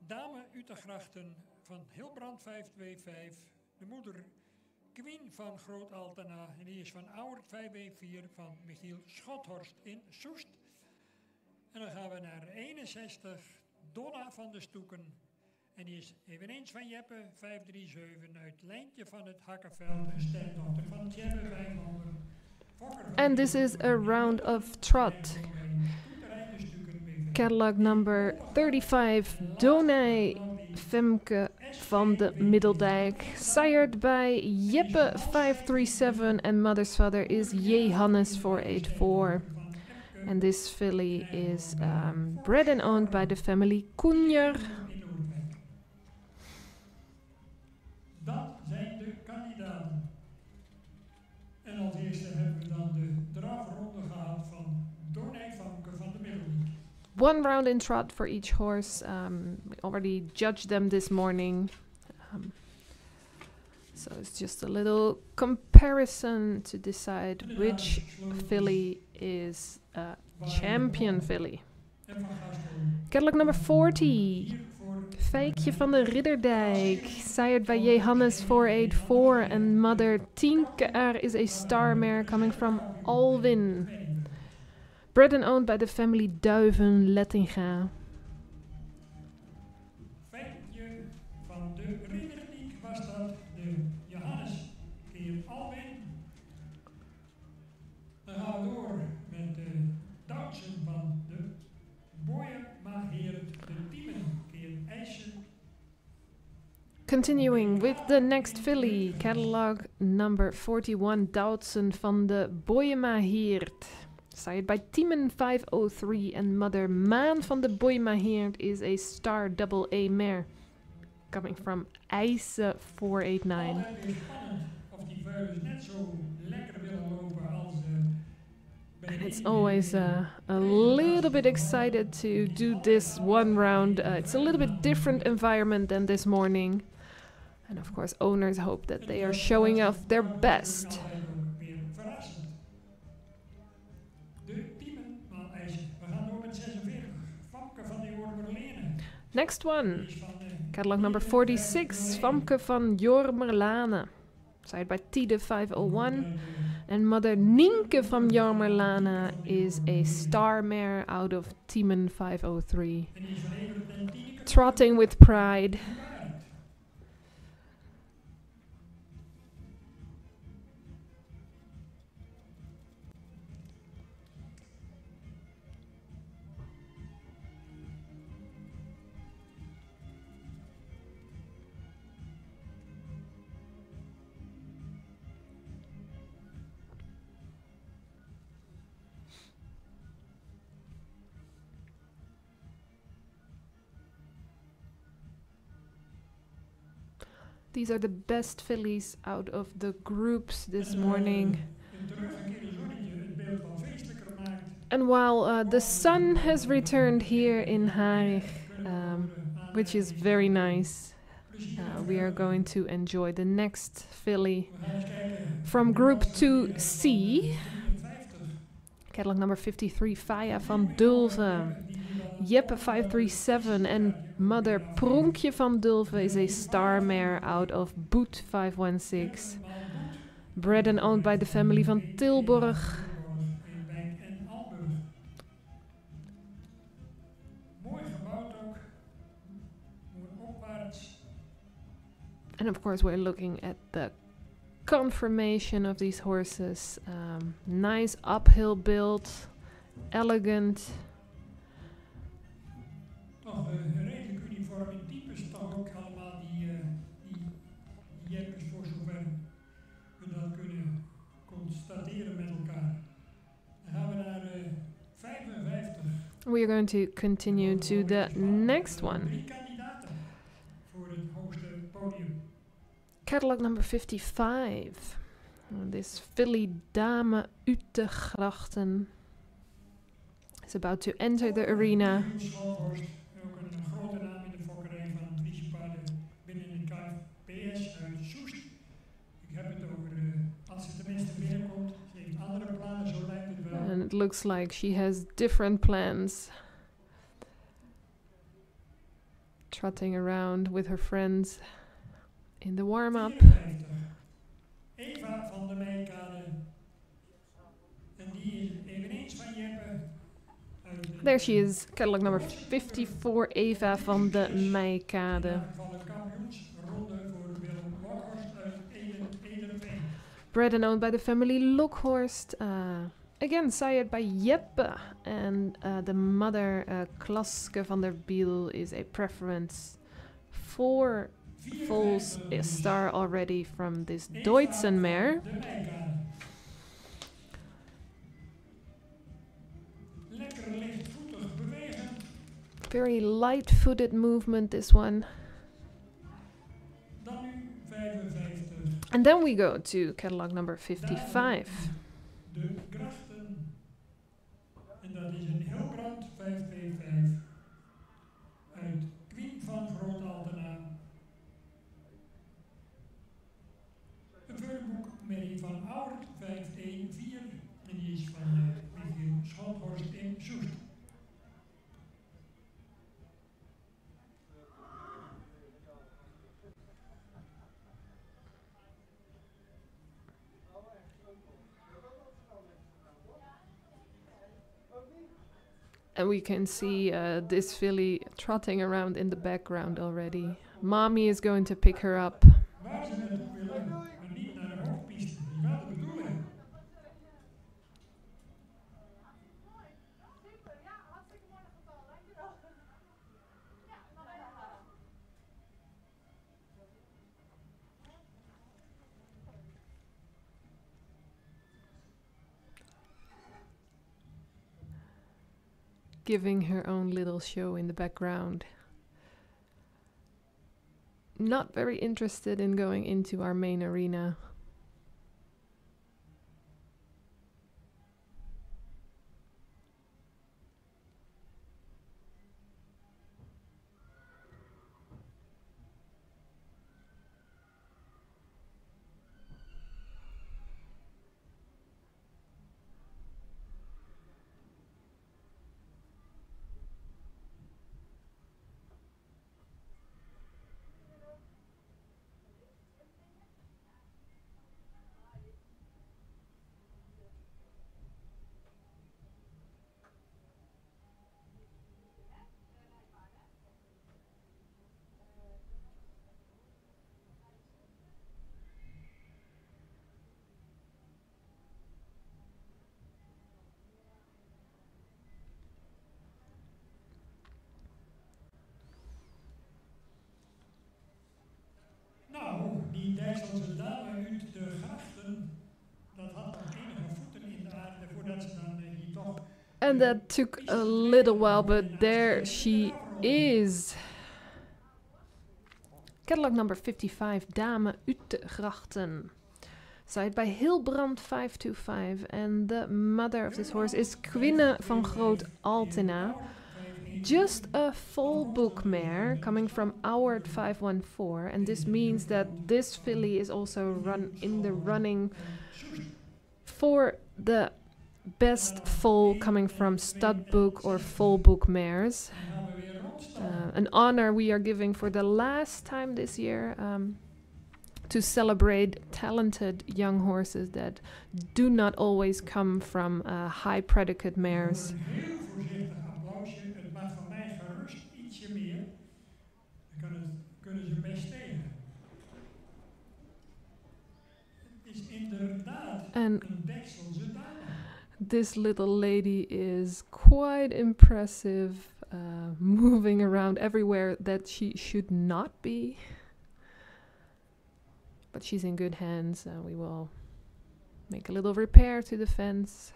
Dame Utegrachten van Hilbrand 525. De moeder Queen van Groot Altena. En die is van Auwert 514 van Michiel Schothorst in Soest. En dan gaan we naar 61, Donna van de Stoeken. En die is eveneens van Jeppe 537 uit Lijntje van het Hakkenveld. Een sterdochter van Jeppe 500. And this is a round of trot. Catalog number 35, Donai Femke van de Middeldijk, sired by Jeppe 537, and mother's father is Johannes 484. And this filly is bred and owned by the family Koenjer. Dat zijn de kandidaten. En als eerste hebben we dan de drafronde gehad van Donai Femke van de Middeldijk. 1 round in trot for each horse. We already judged them this morning. So it's just a little comparison to decide which filly is a champion filly. Catalog number 40. Feikje van de Ridderdijk, sired by Johannes 484, and mother Tienke R is a star mare coming from Alwin. Bred and owned by the family Duiven Lettinga. Feitje van de Ridderdijk was dat, de Johannes keer Alwin. Dan gaan we door met de Duitsen van de Boyemaheerd, de Diemen keer IJssen. Continuing with the next filly, catalog number 41, Doutzen van de Boyemaheerd. Sired by Tiemen 503, and mother Maan van de Boyemaheerd is a star double A mare coming from IJsse 489. Altijd weer spannend of die veulens net zo lekker willen lopen als bij And de it's ene always a little bit excited to do this 1 round. It's a little bit different environment than this morning. And of course, owners hope that they are showing off their best. altijd ook weer verrassend. De Diemen van IJssen. We gaan door met 46. Famke van de Jormerlene. Next one, Die is van catalog number 46, Famke van Jormerlane. Sired by Tide 501. And mother Nienke van Jormerlane is a star mare out of Tiemen 503. en die is van Evert en Tineke. Trotting with pride. These are the best fillies out of the groups this morning. And while the sun has returned here in Harig, which is very nice, we are going to enjoy the next filly from Group 2C. Catalog number 53, Faya van Dulve. Jeppe 537 and Mother Pronkje van Dulve is a star mare out of Boet 516. Bred and owned by the family van Tilburg. And of course we're looking at the conformation of these horses. Nice uphill build, elegant. Toch redelijk uniform in types, toch ook allemaal die jeppes voor zover we dat kunnen constateren met elkaar. Dan gaan we naar 55. We are going to continue to the next one. 3 kandidaten voor het hoogste podium. Catalog number 55. This filly Dame uit de Grachten is about to enter the arena. Ook een grote naam in de fokkerij van Dries-paarden binnen de KFPS uit Soest. Ik heb het over, als ze tenminste binnenkomt, ze heeft andere plannen, zo lijkt het wel. And it looks like she has different plans. Trotting around with her friends in the warm-up. 54. Eva van de Meijkade. En die is eveneens van Jeppe. There she is, catalog number 54, Eva van de Meijkade. Bred and owned by the family Lokhorst. Again, sired by Jeppe. And the mother, Klaske van der Biel, is a preference for foals, a star already from this Deutzen mare. Very light-footed movement, this one. And then we go to catalog number 55. De Grachten. En dat is een heel brand 525. Uit Queen van Groot Altena. Een veulboekmerrie van Aurt 514. En die is van Michiel Schothorst in Soest. And we can see this filly trotting around in the background already. Mommy is going to pick her up. Waar ze naartoe willen, maar niet naar de hoofdpiste. Die is wel de bedoeling. Giving her own little show in the background. Not very interested in going into our main arena. Nou, die Duitslandse dame uit de Grachten, dat had nog enige voeten in de aarde voordat ze dan hier toch... And that took a little while, but there she is. Catalog number 55, Dame Utegrachten. Side by Hilbrand 525. And the mother of this horse is Quinne van Groot Altena. Just a full book mare coming from Auwert 514. And this means that this filly is also run in the running for the best foal coming from stud book or full book mares. An honor we are giving for the last time this year to celebrate talented young horses that do not always come from high predicate mares. And this little lady is quite impressive, moving around everywhere that she should not be. But she's in good hands. We will make a little repair to the fence.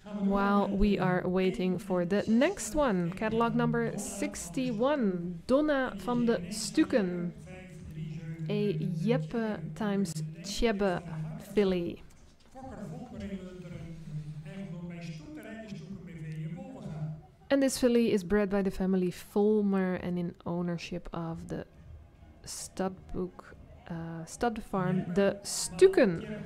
While we are waiting for the next one, catalog number 61, Donna van de Stuken, a Jeppe times Tjebbe filly. And this filly is bred by the family Volmer and in ownership of the stud farm, the Stuken.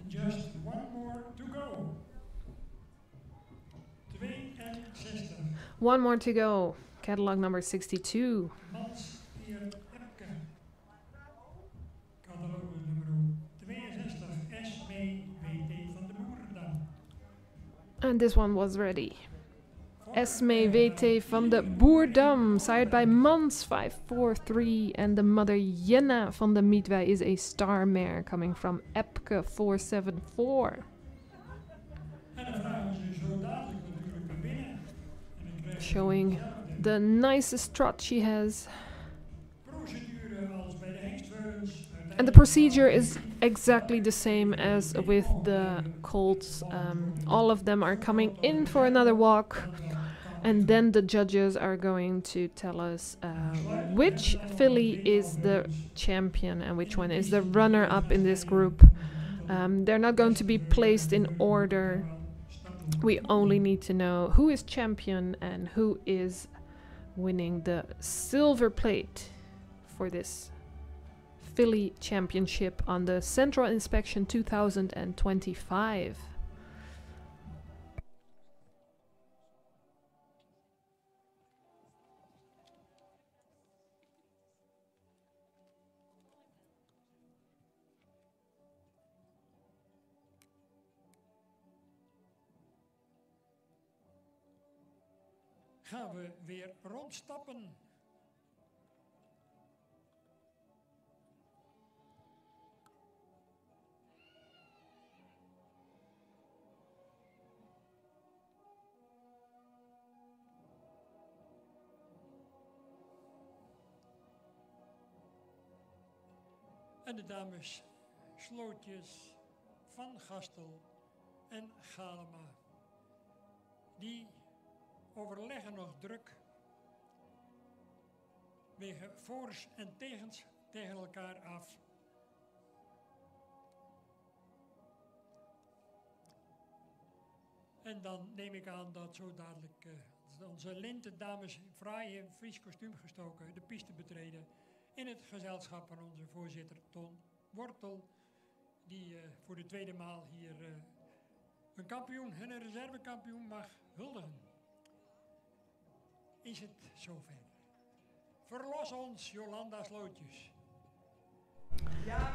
Just one more to go. One more to go. Catalog number 62. And this one was ready. Esme VT van de Boerdam, sired by Mans 543, and the mother Jenna van de Mietwij is a star mare coming from Epke 474. Showing the nicest trot she has. And the procedure is exactly the same as with the colts. All of them are coming in for another walk. And then the judges are going to tell us which filly is the champion and which one is the runner-up in this group. They're not going to be placed in order. We only need to know who is champion and who is winning the silver plate for this filly championship on the Central Inspection 2025. Gaan we weer rondstappen. En de dames Slootjes, Van Gastel en Galema, die overleggen nog druk, wegen voors en tegens tegen elkaar af. En dan neem ik aan dat zo dadelijk onze lintendames fraai in Fries kostuum gestoken de piste betreden in het gezelschap van onze voorzitter Ton Wortel, die voor de tweede maal hier een kampioen en een reservekampioen mag huldigen. Is het zover? Verlos ons, Jolanda Slootjes.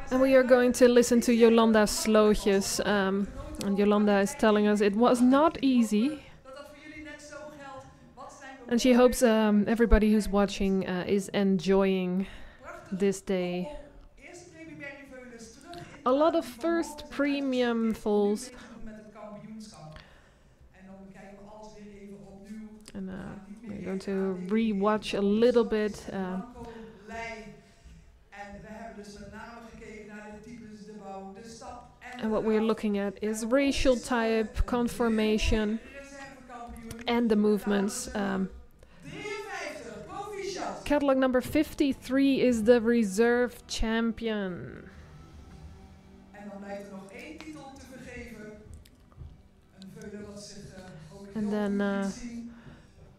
And we are going to listen to Jolanda Slootjes. And Jolanda is telling us it was not easy. And she hopes everybody who's watching is enjoying this day. A lot of first premium foals. And we're going to re-watch a little bit. En we hebben dus met name gekeken naar de types de stap en And what we're looking at is racial type, conformation, and the movements. 53, proficiat. Catalog number 53 is the reserve champion. En dan blijft er nog één titel te vergeven. Een veulen wat zich ook And heel then, goed liet zien.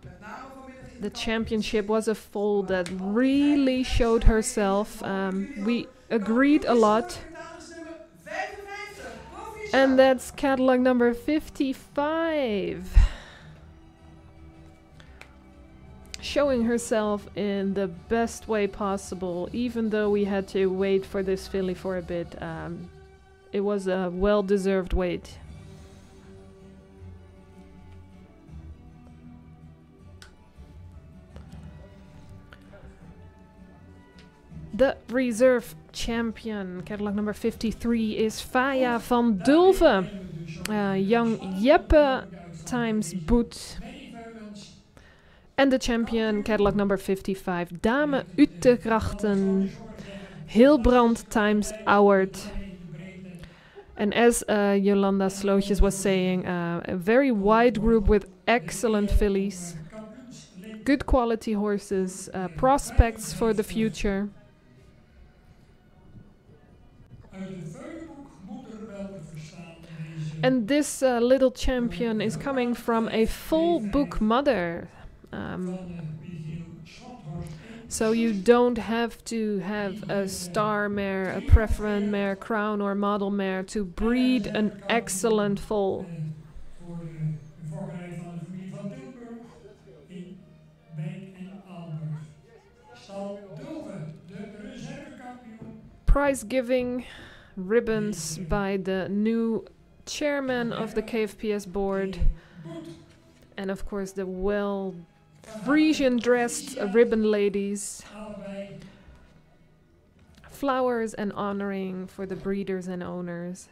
Met name vanmiddag in The de championship was a foal that really showed herself. We agreed a lot. nummer 55, proficiat. And that's catalog number 55. Showing herself in the best way possible, even though we had to wait for this filly for a bit. It was a well-deserved wait. The reserve champion, catalog number 53, is Faya van Dulve. Young Jeppe times Boet. And the champion, catalog number 55, Dame Utekrachten, Hilbrand times Auwert. And as Jolanda Slootjes was saying, a very wide group with excellent fillies, good quality horses, prospects for the future. And this little champion is coming from a full book mother. So you don't have to have a star mare, a preference mare, crown or model mare to breed an excellent foal. Prize giving ribbons by the new chairman of the KFPS board, and of course the well Frisian dressed ribbon ladies. Flowers and honoring for the breeders and owners.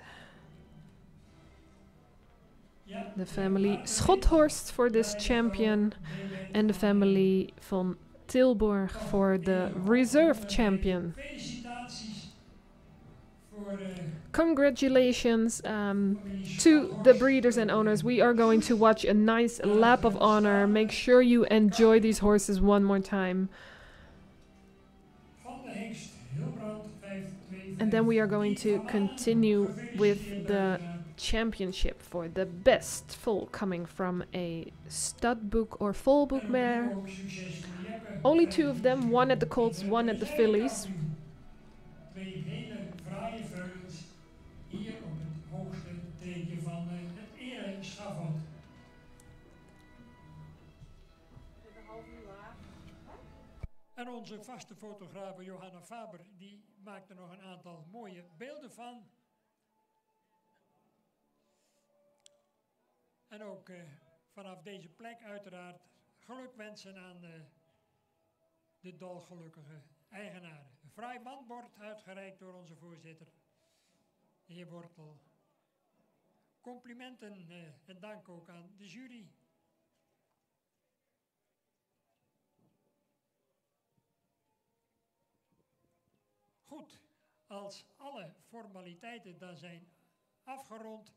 The family Schothorst for this champion, and the family von Tilburg for the reserve champion. Congratulations to the breeders and owners. We are going to watch a nice lap of honor. Make sure you enjoy these horses one more time. And then we are going to continue with the championship for the best foal coming from a stud book or foal book mare. Only two of them, one at the colts, one at the fillies. En onze vaste fotograaf Johanna Faber, die maakt er nog een aantal mooie beelden van. En ook vanaf deze plek uiteraard gelukwensen aan de dolgelukkige eigenaren. Een fraai wandbord uitgereikt door onze voorzitter, de heer Wortel. Complimenten en dank ook aan de jury. Goed, als alle formaliteiten dan zijn afgerond,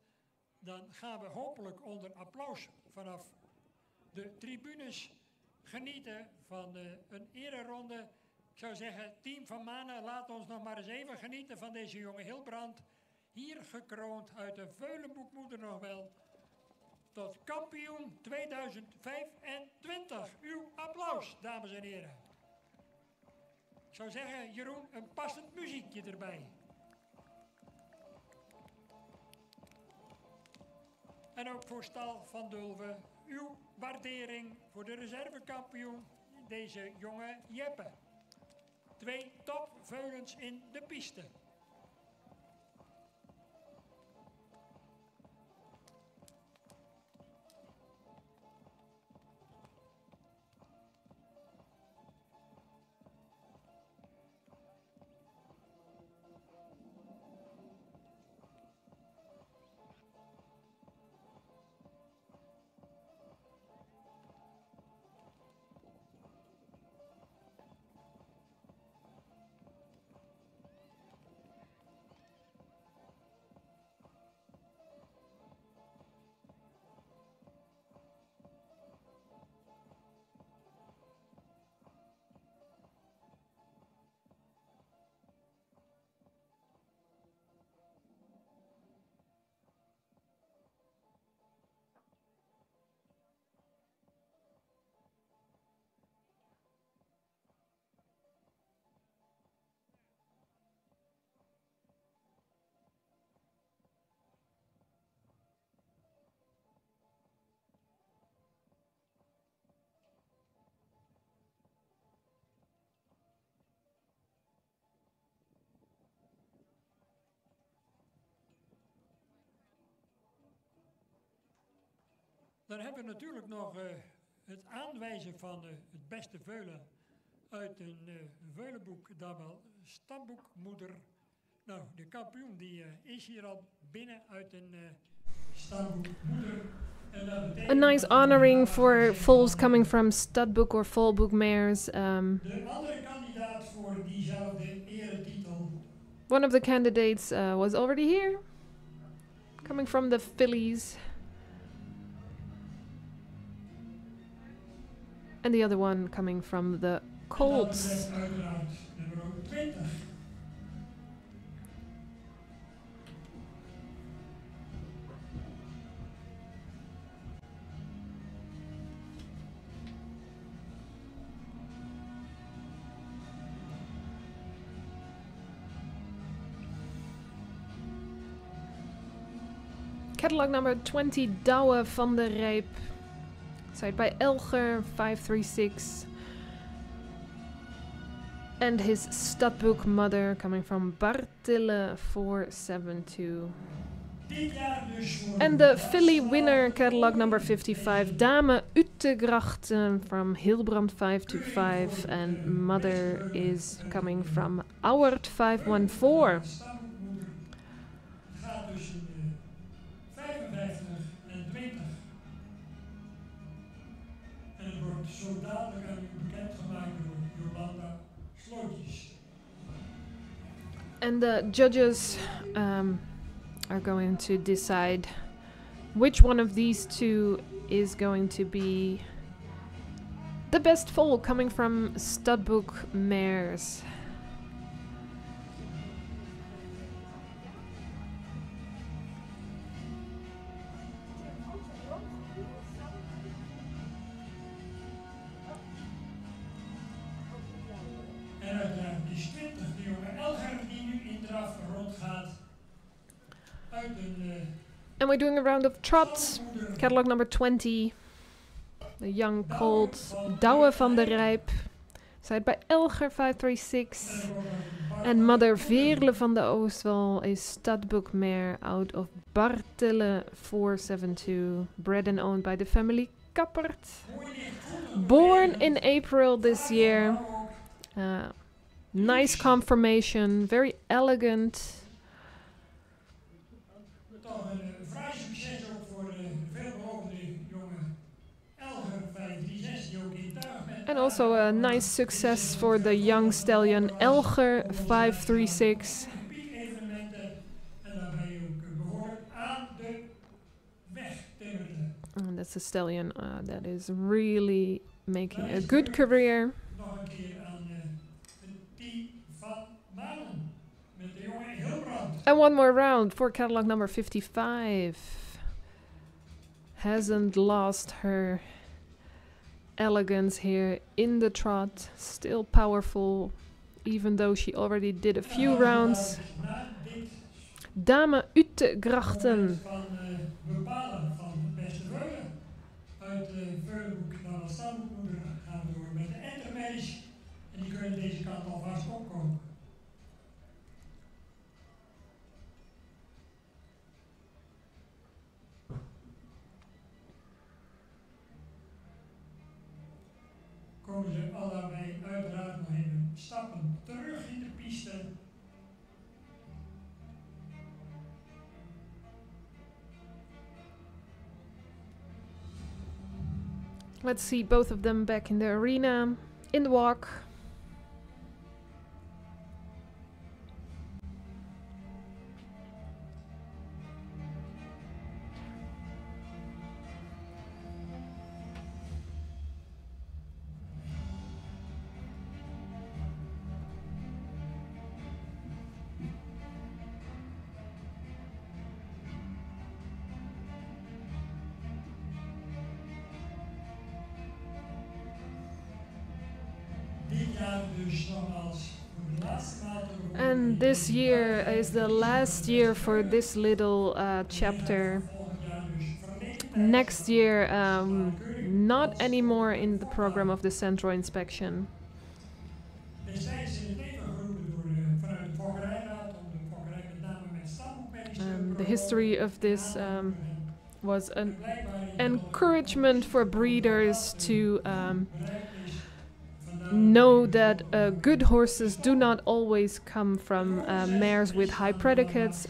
dan gaan we hopelijk onder applaus vanaf de tribunes genieten van een ereronde. Ik zou zeggen, team van mannen, laat ons nog maar eens even genieten van deze jonge Hilbrand. Hier gekroond uit de Veulenboekmoeder nog wel tot kampioen 2025. Uw applaus, dames en heren. Ik zou zeggen, Jeroen, een passend muziekje erbij. En ook voor Stal van Dulve, uw waardering voor de reservekampioen, deze jonge Jeppe. 2 topveulens in de piste. Dan hebben we natuurlijk nog het aanwijzen van het beste veulen uit een veulenboek, dat wel stamboekmoeder. Nou, de kampioen die is hier al binnen uit een stamboekmoeder. A nice honoring for foals coming from studbook or foalbook mares. De andere kandidaat voor diezelfde eretitel. One of the candidates was already here, coming from the fillies. And the other one coming from the colts. En dat betreft uiteraard nummer 20. Catalog number 20, Douwe van der Rijp. Side by Elger 536. And his studbook mother coming from Bartille 472. Dit jaar dus voor And the filly winner, catalog number 55, Dame Uttegrachten from Hilbrand 525. And mother is coming from Auwert 514. stamboekmoeder. Het gaat tussen 55 en 20. En het wordt zo dadelijk aan u bekendgemaakt door Jolanda Slootjes. And the judges are going to decide which one of these two is going to be the best foal coming from studbook mares. En uiteraard die 20, de jonge Elger die nu in draf rondgaat. Uit een And we're doing a round of trot. stamboekmoeder. Catalog number 20. The young colt Douwe van der Rijp. Side by Elger 536. And mother Veerle van de Oostwal is studbook mare out of Bartille 472. Bred and owned by the family Kappert. Born in April this year. Nice conformation, very elegant. Toch een vrij succes ook voor de veelbelovende jonge Elger 536 die ook in tuig met And also a nice success for the young stallion Elger 536. piekevenementen en daarbij ook behoorlijk aan de weg timmerde. And that's a stallion that is really making a good career. Nog een keer aan het team van Malen met de jonge Hilbrand. And one more round for catalog number 55. Hasn't lost her elegance here in the trot. Still powerful, even though she already did a few rounds. Na dit Dame Uttegrachten. moment van bepalen van het beste veulen uit de veulenboek naar de stamboekmoeder gaan we door met de entermeis. En die kunnen deze kant alvast opkomen. Komen ze allebei uiteraard nog even stappen terug in de piste. Let's see both of them back in the arena, in the walk. Dit jaar dus nogmaals voor de laatste maal te beroepen. And this year is the last year for this little chapter. Volgend jaar dus verleden tijd. Next year, not anymore in the program of the Central Inspection. Destijds in het leven geroepen door vanuit de Fokkerijraad om de fokkerij met name met stamboekmerries te The promoten. history of this was an encouragement for breeders to know that good horses do not always come from mares with high predicates.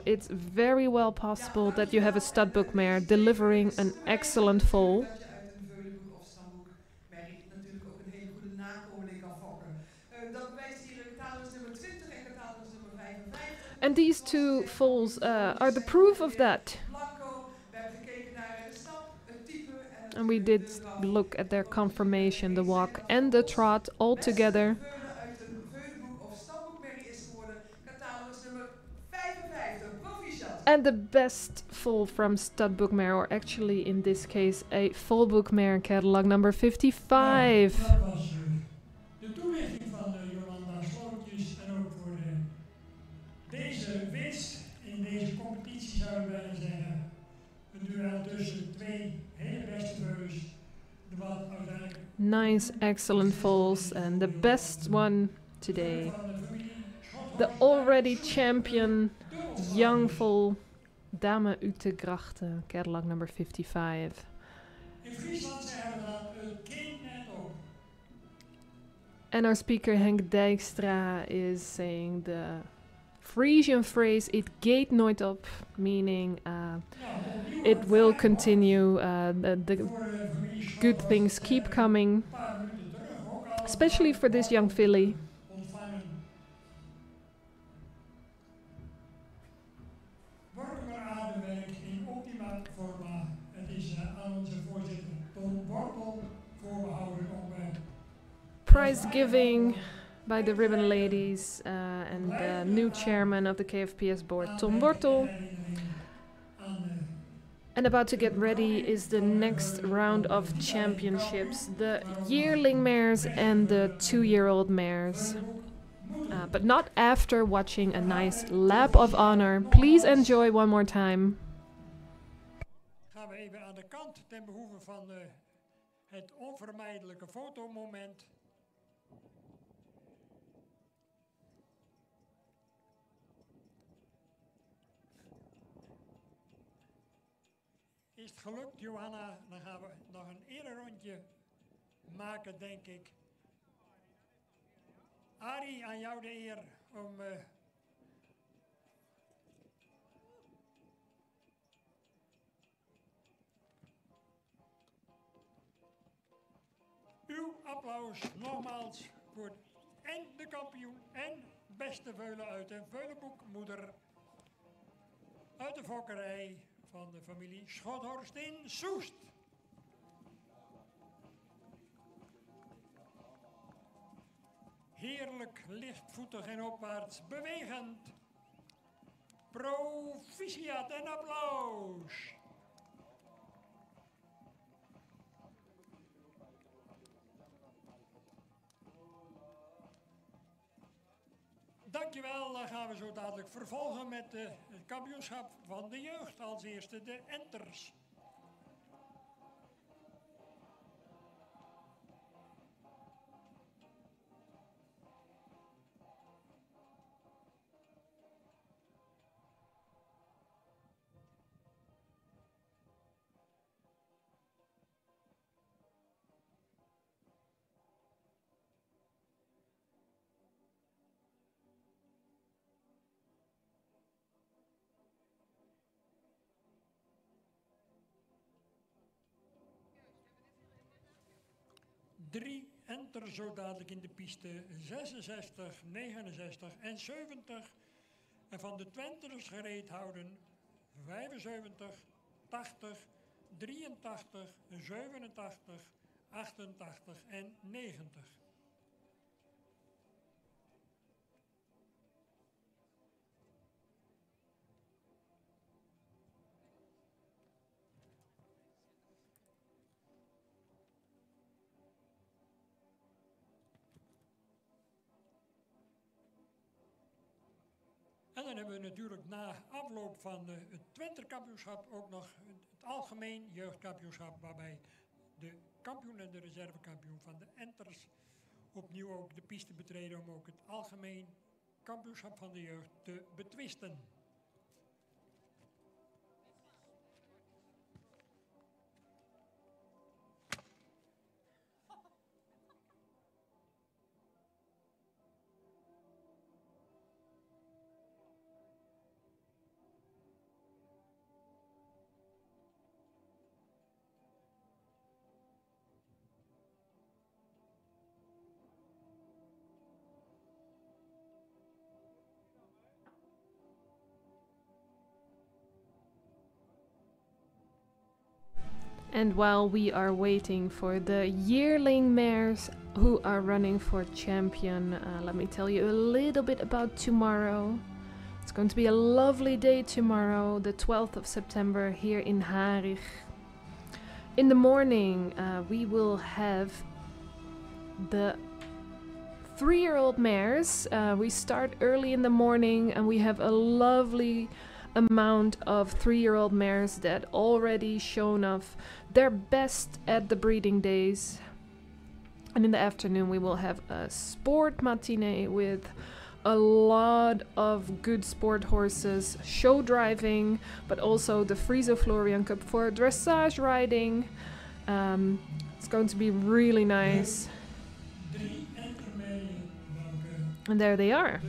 It's very well possible that you have a studbook mare delivering an excellent foal. Dat je uit een veulenboek of stamboek merrie natuurlijk ook een hele goede nakomeling kan fokken. Dat bewijst hier catalogus nummer 20 en catalogus nummer 55. And these two foals are the proof of that. Blanco, we hebben gekeken naar de stap, het type en And we did look at their conformation, the walk and the trot all together. veulen uit een veulenboek of stamboekmerrie is geworden. Catalogus nummer 55, proficiat. And the best foal from studbook mare, or actually in this case a foalbook mare, catalog number 55. Dat was de toelichting van Jolanda Slootjes en ook voor deze winst in deze competitie zou ik bijna zeggen. Een duel tussen twee hele beste veulens. Wat uiteindelijk Nice, excellent foals, and the best one today. van de familie Schot The already champion young foal, Dame Utegrachten, catalog number 55. in Friesland zeggen we dat het kind net op. And our speaker Henk Dijkstra is saying the Frisian phrase "it gaat nooit op," meaning it will continue. The good things keep coming, especially for this young filly. Ontvangen. Wormer Aardewerk in optima forma. Het is aan onze voorzitter Ton Wortel voorbehouden om Prize giving by the Ribbon Ladies and the new chairman of the KFPS board, Tom Wortel. And about to get ready is the next round of championships, the yearling mares and the 2-year-old mares. But not after watching a nice lap of honor. Please enjoy one more time. Gaan we even aan de kant ten behoeve van het onvermijdelijke fotomoment. Is het gelukt, Johanna? Dan gaan we nog een ererondje maken, denk ik. Arie, aan jou de eer om... uw applaus nogmaals voor en de kampioen en beste veulen uit de veulenboekmoeder uit de fokkerij van de familie Schothorst in Soest. Heerlijk, lichtvoetig en opwaarts bewegend. Proficiat en applaus. Dankjewel, dan gaan we zo dadelijk vervolgen met het kampioenschap van de jeugd. Als eerste de Enters. Drie enter zo dadelijk in de piste 66, 69 en 70. En van de Twenters gereed houden 75, 80, 83, 87, 88 en 90. En dan hebben we natuurlijk na afloop van het Twenterkampioenschap ook nog het algemeen jeugdkampioenschap, waarbij de kampioen en de reservekampioen van de Enters opnieuw ook de piste betreden om ook het algemeen kampioenschap van de jeugd te betwisten. And while we are waiting for the yearling mares who are running for champion, let me tell you a little bit about tomorrow. It's going to be a lovely day tomorrow, the 12th of September, here in Harig. In the morning, we will have the 3-year-old mares. We start early in the morning and we have a lovely amount of 3-year-old mares that already shown off their best at the breeding days. And in the afternoon we will have a sport matinee with a lot of good sport horses, show driving, but also the Friso Florian Cup for dressage riding. It's going to be really nice. And there they are.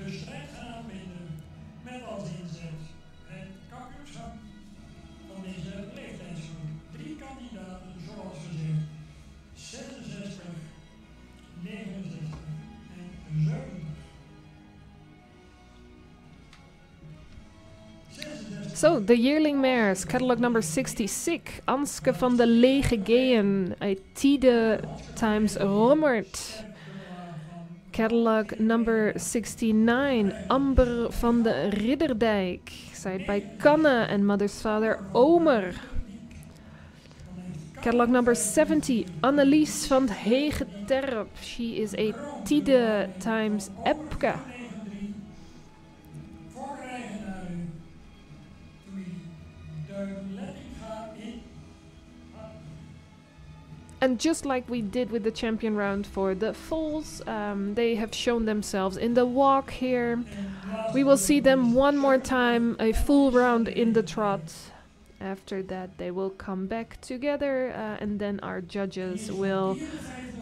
So, the yearling mares, catalog number 66, Anske van de Lege Geen, Tide times Rommert. Catalog number 69, Amber van de Ridderdijk, side by Kanne and mother's father Omer. Catalog number 70, Annelies van Hegeterp, she is a Tide times Epke. And just like we did with the champion round for the foals, they have shown themselves in the walk here. We will see them one more time, a full round in the trot. After that they will come back together and then our judges will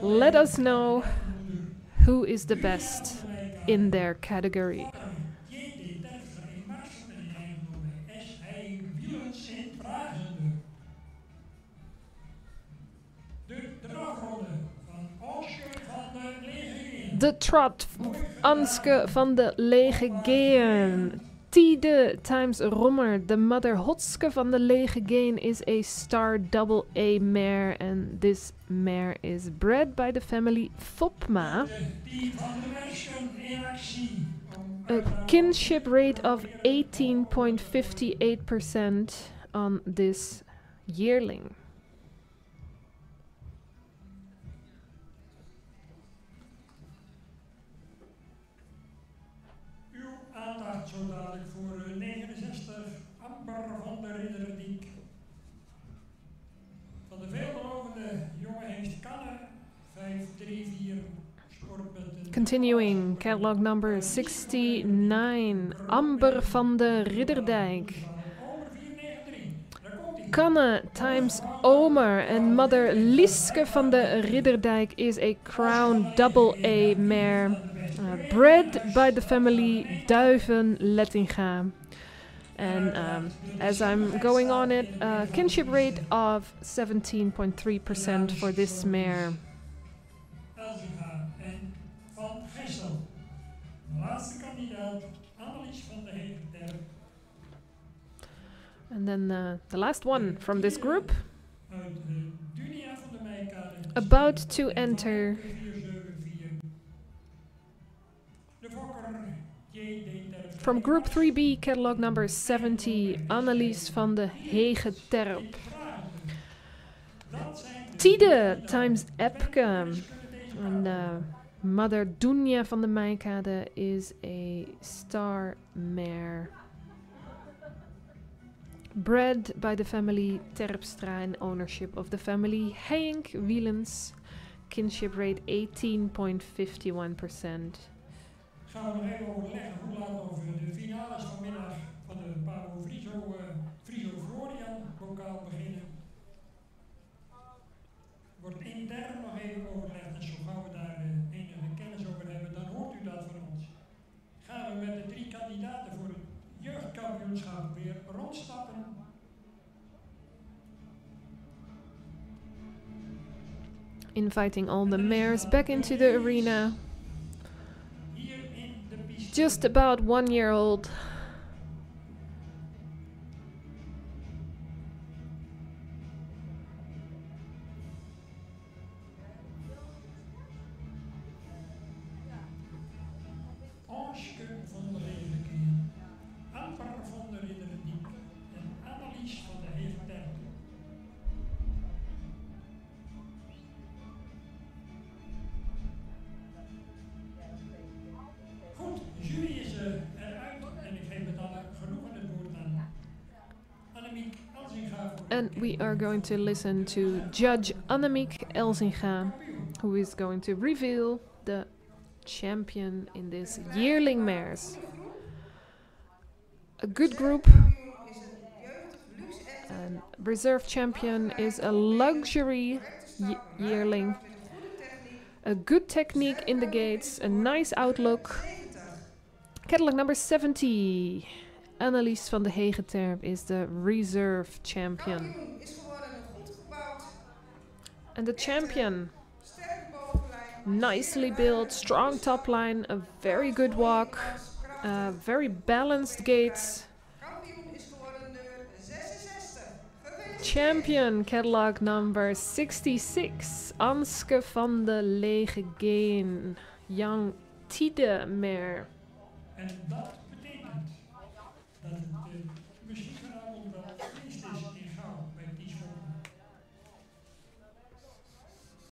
let us know who is the best in their category. De trot, Anske van de Lege Geen. Tide times Rommer. The mother Hotske van de Lege Geen is a star double A mare. And this mare is bred by the family Fopma. A kinship rate of 18.58% on this yearling. Zo dadelijk voor 69, Amber van de Ridderdijk. Van de veelbelovende jonge hengst Kanne, 534 sport met een... Continuing, catalog number 69, Amber van de Ridderdijk. Kanne times Omer and mother Liske van de Ridderdijk is a crown double A mare. Bred by the family Duiven Lettinga. And as I'm going on it, kinship rate of 17.3% for this mare. And then the last one from this group, about to enter. From Group 3B, catalog number 70, Annelies van de Hegeterp. Tide times Epke. And mother Dunja van de Meikade is a star mare. Bred by the family Terpstra and ownership of the family Henk Wielens. Kinship rate 18.51%. Gaan we nog even overleggen hoe laat over de finales vanmiddag van de Pabo Friso Florian bokaal beginnen. Wordt intern nog even overlegd en zo gauw we daar enige kennis over hebben, dan hoort u dat van ons. Gaan we met de 3 kandidaten voor het jeugdkampioenschap weer rondstappen. Inviting all the mares back into the arena. Just about 1 year old. And we are going to listen to Judge Annemiek Elzinga, who is going to reveal the champion in this yearling mares. A good group. And reserve champion is a luxury yearling. A good technique in the gates, a nice outlook. Cadillac number 70. Annelies van de Hegeterp is the reserve champion. And the champion, nicely built, strong top line, a very good walk, very balanced gaits. Champion Cadillac number 66, Anske van de Legegeen, Young Tide mare. En dat betekent dat het